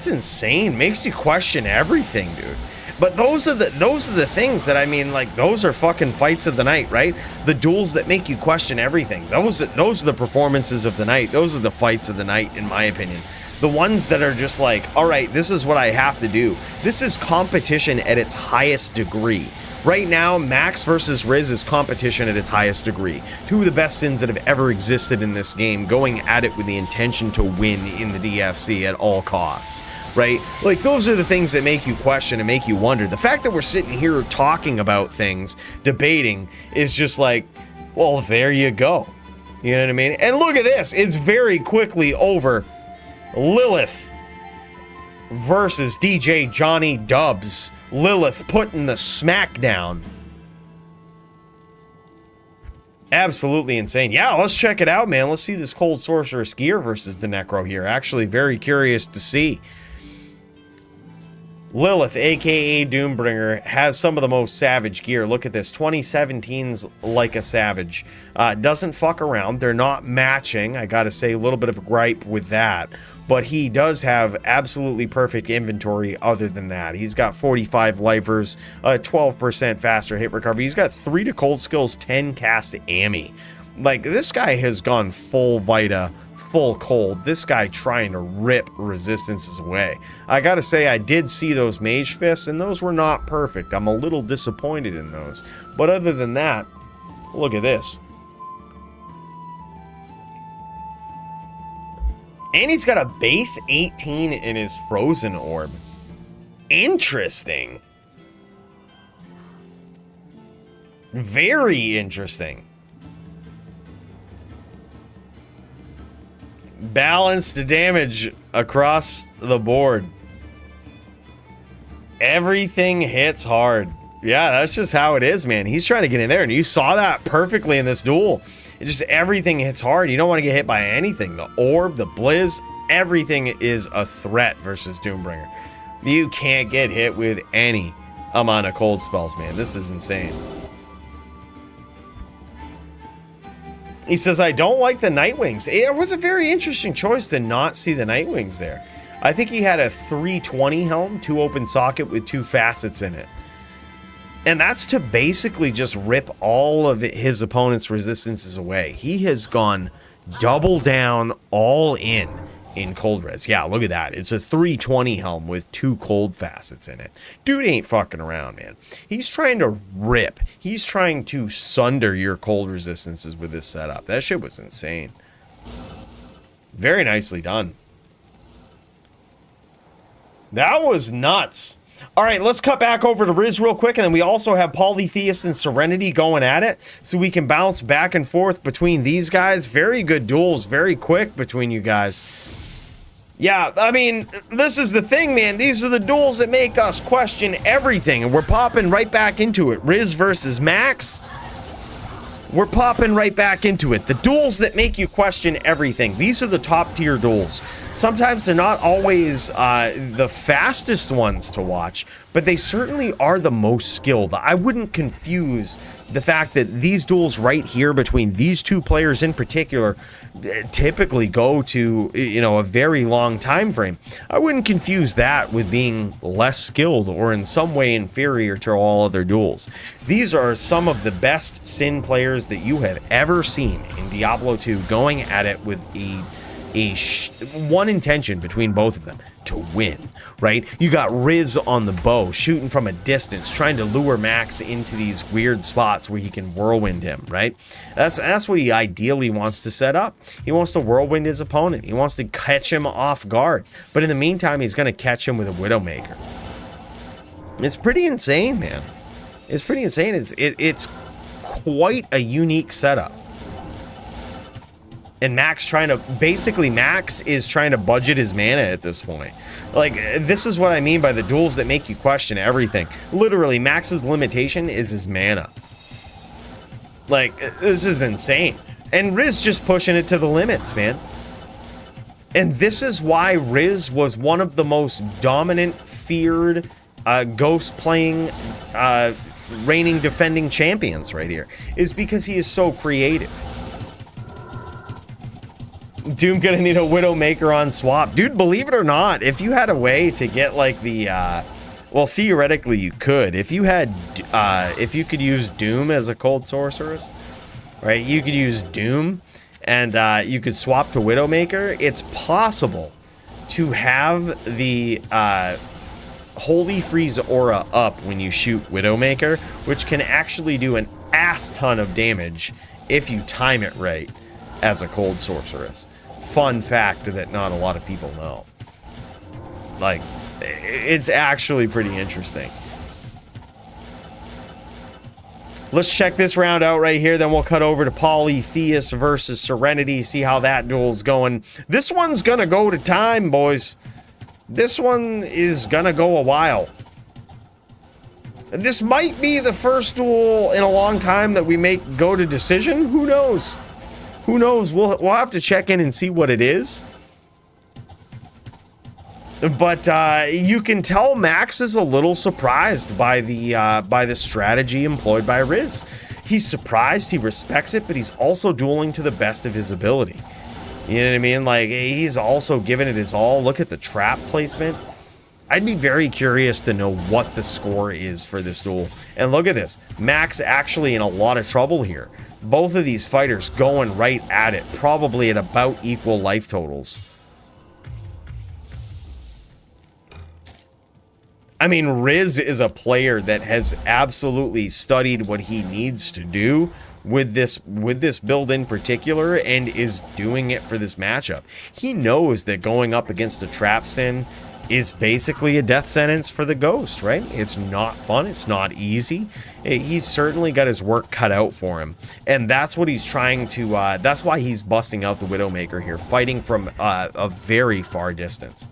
insane. Makes you question everything, dude. But those are the things that, I mean, like, those are fucking fights of the night, right? The duels that make you question everything. Those are the performances of the night. Those are the fights of the night, in my opinion. The ones that are just like, all right, this is what I have to do. This is competition at its highest degree. Right now, Max versus Riz is competition at its highest degree. Two of the best sins that have ever existed in this game, going at it with the intention to win in the DFC at all costs, right? Like, those are the things that make you question and make you wonder. The fact that we're sitting here talking about things, debating, is just like, well, there you go. You know what I mean? And look at this. It's very quickly over. Lilith versus DJ Johnny Dubs. Lilith putting the smack down. Absolutely insane. Yeah, let's check it out, man. Let's see this Cold Sorceress gear versus the Necro here. Actually, very curious to see. Lilith, aka Doombringer, has some of the most savage gear. Look at this, 2017's like a savage. Doesn't fuck around. They're not matching. I gotta say, a little bit of a gripe with that. But he does have absolutely perfect inventory other than that. He's got 45 lifers, 12% faster hit recovery. He's got 3 to cold skills, 10 cast Ami. Like, this guy has gone full Vita, full cold. This guy trying to rip resistances away. I gotta say, I did see those mage fists, and those were not perfect. I'm a little disappointed in those. But other than that, look at this. And he's got a base 18 in his frozen orb. Interesting. Very interesting. Balanced damage across the board. Everything hits hard. Yeah, that's just how it is, man. He's trying to get in there, and you saw that perfectly in this duel. It just, everything hits hard. You don't want to get hit by anything. The orb, the blizz, everything is a threat versus Doombringer. You can't get hit with any amount of cold spells, man. This is insane. He says, I don't like the Nightwings. It was a very interesting choice to not see the Nightwings there. I think he had a 320 helm, 2 open socket with 2 facets in it. And that's to basically just rip all of his opponent's resistances away. He has gone double down, all in cold res. Yeah, look at that. It's a 320 helm with 2 cold facets in it. Dude ain't fucking around, man. He's trying to rip. He's trying to sunder your cold resistances with this setup. That shit was insane. Very nicely done. That was nuts. All right, let's cut back over to Riz real quick, and then we also have Polytheist and Serenity going at it, so we can bounce back and forth between these guys. Very good duels, very quick between you guys. Yeah, I mean, this is the thing, man. These are the duels that make us question everything, and we're popping right back into it. Riz versus Max. We're popping right back into it. The duels that make you question everything. These are the top tier duels. Sometimes they're not always the fastest ones to watch, but they certainly are the most skilled. I wouldn't confuse the fact that these duels right here between these two players in particular typically go to, you know, a very long time frame. I wouldn't confuse that with being less skilled or in some way inferior to all other duels. These are some of the best Sin players that you have ever seen in Diablo 2 going at it with one intention between both of them: to win, right? You got Riz on the bow, shooting from a distance, trying to lure Max into these weird spots where he can whirlwind him, right? That's what he ideally wants to set up. He wants to whirlwind his opponent. He wants to catch him off guard. But in the meantime, he's going to catch him with a Widowmaker. It's pretty insane, man. It's pretty insane. It's quite a unique setup. And Max is trying to budget his mana at this point. Like, this is what I mean by the duels that make you question everything. Literally, Max's limitation is his mana. Like, this is insane. And Riz just pushing it to the limits, man. And this is why Riz was one of the most dominant, feared, ghost playing, reigning, defending champions right here. Is because he is so creative. Doom gonna need a Widowmaker on swap. Dude, believe it or not, if you had a way to get like the, well, theoretically you could. If you could use Doom as a cold sorceress, right? You could use Doom and you could swap to Widowmaker. It's possible to have the Holy Freeze aura up when you shoot Widowmaker, which can actually do an ass ton of damage if you time it right as a cold sorceress. Fun fact that not a lot of people know. Like, it's actually pretty interesting. Let's check this round out right here, then we'll cut over to Polytheist versus Serenity, see how that duel's going. This one's gonna go to time, boys. This one is gonna go a while. This might be the first duel in a long time that we make go to decision. Who knows? Who knows? We'll have to check in and see what it is. But you can tell Max is a little surprised by the strategy employed by Riz. He's surprised, he respects it, but he's also dueling to the best of his ability. You know what I mean? Like, he's also giving it his all. Look at the trap placement. I'd be very curious to know what the score is for this duel. And look at this. Max actually in a lot of trouble here. Both of these fighters going right at it, probably at about equal life totals. I mean, Riz is a player that has absolutely studied what he needs to do with this build in particular, and is doing it for this matchup. He knows that going up against a trap Sin is basically a death sentence for the Ghost, right? It's not fun. It's not easy. He's certainly got his work cut out for him. And that's what he's trying to, that's why he's busting out the Widowmaker here, fighting from a very far distance.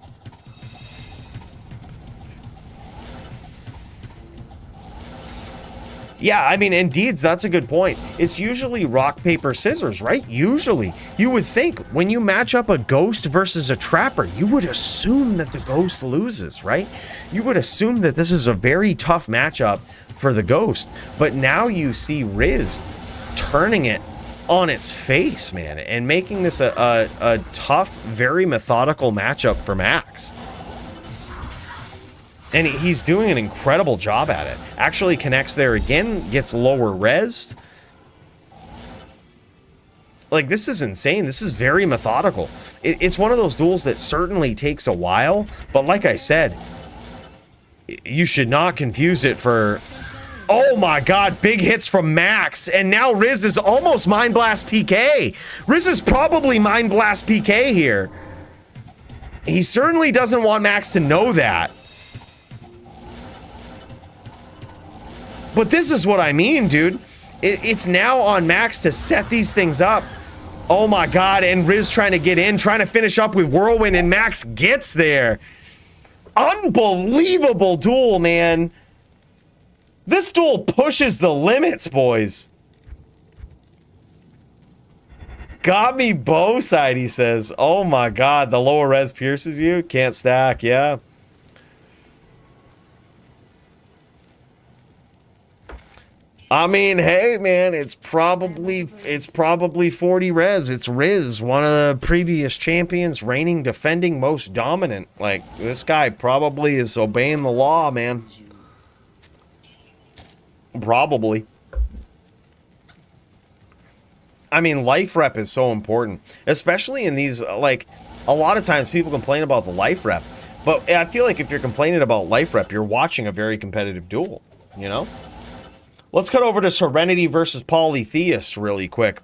Yeah, I mean, indeed, that's a good point. It's usually rock, paper, scissors, right? Usually. You would think when you match up a ghost versus a trapper, you would assume that the ghost loses, right? You would assume that this is a very tough matchup for the ghost. But now you see Riz turning it on its face, man, and making this a tough, very methodical matchup for Max. And he's doing an incredible job at it. Actually connects there again, gets lower res. Like, this is insane. This is very methodical. It's one of those duels that certainly takes a while, but like I said, you should not confuse it for... Oh my god, big hits from Max, and now Riz is almost Mind Blast PK. Riz is probably Mind Blast PK here. He certainly doesn't want Max to know that. But this is what I mean, dude. It's now on Max to set these things up. Oh my god, and Riz trying to get in, trying to finish up with Whirlwind, and Max gets there. Unbelievable duel, man. This duel pushes the limits, boys. Got me bow side, he says. Oh my god, the lower res pierces you? Can't stack, yeah. I mean, hey, man, it's probably 40 res. It's Riz, one of the previous champions, reigning, defending, most dominant. Like, this guy probably is obeying the law, man. Probably. I mean, life rep is so important, especially in these, like, a lot of times people complain about the life rep, but I feel like if you're complaining about life rep, you're watching a very competitive duel, you know? Let's cut over to Serenity versus Polytheist really quick.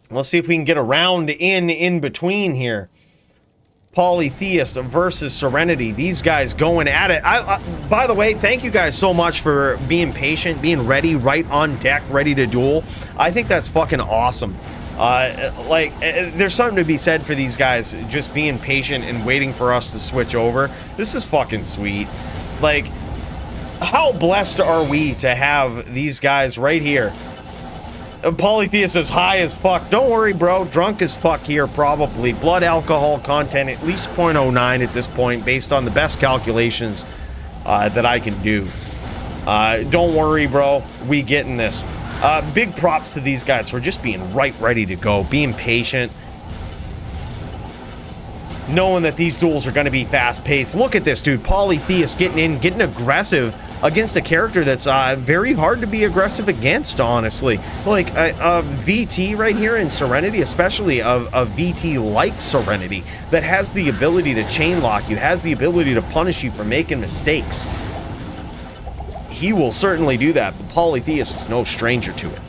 Let's see if we can get a round in between here. Polytheist versus Serenity. These guys going at it. By the way, thank you guys so much for being patient, being ready, right on deck, ready to duel. I think that's fucking awesome. There's something to be said for these guys just being patient and waiting for us to switch over. This is fucking sweet. Like, how blessed are we to have these guys right here? Polytheist is high as fuck. Don't worry, bro. Drunk as fuck here, probably. Blood alcohol content at least 0.09 at this point, based on the best calculations that I can do. Don't worry, bro. We getting this. Big props to these guys for just being ready to go, being patient, knowing that these duels are going to be fast-paced. Look at this, dude. Polytheist getting in, getting aggressive against a character that's very hard to be aggressive against, honestly. Like, a VT right here in Serenity, especially a VT like Serenity, that has the ability to chain lock you, has the ability to punish you for making mistakes. He will certainly do that, but Polytheist is no stranger to it.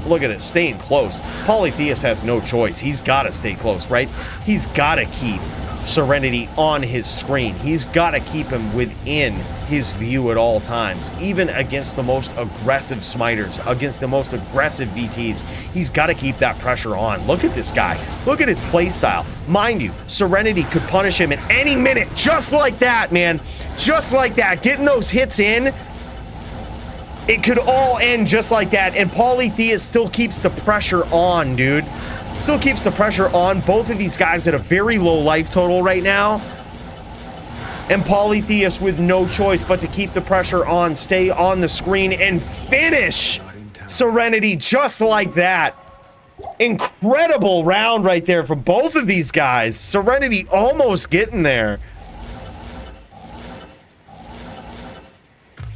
Look at this, staying close. Polytheist has no choice. He's got to stay close, right? He's got to keep Serenity on his screen. He's got to keep him within his view at all times, even against the most aggressive smiters, against the most aggressive VTs. He's got to keep that pressure on. Look at this guy. Look at his playstyle. Mind you, Serenity could punish him at any minute, just like that, man. Just like that. Getting those hits in, it could all end just like that, and Polytheist still keeps the pressure on, dude. Still keeps the pressure on. Both of these guys at a very low life total right now. And Polytheist with no choice but to keep the pressure on, stay on the screen, and finish Serenity just like that. Incredible round right there from both of these guys. Serenity almost getting there.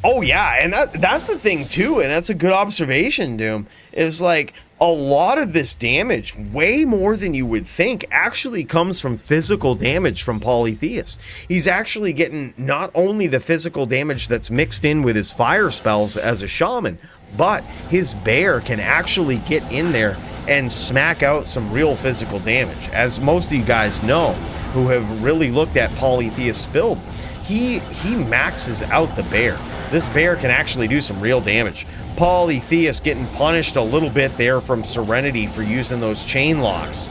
Oh yeah, and that's the thing too, and that's a good observation, Doom, is like a lot of this damage, way more than you would think, actually comes from physical damage from Polytheist. He's actually getting not only the physical damage that's mixed in with his fire spells as a shaman, but his bear can actually get in there and smack out some real physical damage. As most of you guys know, who have really looked at Polytheist's build, he maxes out the bear. This bear can actually do some real damage. Polytheist getting punished a little bit there from Serenity for using those chain locks.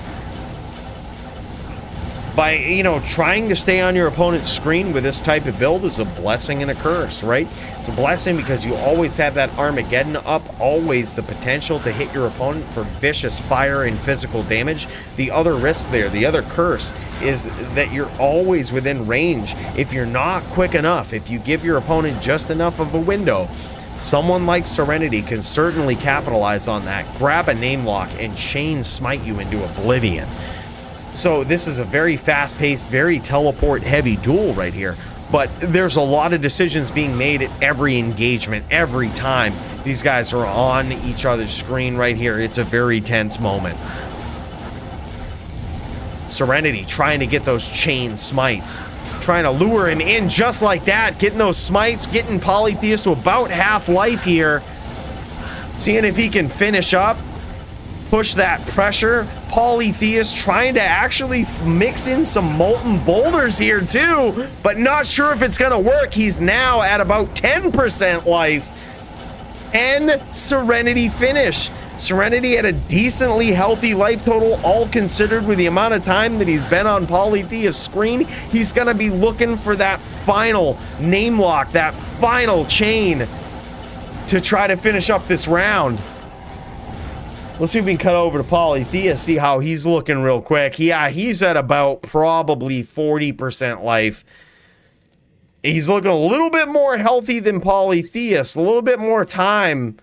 by, you know, trying to stay on your opponent's screen with this type of build is a blessing and a curse, right? It's a blessing because you always have that Armageddon up, always the potential to hit your opponent for vicious fire and physical damage. The other risk there, the other curse, is that you're always within range. If you're not quick enough, if you give your opponent just enough of a window, someone like Serenity can certainly capitalize on that, grab a name lock, and chain smite you into oblivion. So this is a very fast-paced, very teleport-heavy duel right here. But there's a lot of decisions being made at every engagement, every time these guys are on each other's screen right here. It's a very tense moment. Serenity trying to get those chain smites. Trying to lure him in just like that. Getting those smites, getting Polytheist to about half life here. Seeing if he can finish up. Push that pressure. Polytheist trying to actually mix in some molten boulders here too, but not sure if it's gonna work. He's now at about 10% life. And Serenity finish. Serenity at a decently healthy life total, all considered with the amount of time that he's been on Polytheist's screen. He's gonna be looking for that final name lock, that final chain to try to finish up this round. Let's see if we can cut over to Polytheist, see how he's looking real quick. Yeah, he's at about probably 40% life. He's looking a little bit more healthy than Polytheist, a little bit more time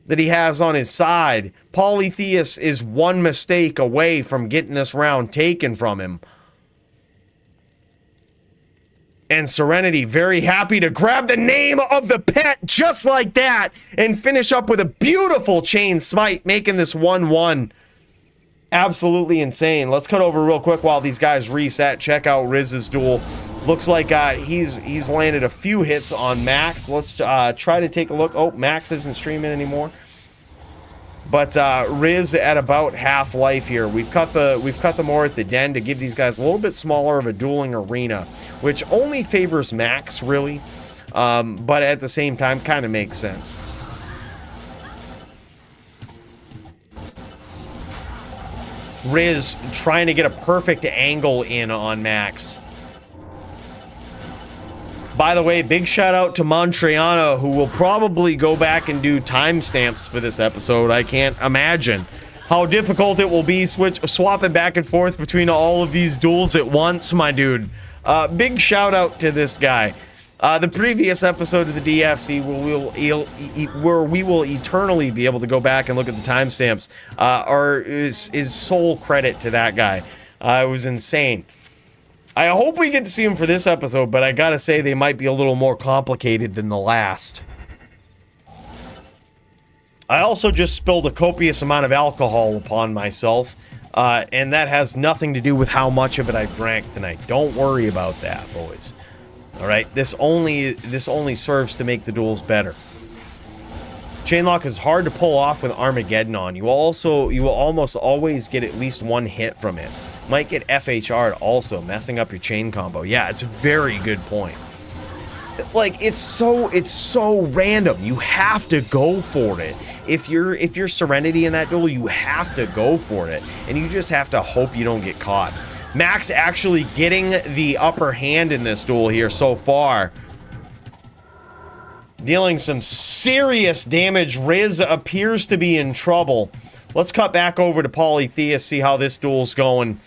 that he has on his side. Polytheist is one mistake away from getting this round taken from him. And Serenity very happy to grab the name of the pet just like that and finish up with a beautiful chain smite, making this 1-1. Absolutely insane. Let's cut over real quick while these guys reset. Check out Riz's duel. Looks like he's landed a few hits on Max. Let's try to take a look. Oh, Max isn't streaming anymore. But Riz at about half life here. We've cut the more at the den to give these guys a little bit smaller of a dueling arena, which only favors Max really, but at the same time kind of makes sense. Riz trying to get a perfect angle in on Max. By the way, big shout out to Montreana, who will probably go back and do timestamps for this episode. I can't imagine how difficult it will be swapping back and forth between all of these duels at once, my dude. Big shout out to this guy. The previous episode of the DFC, where we will eternally be able to go back and look at the timestamps, is sole credit to that guy. It was insane. I hope we get to see him for this episode, but I gotta say they might be a little more complicated than the last. I also just spilled a copious amount of alcohol upon myself, and that has nothing to do with how much of it I drank tonight. Don't worry about that, boys. All right, this only serves to make the duels better. Chainlock is hard to pull off with Armageddon on. You will almost always get at least one hit from it. Might get FHR'd also, messing up your chain combo. Yeah, it's a very good point. Like, it's so random. You have to go for it. If you're Serenity in that duel, you have to go for it. And you just have to hope you don't get caught. Max actually getting the upper hand in this duel here so far. Dealing some serious damage. Riz appears to be in trouble. Let's cut back over to Polytheist, see how this duel's going.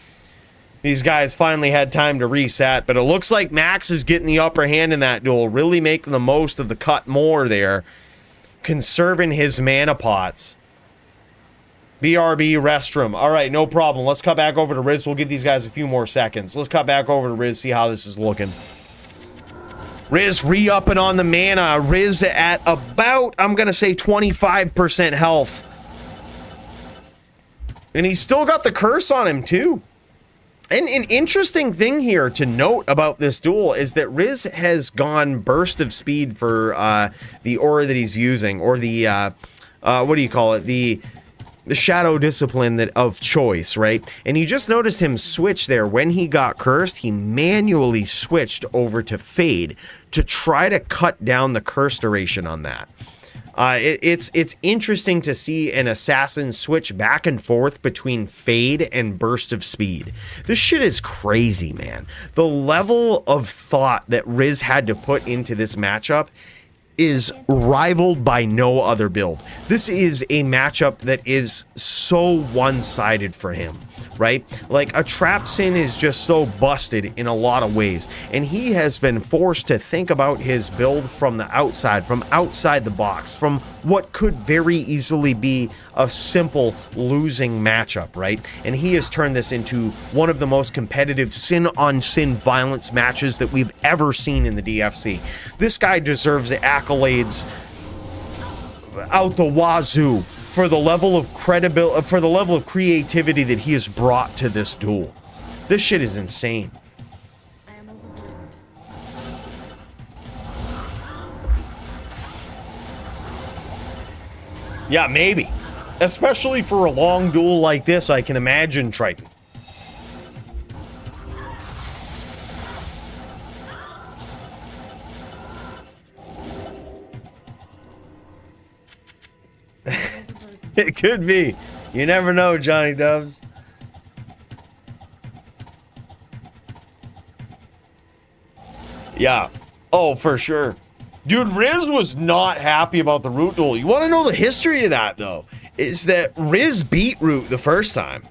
These guys finally had time to reset, but it looks like Max is getting the upper hand in that duel, really making the most of the cut more there, conserving his mana pots. BRB restroom. All right, no problem. Let's cut back over to Riz. We'll give these guys a few more seconds. Let's cut back over to Riz, see how this is looking. Riz re-upping on the mana. Riz at about, I'm going to say 25% health. And he's still got the curse on him, too. And an interesting thing here to note about this duel is that Riz has gone burst of speed for the aura that he's using, or the, what do you call it? The shadow discipline of choice, right? And you just noticed him switch there. When he got cursed, he manually switched over to fade to try to cut down the curse duration on that. It's interesting to see an assassin switch back and forth between fade and burst of speed. This shit is crazy, man. The level of thought that Riz had to put into this matchup is rivaled by no other build. This is a matchup that is so one-sided for him, right? Like, a trap sin is just so busted in a lot of ways, and he has been forced to think about his build from the outside, from outside the box, from what could very easily be a simple losing matchup, right? And he has turned this into one of the most competitive sin-on-sin violence matches that we've ever seen in the DFC. This guy deserves accolades out the wazoo for the level of creativity that he has brought to this duel. This shit is insane. I am overwhelmed. Yeah, maybe. Especially for a long duel like this, I can imagine Triton. It could be. You never know, Johnny Dubs. Yeah. Oh, for sure. Dude, Riz was not happy about the Root duel. You want to know the history of that, though? Is that Riz beat Root the first time.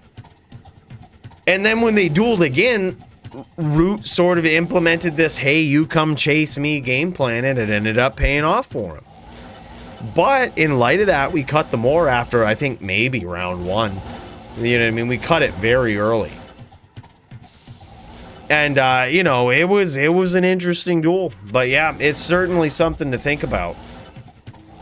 And then when they dueled again, Root sort of implemented this, hey, you come chase me game plan, and it ended up paying off for him. But in light of that, we cut the more after, I think, maybe round 1. You know what I mean? We cut it very early. And, you know, it was an interesting duel. But yeah, it's certainly something to think about.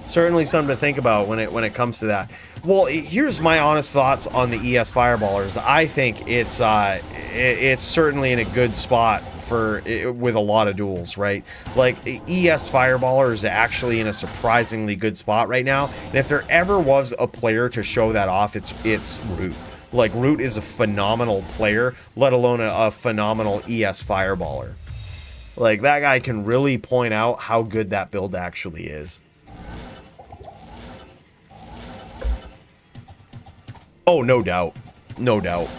Certainly something to think about when it comes to that. Well, here's my honest thoughts on the ES Fireballers. I think it's certainly in a good spot with a lot of duels, right? Like, ES Fireballer is actually in a surprisingly good spot right now. And if there ever was a player to show that off, it's Root. Like, Root is a phenomenal player, let alone a phenomenal ES Fireballer. Like, that guy can really point out how good that build actually is. Oh, no doubt. No doubt.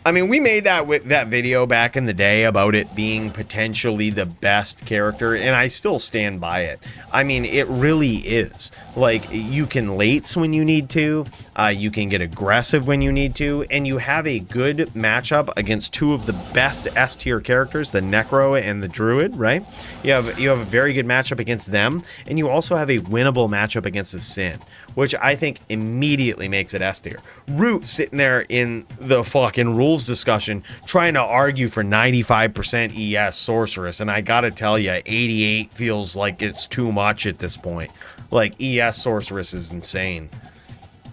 I mean, we made that video back in the day about it being potentially the best character, and I still stand by it. I mean, it really is. Like, you can lates when you need to, you can get aggressive when you need to, and you have a good matchup against two of the best S tier characters, the Necro and the Druid, right? You have a very good matchup against them, and you also have a winnable matchup against the Sin, which I think immediately makes it S tier. Root sitting there in the fucking rules discussion trying to argue for 95% ES Sorceress, and I gotta tell you, 88 feels like it's too much at this point. Like, ES Sorceress is insane.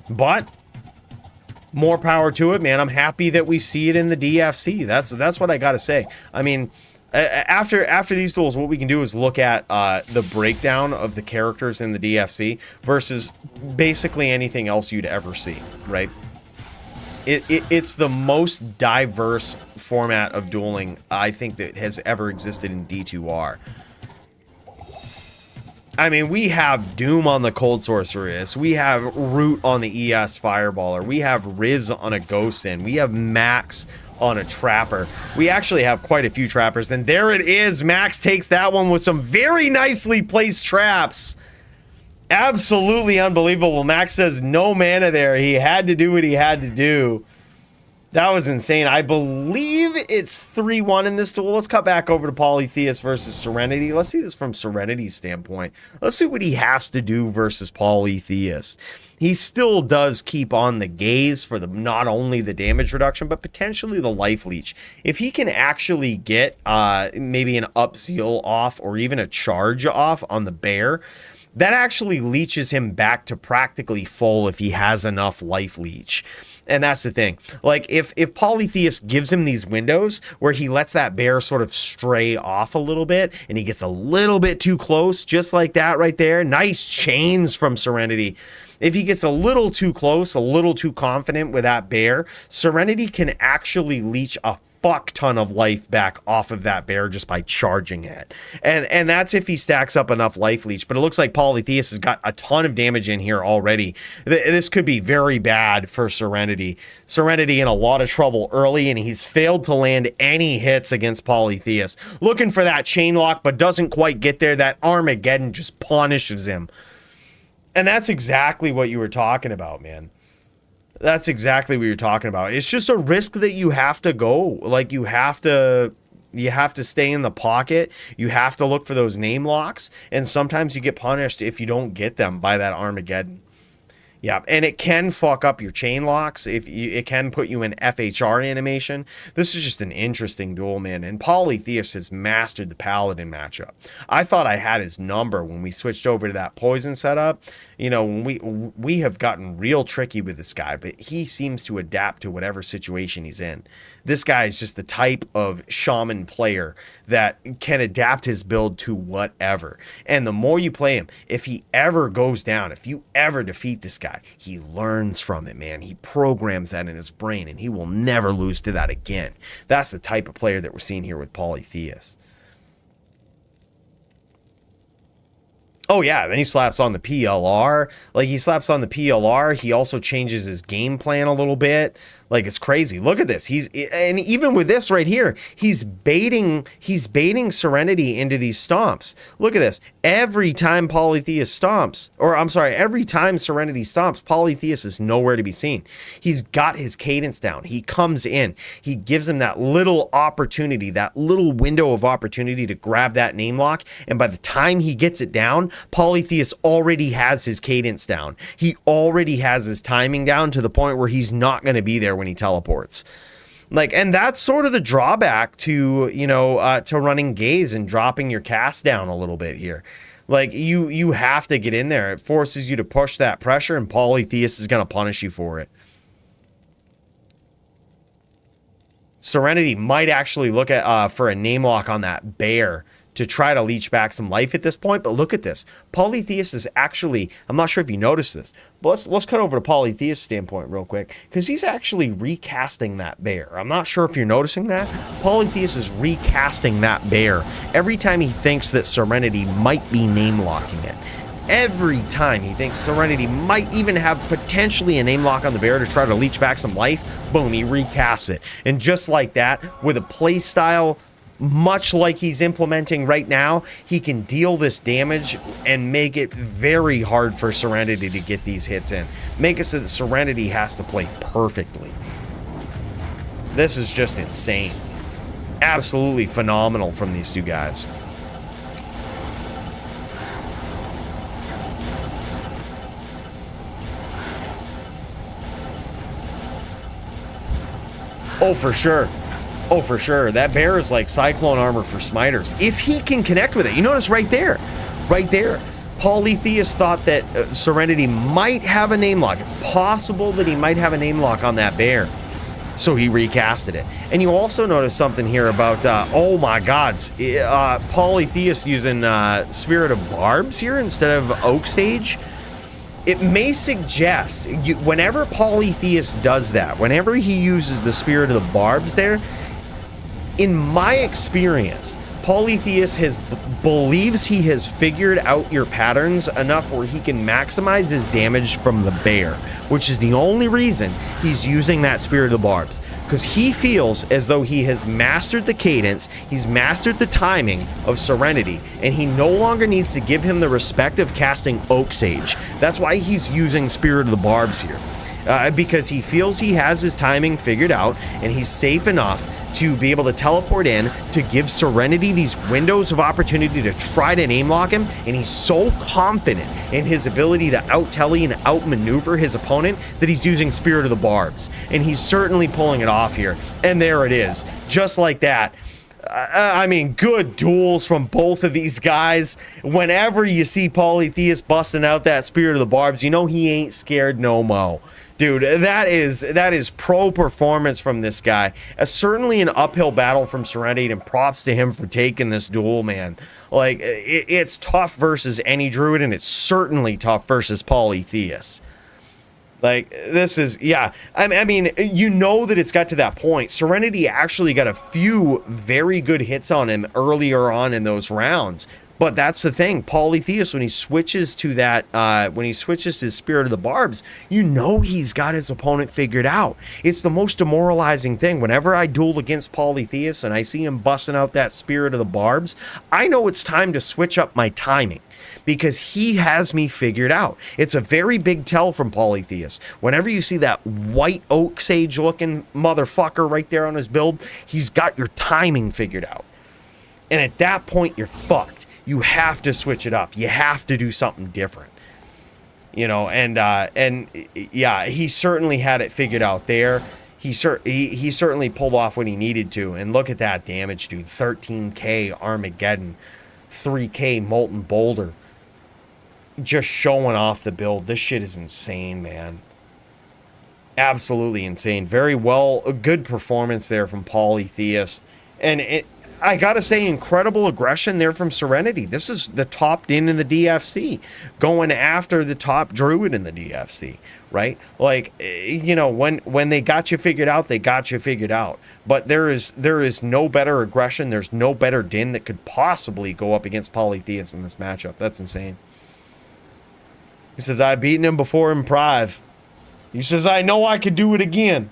But more power to it, man. I'm happy that we see it in the DFC. That's what I gotta say. I mean, after these duels, what we can do is look at the breakdown of the characters in the DFC versus basically anything else you'd ever see, right? It's the most diverse format of dueling I think that has ever existed in D2R. I mean, we have Doom on the Cold Sorceress, we have Root on the ES Fireballer, we have Riz on a Ghost-In, we have Max on a Trapper. We actually have quite a few Trappers, and there it is. Max takes that one with some very nicely placed traps. Absolutely unbelievable. Max says no mana there. He had to do what he had to do. That was insane. I believe it's 3-1 in this duel. Let's cut back over to Polytheist versus Serenity. Let's see this from Serenity's standpoint. Let's see what he has to do versus Polytheist. He still does keep on the gaze for the not only the damage reduction, but potentially the life leech. If he can actually get maybe an up seal off or even a charge off on the bear, that actually leeches him back to practically full if he has enough life leech. And that's the thing. Like, if Polytheist gives him these windows where he lets that bear sort of stray off a little bit and he gets a little bit too close, just like that right there. Nice chains from Serenity. If he gets a little too close, a little too confident with that bear, Serenity can actually leech a fuck ton of life back off of that bear just by charging it. And that's if he stacks up enough life leech. But it looks like Polytheist has got a ton of damage in here already. This could be very bad for Serenity. Serenity in a lot of trouble early, and he's failed to land any hits against Polytheist. Looking for that chain lock, but doesn't quite get there. That Armageddon just punishes him. And that's exactly what you were talking about, man. That's exactly what you're talking about. It's just a risk that you have to go. Like, you have to stay in the pocket. You have to look for those name locks. And sometimes you get punished if you don't get them by that Armageddon. Yeah, and it can fuck up your chain locks. It can put you in FHR animation. This is just an interesting duel, man. And Polytheist has mastered the Paladin matchup. I thought I had his number when we switched over to that poison setup. You know, when we have gotten real tricky with this guy, but he seems to adapt to whatever situation he's in. This guy is just the type of shaman player that can adapt his build to whatever. And the more you play him, if he ever goes down, if you ever defeat this guy, he learns from it, man. He programs that in his brain, and he will never lose to that again. That's the type of player that we're seeing here with Polytheist. Oh, yeah, then he slaps on the PLR. Like, he slaps on the PLR. He also changes his game plan a little bit. Like, it's crazy. Look at this. And even with this right here, he's baiting Serenity into these stomps. Look at this. Every time Polytheist stomps, or I'm sorry, every time Serenity stomps, Polytheist is nowhere to be seen. He's got his cadence down. He comes in. He gives him that little opportunity, that little window of opportunity to grab that name lock. And by the time he gets it down, Polytheist already has his cadence down. He already has his timing down to the point where he's not going to be there when he teleports. Like, and that's sort of the drawback to, you know, to running gaze and dropping your cast down a little bit here. Like, you have to get in there. It forces you to push that pressure, and Polytheist is going to punish you for it. Serenity might actually look at for a name lock on that bear to try to leech back some life at this point, but look at this. Polytheist is actually, I'm not sure if you noticed this, but let's cut over to Polytheist standpoint real quick, because he's actually recasting that bear. I'm not sure if you're noticing that. Polytheist is recasting that bear every time he thinks that Serenity might be name locking it. Every time he thinks Serenity might even have potentially a name lock on the bear to try to leech back some life, boom, he recasts it. And just like that, with a play style much like he's implementing right now, he can deal this damage and make it very hard for Serenity to get these hits in. Make it so that Serenity has to play perfectly. This is just insane. Absolutely phenomenal from these two guys. Oh, for sure. Oh, for sure. That bear is like Cyclone armor for smiters. If he can connect with it. You notice right there. Right there. Polytheist thought that Serenity might have a name lock. It's possible that he might have a name lock on that bear. So he recasted it. And you also notice something here about, oh my gods, Polytheist using Spirit of Barbs here instead of Oak Sage. It may suggest, whenever Polytheist does that, whenever he uses the Spirit of the Barbs there, in my experience, Polytheist believes he has figured out your patterns enough where he can maximize his damage from the bear, which is the only reason he's using that Spirit of the Barbs. Because he feels as though he has mastered the cadence, he's mastered the timing of Serenity, and he no longer needs to give him the respect of casting Oak Sage. That's why he's using Spirit of the Barbs here. Because he feels he has his timing figured out, and he's safe enough to be able to teleport in to give Serenity these windows of opportunity to try to name lock him, and he's so confident in his ability to out-telly and outmaneuver his opponent that he's using Spirit of the Barbs, and he's certainly pulling it off here. And there it is, just like that. I mean, good duels from both of these guys. Whenever you see Polytheist busting out that Spirit of the Barbs, you know he ain't scared no mo. Dude, that is pro performance from this guy. Certainly an uphill battle from Serenity, and props to him for taking this duel, man. Like, it's tough versus any druid, and it's certainly tough versus Polytheist. Like, this is, yeah. I mean, you know that it's got to that point. Serenity actually got a few very good hits on him earlier on in those rounds. But that's the thing. Polytheist, when he switches to that, when he switches to Spirit of the Barbs, you know he's got his opponent figured out. It's the most demoralizing thing. Whenever I duel against Polytheist and I see him busting out that Spirit of the Barbs, I know it's time to switch up my timing, because he has me figured out. It's a very big tell from Polytheist. Whenever you see that white oak sage looking motherfucker right there on his build, he's got your timing figured out. And at that point, you're fucked. You have to switch it up. You have to do something different. You know, and yeah, he certainly had it figured out there. He certainly pulled off what he needed to. And look at that damage, dude. 13k Armageddon, 3k Molten Boulder. Just showing off the build. This shit is insane, man. Absolutely insane. Very well, a good performance there from Polytheist. And I gotta say, incredible aggression there from Serenity. This is the top din in the DFC, going after the top druid in the DFC, right? Like, you know, when they got you figured out, they got you figured out. But there is no better aggression. There's no better din that could possibly go up against Polytheist in this matchup. That's insane. He says, I've beaten him before in Prive. He says, I know I could do it again.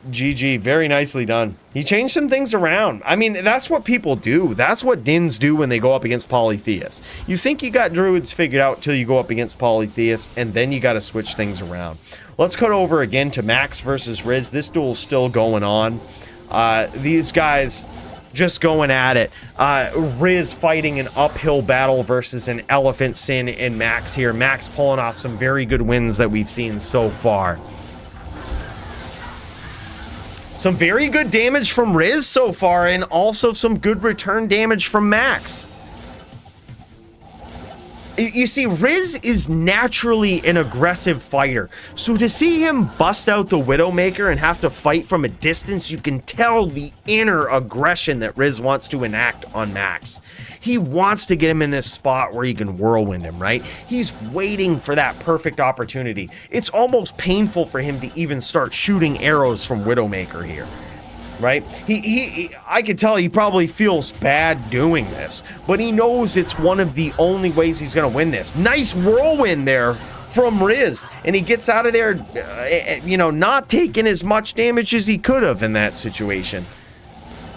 GG, very nicely done. He changed some things around. I mean, that's what people do. That's what Dins do when they go up against Polytheist. You think you got druids figured out till you go up against Polytheist, and then you got to switch things around. Let's cut over again to Max versus Riz. This duel's still going on. These guys just going at it. Riz fighting an uphill battle versus an Elephant Sin and Max here. Max pulling off some very good wins that we've seen so far. Some very good damage from Riz so far, and also some good return damage from Max. You see, Riz is naturally an aggressive fighter, so to see him bust out the Widowmaker and have to fight from a distance, you can tell the inner aggression that Riz wants to enact on Max. He wants to get him in this spot where he can whirlwind him, right? He's waiting for that perfect opportunity. It's almost painful for him to even start shooting arrows from Widowmaker here. Right? I could tell he probably feels bad doing this, but he knows it's one of the only ways he's going to win this. Nice whirlwind there from Riz, and he gets out of there, you know, not taking as much damage as he could have in that situation.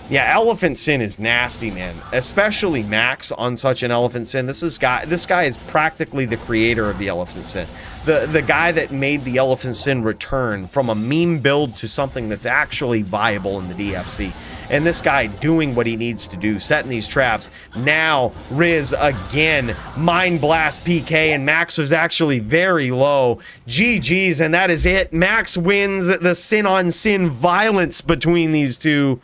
Yeah, Elephant Sin is nasty, man. Especially Max on such an Elephant Sin. This guy is practically the creator of the Elephant Sin. The guy that made the Elephant Sin return from a meme build to something that's actually viable in the DFC. And this guy doing what he needs to do, setting these traps. Now, Riz again, Mind Blast PK, and Max was actually very low. GG's, and that is it. Max wins the sin on sin violence between these two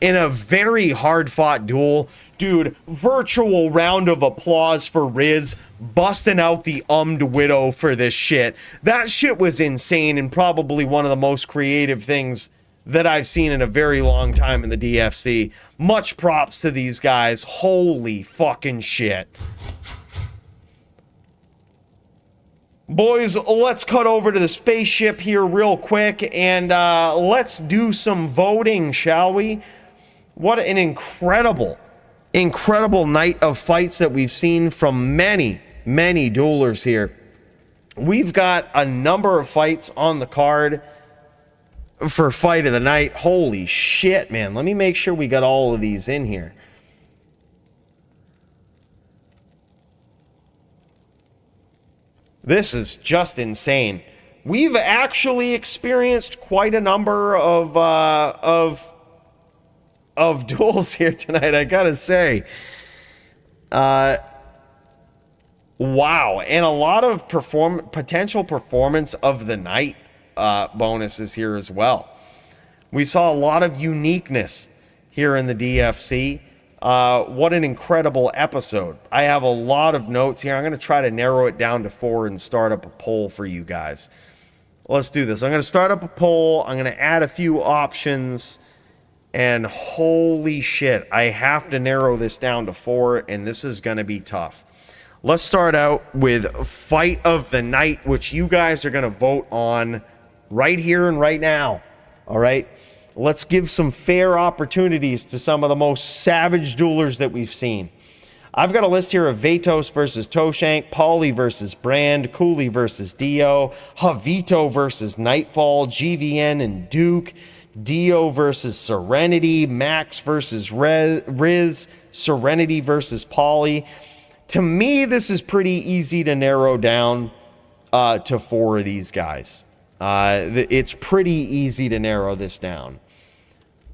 in a very hard-fought duel. Dude, virtual round of applause for Riz busting out the Widow for this shit. That shit was insane, and probably one of the most creative things that I've seen in a very long time in the DFC. Much props to these guys. Holy fucking shit. Boys, let's cut over to the spaceship here real quick, and let's do some voting, shall we? What an incredible night of fights that we've seen from many duelers here. We've got a number of fights on the card for fight of the night. Holy shit, man. Let me make sure we got all of these in here. This is just insane. We've actually experienced quite a number of duels here tonight, I gotta say. Wow, and a lot of potential performance of the night bonuses here as well. We saw a lot of uniqueness here in the DFC. What an incredible episode. I have a lot of notes here. I'm going to try to narrow it down to 4 and start up a poll for you guys. Let's do this. I'm going to start up a poll. I'm going to add a few options. And holy shit, I have to narrow this down to 4, and this is going to be tough. Let's start out with Fight of the Night, which you guys are going to vote on right here and right now. All right? Let's give some fair opportunities to some of the most savage duelers that we've seen. I've got a list here of Vatos versus Toeshank, Poly versus Brand, Coooley versus Dio, Javito versus Nightfall, GVN and Dooke, Dio versus Serenity, Max versus Riz, Serenity versus Poly. To me, this is pretty easy to narrow down to 4 of these guys. It's pretty easy to narrow this down.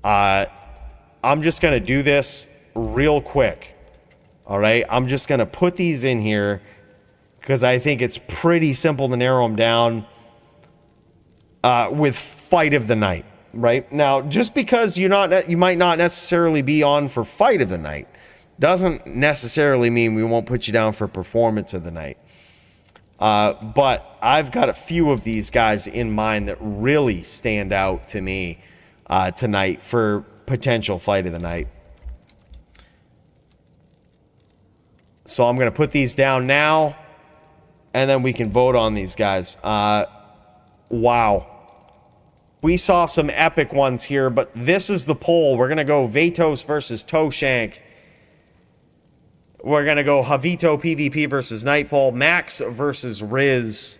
I'm just going to do this real quick. All right, I'm just going to put these in here because I think it's pretty simple to narrow them down with Fight of the Night, right? Now, just because you might not necessarily be on for Fight of the Night doesn't necessarily mean we won't put you down for Performance of the Night. But I've got a few of these guys in mind that really stand out to me tonight for potential Fight of the Night. So I'm going to put these down now, and then we can vote on these guys. Wow. We saw some epic ones here, but this is the poll. We're going to go Vatos versus Toeshank. We're going to go JavitoPvp versus Nightfall, Max versus Riz,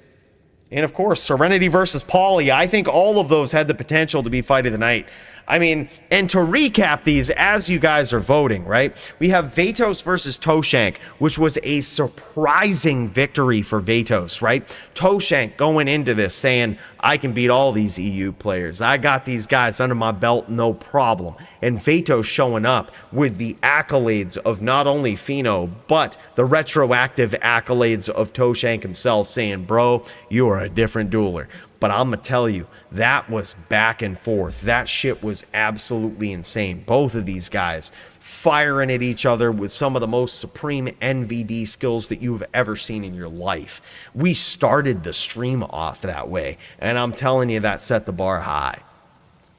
and of course, Serenity versus Poly. I think all of those had the potential to be Fight of the Night. I mean, and to recap these as you guys are voting, right? We have Vatos versus Toeshank, which was a surprising victory for Vatos, right? Toeshank going into this saying, I can beat all these EU players. I got these guys under my belt, no problem. And Vatos showing up with the accolades of not only Fino, but the retroactive accolades of Toeshank himself saying, bro, you are a different dueler. But I'm going to tell you, that was back and forth. That shit was absolutely insane. Both of these guys firing at each other with some of the most supreme NVD skills that you've ever seen in your life. We started the stream off that way, and I'm telling you, that set the bar high.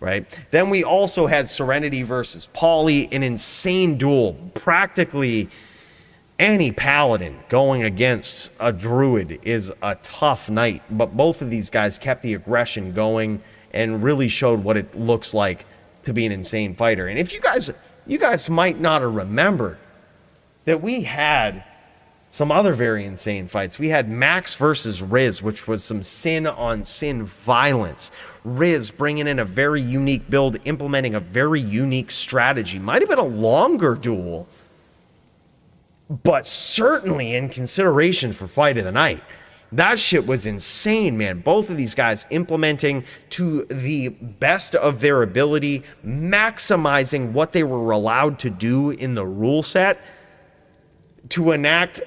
Right? Then we also had Serenity versus Poly, an insane duel. Practically any paladin going against a druid is a tough night, but both of these guys kept the aggression going and really showed what it looks like to be an insane fighter. And if you guys might not have remembered that we had some other very insane fights. We had Max versus Riz, which was some sin on sin violence. Riz bringing in a very unique build, implementing a very unique strategy. Might have been a longer duel, but certainly in consideration for Fight of the Night. That shit was insane, man. Both of these guys implementing to the best of their ability, maximizing what they were allowed to do in the rule set to enact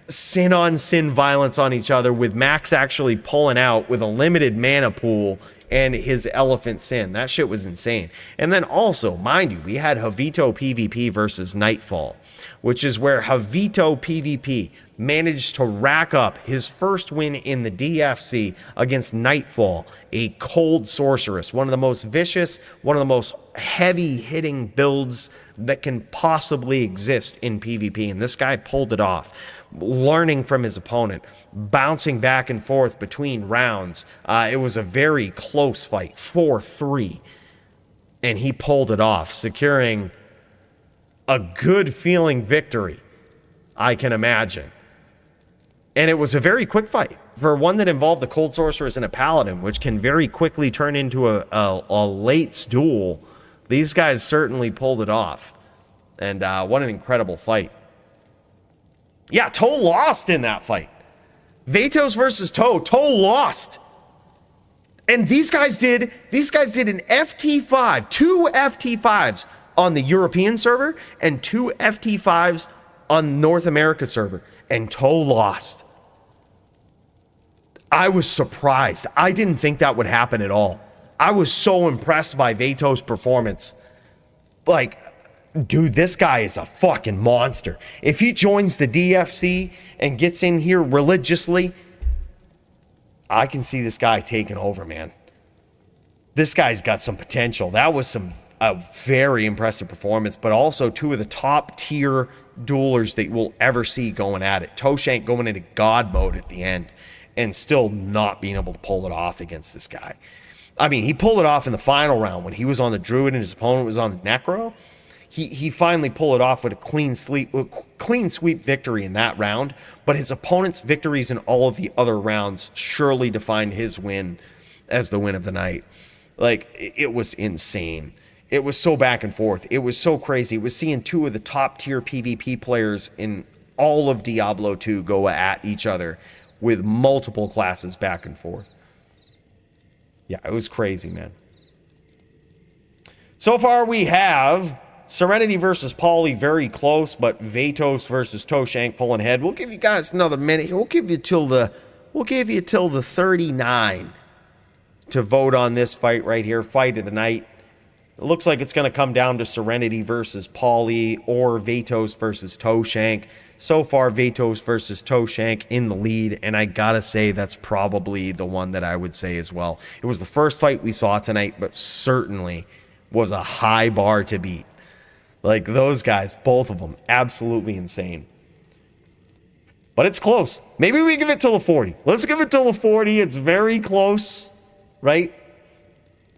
sin on sin violence on each other, with Max actually pulling out with a limited mana pool and his elephant sin. That shit was insane. And then also, mind you, we had JavitoPvp versus Nightfall, which is where JavitoPvp managed to rack up his first win in the DFC against Nightfall, a cold sorceress, one of the most vicious, one of the most heavy-hitting builds that can possibly exist in PvP, and this guy pulled it off. Learning from his opponent, bouncing back and forth between rounds. It was a very close fight, 4-3, and he pulled it off, securing a good feeling victory, I can imagine. And it was a very quick fight for one that involved the cold sorceress and a paladin, which can very quickly turn into a late duel. These guys certainly pulled it off, and what an incredible fight. Yeah, Toe lost in that fight. Vatos versus Toe. Toe lost. And these guys did an FT5, 2 FT5s on the European server and 2 FT5s on North America server. And Toe lost. I was surprised. I didn't think that would happen at all. I was so impressed by Vatos' performance. Like, dude, this guy is a fucking monster. If he joins the DFC and gets in here religiously, I can see this guy taking over, man. This guy's got some potential. That was a very impressive performance, but also 2 of the top tier duelers that we'll ever see going at it. Toeshank going into God mode at the end and still not being able to pull it off against this guy. I mean, he pulled it off in the final round when he was on the Druid and his opponent was on the Necro. He finally pulled it off with a clean sweep victory in that round, but his opponent's victories in all of the other rounds surely defined his win as the win of the night. Like, it was insane. It was so back and forth. It was so crazy. It was seeing two of the top tier PvP players in all of Diablo 2 go at each other with multiple classes back and forth. Yeah, it was crazy, man. So far we have Serenity versus Poly very close, but Vatos versus Toeshank pulling ahead. We'll give you guys another minute here. We'll give you till the 39 to vote on this fight right here. Fight of the night. It looks like it's going to come down to Serenity versus Poly or Vatos versus Toeshank. So far, Vatos versus Toeshank in the lead, and I gotta say that's probably the one that I would say as well. It was the first fight we saw tonight, but certainly was a high bar to beat. Like, those guys, both of them, absolutely insane. But it's close. Maybe we give it till the 40. Let's give it till the 40. It's very close, right?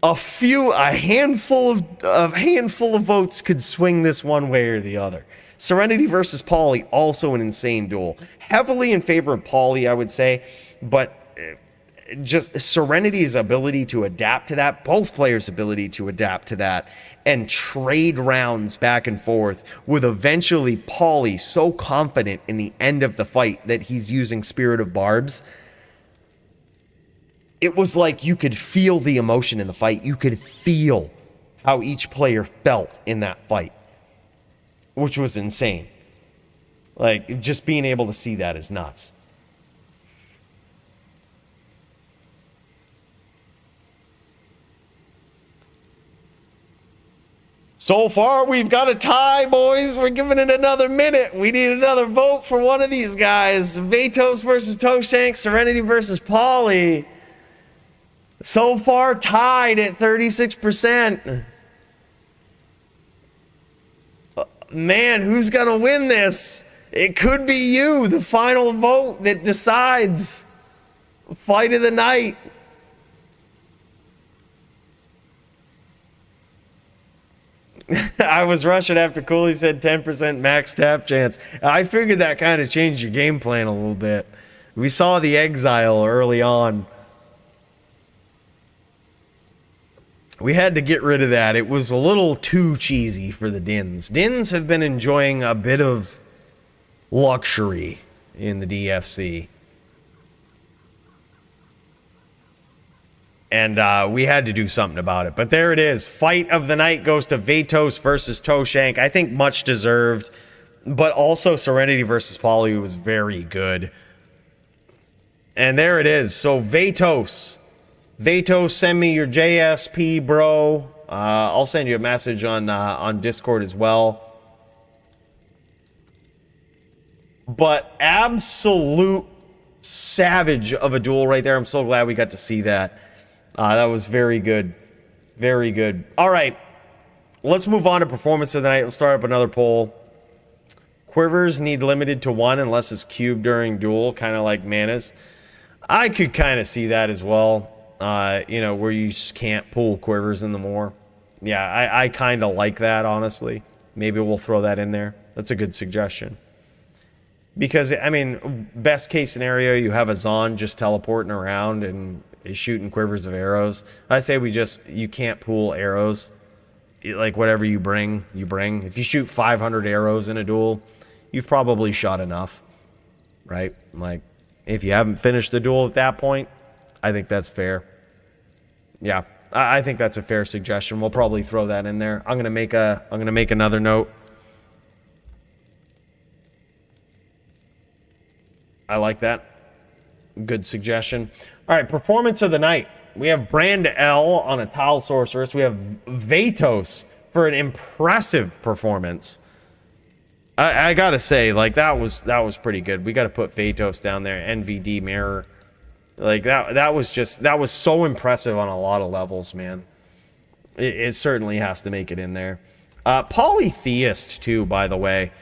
A handful of votes could swing this one way or the other. Serenity versus Poly, also an insane duel. Heavily in favor of Poly, I would say, but just Serenity's ability to adapt to that, both players' ability to adapt to that, and trade rounds back and forth, with eventually Poly so confident in the end of the fight that he's using Spirit of Barbs. It was like you could feel the emotion in the fight. You could feel how each player felt in that fight, which was insane. Like, just being able to see that is nuts. So far, we've got a tie, boys. We're giving it another minute. We need another vote for one of these guys. Vatos versus Toeshank, Serenity versus Poly. So far, tied at 36%. Man, who's going to win this? It could be you, the final vote that decides. Fight of the night. I was rushing after Coooley said 10% max tap chance. I figured that kind of changed your game plan a little bit. We saw the exile early on. We had to get rid of that. It was a little too cheesy for the Dins. Dins have been enjoying a bit of luxury in the DFC. And we had to do something about it. But there it is. Fight of the night goes to Vatos versus Toeshank. I think much deserved. But also Serenity versus Poly was very good. And there it is. So Vatos, send me your JSP, bro. I'll send you a message on Discord as well. But absolute savage of a duel right there. I'm so glad we got to see that. That was very good. Very good. All right. Let's move on to performance of the night. Let's start up another poll. Quivers need limited to 1 unless it's cubed during duel, kind of like manas. I could kind of see that as well. Where you just can't pull quivers in the more. Yeah, I kind of like that, honestly. Maybe we'll throw that in there. That's a good suggestion. Because, I mean, best case scenario, you have a Zon just teleporting around and is shooting quivers of arrows. I say you can't pool arrows. Like, whatever you bring, you bring. If you shoot 500 arrows in a duel, you've probably shot enough, right? Like, if you haven't finished the duel at that point, I think that's fair. Yeah, I think that's a fair suggestion. We'll probably throw that in there. I'm gonna make another note. I like that. Good suggestion. All right, performance of the night. We have BrandL on a Tile Sorceress. We have Vatos for an impressive performance. I gotta say, like, that was pretty good. We gotta put Vatos down there. NVD mirror. Like, that was so impressive on a lot of levels, man. It certainly has to make it in there. Polytheist too, by the way.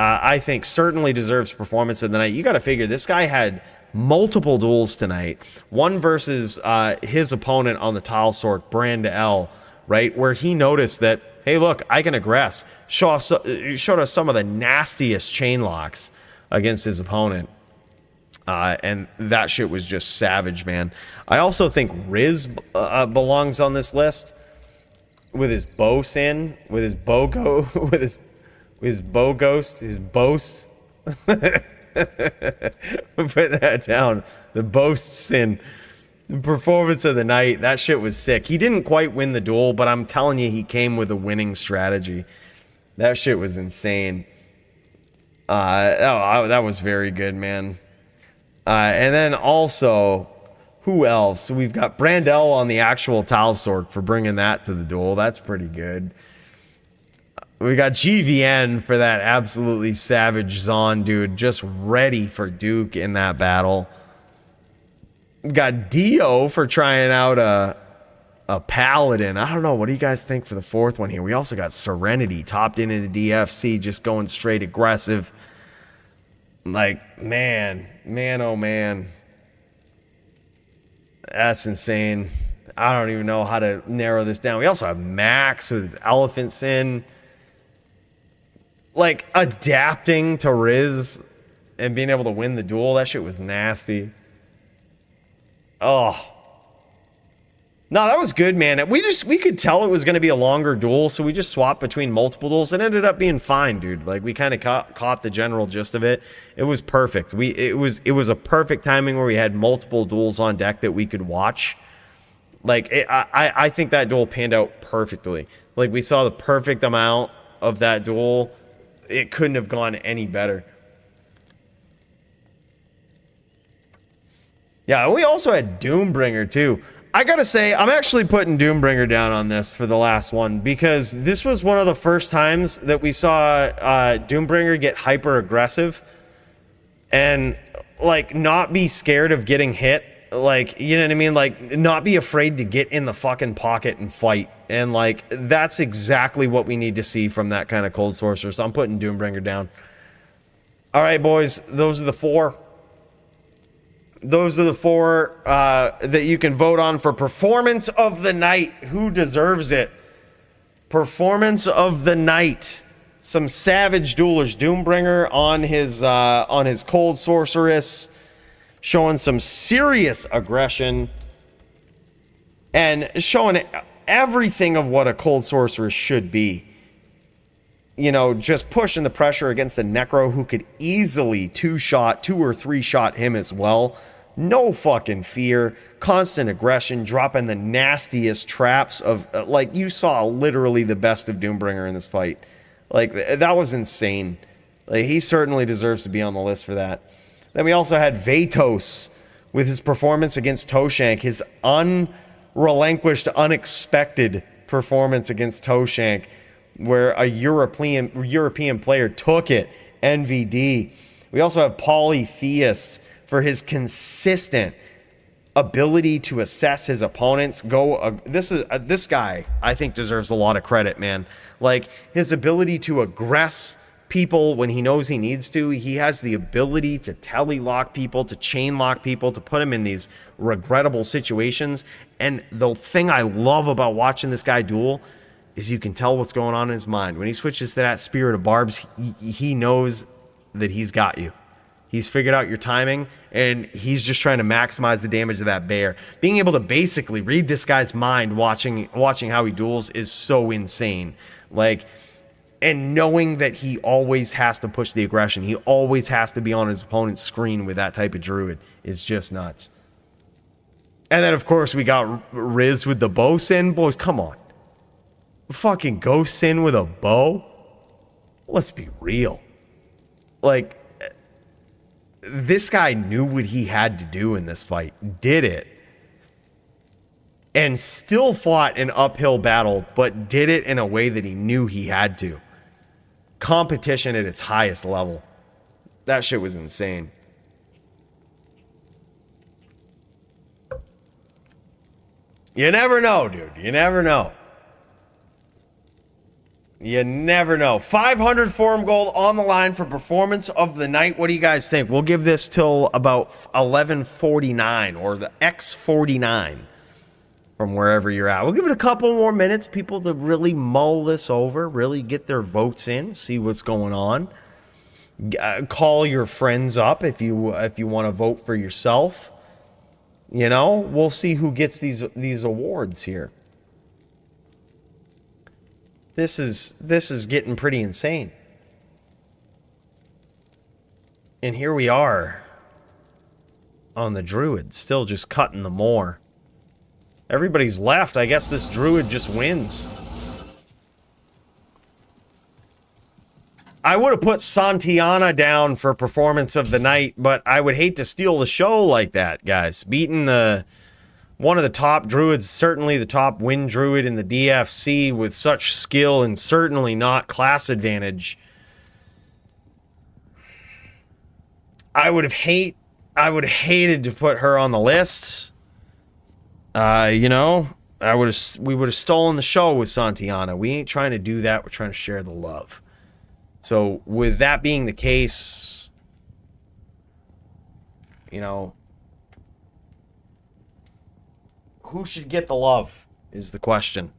I think certainly deserves performance of the night. You got to figure this guy had multiple duels tonight. One versus his opponent on the tile sorc, BrandL, right? Where he noticed that, hey, look, I can aggress. Showed us some of the nastiest chain locks against his opponent. And that shit was just savage, man. I also think Riz belongs on this list with his bow sin, with his bow with his bow ghost, his boast. Put that down. The boast sin. Performance of the night. That shit was sick. He didn't quite win the duel, but I'm telling you, he came with a winning strategy. That shit was insane. That was very good, man. And then also, who else? We've got BrandL on the actual tile sorc for bringing that to the duel. That's pretty good. We got GVN for that absolutely savage Zon dude, just ready for Dooke in that battle. We got Dio for trying out a Paladin. I don't know. What do you guys think for the fourth one here? We also got Serenity topped into the DFC, just going straight aggressive. Like, man, oh man. That's insane. I don't even know how to narrow this down. We also have Max with his Elephant Sin. Like, adapting to Riz and being able to win the duel, that shit was nasty. Oh. No, that was good, man. We could tell it was going to be a longer duel, so we just swapped between multiple duels. It ended up being fine, dude. Like, we kind of caught the general gist of it. It was perfect. It was a perfect timing where we had multiple duels on deck that we could watch. Like, I think that duel panned out perfectly. Like, we saw the perfect amount of that duel. It couldn't have gone any better. Yeah, we also had Doombringer, too. I gotta say, I'm actually putting Doombringer down on this for the last one, because this was one of the first times that we saw Doombringer get hyper-aggressive and, like, not be scared of getting hit. Like, you know what I mean? Like, not be afraid to get in the fucking pocket and fight. And, like, that's exactly what we need to see from that kind of cold sorcerer. So I'm putting Doombringer down. All right, boys, those are the four. Those are the four that you can vote on for Performance of the Night. Who deserves it? Performance of the Night. Some savage duelers. Doombringer on his cold sorceress, showing some serious aggression and showing everything of what a cold sorceress should be. You know, just pushing the pressure against a necro who could easily two or three shot him as well. No fucking fear, constant aggression, dropping the nastiest traps of, like, you saw literally the best of Doombringer in this fight. Like, that was insane. Like, he certainly deserves to be on the list for that. Then we also had Vatos with his performance against Toeshank, his unrelinquished, unexpected performance against Toeshank, where a European player took it, NVD. We also have Polytheist for his consistent ability to assess his opponents. This guy, I think, deserves a lot of credit, man. Like, his ability to aggress people when he knows he needs to. He has the ability to tele-lock people, to chain lock people, to put him in these regrettable situations. And the thing I love about watching this guy duel is you can tell what's going on in his mind. When he switches to that Spirit of Barbs, he knows that he's got you. He's figured out your timing, and he's just trying to maximize the damage of that bear. Being able to basically read this guy's mind watching how he duels is so insane. Like, and knowing that he always has to push the aggression, he always has to be on his opponent's screen with that type of druid, is just nuts. And then, of course, we got Riz with the bow sin. Boys, come on. Fucking ghost sin with a bow? Let's be real. Like, this guy knew what he had to do in this fight, did it, and still fought an uphill battle, but did it in a way that he knew he had to. Competition at its highest level. That shit was insane. You never know, dude. You never know. You never know. 500 forum gold on the line for performance of the night. What do you guys think? We'll give this till about 11:49 or the X49 from wherever you're at. We'll give it a couple more minutes, people to really mull this over, really get their votes in, see what's going on. Call your friends up if you want to vote for yourself. You know, we'll see who gets these awards here. This is getting pretty insane. And here we are on the Druid, still just cutting the more. Everybody's left. I guess this Druid just wins. I would have put Santiana down for performance of the night, but I would hate to steal the show like that, guys. Beating one of the top druids, certainly the top win druid in the DFC with such skill and certainly not class advantage. I would have hated to put her on the list. You know, we would have stolen the show with Santiana. We ain't trying to do that. We're trying to share the love. So with that being the case, you know, who should get the love is the question.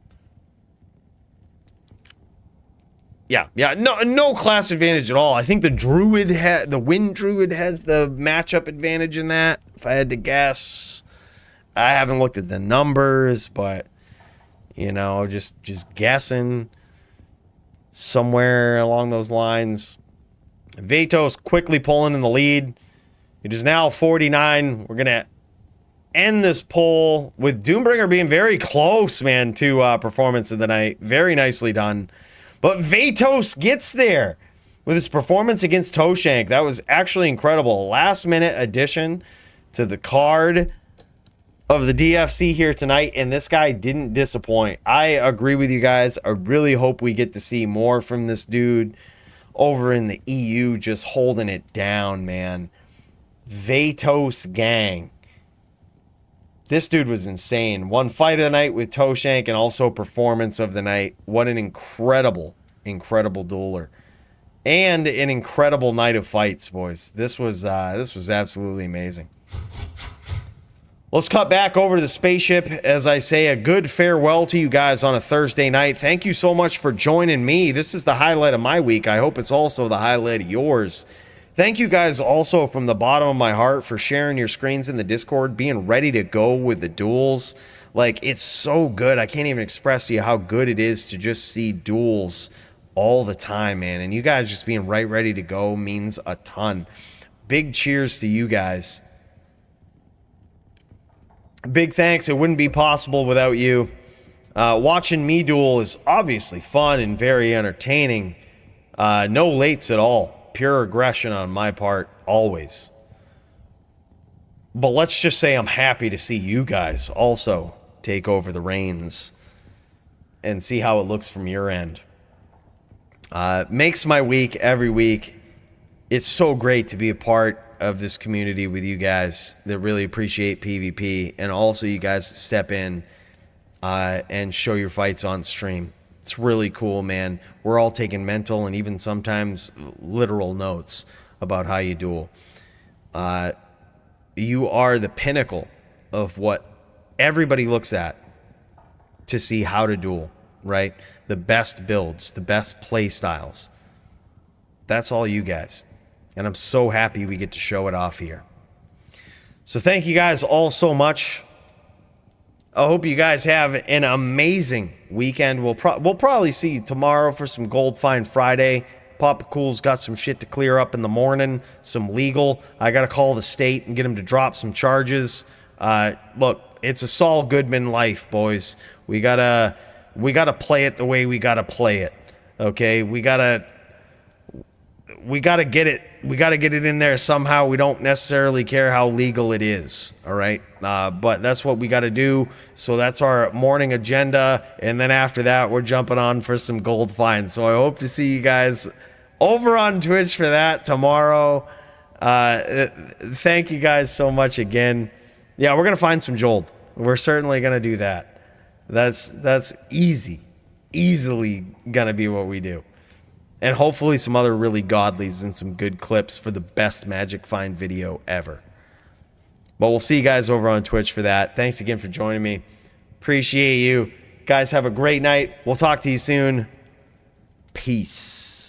Yeah, no class advantage at all. I think the Wind Druid has the matchup advantage in that, if I had to guess. I haven't looked at the numbers, but, you know, just guessing somewhere along those lines. Vatos quickly pulling in the lead. It is now 49. We're going to end this poll with Doombringer being very close, man, to performance of the night. Very nicely done. But Vatos gets there with his performance against Toeshank. That was actually incredible. Last minute addition to the card of the DFC here tonight, and this guy didn't disappoint. I agree with you guys. I really hope we get to see more from this dude over in the EU, just holding it down, man. Vatos gang. This dude was insane. One fight of the night with Toeshank and also performance of the night. What an incredible, incredible dueler. And an incredible night of fights, boys. This was absolutely amazing. Let's cut back over to the spaceship as I say a good farewell to you guys on a Thursday night. Thank you so much for joining me. This is the highlight of my week. I hope it's also the highlight of yours. Thank you guys also from the bottom of my heart for sharing your screens in the Discord, being ready to go with the duels. Like, it's so good. I can't even express to you how good it is to just see duels all the time, man. And you guys just being right ready to go means a ton. Big cheers to you guys. Big thanks. It wouldn't be possible without you. Watching me duel is obviously fun and very entertaining. No lates at all. Pure aggression on my part, always. But let's just say I'm happy to see you guys also take over the reins and see how it looks from your end. Makes my week every week. It's so great to be a part of this community with you guys that really appreciate PvP, and also you guys that step in and show your fights on stream. It's really cool, man. We're all taking mental and even sometimes literal notes about how you duel. You are the pinnacle of what everybody looks at to see how to duel, right? The best builds, the best play styles. That's all you guys. And I'm so happy we get to show it off here. So thank you guys all so much. I hope you guys have an amazing weekend. We'll probably see you tomorrow for some Gold Find Friday. Papa Cool's got some shit to clear up in the morning, some legal. I got to call the state and get him to drop some charges. Look, it's a Saul Goodman life, boys. We gotta play it the way we gotta play it. Okay, we gotta get it. We got to get it in there somehow. We don't necessarily care how legal it is, all right? But that's what we got to do. So that's our morning agenda. And then after that, we're jumping on for some gold finds. So I hope to see you guys over on Twitch for that tomorrow. Thank you guys so much again. Yeah, we're going to find some gold. We're certainly going to do that. That's easy. easily gonna be what we do. And hopefully some other really godlies and some good clips for the best Magic Find video ever. But we'll see you guys over on Twitch for that. Thanks again for joining me. Appreciate you. Guys, have a great night. We'll talk to you soon. Peace.